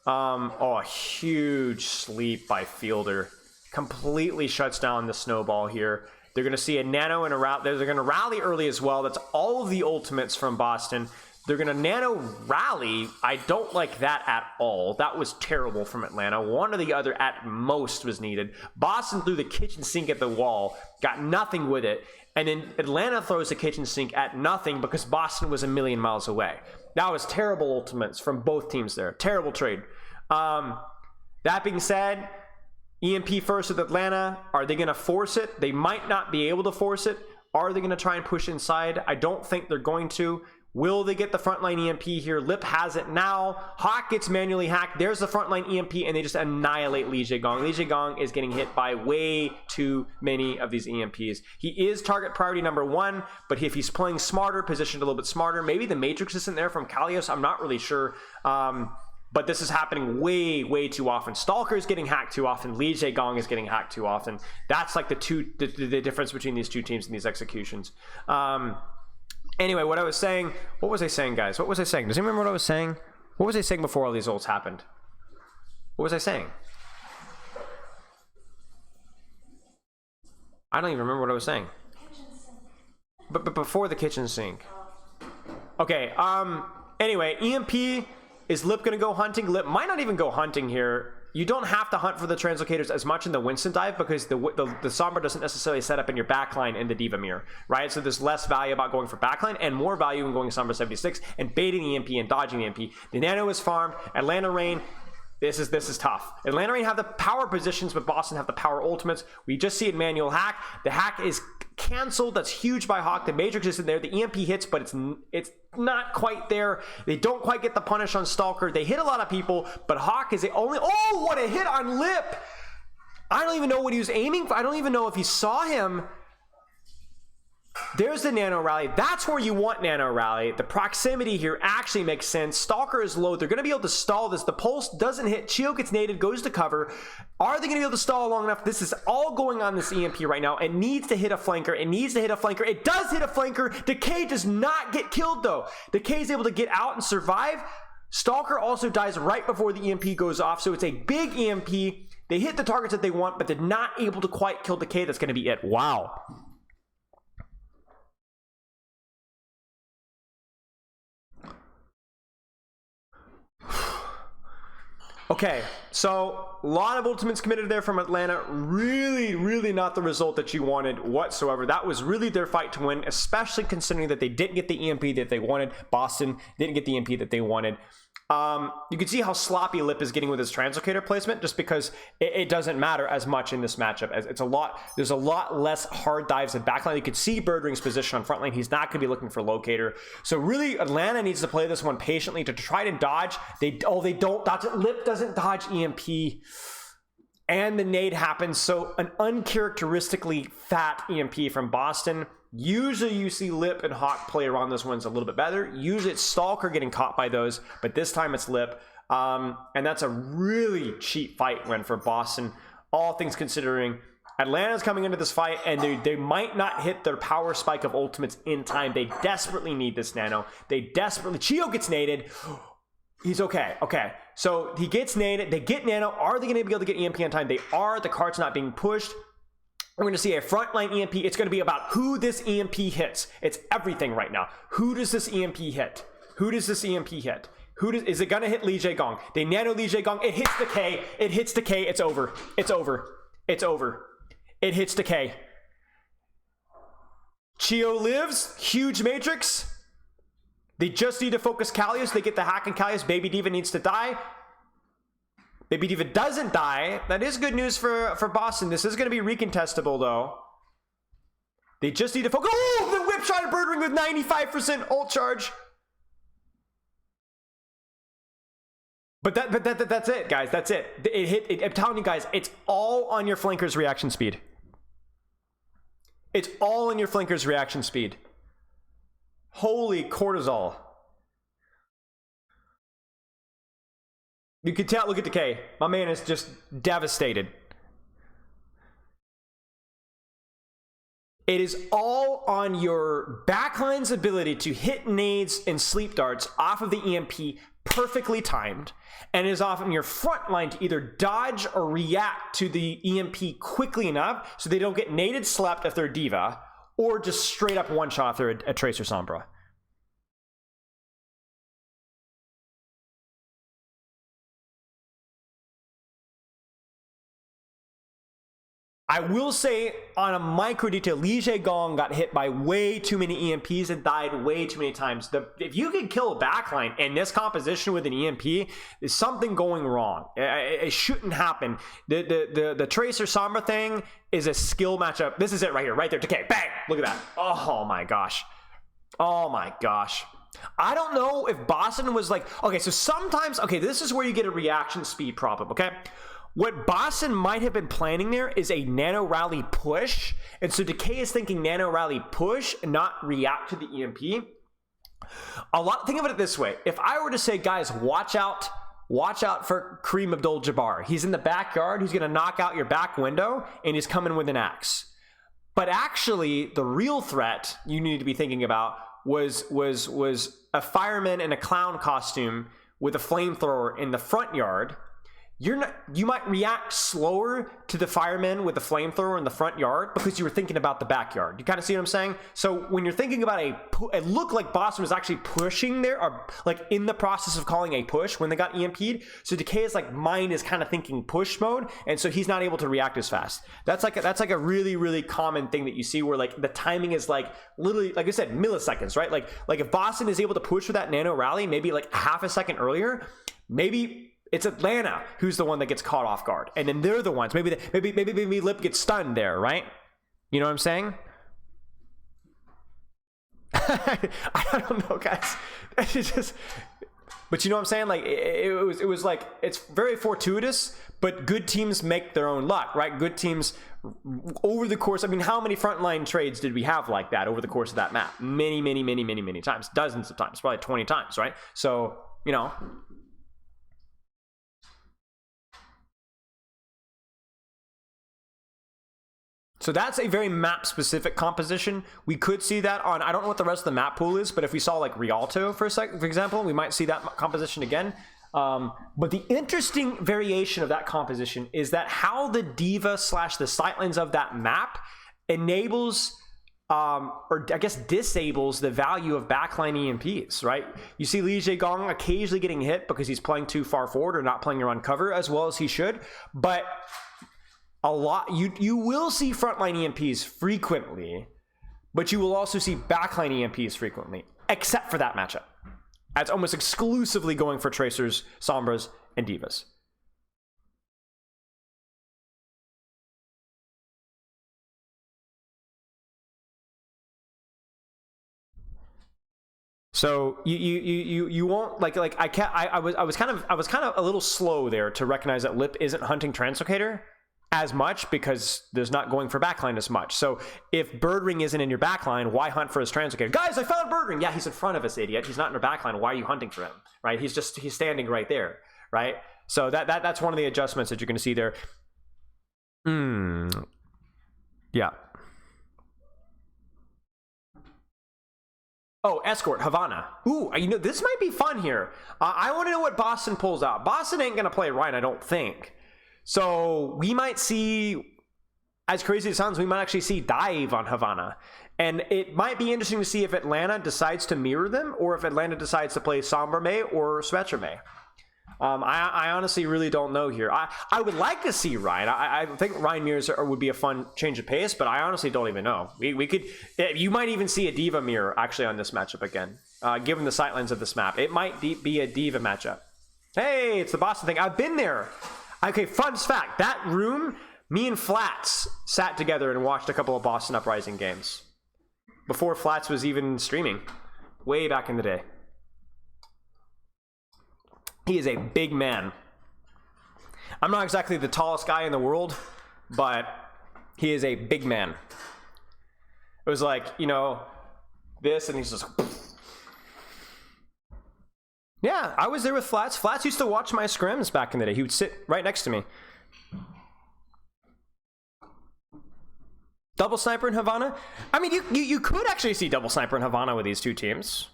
oh, huge sleep by Fielder. Completely shuts down the snowball here. They're going to see a Nano and a rally. They're going to rally early as well. That's all of the ultimates from Boston. They're going to nano rally. I don't like that at all. That was terrible from Atlanta. One or the other at most was needed. Boston threw the kitchen sink at the wall, got nothing with it. And then Atlanta throws the kitchen sink at nothing because Boston was a million miles away. That was terrible ultimates from both teams there. Terrible trade. That being said, EMP first with Atlanta. Are they going to force it? They might not be able to force it. Are they going to try and push inside? I don't think they're going to. Will they get the frontline EMP here? Lip has it now. Hawk gets manually hacked. There's the frontline EMP, and they just annihilate Li Jiegong. Li Jiegong is getting hit by way too many of these EMPs. He is target priority number 1, but if he's playing smarter, positioned a little bit smarter, maybe the Matrix isn't there from Kalios. I'm not really sure. But this is happening way too often. Stalker is getting hacked too often. Li Jiegong is getting hacked too often. That's like the difference between these two teams and these executions. Anyway, what was I saying, guys? What was I saying? Does anyone remember what I was saying? What was I saying before all these ults happened? What was I saying? I don't even remember what I was saying. But before the kitchen sink. Okay, anyway, EMP, is Lip gonna go hunting? Lip might not even go hunting here. You don't have to hunt for the translocators as much in the Winston dive because the Sombra doesn't necessarily set up in your backline in the Diva mirror, right? So there's less value about going for backline and more value in going Sombra 76 and baiting the EMP and dodging the EMP. The Nano is farmed. Atlanta Reign, this is tough. Atlanta Reign have the power positions, but Boston have the power ultimates. We just see it manual hack. The hack is canceled. That's huge by Hawk. The Matrix isn't there. The EMP hits, but it's not quite there. They don't quite get the punish on Stalker. They hit a lot of people, but Hawk is the only... Oh, what a hit on Lip! I don't even know what he was aiming for. I don't even know if he saw him. There's the Nano Rally. That's where you want Nano Rally. The proximity here actually makes sense. Stalker is low. They're going to be able to stall this. The pulse doesn't hit. Chio gets naded, goes to cover. Are they going to be able to stall long enough? This is all going on this EMP right now. It needs to hit a flanker. It needs to hit a flanker. It does hit a flanker. Decay does not get killed, though. Decay is able to get out and survive. Stalker also dies right before the EMP goes off, so it's a big EMP. They hit the targets that they want, but they're not able to quite kill Decay. That's going to be it. Wow. Okay, so a lot of ultimates committed there from Atlanta. Really not the result that you wanted whatsoever. That was really their fight to win, especially considering that they didn't get the EMP that they wanted. Boston didn't get the EMP that they wanted. You can see how sloppy Lip is getting with his translocator placement just because it doesn't matter as much in this matchup. As there's a lot less hard dives and backline. You could see Birdring's position on front lane. He's not going to be looking for locator. So really Atlanta needs to play this one patiently to try to dodge. They don't dodge it. Lip doesn't dodge EMP. And the nade happens. So an uncharacteristically fat EMP from Boston. Usually you see Lip and Hawk play around those ones a little bit better. Usually it's Stalker getting caught by those, but this time it's Lip. And that's a really cheap fight win for Boston, all things considering. Atlanta's coming into this fight, and they might not hit their power spike of ultimates in time. They desperately need this Nano. Chio gets naded. He's okay. So he gets naded. They get Nano. Are they going to be able to get EMP on time? They are. The card's not being pushed. We're going to see a frontline EMP. It's going to be about who this EMP hits. It's everything right now. Who does this EMP hit? Is it going to hit Li Jiegong? They nano Li Jiegong. It hits Decay. It's over. It hits Decay. Chio lives. Huge Matrix. They just need to focus Kalios. They get the hack in Kalios. Baby Diva needs to die. Baby Diva doesn't die. That is good news for Boston. This is going to be recontestable, though. They just need to focus. Oh, the whip shot of Birdring with 95% ult charge. But that's it, guys. That's it. I'm telling you guys, it's all on your flanker's reaction speed. Holy cortisol. You can tell, look at Decay. My man is just devastated. It is all on your backline's ability to hit nades and sleep darts off of the EMP perfectly timed, and it is often your front line to either dodge or react to the EMP quickly enough so they don't get naded slept if they're Diva, or just straight up one shot if they're a Tracer Sombra. I will say on a micro detail, Li Gong got hit by way too many EMPs and died way too many times. If you can kill a backline in this composition with an EMP, there's something going wrong. It shouldn't happen. The Tracer Sombra thing is a skill matchup. This is it right here, right there. Okay, bang! Look at that. Oh my gosh. Oh my gosh. I don't know if Boston was like, okay, so sometimes, okay, this is where you get a reaction speed problem, okay? What Boston might have been planning there is a nano rally push. And so Decay is thinking nano rally push and not react to the EMP. Think of it this way. If I were to say, guys, watch out for Kareem Abdul-Jabbar. He's in the backyard. He's going to knock out your back window and he's coming with an axe. But actually, the real threat you need to be thinking about was a fireman in a clown costume with a flamethrower in the front yard. You might react slower to the firemen with the flamethrower in the front yard because you were thinking about the backyard. You kind of see what I'm saying? So when you're thinking about it looked like Boston was actually pushing there, or like in the process of calling a push when they got EMP'd. So Decay's like mind is kind of thinking push mode, and so he's not able to react as fast. That's like a really, really common thing that you see where like the timing is like literally, like I said, milliseconds, right? Like if Boston is able to push with that nano rally maybe like half a second earlier, maybe it's Atlanta who's the one that gets caught off guard, and then they're the ones. Maybe Lip gets stunned there, right? You know what I'm saying? I don't know, guys. It's just, but you know what I'm saying? Like it was like it's very fortuitous, but good teams make their own luck, right? Good teams over the course. I mean, how many frontline trades did we have like that over the course of that map? Many times, dozens of times, probably 20 times, right? So you know. So that's a very map-specific composition. We could see that on, I don't know what the rest of the map pool is, but if we saw like Rialto for example, we might see that composition again. But the interesting variation of that composition is that how the Diva / the sightlines of that map enables, or I guess disables the value of backline EMPs, right? You see Li Gong occasionally getting hit because he's playing too far forward or not playing around cover as well as he should, but a lot, you will see frontline EMPs frequently, but you will also see backline EMPs frequently, except for that matchup. That's almost exclusively going for Tracers, Sombras, and Divas. So you won't like I was kind of a little slow there to recognize that Lip isn't hunting Translocator as much because there's not going for backline as much. So if Birdring isn't in your backline, why hunt for his Translocator? Guys, I found Birdring. Yeah, he's in front of us, idiot. He's not in your backline. Why are you hunting for him? Right? He's standing right there, right? So that's one of the adjustments that you're going to see there. Yeah. Oh, Escort, Havana. Ooh, you know, this might be fun here. I want to know what Boston pulls out. Boston ain't going to play Ryan, I don't think. So we might see, as crazy as it sounds, we might actually see dive on Havana. And it might be interesting to see if Atlanta decides to mirror them or if Atlanta decides to play Sombra May or Sweater May. I honestly really don't know here. I would like to see Ryan. I think Ryan mirrors would be a fun change of pace, but I honestly don't even know. We could, you might even see a Diva mirror actually on this matchup again, given the sightlines of this map. It might be a Diva matchup. Hey, it's the Boston thing. I've been there. Okay, fun fact, that room, me and Flats sat together and watched a couple of Boston Uprising games before Flats was even streaming, way back in the day. He is a big man. I'm not exactly the tallest guy in the world, but he is a big man. It was like, you know, this, and he's just... Yeah, I was there with Flats. Flats used to watch my scrims back in the day. He would sit right next to me. Double sniper in Havana? I mean, you could actually see double sniper in Havana with these two teams.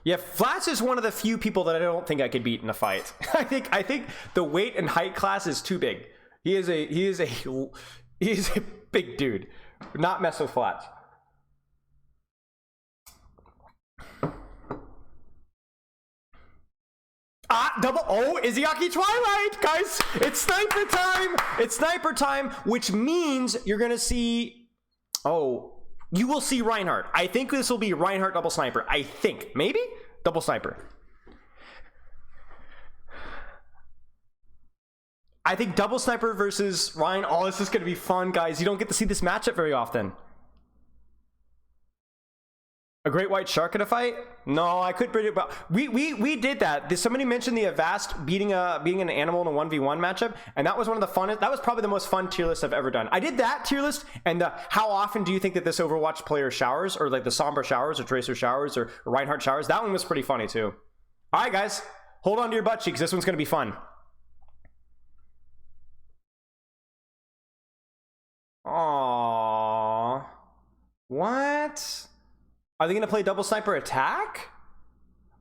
Yeah, Flats is one of the few people that I don't think I could beat in a fight. I think the weight and height class is too big. He is a big dude. Not mess with Flats. Double. Oh, Izayaki Twilight, guys. It's sniper time. It's sniper time, which means you're gonna see. Oh, you will see Reinhardt. I think this will be Reinhardt double sniper. I think maybe double sniper. I think double sniper versus Ryan. Oh, this is gonna be fun, guys. You don't get to see this matchup very often. A great white shark in a fight? No, I could predict. But we did that. Somebody mentioned the Avast beating an animal in a 1v1 matchup, and that was one of the funnest. That was probably the most fun tier list I've ever done. I did that tier list, and how often do you think that this Overwatch player showers, or like the Sombra showers, or Tracer showers, or Reinhardt showers? That one was pretty funny too. All right, guys, hold on to your butt cheeks. This one's gonna be fun. Aww, what? Are they going to play double sniper attack?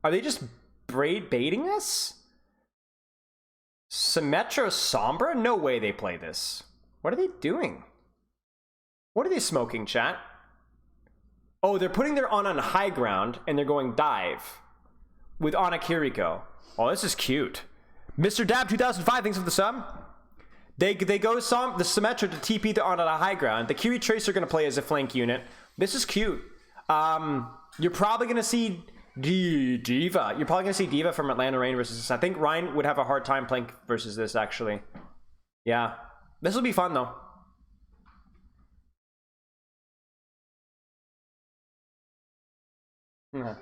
Are they just baiting us? Symmetra Sombra? No way they play this. What are they doing? What are they smoking, chat? Oh, they're putting their on high ground and they're going dive with Ana Kiriko. Oh, this is cute. Mr. Dab 2005, thanks for the sub. They go the Symmetra to TP to on high ground. The Kiri Tracer are going to play as a flank unit. This is cute. You're probably gonna see Diva. You're probably gonna see Diva from Atlanta Reign versus this. I think Ryan would have a hard time playing versus this, actually. Yeah, this will be fun though. Yeah,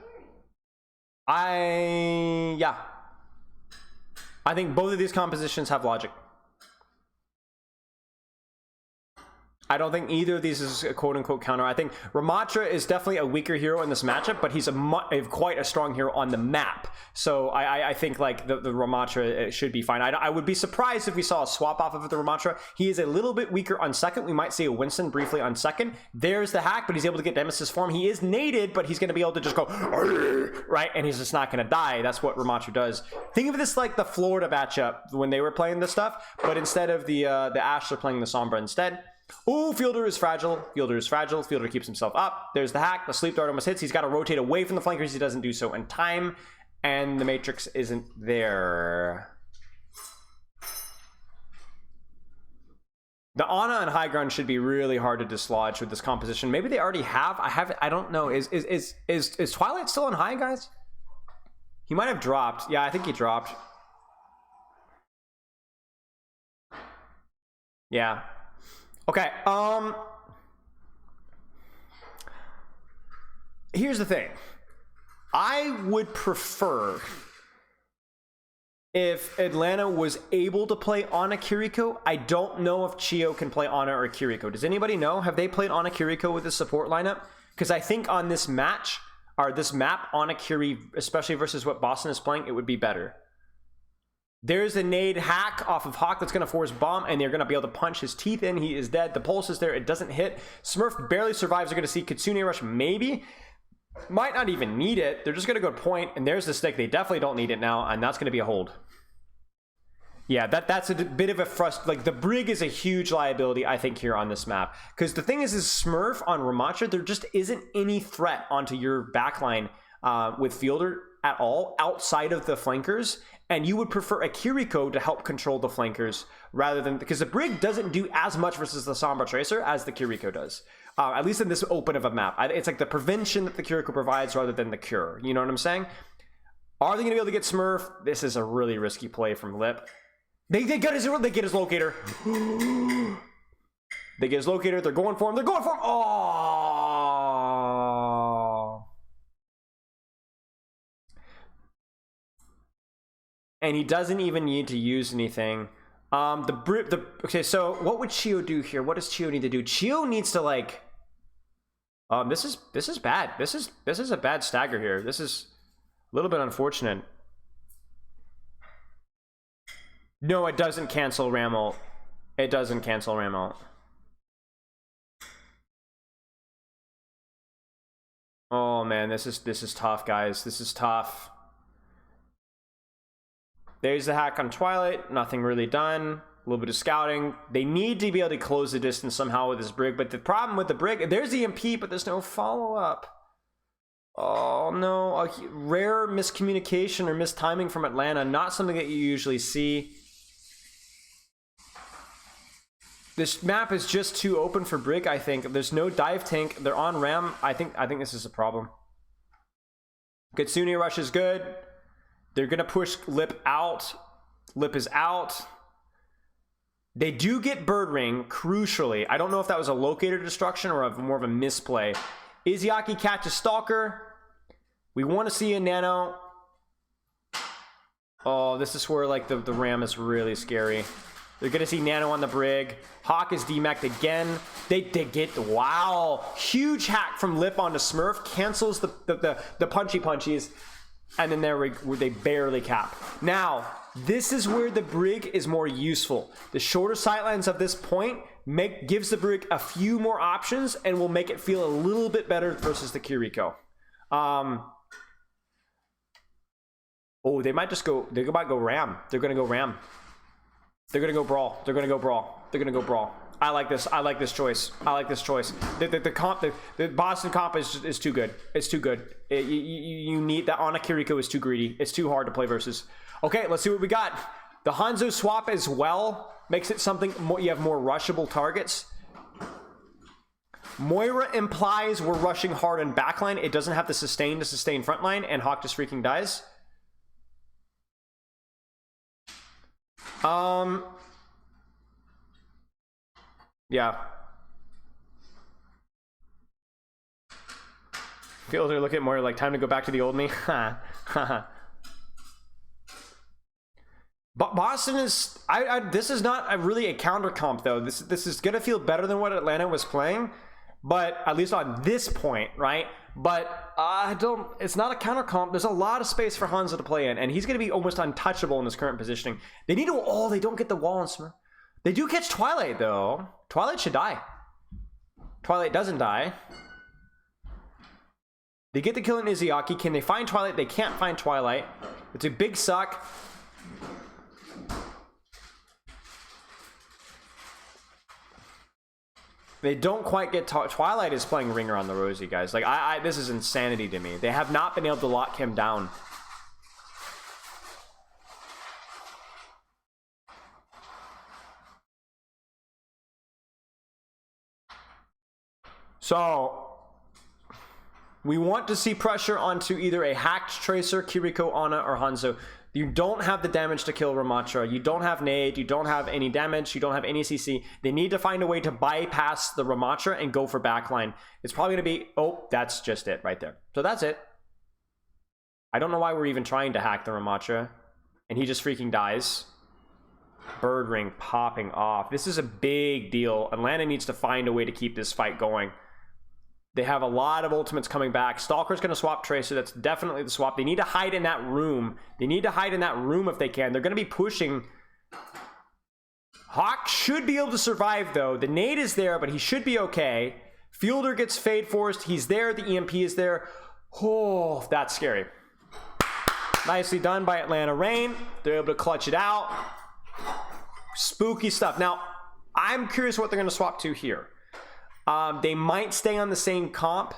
I think both of these compositions have logic. I don't think either of these is a quote-unquote counter. I think Ramatra is definitely a weaker hero in this matchup, but he's quite a strong hero on the map. So I think like the Ramatra should be fine. I would be surprised if we saw a swap off of the Ramatra. He is a little bit weaker on second. We might see a Winston briefly on second. There's the hack, but he's able to get Nemesis form. He is naded, but he's going to be able to just go, right? And he's just not going to die. That's what Ramatra does. Think of this like the Florida matchup when they were playing this stuff, but instead of the Ashe, they're playing the Sombra instead. Ooh, Fielder is fragile. Fielder is fragile. Fielder keeps himself up. There's the hack. The sleep dart almost hits. He's got to rotate away from the flankers. He doesn't do so in time. And the Matrix isn't there. The Ana and high ground should be really hard to dislodge with this composition. Maybe they already have. I don't know. Is Twilight still on high, guys? He might have dropped. Yeah, I think he dropped. Yeah. Okay, here's the thing. I would prefer if Atlanta was able to play Ana Kiriko. I don't know if Chio can play Ana or Kiriko. Does anybody know? Have they played Ana Kiriko with the support lineup? Because I think on this match, or this map, Ana Kiri, especially versus what Boston is playing, it would be better. There's a nade hack off of Hawk that's going to force bomb, and they're going to be able to punch his teeth in. He is dead. The pulse is there. It doesn't hit. Smurf barely survives. They're going to see Kitsune Rush, maybe. Might not even need it. They're just going to go point, and there's the stick. They definitely don't need it now, and that's going to be a hold. Yeah, that's a bit of a like the Brig is a huge liability, I think, here on this map. Because the thing is Smurf on Ramatra, there just isn't any threat onto your backline with Fielder at all outside of the flankers. And you would prefer a Kiriko to help control the flankers rather than, because the Brig doesn't do as much versus the Sombra Tracer as the Kiriko does. At least in this open of a map. It's like the prevention that the Kiriko provides rather than the cure. You know what I'm saying? Are they going to be able to get Smurf? This is a really risky play from Lip. They get his locator. They get his locator. They're going for him. They're going for him. Oh. And he doesn't even need to use anything. Okay, so what would Chio do here? What does Chio need to do? Chio needs to like. This is bad. This is a bad stagger here. This is a little bit unfortunate. No, it doesn't cancel Ramel. It doesn't cancel Ramel. Oh man, this is tough, guys. This is tough. There's the hack on Twilight. Nothing really done. A little bit of scouting. They need to be able to close the distance somehow with this Brig. But the problem with the Brig, there's the EMP, but there's no follow-up. Oh no, a rare miscommunication or mistiming from Atlanta. Not something that you usually see. This map is just too open for Brig, I think. There's no dive tank. They're on Ram. I think this is a problem. Kitsune rush is good. They're gonna push Lip out. Lip is out. They do get Bird Ring, crucially. I don't know if that was a locator destruction or more of a misplay. Izayaki catches Stalker. We want to see a Nano. Oh, this is where like the Ram is really scary. They're gonna see Nano on the Brig. Hawk is DMAC'd again. They get, wow, huge hack from Lip onto Smurf, cancels the punchy punchies, and then they barely cap. Now, this is where the Brig is more useful. The shorter sightlines of this point gives the Brig a few more options and will make it feel a little bit better versus the Kiriko. Oh, they might just go. They might go Ram. They're gonna go Ram. They're gonna go Brawl. They're gonna go Brawl. They're gonna go Brawl. I like this. I like this choice. I like this choice. The Boston comp is too good. It's too good. You need that. Ana Kiriko is too greedy. It's too hard to play versus. Okay, let's see what we got. The Hanzo swap as well makes it something more. You have more rushable targets. Moira implies we're rushing hard in backline. It doesn't have the sustain to sustain frontline, and Hawk just freaking dies. Yeah. Fielder look at Moira like time to go back to the old me. Boston is this is not really a counter comp though. This is gonna feel better than what Atlanta was playing, but at least on this point, right? But it's not a counter comp. There's a lot of space for Hanzo to play in, and he's gonna be almost untouchable in his current positioning. They need to they don't get the wall and Smurf. They do catch Twilight though. Twilight should die. Twilight doesn't die. They get the kill in Izayaki. Can they find Twilight? They can't find Twilight. It's a big suck. They don't quite get Twilight is playing Ringer on the Rosie, guys. Like this is insanity to me. They have not been able to lock him down. So we want to see pressure onto either a hacked Tracer, Kiriko, Ana, or Hanzo. You don't have the damage to kill Ramatra. You don't have nade. You don't have any damage. You don't have any CC. They need to find a way to bypass the Ramatra and go for backline. It's probably going to be... Oh, that's just it right there. So that's it. I don't know why we're even trying to hack the Ramatra. And he just freaking dies. Bird Ring popping off. This is a big deal. Atlanta needs to find a way to keep this fight going. They have a lot of ultimates coming back. Stalker's going to swap Tracer. That's definitely the swap. They need to hide in that room. They need to hide in that room if they can. They're going to be pushing. Hawk should be able to survive, though. The nade is there, but he should be okay. Fielder gets Fade Forced. He's there. The EMP is there. Oh, that's scary. Nicely done by Atlanta Reign. They're able to clutch it out. Spooky stuff. Now, I'm curious what they're going to swap to here. They might stay on the same comp.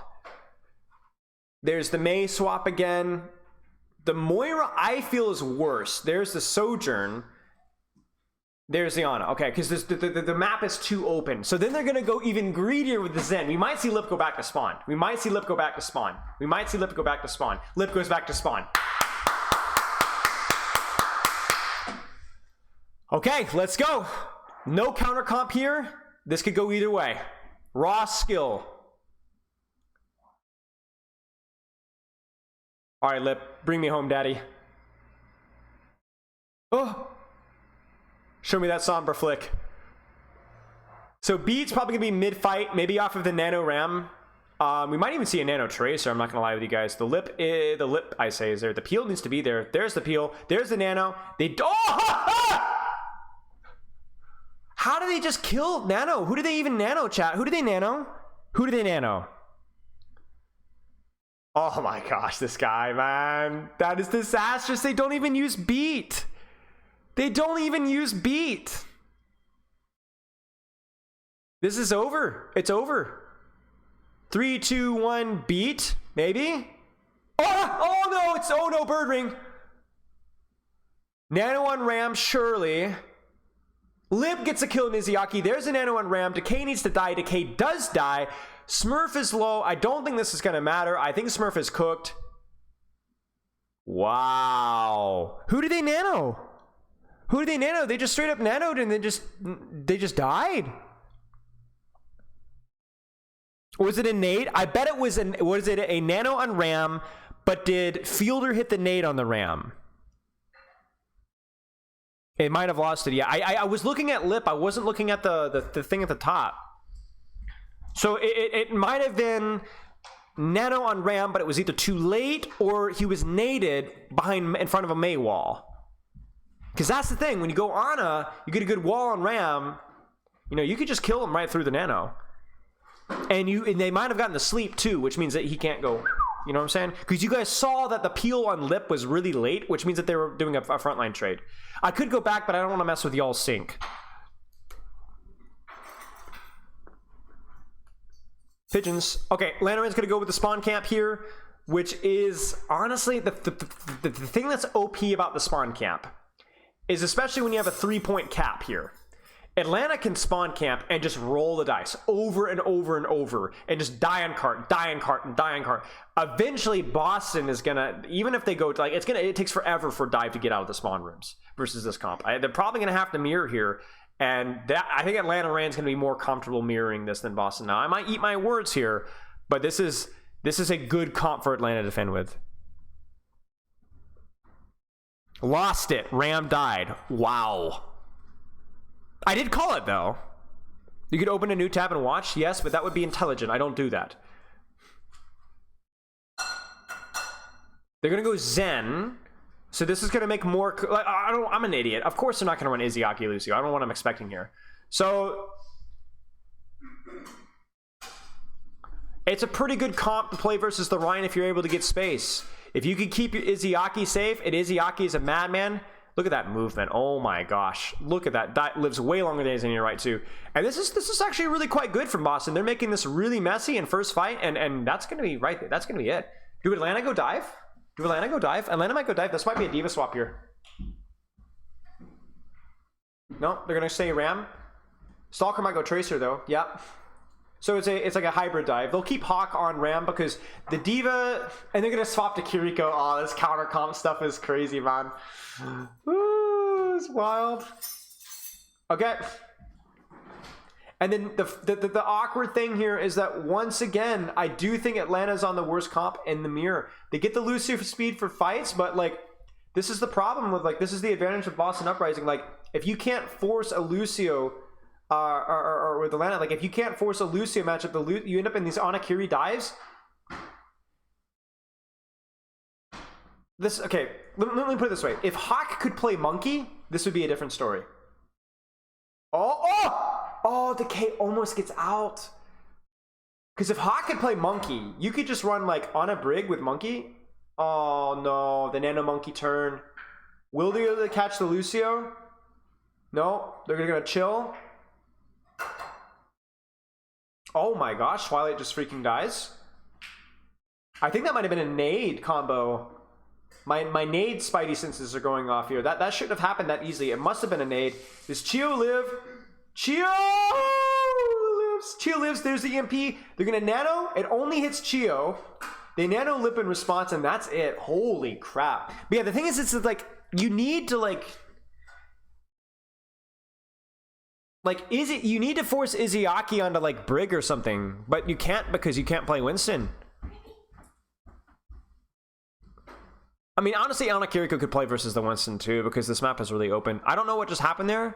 There's the Mei swap again. The Moira, I feel, is worse. There's the Sojourn. There's the Ana. Okay, because the map is too open. So then they're going to go even greedier with the Zen. We might see Lip go back to spawn. We might see Lip go back to spawn. We might see Lip go back to spawn. Lip goes back to spawn. Okay, let's go. No counter comp here. This could go either way. Raw skill. All right, Lip, bring me home, daddy. Oh, show me that somber flick. So Beat's probably gonna be mid-fight, maybe off of the Nano Ram. We might even see a Nano Tracer. I'm not gonna lie with you guys. The lip, I say, is there. The peel needs to be there. There's the peel. There's the Nano. They How do they just kill Nano? Who do they even Nano, chat? Who do they Nano? Who do they Nano? Oh my gosh, this guy, man. That is disastrous. They don't even use beat. They don't even use beat. This is over. It's over. 3, 2, 1, beat? Maybe? Oh no, it's oh no, bird ring. Nano on Ram, surely. Lib gets a kill in Izayaki. There's a nano on Ram. Decay needs to die. Decay does die. Smurf is low. I don't think this is going to matter. I think Smurf is cooked. Wow. Who did they nano? Who did they nano? They just straight up nanoed and they just died. Was it a nade? I bet it was it a nano on Ram, but did Fielder hit the nade on the Ram? It might have lost it. Yeah, I was looking at Lip. I wasn't looking at the thing at the top. So it might have been nano on Ram, but it was either too late or he was naded in front of a May wall. Because that's the thing. When you go Ana, you get a good wall on Ram. You know, you could just kill him right through the nano. And they might have gotten to sleep too, which means that he can't go. You know what I'm saying? Because you guys saw that the peel on Lip was really late, which means that they were doing a frontline trade. I could go back, but I don't want to mess with y'all's sync. Pigeons. Okay, Landoran's going to go with the spawn camp here, which is honestly the thing that's OP about the spawn camp is especially when you have a 3-point cap here. Atlanta can spawn camp and just roll the dice over and over and over and just die on cart, die on cart, and die on cart. Eventually, Boston is gonna, even if they go to, like, it takes forever for Dive to get out of the spawn rooms versus this comp. They're probably gonna have to mirror here, and I think Atlanta Rand's gonna be more comfortable mirroring this than Boston. Now, I might eat my words here, but this is a good comp for Atlanta to defend with. Lost it. Ram died. Wow. I did call it, though. You could open a new tab and watch, yes, but that would be intelligent. I don't do that. They're gonna go Zen, so this is gonna make more. Like, I'm an idiot. Of course, they're not gonna run Izayaki Lucio. I don't know what I'm expecting here. So it's a pretty good comp to play versus the Ryan if you're able to get space. If you could keep your Izayaki safe, and Izayaki is a madman. Look at that movement. Oh my gosh. Look at that. That lives way longer days than you're right too. And this is actually really quite good from Boston. They're making this really messy in first fight, and that's gonna be right there. That's gonna be it. Do Atlanta go dive? Do Atlanta go dive? Atlanta might go dive. This might be a diva swap here. No, they're gonna say Ram. Stalker might go Tracer though. Yeah. So it's like a hybrid dive. They'll keep Hawk on Ram because the diva, and they're gonna swap to Kiriko. Oh, this counter comp stuff is crazy, man. Ooh, it's wild. Okay. And then the awkward thing here is that once again, I do think Atlanta's on the worst comp in the mirror. They get the Lucio speed for fights, but like this is the problem with this is the advantage of Boston Uprising. Like if you can't force a Lucio or with Atlanta, like if you can't force a Lucio matchup, you end up in these Anakiri dives. Okay, let me put it this way. If Hawk could play Monkey, this would be a different story. Oh, Decay almost gets out. Because if Hawk could play Monkey, you could just run like on a Brig with Monkey. Oh no, the Nano Monkey turn. Will they be able to catch the Lucio? No, they're gonna chill. Oh my gosh, Twilight just freaking dies. I think that might have been a nade combo. My nade spidey senses are going off here. That shouldn't have happened that easily. It must have been a nade. Does Chio live? Chio lives. Chio lives. There's the EMP. They're gonna nano. It only hits Chio. They nano Lip in response, and that's it. Holy crap. But yeah, the thing is, it's like you need to you need to force Izayaki onto like Brig or something, but you can't because you can't play Winston. I mean, honestly, Ana Kiriko could play versus the Winston too because this map is really open. I don't know what just happened there.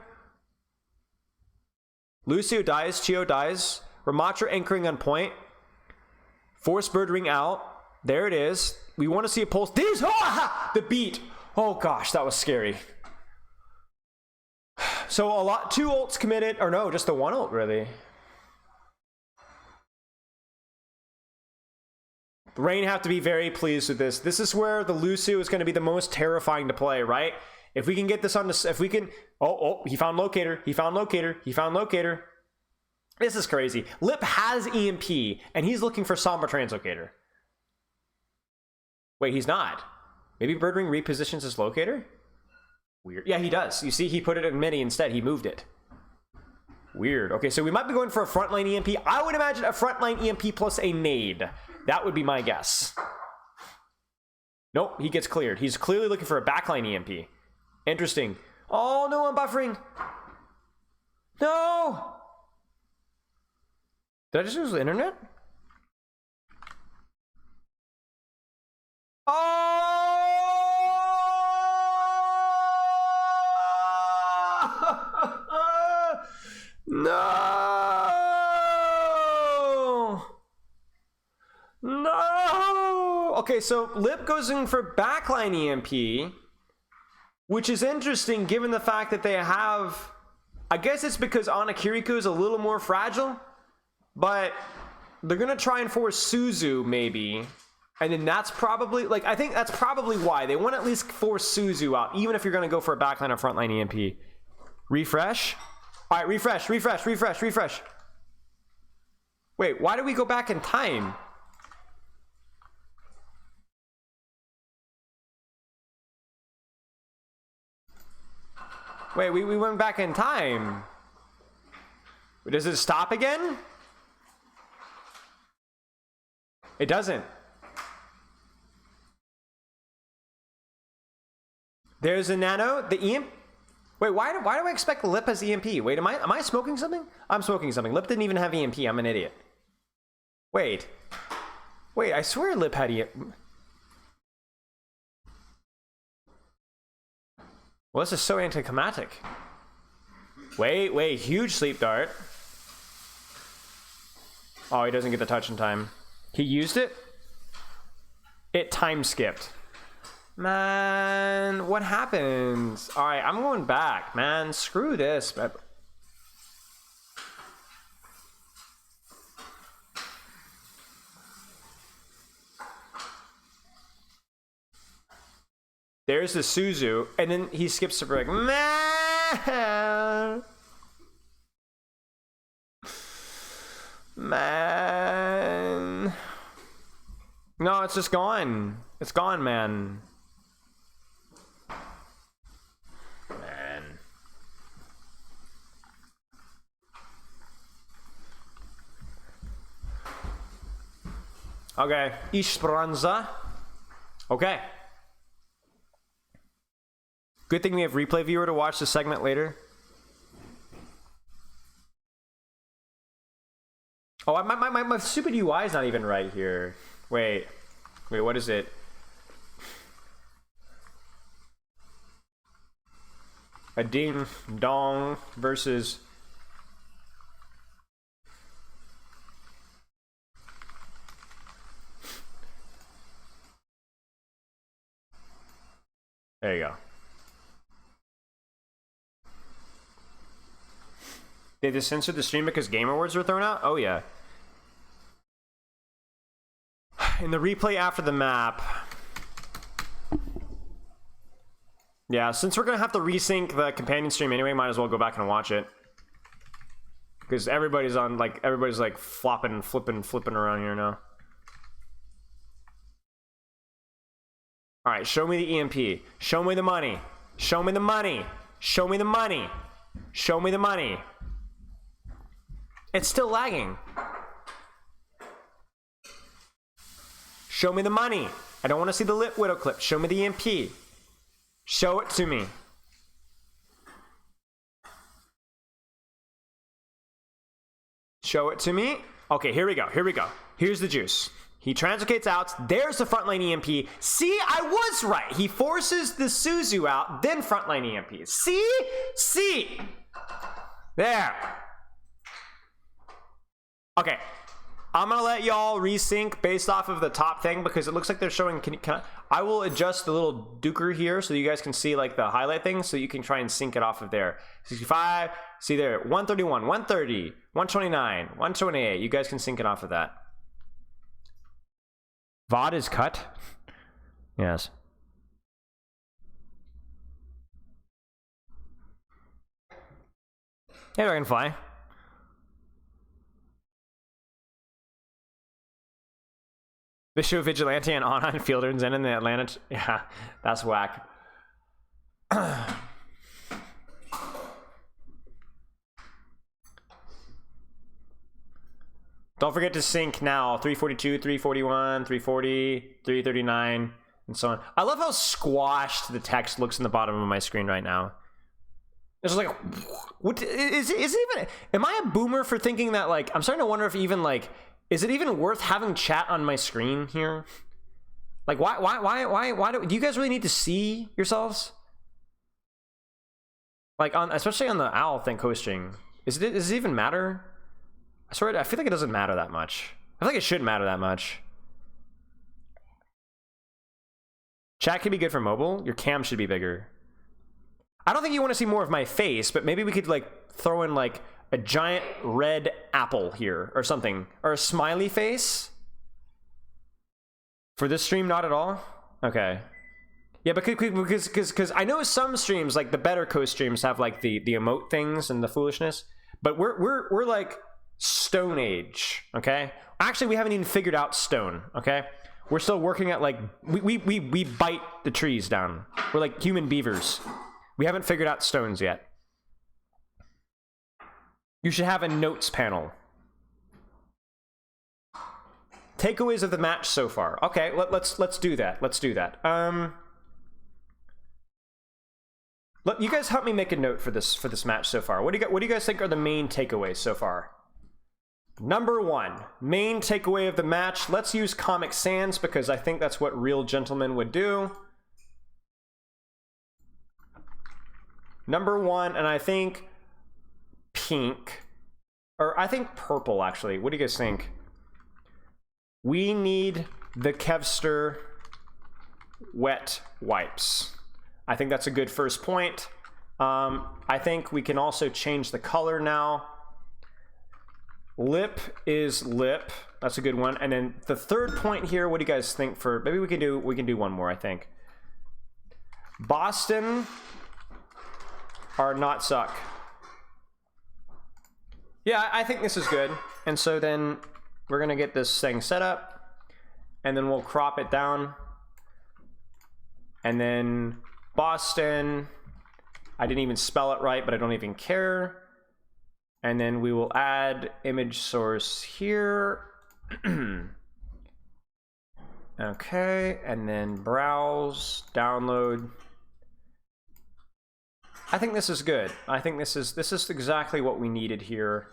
Lucio dies, Chio dies. Ramatra anchoring on point. Force Bird Ring out. There it is. We want to see a pulse. There's the beat. Oh gosh, that was scary. So two ults committed, or no, just the one ult really. Rain have to be very pleased with this. This is where the Lucio is going to be the most terrifying to play, right? If we can get this on the, if we can, he found locator, he found locator, he found locator. This is crazy. Lip has EMP, and he's looking for Sombra Translocator. Wait, he's not. Maybe Birdwing repositions his locator? Weird. Yeah, he does. You see, he put it in mini instead. He moved it. Weird. Okay, so we might be going for a frontline EMP. I would imagine a frontline EMP plus a nade. That would be my guess. Nope, he gets cleared. He's clearly looking for a backline EMP. Interesting. Oh, no, I'm buffering. No! Did I just lose the internet? Oh! No! No! Okay, so Lip goes in for backline EMP, which is interesting given the fact that they have... I guess it's because Anakiriku is a little more fragile, but they're going to try and force Suzu, maybe. And then that's probably... Like, I think that's probably why. They want to at least force Suzu out, even if you're going to go for a backline or frontline EMP. Refresh? All right, refresh. Wait, why did we go back in time? Wait, we went back in time. Does it stop again? It doesn't. There's a nano. The EMP. Wait, why do I expect Lip as EMP? Wait, am I smoking something? I'm smoking something. Lip didn't even have EMP. I'm an idiot. Wait, I swear Lip had EMP. Well, this is so anticlimactic. Wait, huge sleep dart. Oh, he doesn't get the touch in time. He used it? It time skipped. Man, what happens? All right, I'm going back, man. Screw this. There's the Suzu, and then he skips to break. Man. No, it's just gone. It's gone, man. Okay, Esperanza. Okay. Good thing we have replay viewer to watch the segment later. Oh, my stupid UI is not even right here. Wait, what is it? A ding dong versus... There you go. They just censored the stream because Game Awards were thrown out? Oh, yeah. In the replay after the map. Yeah, since we're going to have to resync the companion stream anyway, might as well go back and watch it. Because everybody's like flopping, flipping around here now. All right, show me the EMP. Show me the money. Show me the money. Show me the money. Show me the money. It's still lagging. Show me the money. I don't want to see the Lip Widow clip. Show me the EMP. Show it to me. Show it to me. Okay, here we go. Here's the juice. He translocates out. There's the frontline EMP. See, I was right. He forces the Suzu out, then frontline EMP. See? There. Okay. I'm gonna let y'all resync based off of the top thing because it looks like they're showing. I will adjust the little duker here so you guys can see like the highlight thing, so you can try and sync it off of there. 65. See there. 131, 130, 129, 128. You guys can sync it off of that. VOD is cut. Yes. Hey, Dragonfly. Bishop Vigilante and Anna and Fielder's in the Atlanta. Yeah, that's whack. Don't forget to sync now. 342, 341, 340, 339, and so on. I love how squashed the text looks in the bottom of my screen right now. It's like, what is it even? Am I a boomer for thinking that, like, I'm starting to wonder if even, like, is it even worth having chat on my screen here? Like, why do you guys really need to see yourselves? Like, especially on the Owl thing hosting. Does it even matter? I swear, I feel like it doesn't matter that much. I feel like it shouldn't matter that much. Chat can be good for mobile. Your cam should be bigger. I don't think you want to see more of my face, but maybe we could, like, throw in, like, a giant red apple here or something. Or a smiley face. For this stream, not at all? Okay. Yeah, because I know some streams, like the Better Co streams, have, like, the emote things and the foolishness. But we're like Stone Age, okay? Actually, we haven't even figured out stone, okay? We're still working at, like, we bite the trees down. We're like human beavers. We haven't figured out stones yet. You should have a notes panel. Takeaways of the match so far. Okay, let's do that. Let's do that. You guys help me make a note for this match so far. What do you guys think are the main takeaways so far? Number 1, main takeaway of the match. Let's use Comic Sans because I think that's what real gentlemen would do. Number 1, and I think pink, or I think purple actually. What do you guys think? We need the Kevster wet wipes. I think that's a good first point. I think we can also change the color now. Lip is lip. That's a good one. And then the third point here, what do you guys think for, maybe we can do one more, I think. Boston are not suck. Yeah, I think this is good. And so then we're gonna get this thing set up and then we'll crop it down. And then Boston, I didn't even spell it right, but I don't even care. And then we will add image source here. Okay, and then browse, download. I think this is good. I think this is exactly what we needed here.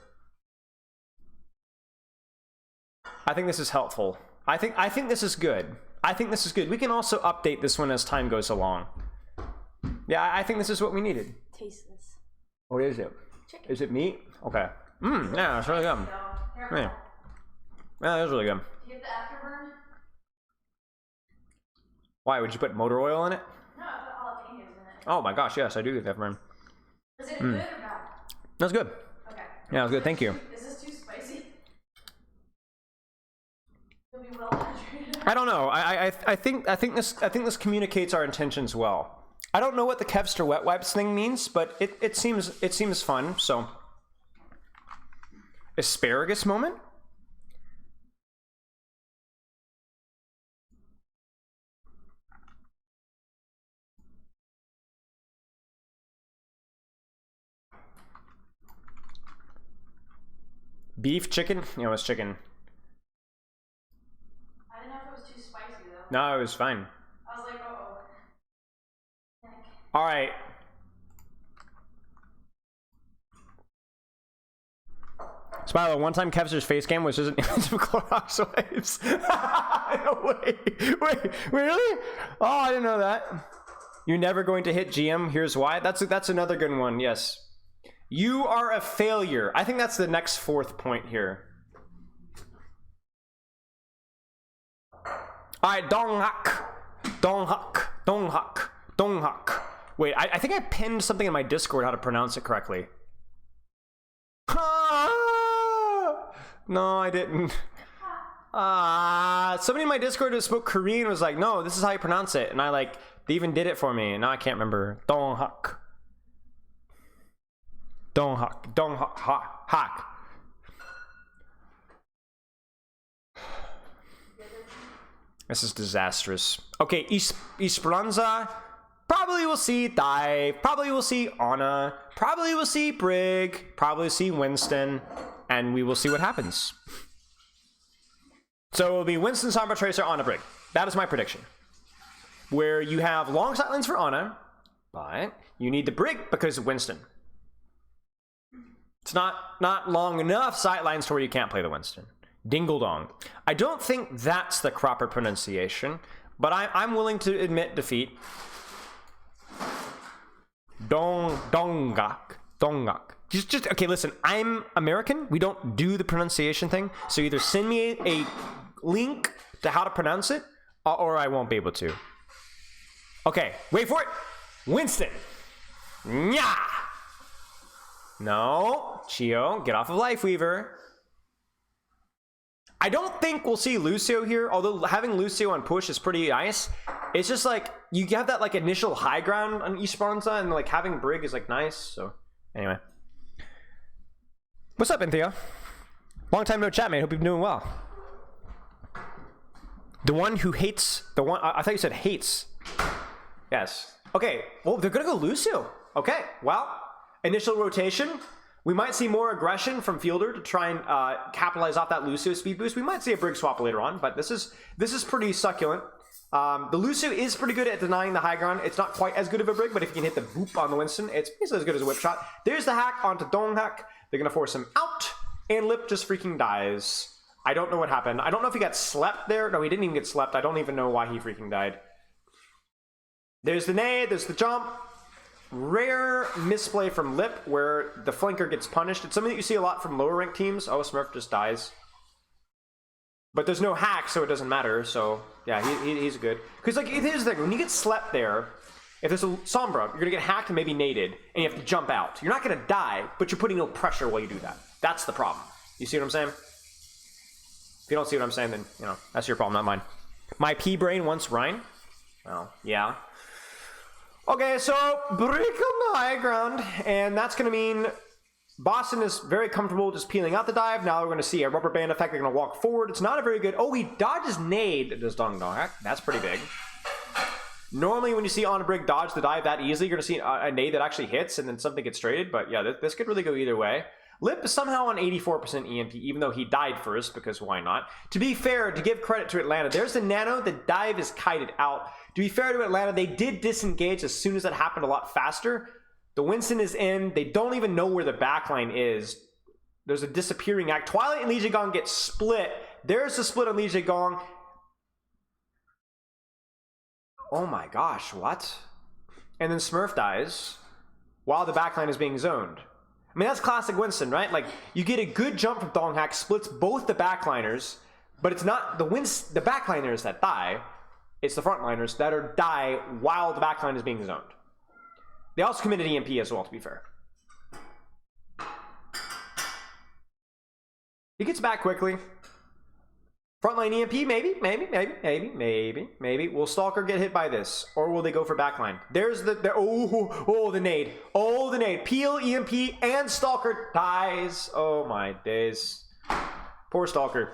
I think this is helpful. I think this is good. I think this is good. We can also update this one as time goes along. Yeah, I think this is what we needed. Tasteless. What is it? Chicken. Is it meat? Okay. Yeah, it's really good. Yeah, that's really good. Do you have the afterburn? Why, would you put motor oil in it? No, I put jalapenos in it. Oh my gosh, yes, I do get that from. Is it good or bad? That's good. Okay. Yeah, it was good, thank you. Is this too spicy? You'll be well hydrated. I don't know. I think this communicates our intentions well. I don't know what the Kevster wet wipes thing means, but it seems fun. So, asparagus moment. Beef, chicken. Yeah, it was chicken. I didn't know if it was too spicy though. No, it was fine. I was like, uh-oh. All right. So, by the way, one time Kevster's face cam was just an image of Clorox wipes. No, wait, really? Oh, I didn't know that. You're never going to hit GM. Here's why. That's another good one. Yes. You are a failure. I think that's the next fourth point here. All right, Donghak. Wait, I think I pinned something in my Discord how to pronounce it correctly. No, I didn't. Somebody in my Discord who spoke Korean was like, no, this is how you pronounce it. And they even did it for me. And now I can't remember. Donghak. This is disastrous. Okay, Esperanza. Probably will see Dive. Probably will see Ana. Probably will see Brig. Probably see Winston. And we will see what happens. So it will be Winston, Sombra, Tracer, Ana, Brig. That is my prediction. Where you have long sightlines for Ana, but you need the Brig because of Winston. It's not long enough sightlines to where you can't play the Winston. Dingle dong. I don't think that's the proper pronunciation, but I'm willing to admit defeat. Dongak. Just okay, listen, I'm American. We don't do the pronunciation thing. So either send me a link to how to pronounce it, or I won't be able to. Okay, wait for it. Winston. Nya. No, Chio, get off of Lifeweaver. I don't think we'll see Lucio here, although having Lucio on push is pretty nice. It's just like, you have that like initial high ground on Esperanza, and like having Brig is like nice, so anyway. What's up, Anthea? Long time no chat, man. Hope you've been doing well. The one who hates, I thought you said hates. Yes. Okay, well, they're gonna go Lucio. Okay, well, initial rotation. We might see more aggression from Fielder to try and capitalize off that Lucio speed boost. We might see a Brig swap later on, but this is pretty succulent. The Lucio is pretty good at denying the high ground. It's not quite as good of a Brig, but if you can hit the boop on the Winston, it's basically as good as a whip shot. There's the hack onto Donghak. They're going to force him out, and Lip just freaking dies. I don't know what happened. I don't know if he got slept there. No, he didn't even get slept. I don't even know why he freaking died. There's the nade. There's the jump. Rare misplay from Lip where the flanker gets punished. It's something that you see a lot from lower ranked teams. Oh, Smurf just dies. But there's no hack, so it doesn't matter. So, yeah, he's good. Because, like, here's the thing. When you get slept there, if there's a Sombra, you're going to get hacked and maybe naded, and you have to jump out. You're not going to die, but you're putting no pressure while you do that. That's the problem. You see what I'm saying? If you don't see what I'm saying, then, you know, that's your problem, not mine. My P-brain wants Rhine? Well, yeah. Okay, so break on the high ground, and that's going to mean Boston is very comfortable just peeling out the dive. Now we're going to see a rubber band effect. They're going to walk forward. It's not a very good... Oh, he dodges nade. Does Dong Dong. That's pretty big. Normally, when you see on a Brig dodge the dive that easily, you're going to see a nade that actually hits, and then something gets traded. But yeah, this could really go either way. Lip is somehow on 84% EMP, even though he died first, because why not? To be fair, to give credit to Atlanta, there's the nano. The dive is kited out. To be fair to Atlanta, they did disengage as soon as that happened a lot faster. The Winston is in. They don't even know where the backline is. There's a disappearing act. Twilight and Li Gong get split. There's the split on Li Gong. Oh my gosh, what? And then Smurf dies while the backline is being zoned. I mean, that's classic Winston, right? Like, you get a good jump from Donghak, splits both the backliners, but it's not the backliners that die. It's the frontliners that die while the backline is being zoned. They also committed EMP as well, to be fair. He gets back quickly. Frontline EMP, maybe. Will Stalker get hit by this? Or will they go for backline? There's the nade. Oh, the nade. Peel, EMP, and Stalker dies. Oh my days. Poor Stalker.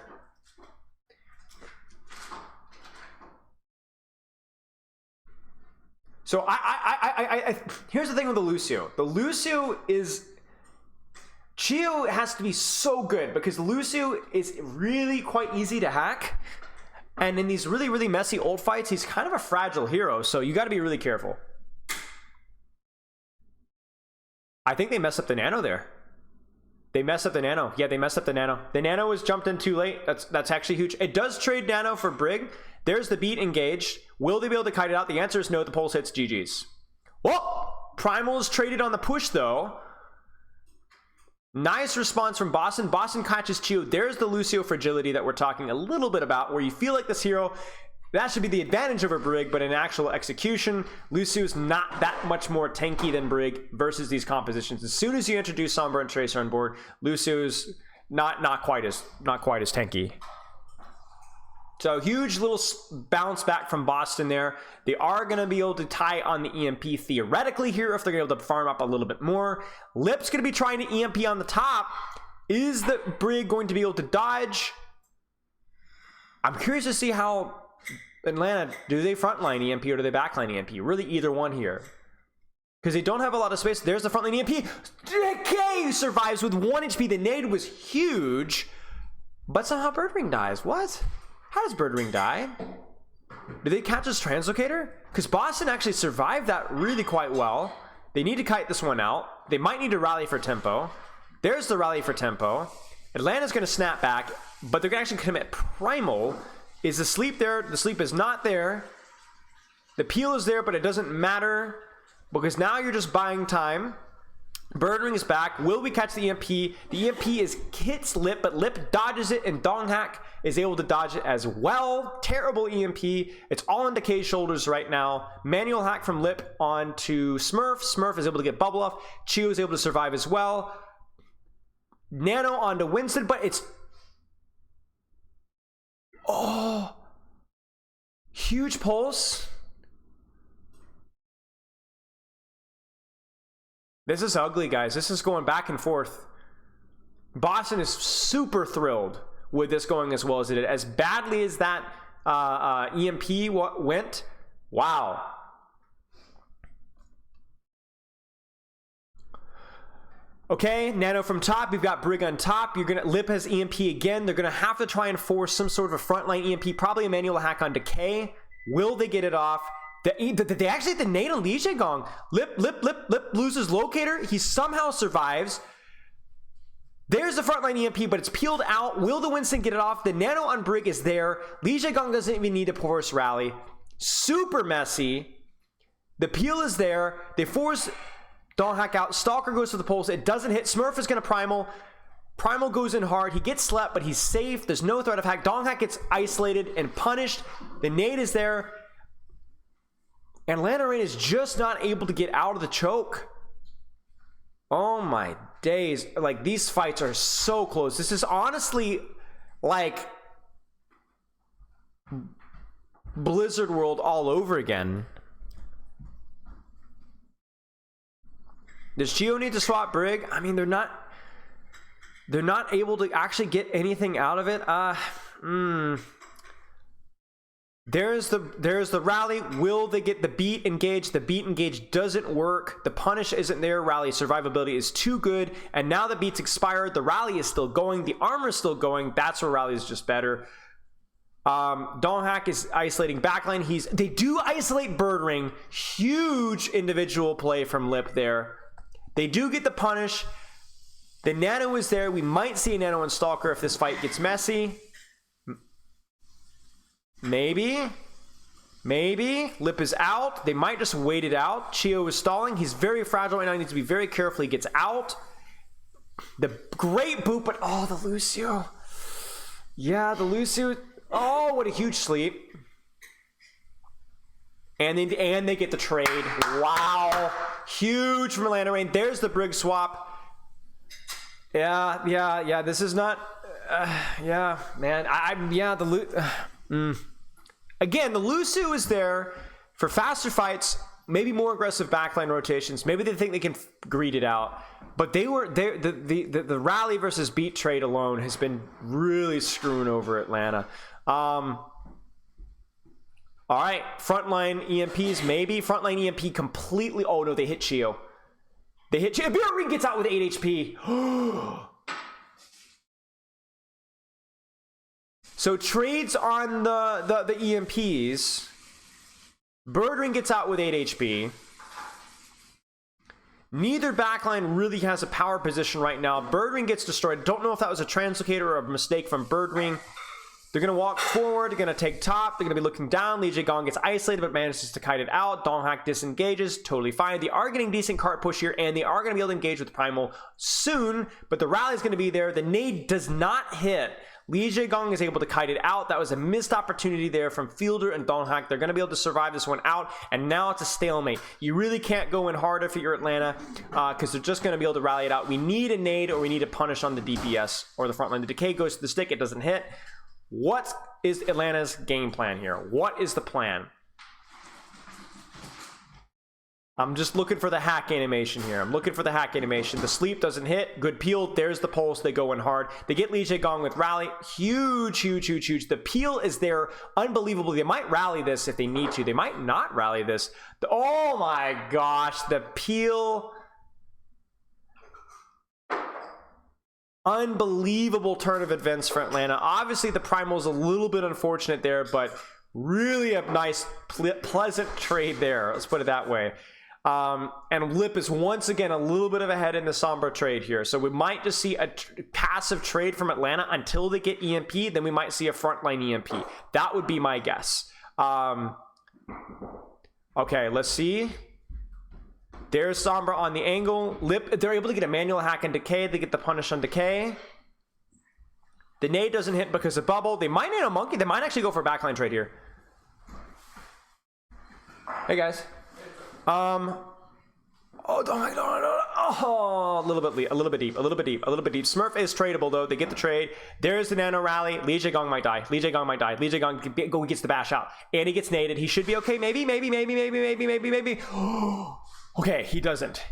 So here's the thing with the Lucio. The Lucio is... Chio has to be so good because Lucio is really quite easy to hack. And in these really, really messy old fights, he's kind of a fragile hero. So you got to be really careful. I think they messed up the nano there. They messed up the nano. Yeah, they messed up the nano. The nano was jumped in too late. That's actually huge. It does trade nano for Brig. There's the beat engaged. Will they be able to kite it out? The answer is no. The pulse hits. GG's. Well, Primal is traded on the push though. Nice response from Boston. Boston catches Chio. There's the Lucio fragility that we're talking a little bit about, where you feel like this hero, that should be the advantage over Brig, but in actual execution, Lucio's not that much more tanky than Brig versus these compositions. As soon as you introduce Sombra and Tracer on board, Lucio's not quite as tanky. So huge little bounce back from Boston there. They are going to be able to tie on the EMP theoretically here if they're able to farm up a little bit more. Lip's going to be trying to EMP on the top. Is the Brig going to be able to dodge? I'm curious to see how Atlanta, do they frontline EMP or do they backline EMP? Really either one here. Because they don't have a lot of space. There's the frontline EMP. Decay survives with 1 HP. The nade was huge. But somehow Birdring dies. What? How does Birdring die? Did they catch his translocator? Because Boston actually survived that really quite well. They need to kite this one out. They might need to rally for tempo. There's the rally for tempo. Atlanta's going to snap back, but they're going to actually commit primal. Is the sleep there? The sleep is not there. The peel is there, but it doesn't matter because now you're just buying time. Birdring is back. Will we catch the EMP? The EMP hits Lip, but Lip dodges it, and Donghack is able to dodge it as well. Terrible EMP. It's all on Decay's shoulders right now. Manual hack from Lip onto Smurf. Smurf is able to get bubble off. Chio is able to survive as well. Nano onto Winston, but it's... Oh! Huge pulse. This is ugly, guys. This is going back and forth. Boston is super thrilled with this going as well as it did. As badly as that EMP went, wow. Okay, Nano from top. We've got Brig on top. Lip has EMP again. They're gonna have to try and force some sort of a frontline EMP, probably a manual hack on Decay. Will they get it off? They actually hit the nade on Li Gong. Lip loses locator. He somehow survives. There's the frontline EMP, but it's peeled out. Will the Winston get it off? The Nano on Brig is there. Li Gong doesn't even need a force rally. Super messy. The peel is there. They force Donghack out. Stalker goes for the pulse. It doesn't hit. Smurf is going to primal. Primal goes in hard. He gets slept, but he's safe. There's no threat of hack. Donghack gets isolated and punished. The nade is there. And Atlanta Rain is just not able to get out of the choke. Oh my days. Like, these fights are so close. This is honestly like Blizzard World all over again. Does Chio need to swap Brig? I mean, they're not able to actually get anything out of it. There's the rally. Will they get the beat engaged? The beat engaged doesn't work. The punish isn't there. Rally survivability is too good. And now the beat's expired. The rally is still going. The armor is still going. That's where rally is just better. Donghack is isolating backline. They do isolate Birdring. Huge individual play from Lip there. They do get the punish. The Nano is there. We might see a Nano and Stalker if this fight gets messy. Maybe. Lip is out. They might just wait it out. Chio is stalling. He's very fragile right now. He needs to be very careful. He gets out. The great boot, but oh, the Lucio. Yeah, the Lucio. Oh, what a huge sleep. And they get the trade. Wow. Huge from Atlanta Rain. There's the Brig swap. Yeah. This is not... yeah, man. Again, the Lucio is there for faster fights, maybe more aggressive backline rotations. Maybe they think they can greed it out. But they were there. The rally versus beat trade alone has been really screwing over Atlanta. All right, frontline EMPs, maybe. Frontline EMP completely. Oh no, they hit Chio. Birdring gets out with 8 HP. So trades on the EMPs. Birdring gets out with 8 HP. Neither backline really has a power position right now. Birdring gets destroyed. Don't know if that was a translocator or a mistake from Birdring. They're going to walk forward. They're going to take top. They're going to be looking down. Li Gong gets isolated but manages to kite it out. Donghack disengages. Totally fine. They are getting decent cart push here, and they are going to be able to engage with Primal soon, but the rally is going to be there. The nade does not hit. Li Gong is able to kite it out. That was a missed opportunity there from Fielder and Donghack. They're going to be able to survive this one out, and now it's a stalemate. You really can't go in harder if you're Atlanta because they're just going to be able to rally it out. We need a nade or we need a punish on the DPS or the front line. The Decay goes to the stick. It doesn't hit. What is Atlanta's game plan here? What is the plan? I'm just looking for the hack animation here. I'm looking for the hack animation. The sleep doesn't hit. Good peel. There's the pulse. They go in hard. They get Li Gong with rally. Huge, huge, huge, huge. The peel is there. Unbelievable. They might rally this if they need to. They might not rally this. Oh my gosh. The peel. Unbelievable turn of events for Atlanta. Obviously, the primal's a little bit unfortunate there, but really a nice, pleasant trade there. Let's put it that way. And Lip is once again a little bit of ahead in the Sombra trade here. So we might just see a passive trade from Atlanta until they get EMP. Then we might see a frontline EMP. That would be my guess. Okay, let's see. There's Sombra on the angle. Lip, they're able to get a manual hack and decay. They get the punish on decay. The nade doesn't hit because of bubble. They might need a monkey. They might actually go for a backline trade here. Hey guys. Oh my god. Oh, a little bit deep. Smurf is tradable though. They get the trade. There's the nano rally. Li Gong might die. Li Gong gets the bash out. And he gets naded. He should be okay. Maybe. Okay, he doesn't.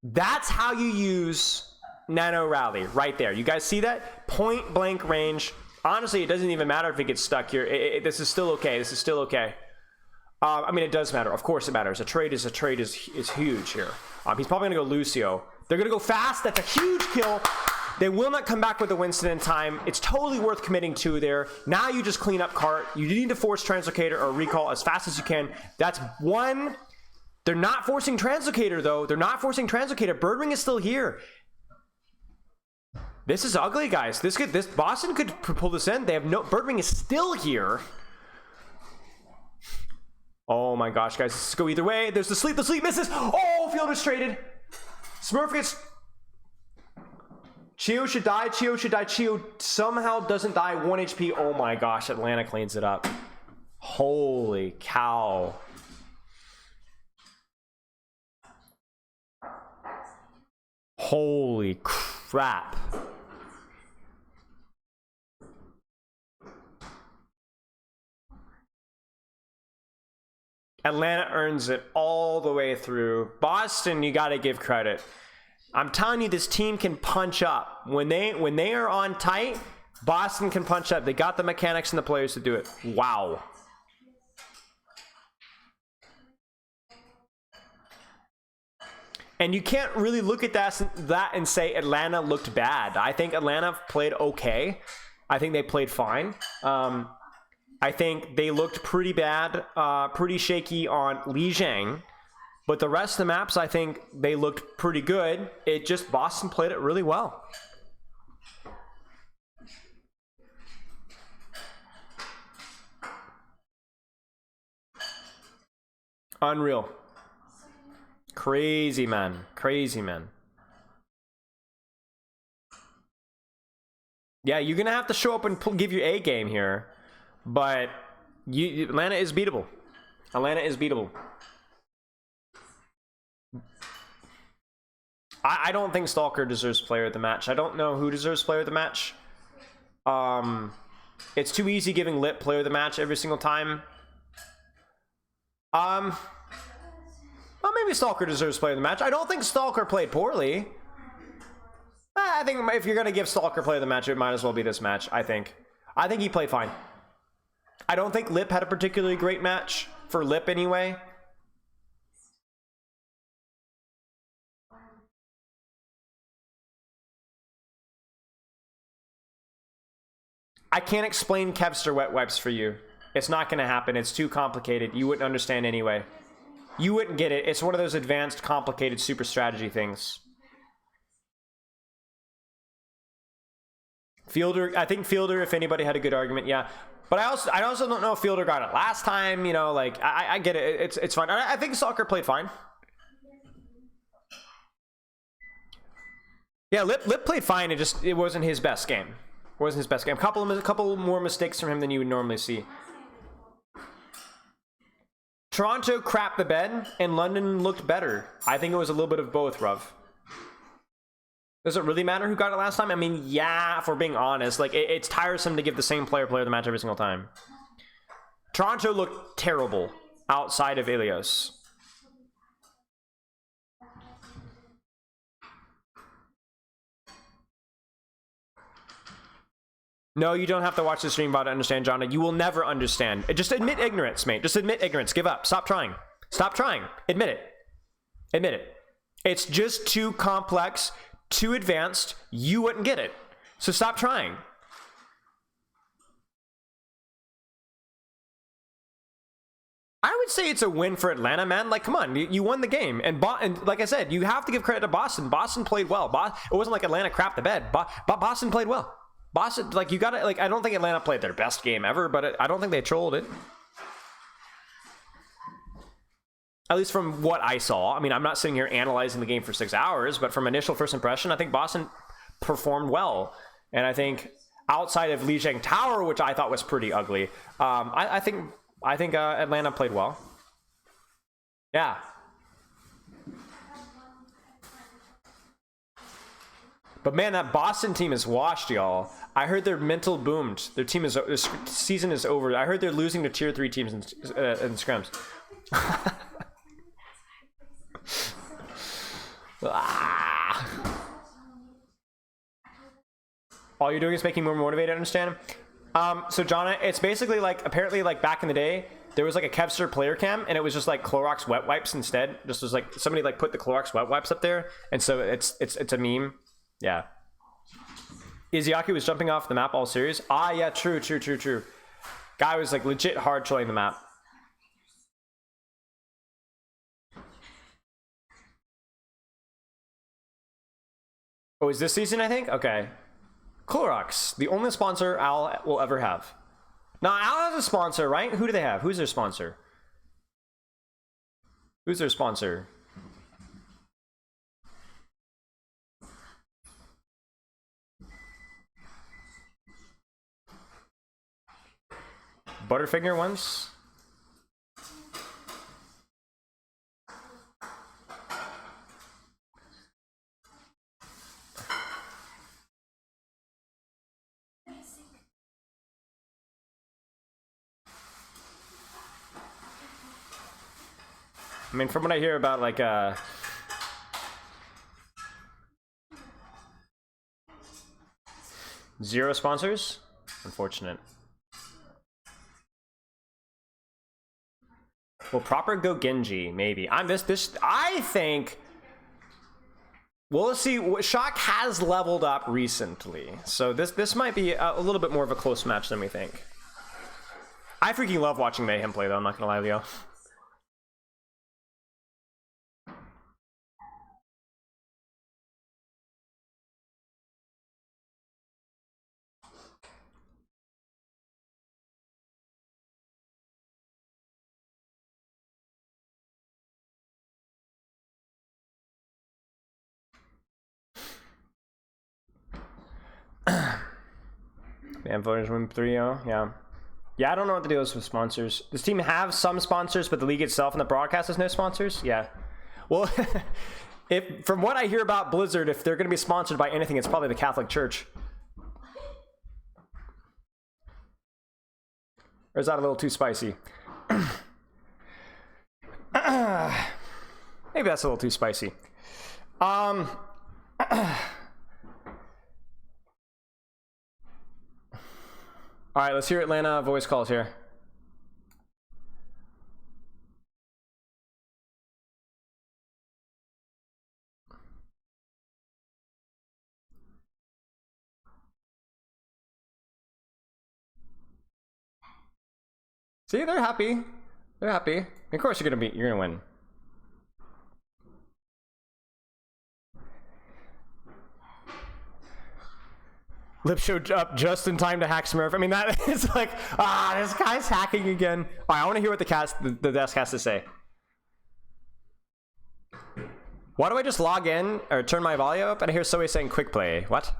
That's how you use nano rally right there. You guys see that? Point blank range. Honestly, it doesn't even matter if it gets stuck here. This is still okay. I mean, it does matter. Of course it matters. A trade is huge here. He's probably gonna go Lucio. They're gonna go fast. That's a huge kill. They will not come back with a Winston in time. It's totally worth committing to there. Now you just clean up cart. You need to force Translocator or recall as fast as you can. That's one. They're not forcing Translocator though. They're not forcing Translocator. Birdwing is still here. This is ugly, guys. This Boston could pull this in. They have no. Birdwing is still here. Oh my gosh, guys, this go either way. There's the sleep misses. Oh, Fielder's traded. Smurf gets. Chio should die. Chio somehow doesn't die. 1 HP. Oh my gosh, Atlanta cleans it up. Holy cow. Holy crap. Atlanta earns it all the way through. Boston, you got to give credit. I'm telling you, this team can punch up. When they are on tight, Boston can punch up. They got the mechanics and the players to do it. Wow. And you can't really look at that and say Atlanta looked bad. I think Atlanta played okay. I think they played fine. I think they looked pretty bad, pretty shaky on Lijiang. But the rest of the maps, I think they looked pretty good. It just, Boston played it really well. Unreal. Crazy, man. Crazy, man. Yeah, you're going to have to show up and give your A game here. But Atlanta is beatable. Atlanta is beatable. I don't think Stalker deserves player of the match. I don't know who deserves player of the match. It's too easy giving Lip player of the match every single time. Well, maybe Stalker deserves player of the match. I don't think Stalker played poorly. I think if you're going to give Stalker player of the match, it might as well be this match, I think. I think he played fine. I don't think Lip had a particularly great match for Lip anyway. I can't explain Kevster wet wipes for you. It's not going to happen. It's too complicated. You wouldn't understand anyway. You wouldn't get it. It's one of those advanced, complicated super strategy things. Fielder, I think Fielder, if anybody had a good argument, yeah. But I also don't know if Fielder got it last time, you know, like, I get it. It's fine. I think Stalker played fine. Yeah, Lip played fine. It wasn't his best game. It wasn't his best game. A couple more mistakes from him than you would normally see. Toronto crapped the bed, and London looked better. I think it was a little bit of both, Ruv. Does it really matter who got it last time? I mean, yeah, if we're being honest. Like, it's tiresome to give the same player of the match every single time. Toronto looked terrible outside of Ilios. No, you don't have to watch the stream VOD to understand, Jonna. You will never understand. Just admit ignorance, mate. Just admit ignorance. Give up. Stop trying. Stop trying. Admit it. Admit it. It's just too complex, too advanced. You wouldn't get it. So stop trying. I would say it's a win for Atlanta, man. Like, come on, you won the game. And like I said, you have to give credit to Boston. Boston played well. It wasn't like Atlanta crapped the bed. Boston played well. Boston, like, you gotta, like, I don't think Atlanta played their best game ever, but I don't think they trolled it. At least from what I saw. I mean, I'm not sitting here analyzing the game for 6 hours, but from initial first impression, I think Boston performed well. And I think outside of Lijiang Tower, which I thought was pretty ugly, I think Atlanta played well. Yeah. But man, that Boston team is washed, y'all. I heard their mental boomed. Their season is over. I heard they're losing to tier 3 teams in scrims. All you're doing is making me more motivated, I understand. So Jonna, it's basically like, apparently like back in the day, there was like a Kevster player cam and it was just like Clorox wet wipes instead. Just was like somebody like put the Clorox wet wipes up there. And so it's a meme. Yeah. Izayaki was jumping off the map all series. Ah, yeah, true. Guy was like legit hard trolling the map. Oh, is this season, I think? Okay. Clorox, the only sponsor Al will ever have. Now, Al has a sponsor, right? Who do they have? Who's their sponsor? Who's their sponsor? Butterfinger once? I mean, from what I hear about, like, zero sponsors? Unfortunate. Well, proper go Genji, maybe. I think... Well, let's see. Shock has leveled up recently. So this might be a little bit more of a close match than we think. I freaking love watching Mayhem play, though. I'm not gonna lie, Leo. Man, voters win 3-0. Yeah, I don't know what the deal is with sponsors. This team have some sponsors, but the league itself and the broadcast has no sponsors. Yeah. Well, from what I hear about Blizzard, if they're going to be sponsored by anything, it's probably the Catholic Church. Or is that a little too spicy? Maybe that's a little too spicy. All right, let's hear Atlanta voice calls here. See, they're happy. They're happy. Of course you're gonna win. Lip showed up just in time to hack Smurf. I mean, that is like, this guy's hacking again. All right, I want to hear what the desk has to say. Why do I just log in or turn my volume up and I hear somebody saying quick play? What?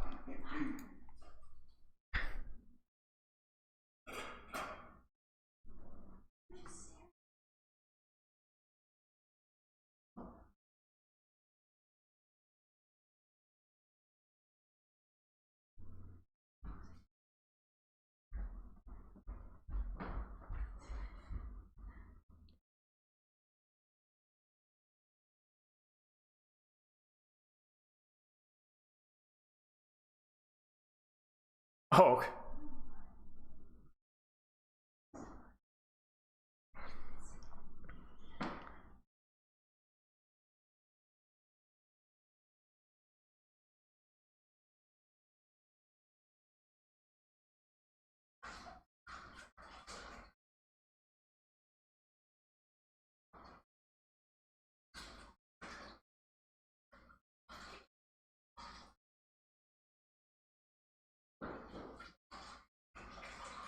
Oh,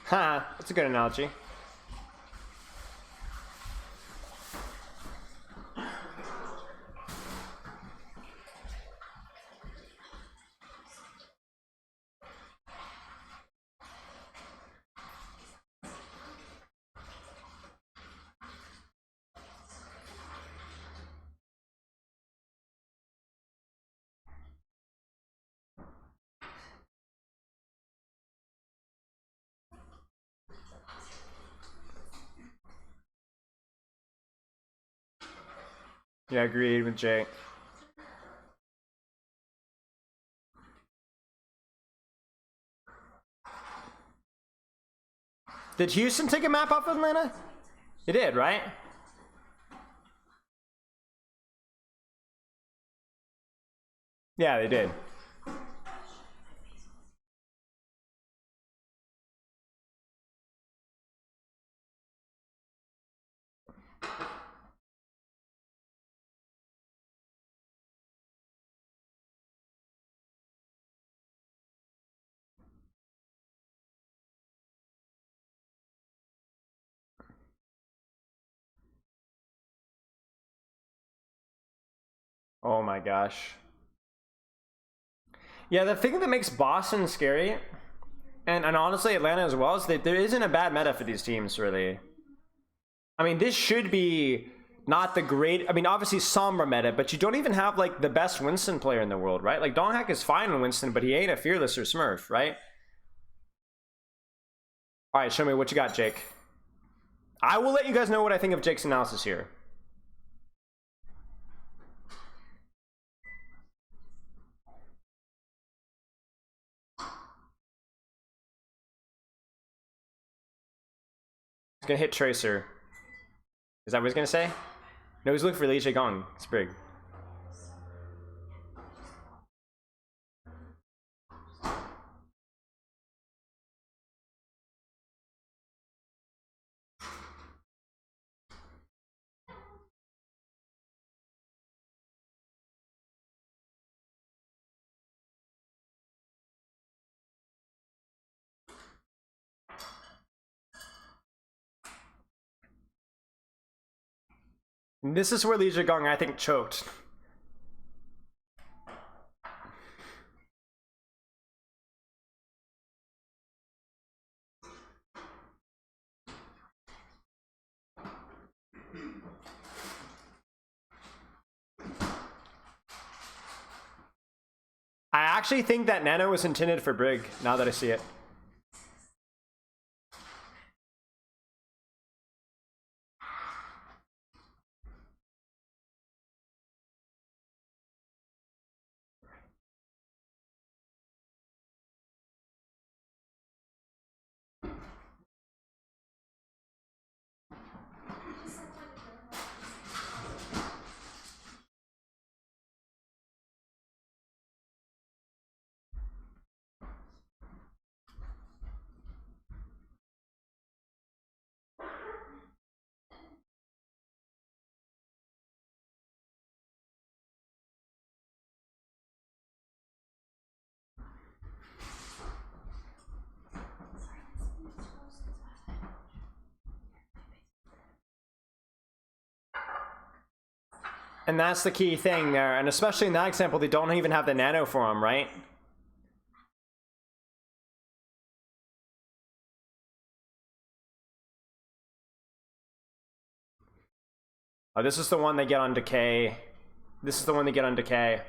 Ha, that's a good analogy. Yeah, agreed with Jake. Did Houston take a map off Atlanta? It did, right? Yeah, they did. Oh my gosh. Yeah, the thing that makes Boston scary, and honestly Atlanta as well, is that there isn't a bad meta for these teams, really. I mean, this should be not the great... I mean, obviously Sombra meta, but you don't even have, like, the best Winston player in the world, right? Like, Donghack is fine in Winston, but he ain't a Fearless or Smurf, right? Alright, show me what you got, Jake. I will let you guys know what I think of Jake's analysis here. He's gonna hit Tracer. Is that what he's gonna say? No, he's looking for Li Gong. It's big. And this is where Li Gong, I think, choked. I actually think that Nano was intended for Brig, now that I see it. And that's the key thing there, and especially in that example, they don't even have the Nano for him, right? Oh, this is the one they get on Decay. This is the one they get on Decay.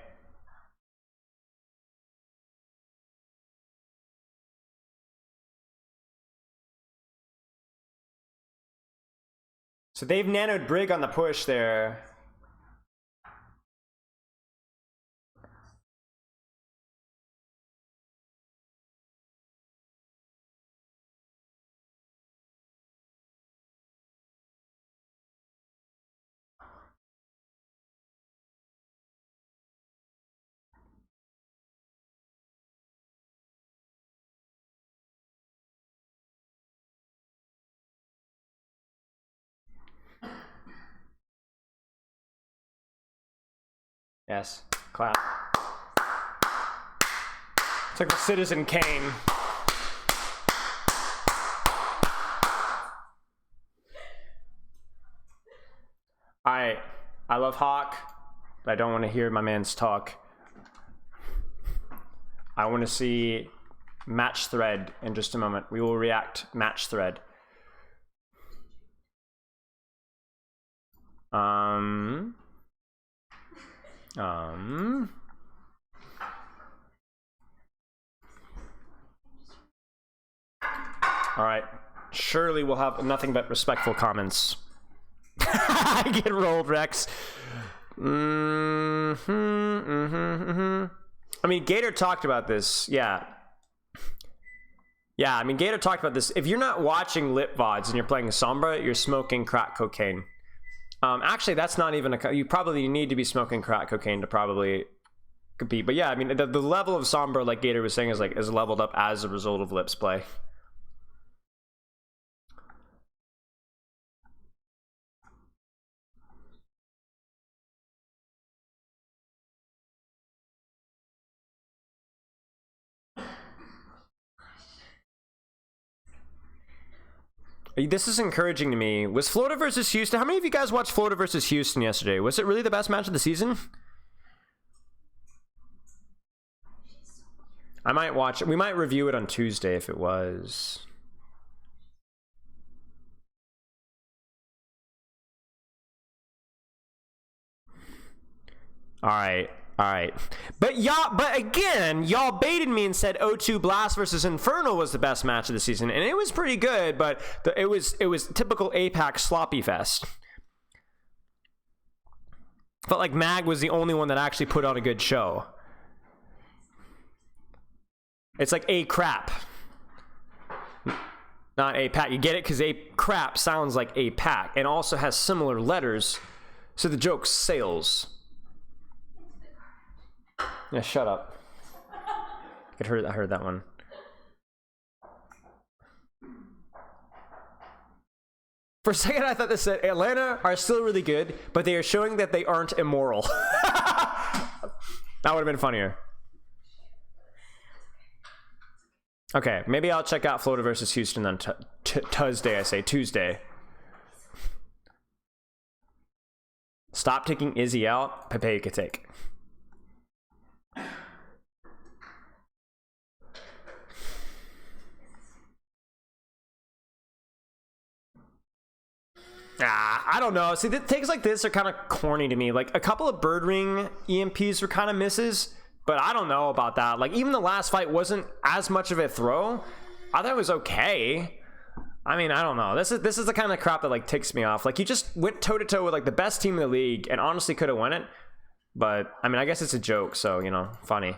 So they've nanoed Brig on the push there. Yes, clap. It's like the Citizen Kane. Alright. I love Hawk, but I don't want to hear my man's talk. I want to see match thread in just a moment. We will react match thread. Alright. Surely we'll have nothing but respectful comments. I get rolled, Rex. I mean, Gator talked about this. Yeah. Yeah, I mean, Gator talked about this. If you're not watching lip VODs and you're playing Sombra, you're smoking crack cocaine. Actually, that's not even a... You probably need to be smoking crack cocaine to probably compete. But yeah, I mean, the level of Sombra, like Gator was saying, is leveled up as a result of lips play. This is encouraging to me. Was Florida versus Houston? How many of you guys watched Florida versus Houston yesterday? Was it really the best match of the season? I might watch it. We might review it on Tuesday if it was. All right. But again, y'all baited me and said O2 Blast versus Infernal was the best match of the season, and it was pretty good, but it was typical APAC sloppy fest. Felt like Mag was the only one that actually put on a good show. It's like a crap, not a pack. You get it? Because a crap sounds like a pack and also has similar letters, so the joke sails. Yeah, shut up. I heard that one. For a second, I thought this said Atlanta are still really good, but they are showing that they aren't immoral. That would have been funnier. Okay, maybe I'll check out Florida versus Houston on Tuesday. I say Tuesday. Stop taking Izzy out. Pepe could take. I don't know. See, the takes like this are kind of corny to me. Like, a couple of Bird Ring EMPs were kind of misses, but I don't know about that. Like, even the last fight wasn't as much of a throw. I thought it was okay. I mean, I don't know. This is the kind of crap that, like, ticks me off. Like, you just went toe-to-toe with, like, the best team in the league and honestly could have won it. But, I mean, I guess it's a joke, so, you know, funny.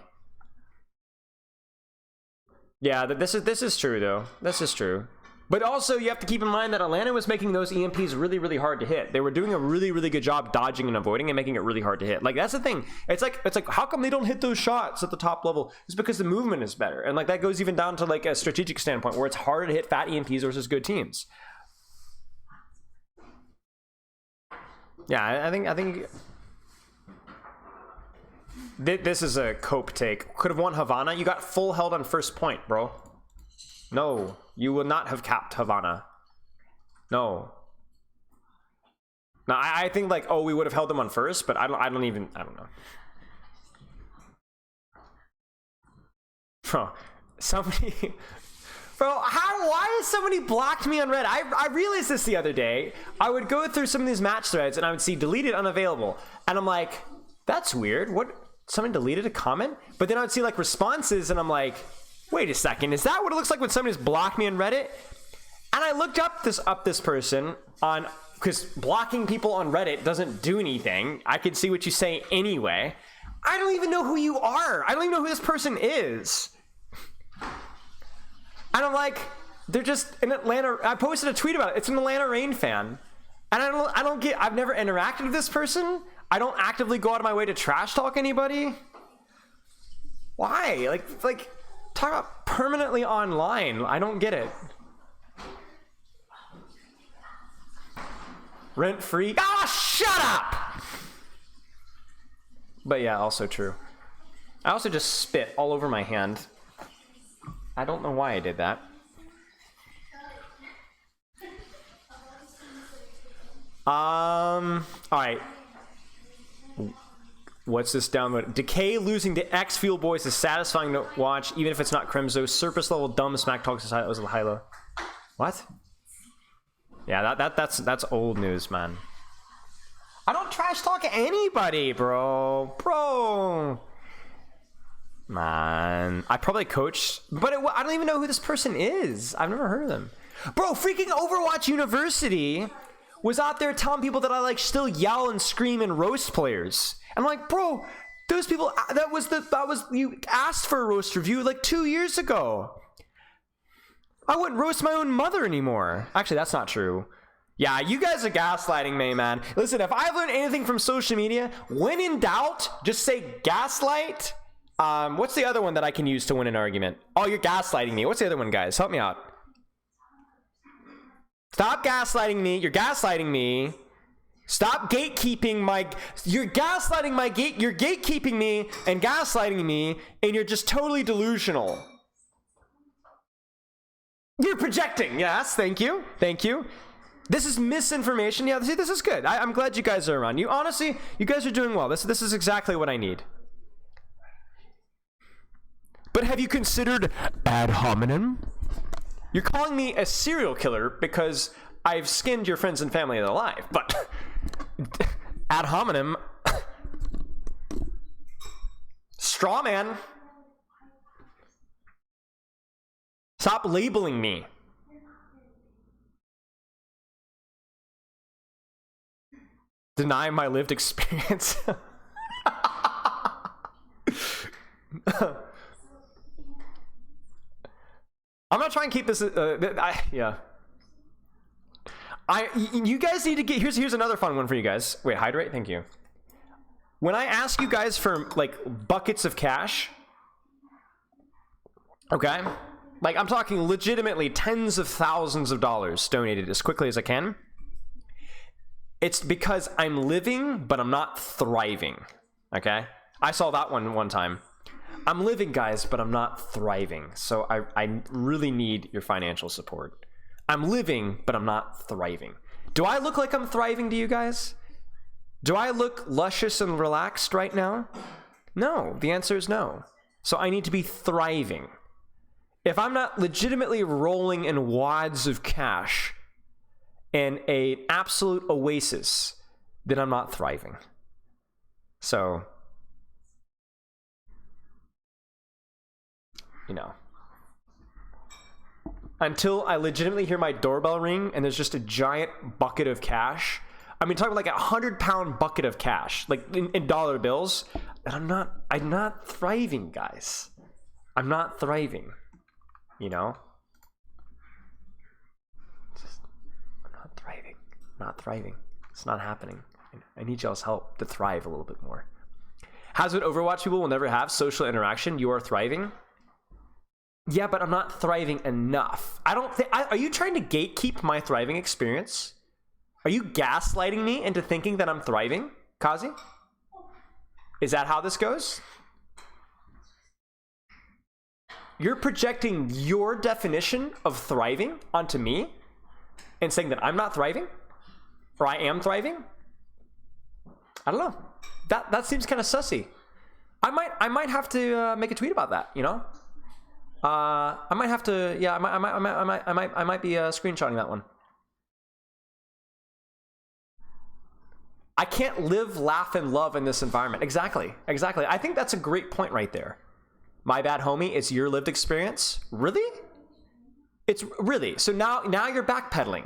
Yeah, this is true, though. This is true. But also, you have to keep in mind that Atlanta was making those EMPs really, really hard to hit. They were doing a really, really good job dodging and avoiding and making it really hard to hit. Like, that's the thing. It's like, how come they don't hit those shots at the top level? It's because the movement is better. And, like, that goes even down to, like, a strategic standpoint where it's harder to hit fat EMPs versus good teams. Yeah, I think... This is a cope take. Could have won Havana. You got full held on first point, bro. No, you will not have capped Havana. No. Now, I think, like, oh, we would have held them on first, but I don't know. Bro, somebody... Bro, why has somebody blocked me on Reddit? I realized this the other day. I would go through some of these match threads, and I would see deleted, unavailable. And I'm like, that's weird. What? Someone deleted a comment? But then I would see, like, responses, and I'm like... Wait a second, is that what it looks like when somebody's blocked me on Reddit? And I looked up this person on, because blocking people on Reddit doesn't do anything. I could see what you say anyway. I don't even know who you are. I don't even know who this person is. And I'm like, they're just in Atlanta. I posted a tweet about it. It's an Atlanta Reign fan. And I've never interacted with this person. I don't actively go out of my way to trash talk anybody. Why? Like, talk about permanently online. I don't get it. Rent free. Ah, shut up! But yeah, also true. I also just spit all over my hand. I don't know why I did that. All right. What's this download? Decay losing to X Fuel Boys is satisfying to watch, even if it's not Crimzo. Surface level dumb smack talk society was a high low. What? Yeah, that's old news, man. I don't trash talk anybody, bro. Bro. Man, I probably coached, but I don't even know who this person is. I've never heard of them. Bro, freaking Overwatch University was out there telling people that I like still yell and scream and roast players. I'm like, bro, those people, that was you asked for a roast review like 2 years ago. I wouldn't roast my own mother anymore. Actually, that's not true. Yeah, you guys are gaslighting me, man. Listen, if I've learned anything from social media, when in doubt, just say gaslight. What's the other one that I can use to win an argument? Oh, you're gaslighting me. What's the other one, guys? Help me out. Stop gaslighting me. You're gaslighting me. Stop gatekeeping my... You're gaslighting my gate... You're gatekeeping me and gaslighting me, and you're just totally delusional. You're projecting. Yes, thank you. Thank you. This is misinformation. Yeah, see, this is good. I'm glad you guys are around. You honestly, you guys are doing well. This is exactly what I need. But have you considered ad hominem? You're calling me a serial killer because I've skinned your friends and family alive, but ad hominem, straw man. Stop labeling me. Deny my lived experience. I'm not trying to keep this. Yeah. You guys need to get. Here's another fun one for you guys. Wait, hydrate. Thank you. When I ask you guys for like buckets of cash, okay, like I'm talking legitimately tens of thousands of dollars donated as quickly as I can. It's because I'm living, but I'm not thriving. Okay, I saw that one time. I'm living, guys, but I'm not thriving. So I really need your financial support. I'm living, but I'm not thriving. Do I look like I'm thriving to you guys? Do I look luscious and relaxed right now? No, the answer is no. So I need to be thriving. If I'm not legitimately rolling in wads of cash and an absolute oasis, then I'm not thriving. So, you know, until I legitimately hear my doorbell ring and there's just a giant bucket of cash. I mean, talking like a 100-pound bucket of cash, like in dollar bills. And I'm not thriving, guys. I'm not thriving, you know? I'm not thriving. It's not happening. I need y'all's help to thrive a little bit more. How's it Overwatch people will never have social interaction? You are thriving? Yeah, but I'm not thriving enough. I don't think... Are you trying to gatekeep my thriving experience? Are you gaslighting me into thinking that I'm thriving, Kazi? Is that how this goes? You're projecting your definition of thriving onto me and saying that I'm not thriving? Or I am thriving? I don't know. That seems kind of sussy. I might have to make a tweet about that, you know? I might have to, yeah, I might be screenshotting that one. I can't live, laugh, and love in this environment. Exactly. I think that's a great point right there. My bad, homie. It's your lived experience. Really? It's really. So now you're backpedaling.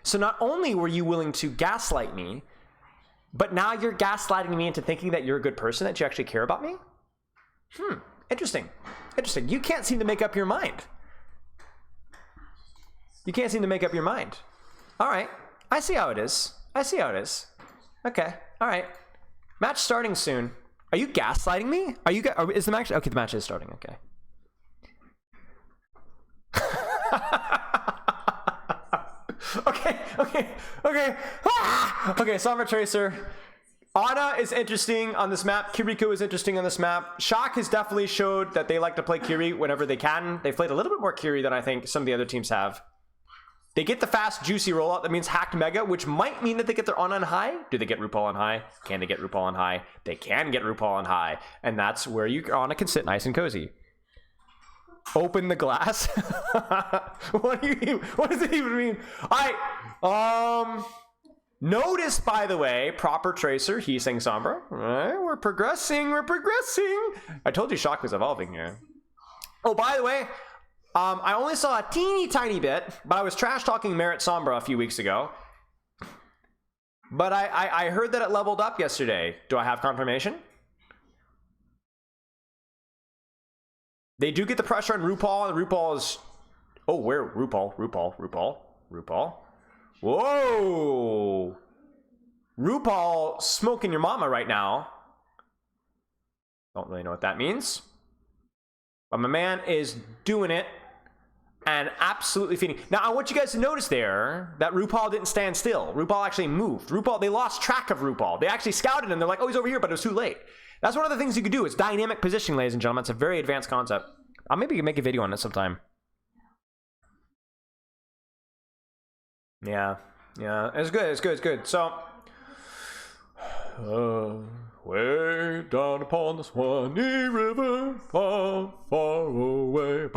So not only were you willing to gaslight me, but now you're gaslighting me into thinking that you're a good person, that you actually care about me? Interesting. You can't seem to make up your mind. All right. I see how it is. Okay. All right. Match starting soon. Are you gaslighting me? Is the match? Okay, the match is starting. Okay. Okay. Okay, Sombra Tracer. Ana is interesting on this map. Kiriko is interesting on this map. Shock has definitely showed that they like to play Kiri whenever they can. They've played a little bit more Kiri than I think some of the other teams have. They get the fast, juicy rollout. That means hacked mega, which might mean that they get their on high. Do they get RuPaul on high? Can they get RuPaul on high? They can get RuPaul on high. And that's where you Anna can sit nice and cozy. Open the glass. What does it even mean? Notice, by the way, proper tracer, he sang Sombra. All right, we're progressing. I told you Shock was evolving here. Oh, by the way, I only saw a teeny tiny bit, but I was trash talking Merit Sombra a few weeks ago. But I heard that it leveled up yesterday. Do I have confirmation? They do get the pressure on RuPaul, and RuPaul is... Oh, where? RuPaul. Whoa! RuPaul smoking your mama right now. Don't really know what that means. But my man is doing it and absolutely feeding. Now, I want you guys to notice there that RuPaul didn't stand still. RuPaul actually moved. They lost track of RuPaul. They actually scouted him. They're like, oh, he's over here, but it was too late. That's one of the things you could do. It's dynamic positioning, ladies and gentlemen. It's a very advanced concept. I'll maybe make a video on it sometime. Yeah. It's good. So, way down upon the Swanee River, far, far away.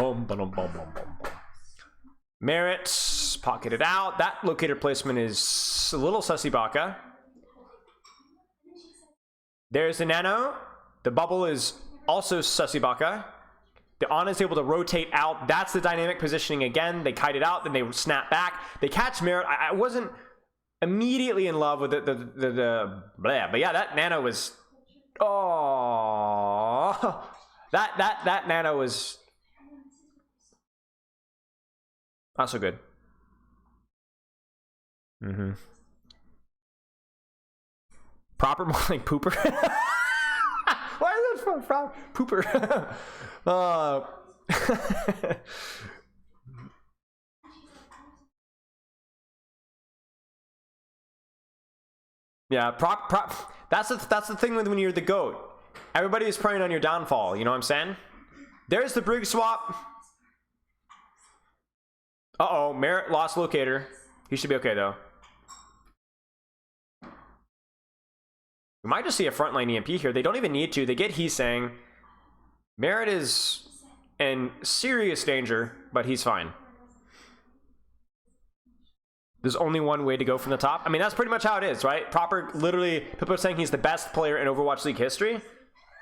Merritt's pocketed out. That locator placement is a little sussy baka. There's the nano. The bubble is also sussy baka. The on is able to rotate out. That's the dynamic positioning again. They kite it out, then they snap back. They catch Merit. I wasn't immediately in love with the blah, but yeah, that nano was. Oh, that nano was not so good. Proper, more like pooper. Why is that from pooper? Yeah, that's the thing when you're the GOAT. Everybody is preying on your downfall, you know what I'm saying? There's the Brig swap. Uh-oh, Merit lost locator. He should be okay though. We might just see a frontline EMP here. They don't even need to. They get Heesang. Merit is in serious danger, but he's fine. There's only one way to go from the top. I mean, that's pretty much how it is, right? Proper, literally, people are saying he's the best player in Overwatch League history.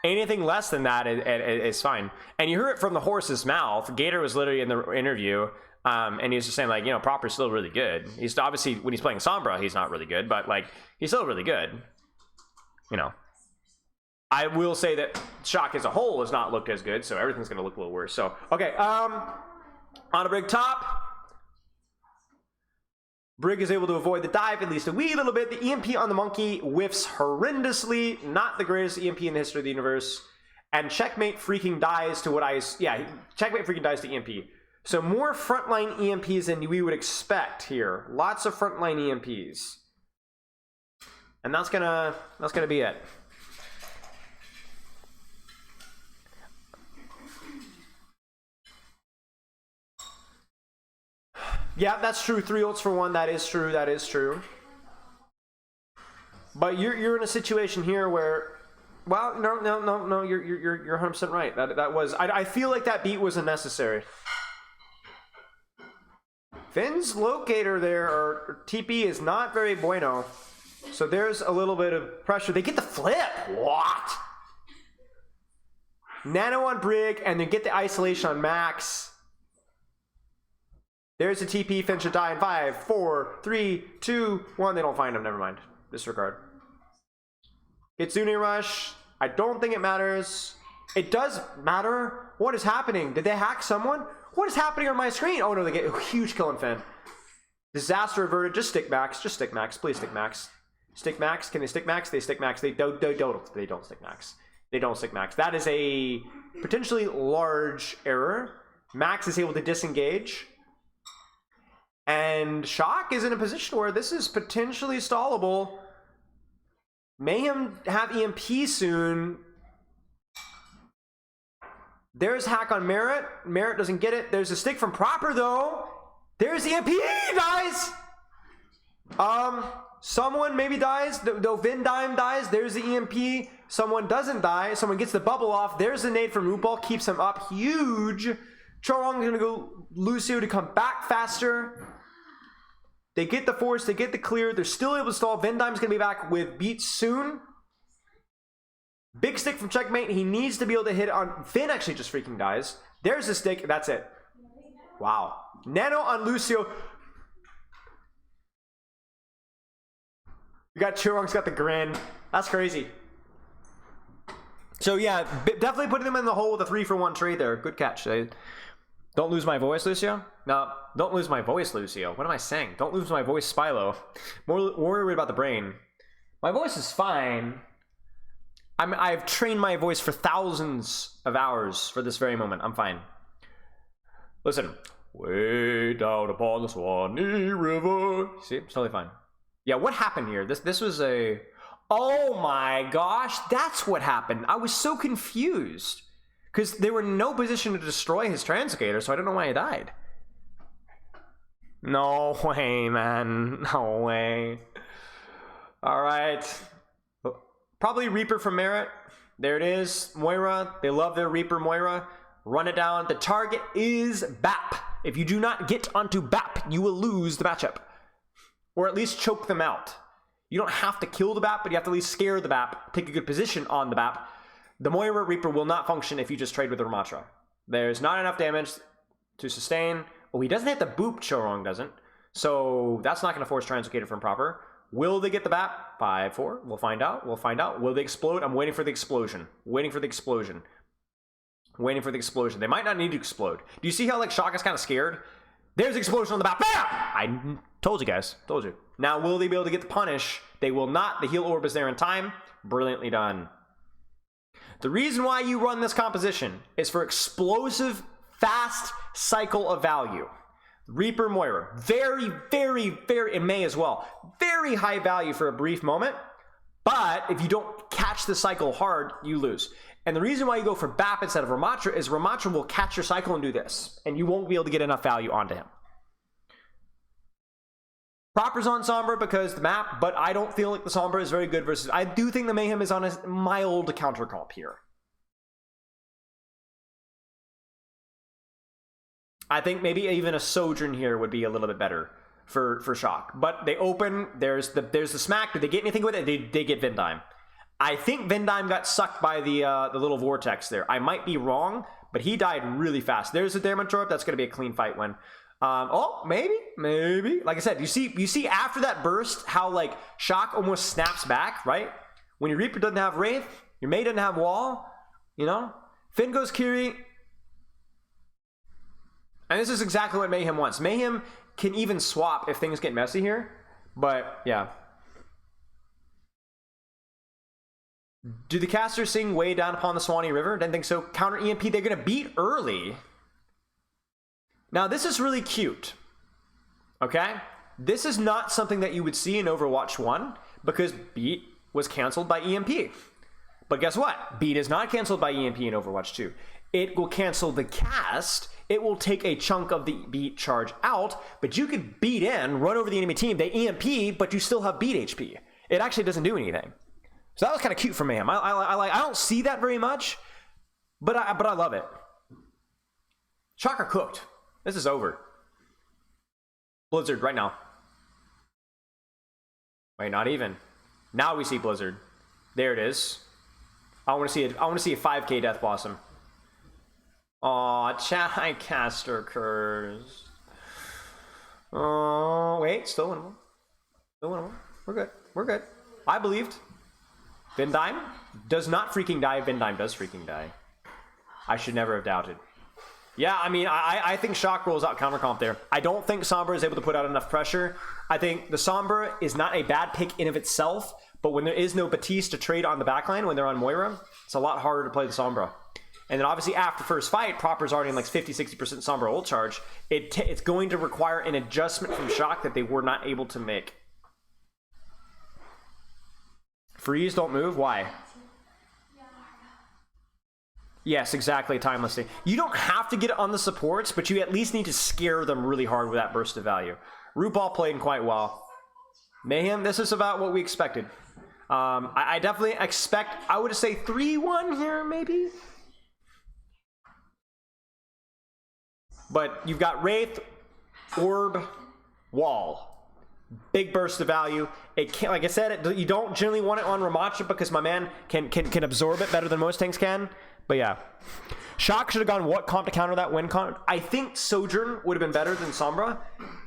Anything less than that is fine. And you heard it from the horse's mouth. Gator was literally in the interview, and he was just saying, like, you know, Proper's still really good. He's obviously, when he's playing Sombra, he's not really good, but, like, he's still really good. You know, I will say that Shock as a whole has not looked as good, so everything's going to look a little worse. So, okay, on a Brig top, Brig is able to avoid the dive at least a wee little bit. The EMP on the monkey whiffs horrendously. Not the greatest EMP in the history of the universe. And Checkmate freaking dies to Checkmate freaking dies to EMP. So more frontline EMPs than we would expect here. Lots of frontline EMPs. And that's gonna be it. Yeah, that's true. 3 ults for 1. That is true. But you're in a situation here where, well, no. You're 100% right. That was. I feel like that beat was unnecessary. Finn's locator there, or TP, is not very bueno. So there's a little bit of pressure. They get the flip. What? Nano on Brig, and they get the isolation on Max. There's a TP. Finn should die in 5, 4, 3, 2, 1. They don't find him. Never mind. Disregard. Kitsune Rush. I don't think it matters. It does matter. What is happening? Did they hack someone? What is happening on my screen? Oh no, they get a huge kill on Finn. Disaster averted. Just stick Max. Just stick Max. Please stick Max. Stick Max. Can they stick Max? They stick Max. They don't stick Max. They don't stick Max. That is a potentially large error. Max is able to disengage. And Shock is in a position where this is potentially stallable. Mayhem have EMP soon. There's hack on Merit. Merit doesn't get it. There's a stick from Proper though. There's the EMP, dies! Someone maybe dies. No, Vindime dies. There's the EMP. Someone doesn't die. Someone gets the bubble off. There's the nade from Rootball. Keeps him up. Huge. Chorong's gonna go Lucio to come back faster. They get the force. They get the clear. They're still able to stall. Vindime's gonna be back with beats soon. Big stick from Checkmate. He needs to be able to hit on... Finn actually just freaking dies. There's the stick. That's it. Wow. Nano on Lucio. You got Churong's got the grin. That's crazy. So yeah, definitely putting them in the hole with a 3-for-1 trade there. Good catch. Don't lose my voice, Lucio. No, don't lose my voice, Lucio. What am I saying? Don't lose my voice, Spylo. More worried about the brain. My voice is fine. I've trained my voice for thousands of hours for this very moment. I'm fine. Listen. Way down upon the Swanee River. See, it's totally fine. Yeah, what happened here? This was a... Oh my gosh, that's what happened. I was so confused. Because they were in no position to destroy his Translocator, so I don't know why he died. No way, man. No way. Alright. Probably Reaper from Merit. There it is. Moira. They love their Reaper Moira. Run it down. The target is BAP. If you do not get onto BAP, you will lose the matchup. Or at least choke them out. You don't have to kill the BAP, but you have to at least scare the BAP. Take a good position on the BAP. The Moira Reaper will not function if you just trade with the Ramatra. There's not enough damage to sustain. Oh, he doesn't hit the boop. Chorong doesn't. So that's not going to force Translocator from proper. Will they get the BAP? 5-4. We'll find out. We'll find out. Will they explode? I'm waiting for the explosion. Waiting for the explosion. Waiting for the explosion. They might not need to explode. Do you see how like Shock is kind of scared? There's the explosion on the BAP. Bam! I told you guys. Told you. Now will they be able to get the punish? They will not. The heal orb is there in time. Brilliantly done. The reason why you run this composition is for explosive, fast cycle of value. Reaper Moira. Very, very, very, and May as well. Very high value for a brief moment. But if you don't catch the cycle hard, you lose. And the reason why you go for BAP instead of Ramatra is Ramatra will catch your cycle and do this. And you won't be able to get enough value onto him. Proper's on Sombra because the map, but I don't feel like the Sombra is very good versus... I do think the Mayhem is on a mild counter comp here. I think maybe even a Sojourn here would be a little bit better for Shock. But they open, there's the smack. Do they get anything with it? They get Vindime. I think Vindime got sucked by the little vortex there. I might be wrong, but he died really fast. There's a Damantorp. That's going to be a clean fight win. Oh, maybe. Like I said, you see after that burst how like Shock almost snaps back, right? When your Reaper doesn't have Wraith, your May doesn't have Wall, you know? Finn goes Kiri. And this is exactly what Mayhem wants. Mayhem can even swap if things get messy here. But, yeah. Do the casters sing Way Down Upon the Swanee River? Didn't think so. Counter EMP, they're going to beat early. Now, this is really cute. Okay? This is not something that you would see in Overwatch 1 because beat was canceled by EMP. But guess what? Beat is not canceled by EMP in Overwatch 2. It will cancel the cast. It will take a chunk of the beat charge out, but you could beat in, run over the enemy team, they EMP, but you still have beat HP. It actually doesn't do anything. So that was kind of cute for Mayhem. I don't see that very much, but I love it. Shocker cooked. This is over. Blizzard right now. Wait, not even. Now we see Blizzard. There it is. I want to see it. I want to see a 5K Death Blossom. Aw, Chai caster curse. Oh, wait, still winnable. Still winnable. We're good. We're good. I believed. Vindime does not freaking die. Vindime does freaking die. I should never have doubted. Yeah, I mean, I think Shock rolls out counter comp there. I don't think Sombra is able to put out enough pressure. I think the Sombra is not a bad pick in of itself, but when there is no Batiste to trade on the backline, when they're on Moira, it's a lot harder to play the Sombra. And then obviously after first fight, Proper's already in like 50-60% Sombra ult charge. It's going to require an adjustment from Shock that they were not able to make. Freeze, don't move. Why? Yes, exactly, timelessly. You don't have to get it on the supports, but you at least need to scare them really hard with that burst of value. RuPaul played quite well. Mayhem, this is about what we expected. I definitely expect, I would say 3-1 here, maybe? But you've got Wraith, Orb, Wall. Big burst of value. It can't, like I said, you don't generally want it on Ramacha because my man can absorb it better than most tanks can. But yeah. Shock should have gone what comp to counter that win comp? I think Sojourn would have been better than Sombra.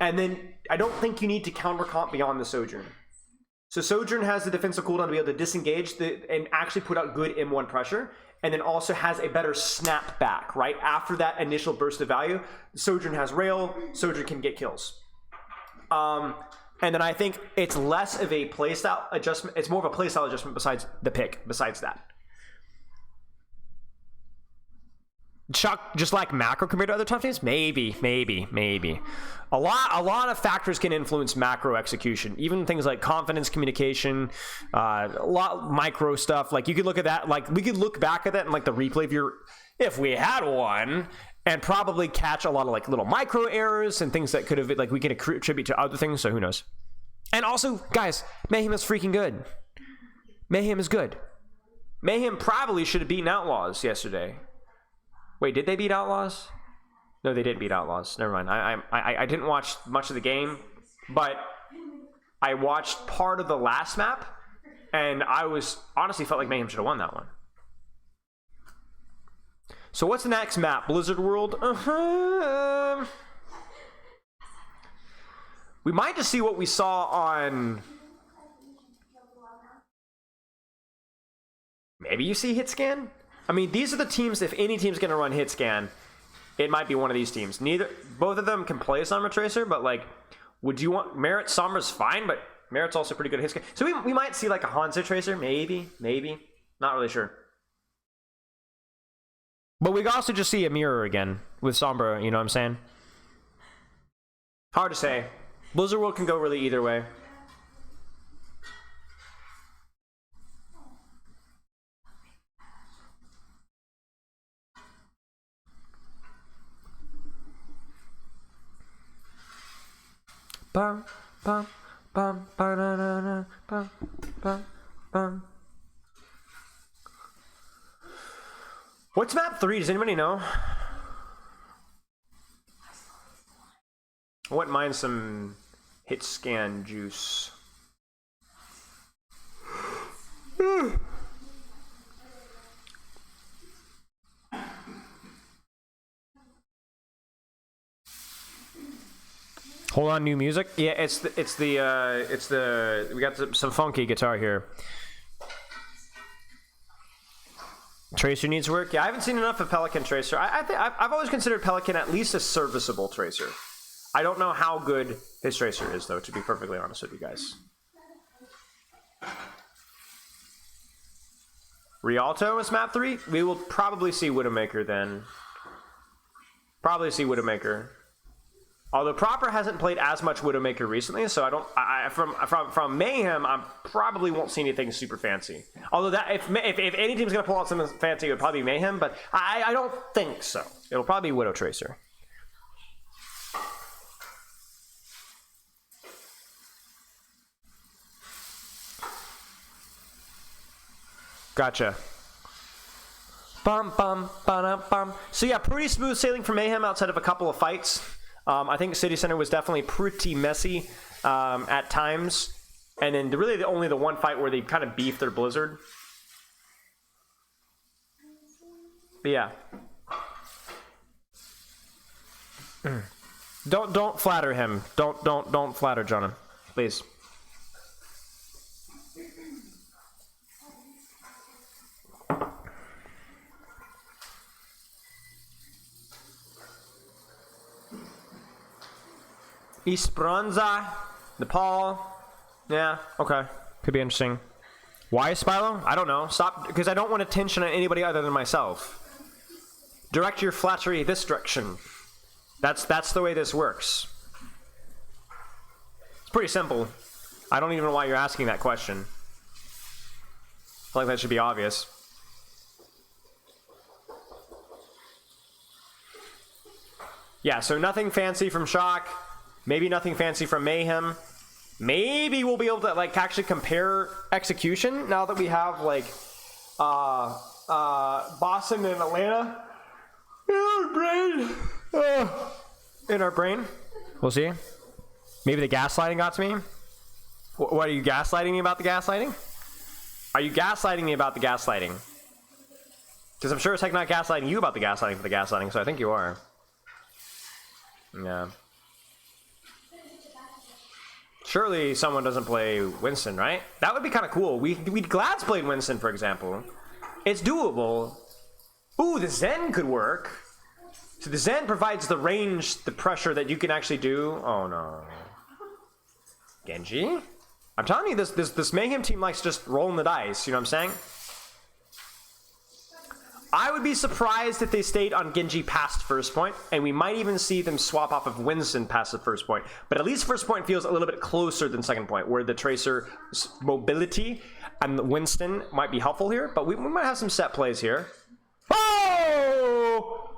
And then I don't think you need to counter comp beyond the Sojourn. So Sojourn has the defensive cooldown to be able to disengage and actually put out good M1 pressure. And then also has a better snap back, right? After that initial burst of value, Sojourn has rail, Sojourn can get kills. And then I think it's less of a playstyle adjustment. It's more of a playstyle adjustment besides the pick, besides that. Shock just like macro compared to other top teams? Maybe. A lot of factors can influence macro execution. Even things like confidence, communication, a lot micro stuff. Like you could look at that, like we could look back at that and like the replay if we had one, and probably catch a lot of like little micro errors and things that could have like we can attribute to other things. So who knows? And also, guys, Mayhem is freaking good. Mayhem is good. Mayhem probably should have beaten Outlaws yesterday. Wait, did they beat Outlaws? No, they didn't beat Outlaws. Never mind. I didn't watch much of the game, but I watched part of the last map, and I was honestly felt like Mayhem should have won that one. So what's the next map? Blizzard World? We might just see what we saw on... Maybe you see Hitscan? I mean, these are the teams, if any team's going to run Hitscan, it might be one of these teams. Both of them can play Sombra Tracer, but like, would you want... Merit Sombra's fine, but Merit's also pretty good at Hitscan. So we might see like a Hanzo Tracer, maybe. Not really sure. But we could also just see a mirror again with Sombra, you know what I'm saying? Hard to say. Blizzard World can go really either way. Bum, bum, bum, ba-da-da-da, bum, bum, bum. What's map 3? Does anybody know? I wouldn't mind some hit scan juice. Hold on, new music. Yeah, it's the we got some funky guitar here. Tracer needs work. Yeah, I haven't seen enough of Pelican Tracer. I've always considered Pelican at least a serviceable Tracer. I don't know how good his Tracer is, though, to be perfectly honest with you guys. Rialto is map 3. We will probably see Widowmaker then. Probably see Widowmaker. Although Proper hasn't played as much Widowmaker recently, so I don't. From Mayhem, I probably won't see anything super fancy. Although that if any team's gonna pull out something fancy, it would probably be Mayhem, but I don't think so. It'll probably be Widow Tracer. Gotcha. Bum bum bum bum. So yeah, pretty smooth sailing for Mayhem outside of a couple of fights. I think City Center was definitely pretty messy at times. And then really only the one fight where they kind of beefed their Blizzard. But yeah. Don't flatter him. Don't flatter Jonah, please. Esperanza, Nepal. Yeah, okay. Could be interesting. Why Spyro? I don't know. Stop, because I don't want attention on anybody other than myself. Direct your flattery this direction. That's the way this works. It's pretty simple. I don't even know why you're asking that question. I feel like that should be obvious. Yeah, so nothing fancy from Shock. Maybe nothing fancy from Mayhem. Maybe we'll be able to like actually compare execution now that we have like Boston and Atlanta in our brain. In our brain. We'll see. Maybe the gaslighting got to me. What are you gaslighting me about the gaslighting? Are you gaslighting me about the gaslighting? Because I'm sure as heck not gaslighting you about the gaslighting for the gaslighting, so I think you are. Yeah. Surely someone doesn't play Winston, right? That would be kind of cool. We'd Glad's played Winston, for example. It's doable. Ooh, the Zen could work. So the Zen provides the range, the pressure that you can actually do. Oh no. Genji? I'm telling you, this Mayhem team likes just rolling the dice, you know what I'm saying? I would be surprised if they stayed on Genji past first point, and we might even see them swap off of Winston past the first point. But at least first point feels a little bit closer than second point, where the Tracer mobility and the Winston might be helpful here, but we might have some set plays here. Oh!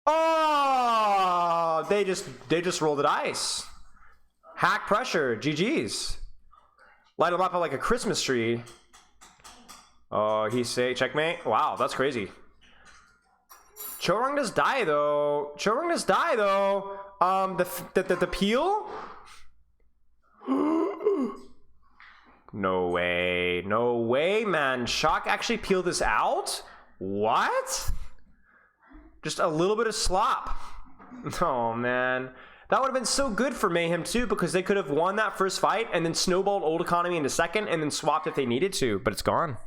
Oh! They just rolled the dice. Hack pressure, GG's. Light them up like a Christmas tree. Oh, he say checkmate. Wow, that's crazy. Chorong does die though. Chorong does die though. The peel. No way. No way, man. Shock actually peeled this out? What? Just a little bit of slop. Oh, man. That would have been so good for Mayhem, too, because they could have won that first fight and then snowballed Old Economy into second and then swapped if they needed to, but it's gone.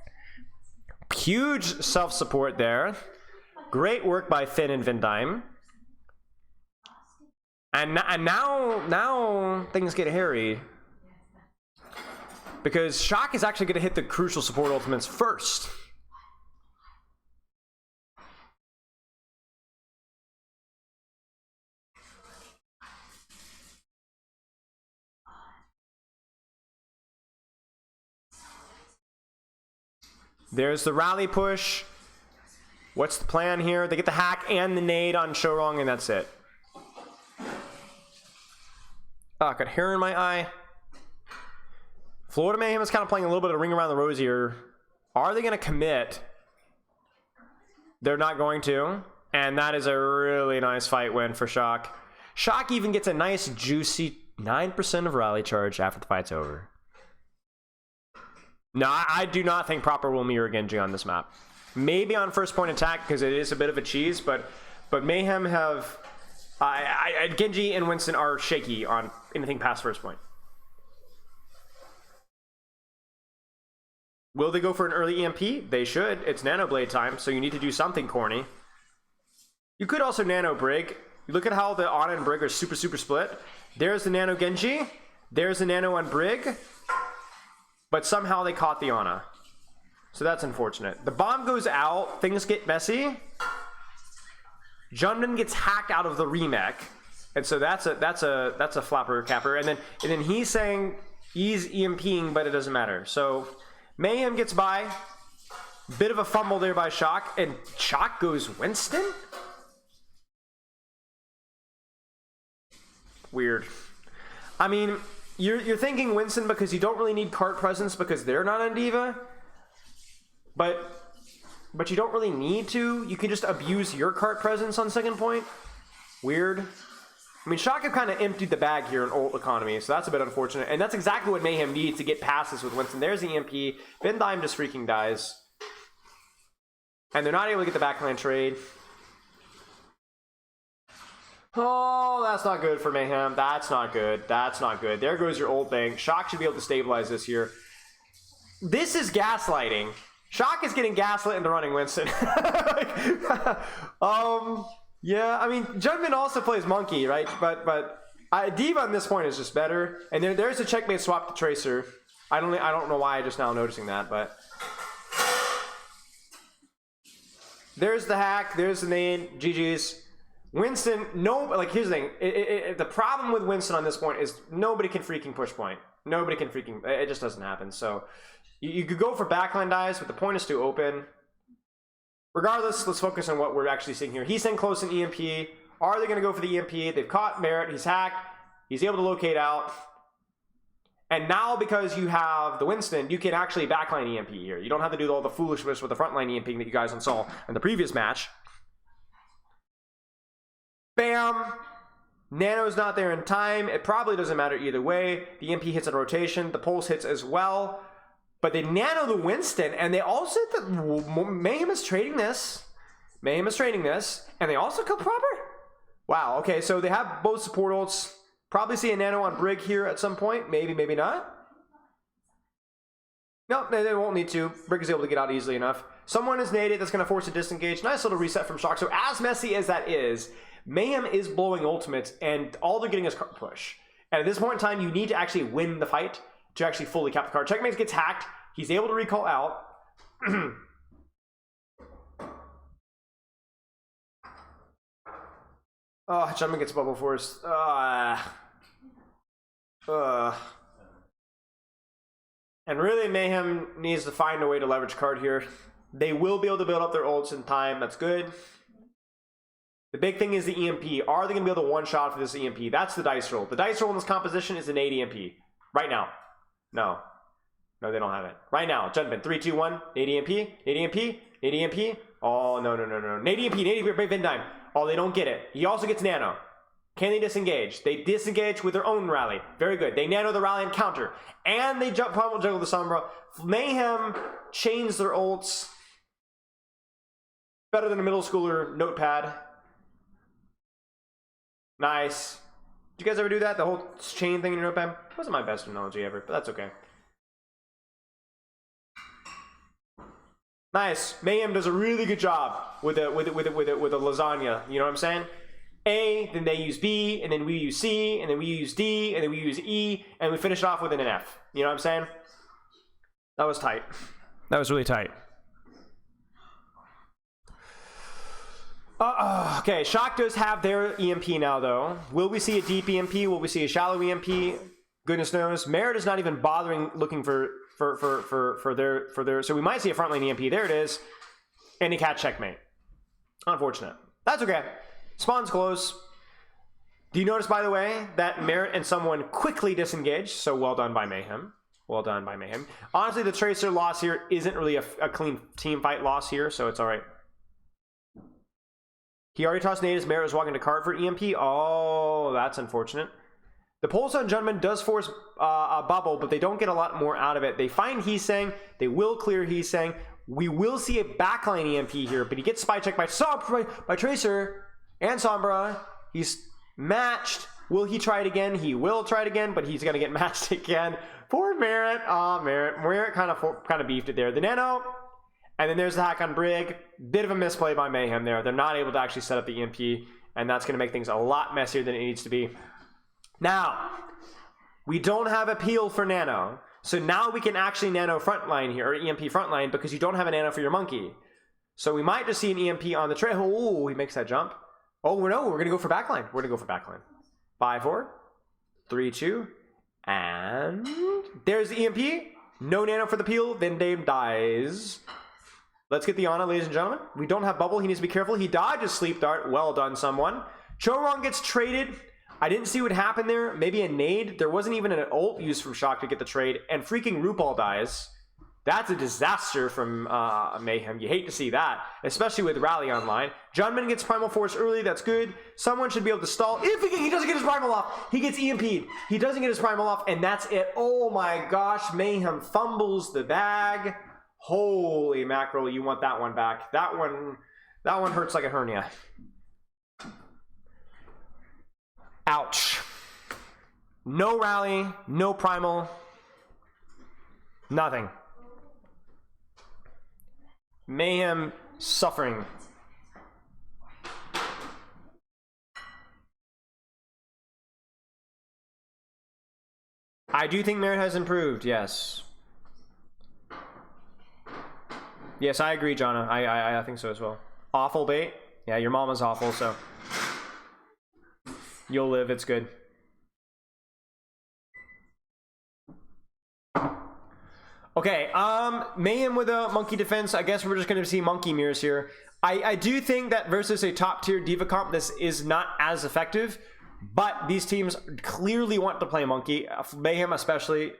Huge self-support there. Great work by Finn and Vindime. And now things get hairy. Because Shock is actually going to hit the crucial support ultimates first. There's the rally push. What's the plan here? They get the hack and the nade on Chorong, and that's it. Oh, I got hair in my eye. Florida Mayhem is kind of playing a little bit of ring around the rosy here. Are they going to commit? They're not going to. And that is a really nice fight win for Shock. Shock even gets a nice, juicy 9% of rally charge after the fight's over. No, I do not think proper will mirror Genji on this map. Maybe on first point attack because it is a bit of a cheese, but Mayhem have Genji and Winston are shaky on anything past first point. Will they go for an early EMP? They should. It's Nano Blade time, so you need to do something corny. You could also Nano Brig. You look at how the Ana and Brig are super split. There's the Nano Genji. There's the Nano on Brig. But somehow they caught the Ana. So that's unfortunate. The bomb goes out. Things get messy. Junman gets hacked out of the remech. And so that's a flapper capper. And then he's saying he's EMPing, but it doesn't matter. So Mayhem gets by. Bit of a fumble there by Shock. And Shock goes Winston? Weird. I mean, you're thinking Winston because you don't really need cart presence because they're not on Diva. But you don't really need to. You can just abuse your cart presence on second point. Weird. I mean, Shock have kind of emptied the bag here in Ult Economy, so that's a bit unfortunate. And that's exactly what Mayhem needs to get past this with Winston. There's the EMP. Vindime just freaking dies. And they're not able to get the backline trade. Oh, that's not good for Mayhem. That's not good. That's not good. There goes your ult bank. Shock should be able to stabilize this here. This is gaslighting. Shock is getting gaslit into running Winston. Yeah, I mean, Junman also plays Monkey, right? But Diva on this point is just better. And there's a checkmate swap to Tracer. I don't know why I'm just now noticing that, but there's the hack. There's the name. GG's. Winston, here's the thing. The problem with Winston on this point is nobody can freaking push point. Nobody can freaking, it just doesn't happen. So you could go for backline dives, but the point is to open. Regardless, let's focus on what we're actually seeing here. He's staying close in EMP. Are they going to go for the EMP? They've caught Merritt. He's hacked. He's able to locate out. And now, because you have the Winston, you can actually backline EMP here. You don't have to do all the foolishness with the frontline EMPing that you guys saw in the previous match. Bam! Nano's not there in time. It probably doesn't matter either way. The EMP hits in rotation. The pulse hits as well. But they nano the Winston, and they also said that Mayhem is trading this. Mayhem is trading this, and they also kill proper. Wow, okay, so they have both support ults. Probably see a nano on Brig here at some point. Maybe, maybe not. No, they won't need to. Brig is able to get out easily enough. Someone is naded that's going to force a disengage. Nice little reset from Shock. So as messy as that is, Mayhem is blowing ultimates, and all they're getting is card push. And at this point in time, you need to actually win the fight to actually fully cap the card. Checkmate gets hacked. He's able to recall out. Oh, Jumpman gets bubble force. And really, Mayhem needs to find a way to leverage card here. They will be able to build up their ults in time. That's good. The big thing is the EMP. Are they going to be able to one-shot for this EMP? That's the dice roll. The dice roll in this composition is an 8 EMP. Right now. No. No, they don't have it. Right now. Jumpman. 3, 2, 1. 8 EMP. 8 EMP. 8 EMP. Oh, no, no, no, no. 8 EMP. 8 EMP. Vin Dime. Oh, they don't get it. He also gets nano. Can they disengage? They disengage with their own rally. Very good. They nano the rally and counter. And they probably juggle the Sombra. Mayhem chains their ults. Better than a middle schooler notepad. Nice. Did you guys ever do that? The whole chain thing in your notepad? Wasn't my best analogy ever, but that's okay. Nice. Mayhem does a really good job with a lasagna. You know what I'm saying? A, then they use B, and then we use C, and then we use D, and then we use E, and we finish it off with an F. You know what I'm saying? That was tight. That was really tight. Okay, Shock does have their EMP now, though. Will we see a deep EMP? Will we see a shallow EMP? Goodness knows. Merritt is not even bothering looking for their. So we might see a frontline EMP. There it is. And he catch checkmate. Unfortunate. That's okay. Spawn's close. Do you notice, by the way, that Merritt and someone quickly disengaged? So well done by Mayhem. Well done by Mayhem. Honestly, the Tracer loss here isn't really a clean team fight loss here, so it's all right. He already tossed nades. Merritt was walking to cart for EMP. Oh, that's unfortunate. The pulse on Jumpman does force a bubble, but they don't get a lot more out of it. They find He's Saying. They will clear He's Saying. We will see a backline EMP here, but he gets spy checked by Tracer and Sombra. He's matched. Will he try it again? He will try it again, but he's going to get matched again. Poor Merritt. Oh, Merritt. Merritt kind of beefed it there. The nano. And then there's the hack on Brig. Bit of a misplay by Mayhem there. They're not able to actually set up the EMP, and that's going to make things a lot messier than it needs to be. Now, we don't have a peel for nano. So now we can actually nano frontline here, or EMP frontline, because you don't have a nano for your monkey. So we might just see an EMP on the trail. Oh, he makes that jump. Oh, no, we're going to go for backline. We're going to go for backline. 5, 4, 3, 2, and there's the EMP. No nano for the peel. Then Dave dies. Let's get the Ana, ladies and gentlemen. We don't have bubble. He needs to be careful. He dodges sleep dart. Well done, someone. Chorong gets traded. I didn't see what happened there. Maybe a nade. There wasn't even an ult used from Shock to get the trade. And freaking RuPaul dies. That's a disaster from Mayhem. You hate to see that, especially with Rally online. Jumpman gets Primal Force early. That's good. Someone should be able to stall. If he doesn't get his Primal off, he gets EMP'd. He doesn't get his Primal off, and that's it. Oh my gosh. Mayhem fumbles the bag. Holy mackerel, you want that one back. That one hurts like a hernia. Ouch. No rally, no primal, nothing. Mayhem suffering. I do think Merritt has improved, yes. Yes, I agree, Jonna. I think so as well. Awful bait. Yeah, your mama's awful, so you'll live. It's good. Okay, Mayhem with a monkey defense. I guess we're just going to see monkey mirrors here. I do think that versus a top tier diva comp, this is not as effective, but these teams clearly want to play monkey. Mayhem especially.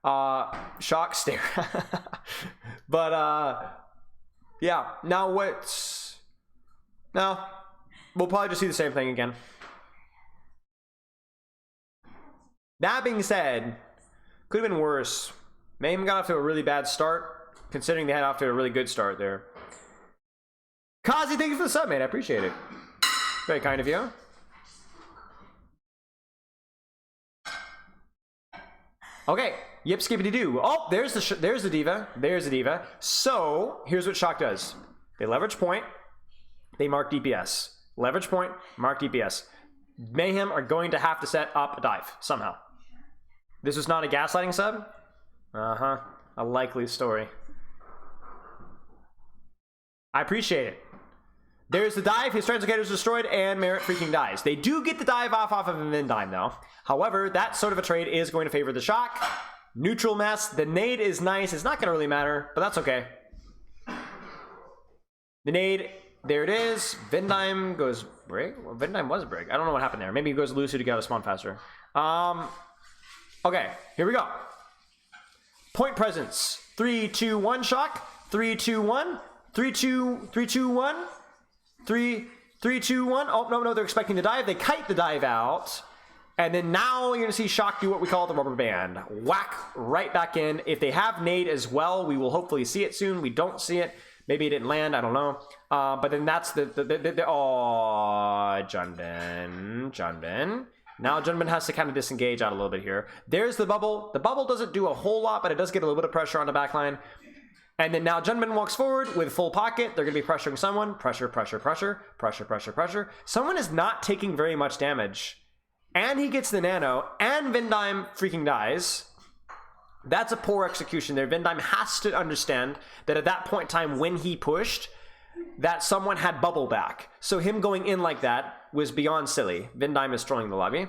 Shock stare. But yeah, now what's... No, we'll probably just see the same thing again. That being said, could have been worse. Mayhem got off to a really bad start, considering they had off to a really good start there. Kazi, thank you for the sub, man. I appreciate it. Very kind of you. Okay, yip skippity doo. Oh, there's the diva. There's the diva. So here's what Shock does. They leverage point. They mark DPS. Leverage point. Mark DPS. Mayhem are going to have to set up a dive somehow. This was not a gaslighting sub. A likely story. I appreciate it. There's the dive. His translocator is destroyed, and Merit freaking dies. They do get the dive off of a Vindime, though. However, that sort of a trade is going to favor the Shock. Neutral mess. The nade is nice. It's not going to really matter, but that's okay. The nade, there it is. Vindime goes Brig. Well, Vindime was Brig. I don't know what happened there. Maybe he goes Lucy to get out of spawn faster. Okay, here we go. Point presence. 3, 2, 1 Shock. 3, 2, 1. 3, 2, 3, 2, 1. 3, 3, 2, 1. Oh, no, they're expecting to dive. They kite the dive out. And then now you're going to see Shock do what we call the rubber band. Whack right back in. If they have nade as well, we will hopefully see it soon. We don't see it. Maybe it didn't land. I don't know. But then that's the oh, Junbin. Now Junbin has to kind of disengage out a little bit here. There's the bubble. The bubble doesn't do a whole lot, but it does get a little bit of pressure on the backline. And then now Junbin walks forward with full pocket. They're going to be pressuring someone. Pressure, pressure, pressure. Pressure, pressure, pressure. Someone is not taking very much damage. And he gets the nano. And Vindime freaking dies. That's a poor execution there. Vindime has to understand that at that point in time when he pushed, that someone had bubble back. So him going in like that was beyond silly. Vindime is trolling the lobby.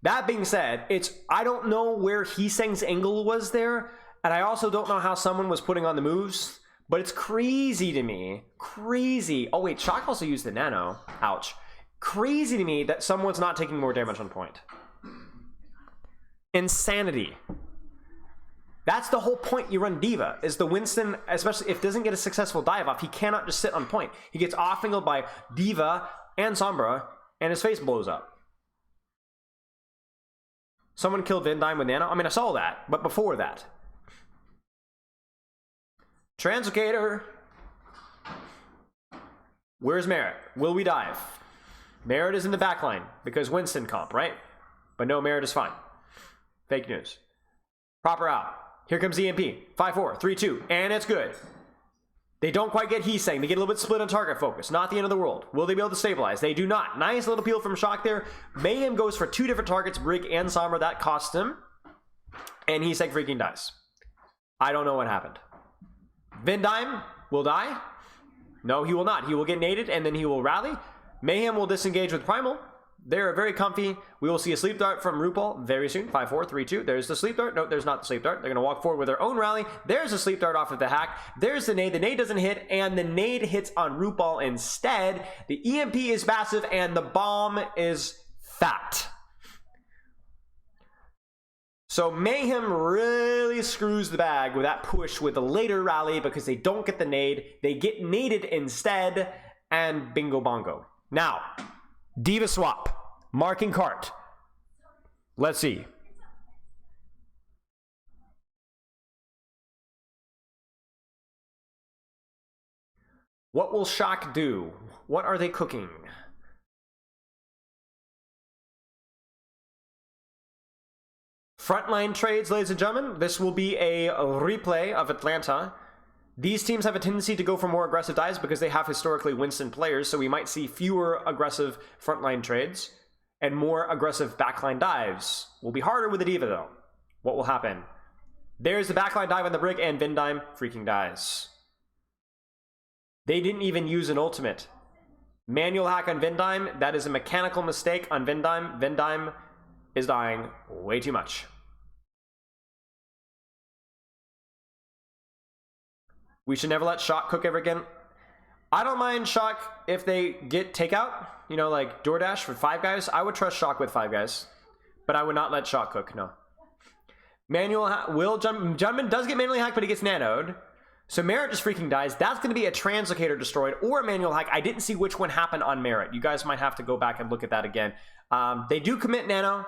That being said, I don't know where Heeseng's angle was there. And I also don't know how someone was putting on the moves, but it's crazy to me. Crazy. Oh wait, Shock also used the nano. Ouch. Crazy to me that someone's not taking more damage on point. Insanity. That's the whole point you run Diva, is the Winston, especially if doesn't get a successful dive off, he cannot just sit on point. He gets off-angled by Diva and Sombra, and his face blows up. Someone killed Vindime with nano? I mean, I saw that, but before that. Translocator. Where's Merit? Will we dive? Merit is in the backline because Winston comp, right? But no, Merit is fine. Fake news. Proper out. Here comes EMP. 5, 4, 3, 2, and it's good. They don't quite get Heeseng. They get a little bit split on target focus. Not the end of the world. Will they be able to stabilize? They do not. Nice little peel from Shock there. Mayhem goes for 2 different targets, Brig and Sombra. That costs him. And Heeseng freaking dies. I don't know what happened. Vindime will die. No, he will not. He will get naded and then he will rally. Mayhem will disengage with Primal. They're very comfy. We will see a sleep dart from RuPaul very soon. 5, 4, 3, 2. There's the sleep dart. No, there's not the sleep dart. They're going to walk forward with their own rally. There's a sleep dart off of the hack. There's the nade. The nade doesn't hit, and the nade hits on RuPaul instead. The EMP is massive, and the bomb is fat. So Mayhem really screws the bag with that push with the later rally because they don't get the nade. They get naded instead, and bingo bongo. Now, Diva swap. Marking cart. Let's see. What will Shock do? What are they cooking? Frontline trades, ladies and gentlemen. This will be a replay of Atlanta. These teams have a tendency to go for more aggressive dives because they have historically Winston players, so we might see fewer aggressive frontline trades and more aggressive backline dives. Will be harder with the Diva, though. What will happen? There's the backline dive on the Brig, and Vindime freaking dies. They didn't even use an ultimate. Manual hack on Vindime. That is a mechanical mistake on Vindime. Vindime is dying way too much. We should never let Shock cook ever again. I don't mind Shock if they get takeout, you know, like DoorDash for Five Guys. I would trust Shock with Five Guys, but I would not let Shock cook, no. Manual Junman does get manually hacked, but he gets nanoed. So Merit just freaking dies. That's going to be a translocator destroyed or a manual hack. I didn't see which one happened on Merit. You guys might have to go back and look at that again. They do commit nano.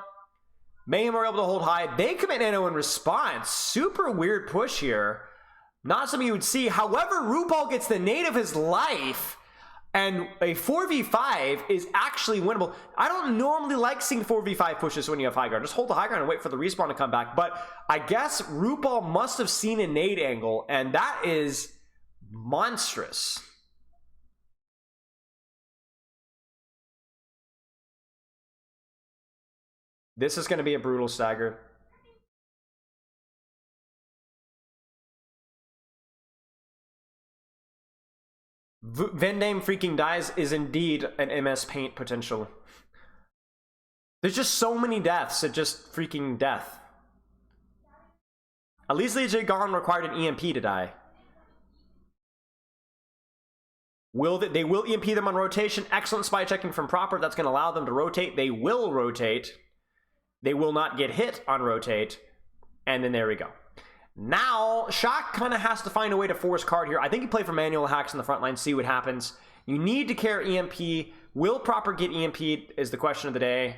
Mayhem are able to hold high. They commit nano in response. Super weird push here. Not something you would see. However, RuPaul gets the nade of his life. And a 4v5 is actually winnable. I don't normally like seeing 4v5 pushes when you have high ground. Just hold the high ground and wait for the respawn to come back. But I guess RuPaul must have seen a nade angle, and that is monstrous. This is going to be a brutal stagger. Vendame freaking dies is indeed an MS Paint potential. There's just so many deaths at just freaking death. At least AJ Gone required an EMP to die. They will EMP them on rotation. Excellent spy checking from Proper. That's going to allow them to rotate. They will rotate. They will not get hit on rotate. And then there we go. Now, Shock kind of has to find a way to force card here. I think you play for manual hacks in the front line, see what happens. You need to carry EMP. Will Proper get EMP'd is the question of the day.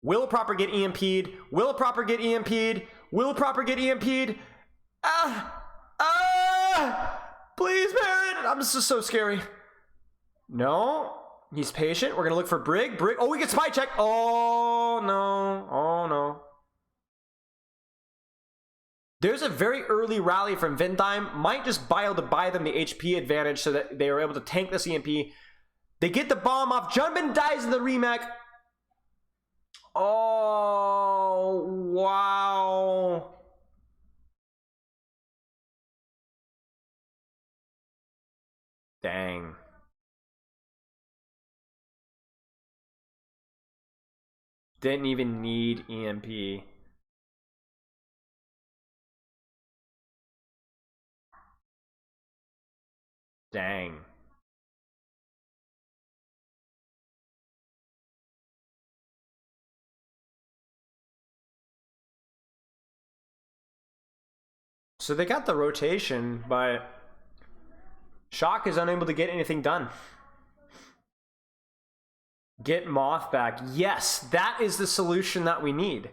Will Proper get EMP'd? Will Proper get EMP'd? Will Proper get EMP'd? Please, Barrett! I'm just so scary. No. He's patient. We're going to look for Brig. Oh, we get spy check. Oh, no. Oh, no. There's a very early rally from Vindime. Might just be able to buy them the HP advantage so that they are able to tank this EMP. They get the bomb off. Junman dies in the remake. Oh, wow. Dang. Didn't even need EMP. Dang. So they got the rotation, but Shock is unable to get anything done. Get Moth back. Yes, that is the solution that we need.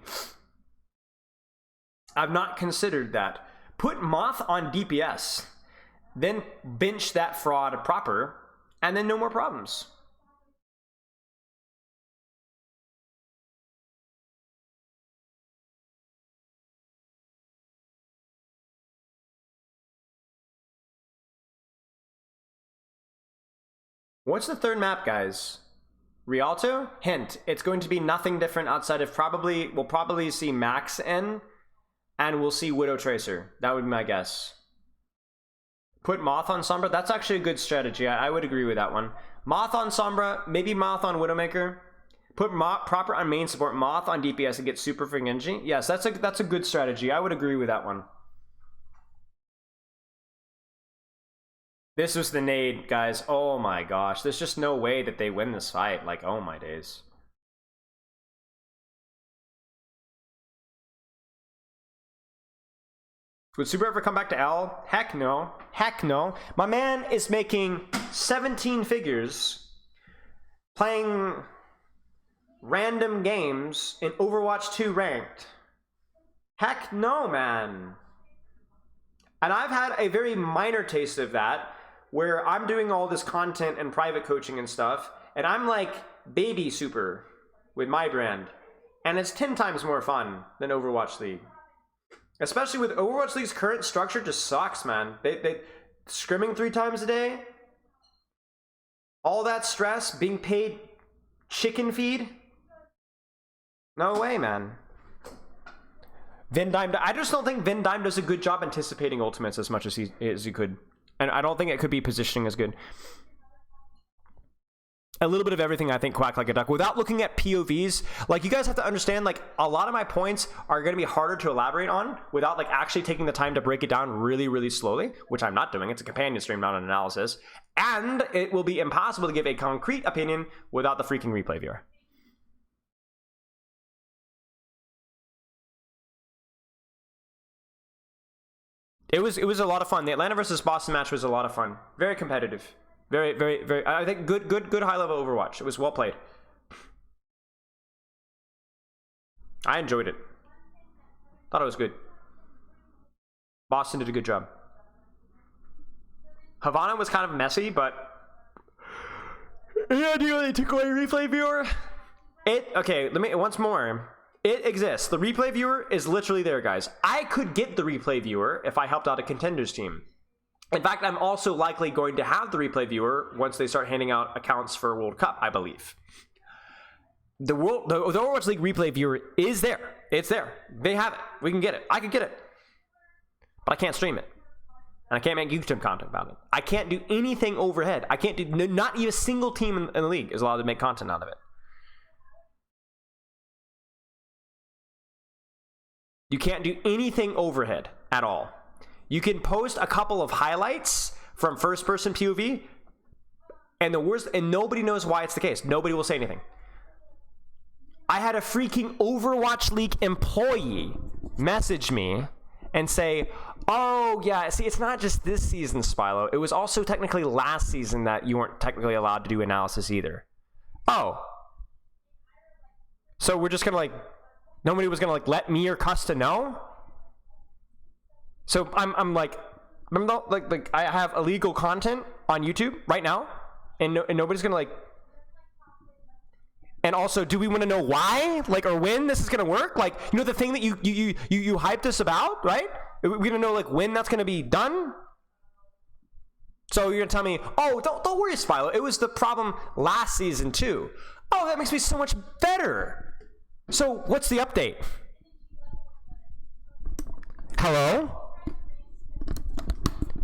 I've not considered that. Put Moth on DPS. Then bench that fraud Proper, and then no more problems. What's the third map, guys? Rialto? Hint, it's going to be nothing different outside of we'll probably see Max N, and we'll see Widow Tracer. That would be my guess. Put Moth on Sombra. That's actually a good strategy. I would agree with that one. Moth on Sombra, maybe Moth on Widowmaker. Put Proper on main support, Moth on DPS, and get super freaking energy. Yes, that's a good strategy. I would agree with that one. This was the nade, guys. Oh my gosh. There's just no way that they win this fight. Like, oh my days. Would Super ever come back to L? Heck no. Heck no. My man is making 17 figures playing random games in Overwatch 2 ranked. Heck no, man. And I've had a very minor taste of that, where I'm doing all this content and private coaching and stuff, and I'm like baby Super with my brand. And it's 10 times more fun than Overwatch League. Especially with Overwatch League's current structure just sucks, man. They scrimming 3 times a day. All that stress, being paid chicken feed. No way, man. Vindime, I just don't think Vindime does a good job anticipating ultimates as much as he could. And I don't think it could be positioning as good. A little bit of everything, I think, quack like a duck without looking at POVs. Like, you guys have to understand, like, a lot of my points are going to be harder to elaborate on without, like, actually taking the time to break it down really, really slowly, which I'm not doing. It's a companion stream, not an analysis. And it will be impossible to give a concrete opinion without the freaking replay viewer. It was a lot of fun. The Atlanta versus Boston match was a lot of fun. Very competitive. Very, very, very. I think good high level Overwatch. It was well played. I enjoyed it. Thought it was good. Boston did a good job. Havana was kind of messy, but yeah, do you really took away replay viewer? Okay, let me once more. It exists. The replay viewer is literally there, guys. I could get the replay viewer if I helped out a contenders team. In fact, I'm also likely going to have the replay viewer once they start handing out accounts for World Cup, I believe. The Overwatch League replay viewer is there. It's there. They have it. We can get it. I could get it. But I can't stream it. And I can't make YouTube content about it. I can't do anything overhead. I can't do, not even a single team in the league is allowed to make content out of it. You can't do anything overhead at all. You can post a couple of highlights from first-person POV, and nobody knows why it's the case. Nobody will say anything. I had a freaking Overwatch League employee message me and say, "Oh yeah, see, it's not just this season, Spilo. It was also technically last season that you weren't technically allowed to do analysis either." Oh, so we're just gonna nobody was gonna let me or Custa know. So I'm not I have illegal content on YouTube right now, and nobody's gonna And also, do we want to know why, or when this is gonna work? The thing that you hyped us about, right? We're gonna know when that's gonna be done. So you're gonna tell me, oh, don't worry, Spilo. It was the problem last season too. Oh, that makes me so much better. So what's the update? Hello?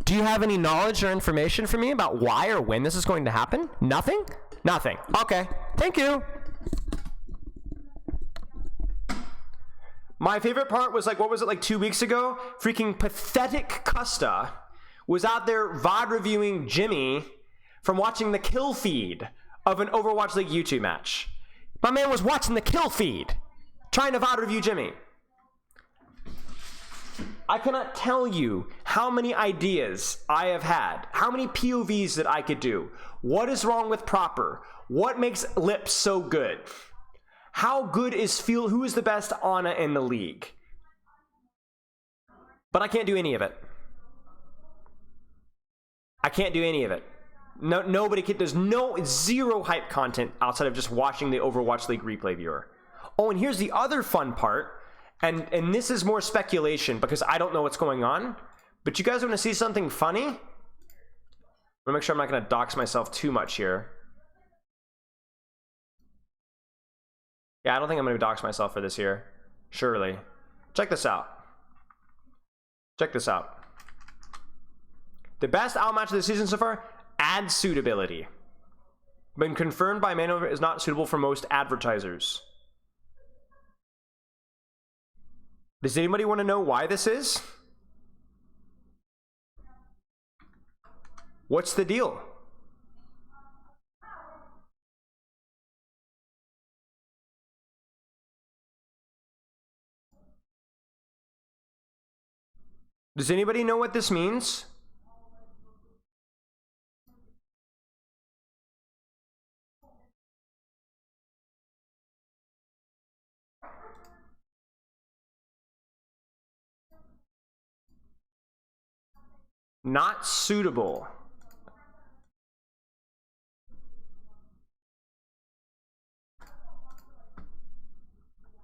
Do you have any knowledge or information for me about why or when this is going to happen? Nothing? Nothing. Okay. Thank you. My favorite part was what was it, 2 weeks ago? Freaking pathetic Custa was out there VOD reviewing Jimmy from watching the kill feed of an Overwatch League YouTube match. My man was watching the kill feed, trying to VOD review Jimmy. I cannot tell you how many ideas I have had, how many POVs that I could do. What is wrong with proper? What makes lips so good? How good is who is the best Ana in the league? But I can't do any of it. I can't do any of it. No, nobody can. There's zero hype content outside of just watching the Overwatch League replay viewer. Oh, and here's the other fun part. And this is more speculation because I don't know what's going on. But you guys want to see something funny? I'm gonna make sure I'm not gonna dox myself too much here. Yeah, I don't think I'm gonna dox myself for this here. Surely. Check this out. Check this out. The best out match of the season so far? Ad suitability. Been confirmed by Manover is not suitable for most advertisers. Does anybody want to know why this is? What's the deal? Does anybody know what this means? Not suitable.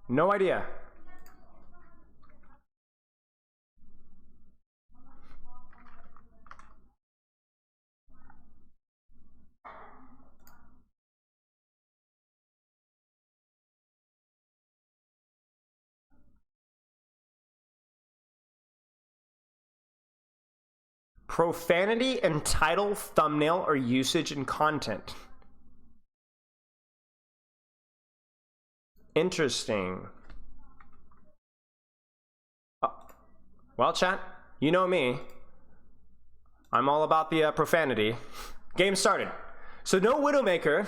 No idea. Profanity in title, thumbnail, or usage in content. Interesting. Well, chat, you know me. I'm all about the profanity. Game started. So no Widowmaker.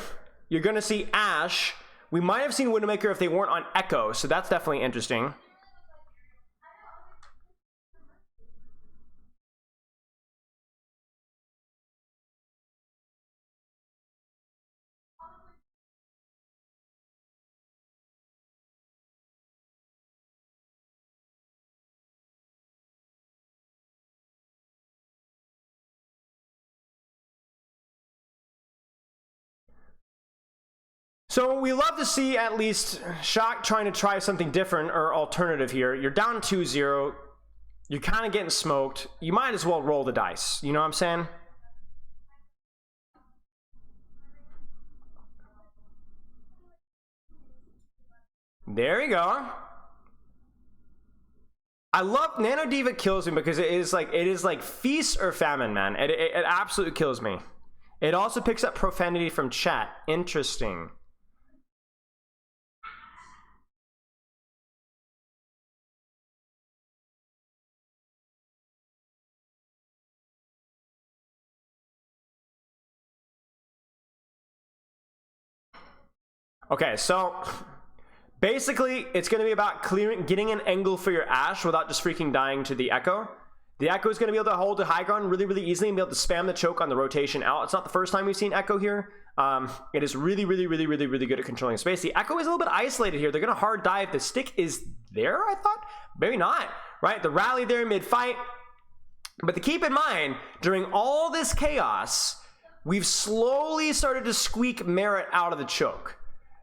You're gonna see Ashe. We might have seen Widowmaker if they weren't on Echo, so that's definitely interesting. So we love to see at least Shock trying to try something different or alternative here. You're down 2-0. You're kind of getting smoked. You might as well roll the dice. You know what I'm saying? There you go. I love Nano Diva kills me because it is like feast or famine, man. It absolutely kills me. It also picks up profanity from chat. Interesting. Okay, so basically it's going to be about getting an angle for your Ashe without just freaking dying to the Echo. The Echo is going to be able to hold the high ground really, really easily and be able to spam the choke on the rotation out. It's not the first time we've seen Echo here. It is really, really, really, really, really good at controlling space. The Echo is a little bit isolated here. They're going to hard dive. The stick is there, I thought? Maybe not, right? The rally there mid-fight. But to keep in mind, during all this chaos, we've slowly started to squeak Merit out of the choke.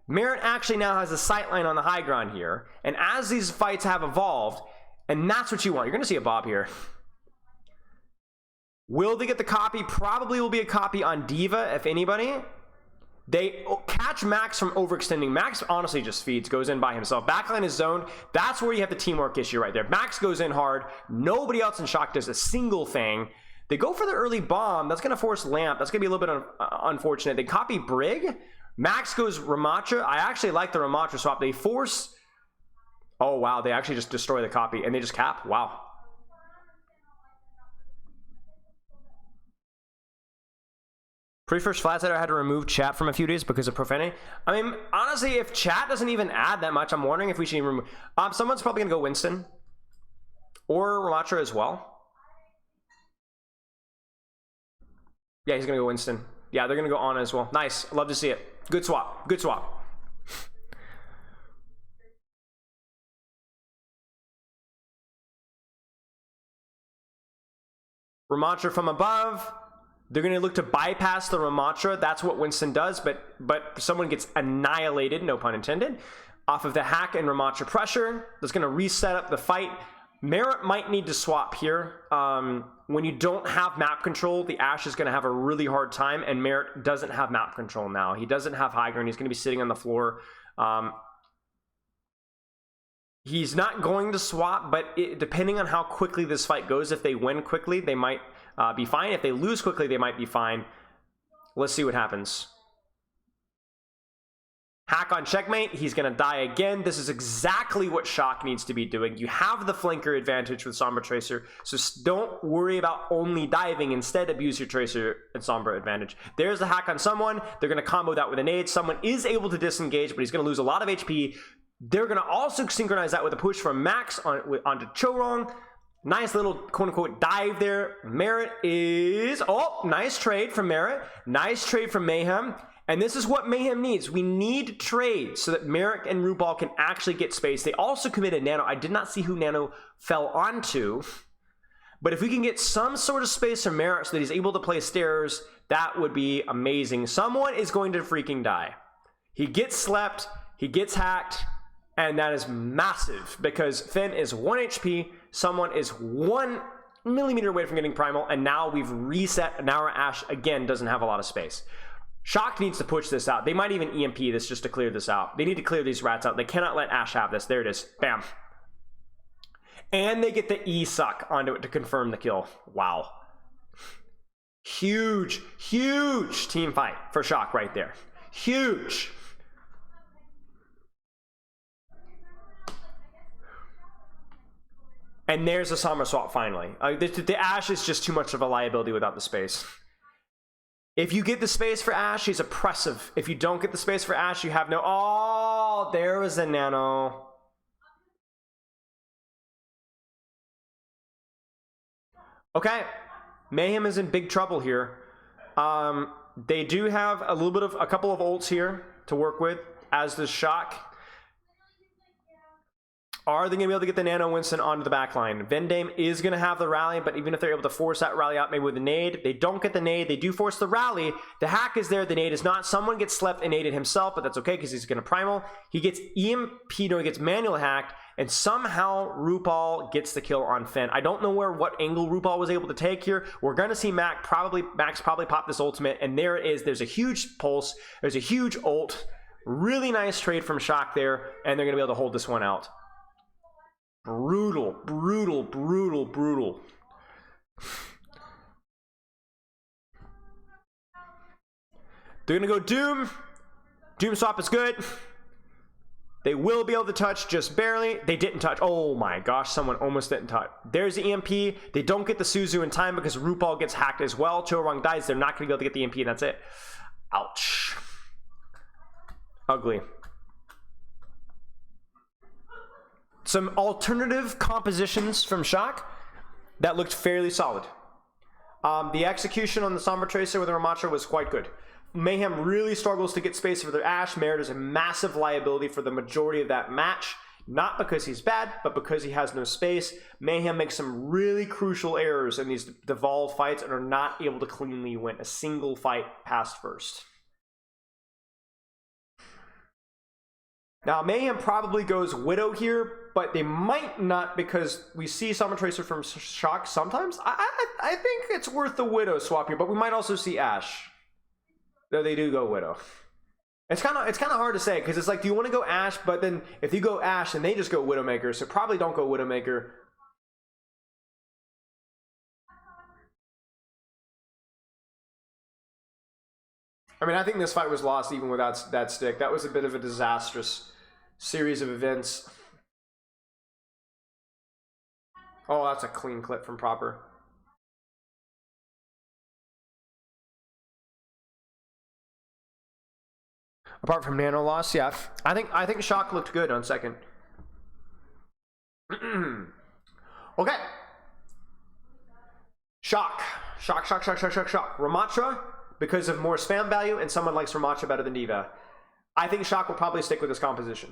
Merit actually now has a sight line on the high ground here. And as these fights have evolved, and that's what you want. You're going to see a Bob here. Will they get the copy? Probably will be a copy on Diva, if anybody. They catch Max from overextending. Max honestly just feeds, goes in by himself. Backline is zoned. That's where you have the teamwork issue right there. Max goes in hard. Nobody else in Shock does a single thing. They go for the early bomb. That's going to force Lamp. That's going to be a little bit unfortunate. They copy Brig. Max goes Ramatra. I actually like the Ramatra swap. They force... Oh, wow. They actually just destroy the copy, and they just cap. Wow. Pre-first Flatsetter had to remove chat from a few days because of profanity. I mean, honestly, if chat doesn't even add that much, I'm wondering if we should even remove... someone's probably going to go Winston. Or Ramatra as well. Yeah, he's going to go Winston. Yeah, they're going to go Ana as well. Nice. Love to see it. Good swap. Good swap. Ramatra from above. They're going to look to bypass the Ramatra. That's what Winston does, but someone gets annihilated, no pun intended, off of the hack and Ramatra pressure. That's going to reset up the fight. Merit might need to swap here. When you don't have map control, the Ashe is going to have a really hard time, and Merit doesn't have map control now. He doesn't have high ground. He's going to be sitting on the floor. He's not going to swap, but depending on how quickly this fight goes, if they win quickly, they might be fine. If they lose quickly, they might be fine. Let's see what happens. Hack on checkmate. He's going to die again. This is exactly what Shock needs to be doing. You have the flanker advantage with Sombra Tracer, so don't worry about only diving. Instead, abuse your Tracer and Sombra advantage. There's the hack on someone. They're going to combo that with an nade. Someone is able to disengage, but he's going to lose a lot of HP. They're going to also synchronize that with a push from Max onto Chorong. Nice little quote-unquote dive there. Merit is... Oh, nice trade from Merit. Nice trade from Mayhem. And this is what Mayhem needs. We need trades so that Merrick and RuPaul can actually get space. They also committed Nano. I did not see who Nano fell onto. But if we can get some sort of space from Merrick so that he's able to play stairs, that would be amazing. Someone is going to freaking die. He gets slept. He gets hacked. And that is massive because Finn is 1 HP. Someone is 1 millimeter away from getting primal. And now we've reset. Now our Ashe, again, doesn't have a lot of space. Shock needs to push this out. They might even EMP this just to clear this out. They need to clear these rats out. They cannot let Ashe have this. There it is. Bam. And they get the E-suck onto it to confirm the kill. Wow. Huge, huge team fight for Shock right there. Huge. And there's a Sombra swap finally. The Ashe is just too much of a liability without the space. If you get the space for Ashe, he's oppressive. If you don't get the space for Ashe, you have no... Oh, there was a nano. Okay. Mayhem is in big trouble here. They do have a couple of ults here to work with, as does Shock. Are they going to be able to get the Nano Winston onto the back line? Vendame is going to have the rally, but even if they're able to force that rally out, maybe with a nade, they don't get the nade. They do force the rally. The hack is there. The nade is not. Someone gets slept and naded himself, but that's okay because he's going to primal. He gets EMP, no, he gets manual hacked, and somehow RuPaul gets the kill on Finn. I don't know what angle RuPaul was able to take here. We're going to see Max probably pop this ultimate, and there it is. There's a huge pulse. There's a huge ult. Really nice trade from Shock there, and they're going to be able to hold this one out. Brutal, brutal, brutal, brutal. They're gonna go Doom. Doom swap is good. They will be able to touch just barely. They didn't touch. Oh my gosh, someone almost didn't touch. There's the EMP. They don't get the Suzu in time because RuPaul gets hacked as well. Chorong dies. They're not gonna be able to get the EMP, and that's it. Ouch. Ugly. Some alternative compositions from Shock that looked fairly solid. The execution on the Sombra Tracer with the Ramattra was quite good. Mayhem really struggles to get space for their Ashe. Merit is a massive liability for the majority of that match. Not because he's bad, but because he has no space. Mayhem makes some really crucial errors in these devolved fights and are not able to cleanly win a single fight past first. Now, Mayhem probably goes Widow here, but they might not because we see Sombra Tracer from Shock sometimes. I think it's worth the Widow swap here, but we might also see Ashe. Though they do go Widow. It's kind of hard to say because it's like, do you want to go Ashe? But then if you go Ashe, then they just go Widowmaker. So probably don't go Widowmaker. I mean, I think this fight was lost even without that stick. That was a bit of a disastrous series of events. Oh, that's a clean clip from Proper. Apart from nano loss, yeah. I think Shock looked good on second. Okay. Shock. Ramattra, because of more spam value, and someone likes Ramattra better than Diva. I think Shock will probably stick with this composition.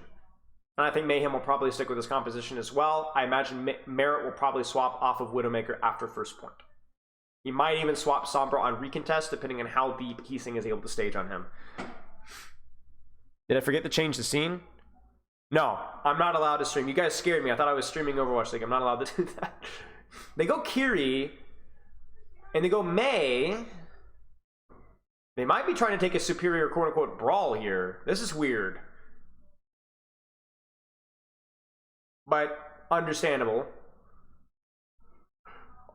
And I think Mayhem will probably stick with this composition as well. I imagine Merit will probably swap off of Widowmaker after first point. He might even swap Sombra on recontest, depending on how deep Heesing is able to stage on him. Did I forget to change the scene? No, I'm not allowed to stream. You guys scared me. I thought I was streaming Overwatch League. I'm not allowed to do that. They go Kiri, and they go Mei. They might be trying to take a superior quote-unquote brawl here. This is weird. But understandable.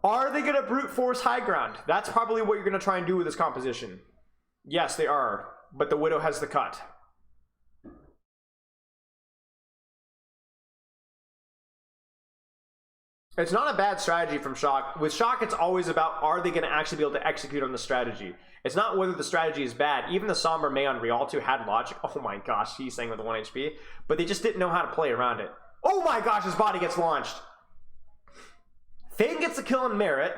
Are they going to brute force high ground? That's probably what you're going to try and do with this composition. Yes, they are. But the Widow has the cut. It's not a bad strategy from Shock. With Shock, it's always about, are they going to actually be able to execute on the strategy? It's not whether the strategy is bad. Even the Sombra Mei on Rialto had logic. Oh my gosh, he's saying with the 1 HP. But they just didn't know how to play around it. Oh my gosh, his body gets launched. Fane gets the kill on Merit.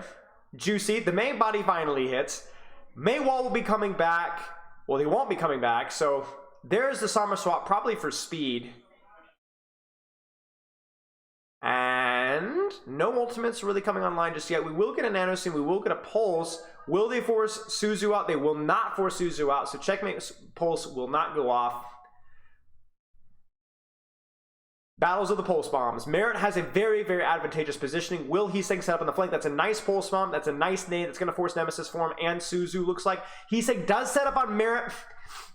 Juicy. The Mei body finally hits. Mei Wall will be coming back. Well, he won't be coming back. So there's the Sombra swap, probably for speed. And no ultimates really coming online just yet. We will get a nano soon. We will get a pulse. Will they force Suzu out? They will not force Suzu out. So checkmate pulse will not go off. Battles of the pulse bombs. Merit has a very, very advantageous positioning. Will Heesing set up on the flank? That's a nice pulse bomb. That's a nice nade. That's going to force Nemesis form and Suzu. Looks like Heesing does set up on Merit.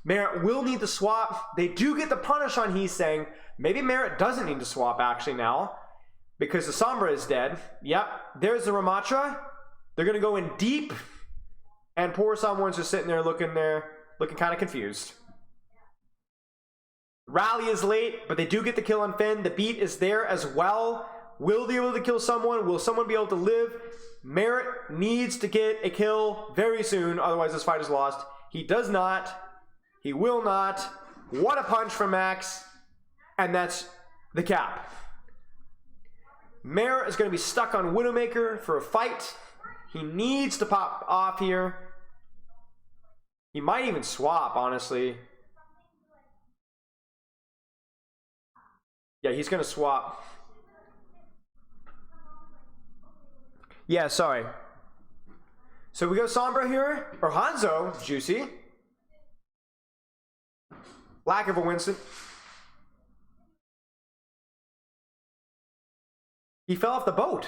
Merit will need to swap. They do get the punish on Heesing. Maybe Merit doesn't need to swap actually now, because the Sombra is dead. Yep, there's the Ramattra. They're going to go in deep. And poor someone's just sitting there looking kind of confused. Rally is late, but they do get the kill on Finn. The beat is there as well. Will they be able to kill someone? Will someone be able to live? Merit needs to get a kill very soon, otherwise this fight is lost. He does not. He will not. What a punch from Max. And that's the cap. Merit is going to be stuck on Widowmaker for a fight. He needs to pop off here. He might even swap, honestly. Yeah, he's going to swap. Yeah, sorry. So we go Sombra here, or Hanzo, juicy. Lack of a Winston. He fell off the boat.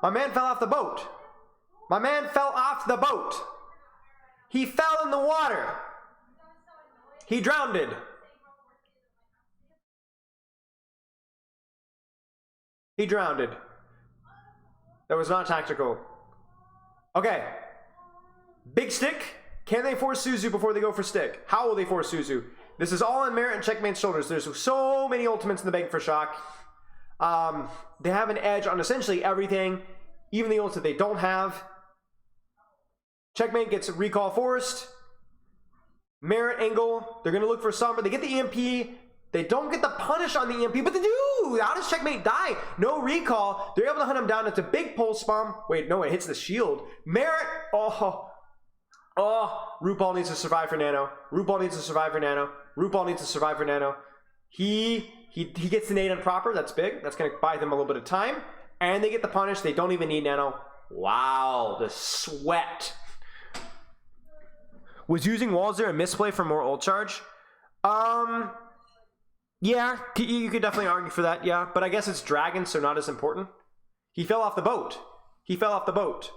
My man fell off the boat. My man fell off the boat. He fell in the water. He drowned. He drowned. That was not tactical. Okay. Big stick. Can they force Suzu before they go for stick? How will they force Suzu? This is all on Merit and Checkmate's shoulders. There's so many ultimates in the bank for Shock. They have an edge on essentially everything, even the ults that they don't have. Checkmate gets recall forced. Merit angle. They're going to look for Sombra. They get the EMP. They don't get the punish on the EMP, but they do. How does Checkmate die? No recall. They're able to hunt him down. It's a big pulse bomb. Wait, no, it hits the shield. Merit. Oh, RuPaul needs to survive for Nano. RuPaul needs to survive for Nano. RuPaul needs to survive for Nano. He gets the nade on proper. That's big. That's going to buy them a little bit of time. And they get the punish. They don't even need Nano. Wow, the sweat. Was using walls there a misplay for more ult charge? Yeah, you could definitely argue for that, yeah. But I guess it's Dragon, so not as important. He fell off the boat. He fell off the boat.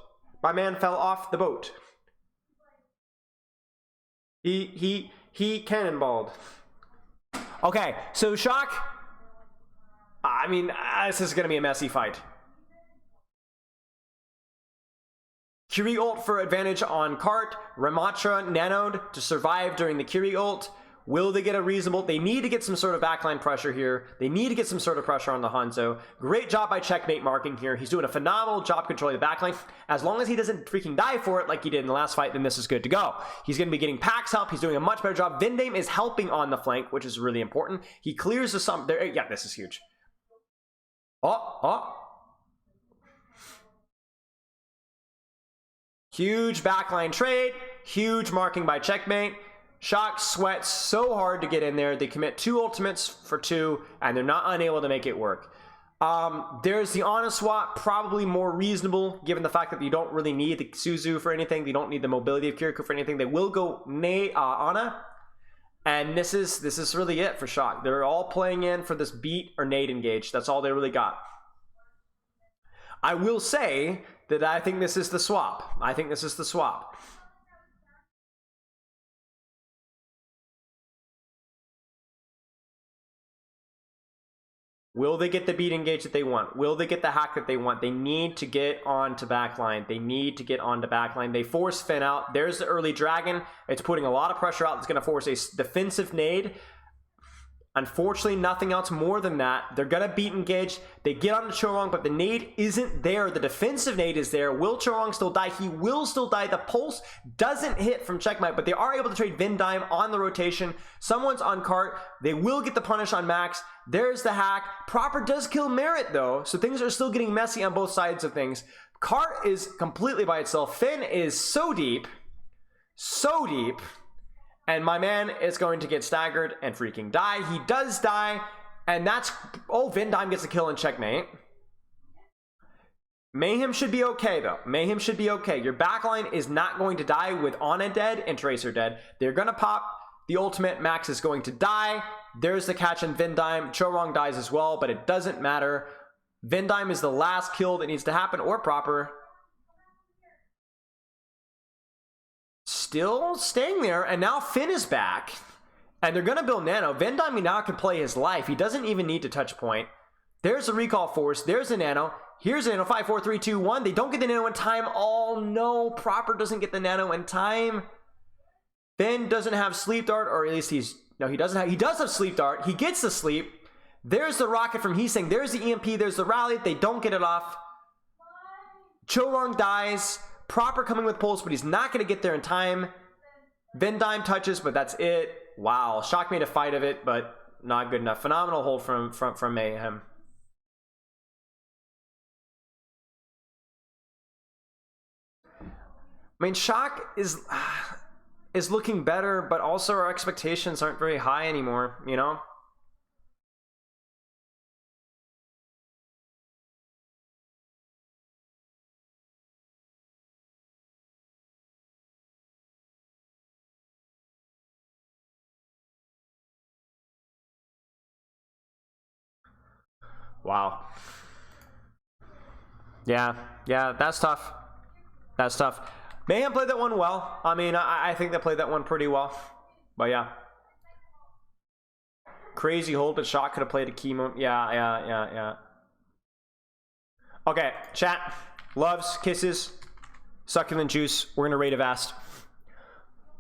My man fell off the boat. He cannonballed. Okay, so Shock. I mean, this is going to be a messy fight. Curie ult for advantage on Cart. Ramatra nanoed to survive during the Curie ult. Will they get a reasonable? They need to get some sort of backline pressure here. They need to get some sort of pressure on the Hanzo. Great job by Checkmate marking here. He's doing a phenomenal job controlling the backline. As long as he doesn't freaking die for it like he did in the last fight, then this is good to go. He's going to be getting Pax help. He's doing a much better job. Vindame is helping on the flank, which is really important. He clears the sum. There, yeah, this is huge. Huge backline trade. Huge marking by Checkmate. Shock sweats so hard to get in there. They commit 2 ultimates for 2, and they're not unable to make it work. There's the Ana swap, probably more reasonable, given the fact that you don't really need the Suzu for anything. They don't need the mobility of Kiriko for anything. They will go Ana, and this is really it for Shock. They're all playing in for this beat or nade engage. That's all they really got. I will say that I think this is the swap. I think this is the swap. Will they get the beat engage that they want? Will they get the hack that they want? They need to get on to backline. They need to get on to backline. They force Finn out. There's the early dragon. It's putting a lot of pressure out. It's going to force a defensive nade. Unfortunately, nothing else more than that. They're going to beat engage. They get on to Chorong, but the nade isn't there. The defensive nade is there. Will Chorong still die? He will still die. The pulse doesn't hit from Checkmate, but they are able to trade Vindime on the rotation. Someone's on Cart. They will get the punish on Max. There's the hack. Proper does kill Merit, though, so things are still getting messy on both sides of things. Cart is completely by itself. Finn is so deep. So deep. And my man is going to get staggered and freaking die. He does die. And that's... Oh, Vindime gets a kill in Checkmate. Mayhem should be okay, though. Mayhem should be okay. Your backline is not going to die with Ana dead and Tracer dead. They're going to pop the ultimate. Max is going to die. There's the catch in Vindime. Chorong dies as well, but it doesn't matter. Vindime is the last kill that needs to happen, or proper. Still staying there, and now Finn is back. And they're going to build Nano. Vindime now can play his life. He doesn't even need to touch point. There's a recall force. There's a Nano. Here's a Nano. 5, 4, 3, 2, 1. They don't get the Nano in time. Oh, no. Proper doesn't get the Nano in time. Finn doesn't have Sleep Dart, or at least he's... No, he doesn't have... He does have Sleep Dart. He gets the sleep. There's the rocket from Heesing. There's the EMP. There's the rally. They don't get it off. Cholong dies. Proper coming with pulse, but he's not going to get there in time. Vendime touches, but that's it. Wow. Shock made a fight of it, but not good enough. Phenomenal hold from Mayhem. I mean, Shock is looking better, but also our expectations aren't very high anymore, you know? Wow. Yeah, that's tough. That's tough. Mayhem played that one well. I mean, I think they played that one pretty well. But yeah. Crazy hold, but Shock could have played a key moment. Yeah. Okay, chat. Loves, kisses, succulent juice. We're going to raid Avast.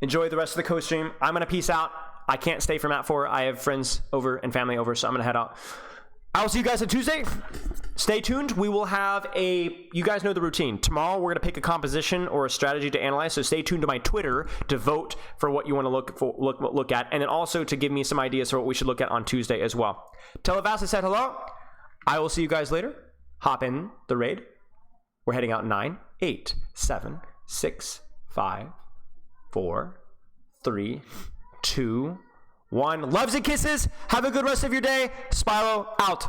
Enjoy the rest of the co-stream. I'm going to peace out. I can't stay for Mat 4. I have friends over and family over, so I'm going to head out. I will see you guys on Tuesday. Stay tuned. We will have you guys know the routine. Tomorrow we're going to pick a composition or a strategy to analyze, so stay tuned to my Twitter to vote for what you want to look at, and then also to give me some ideas for what we should look at on Tuesday as well. Tell Avast I said hello. I will see you guys later. Hop in the raid. We're heading out 9, 8, 7, 6, 5, 4, 3, 2, 1. Loves and kisses. Have a good rest of your day. Spyro out.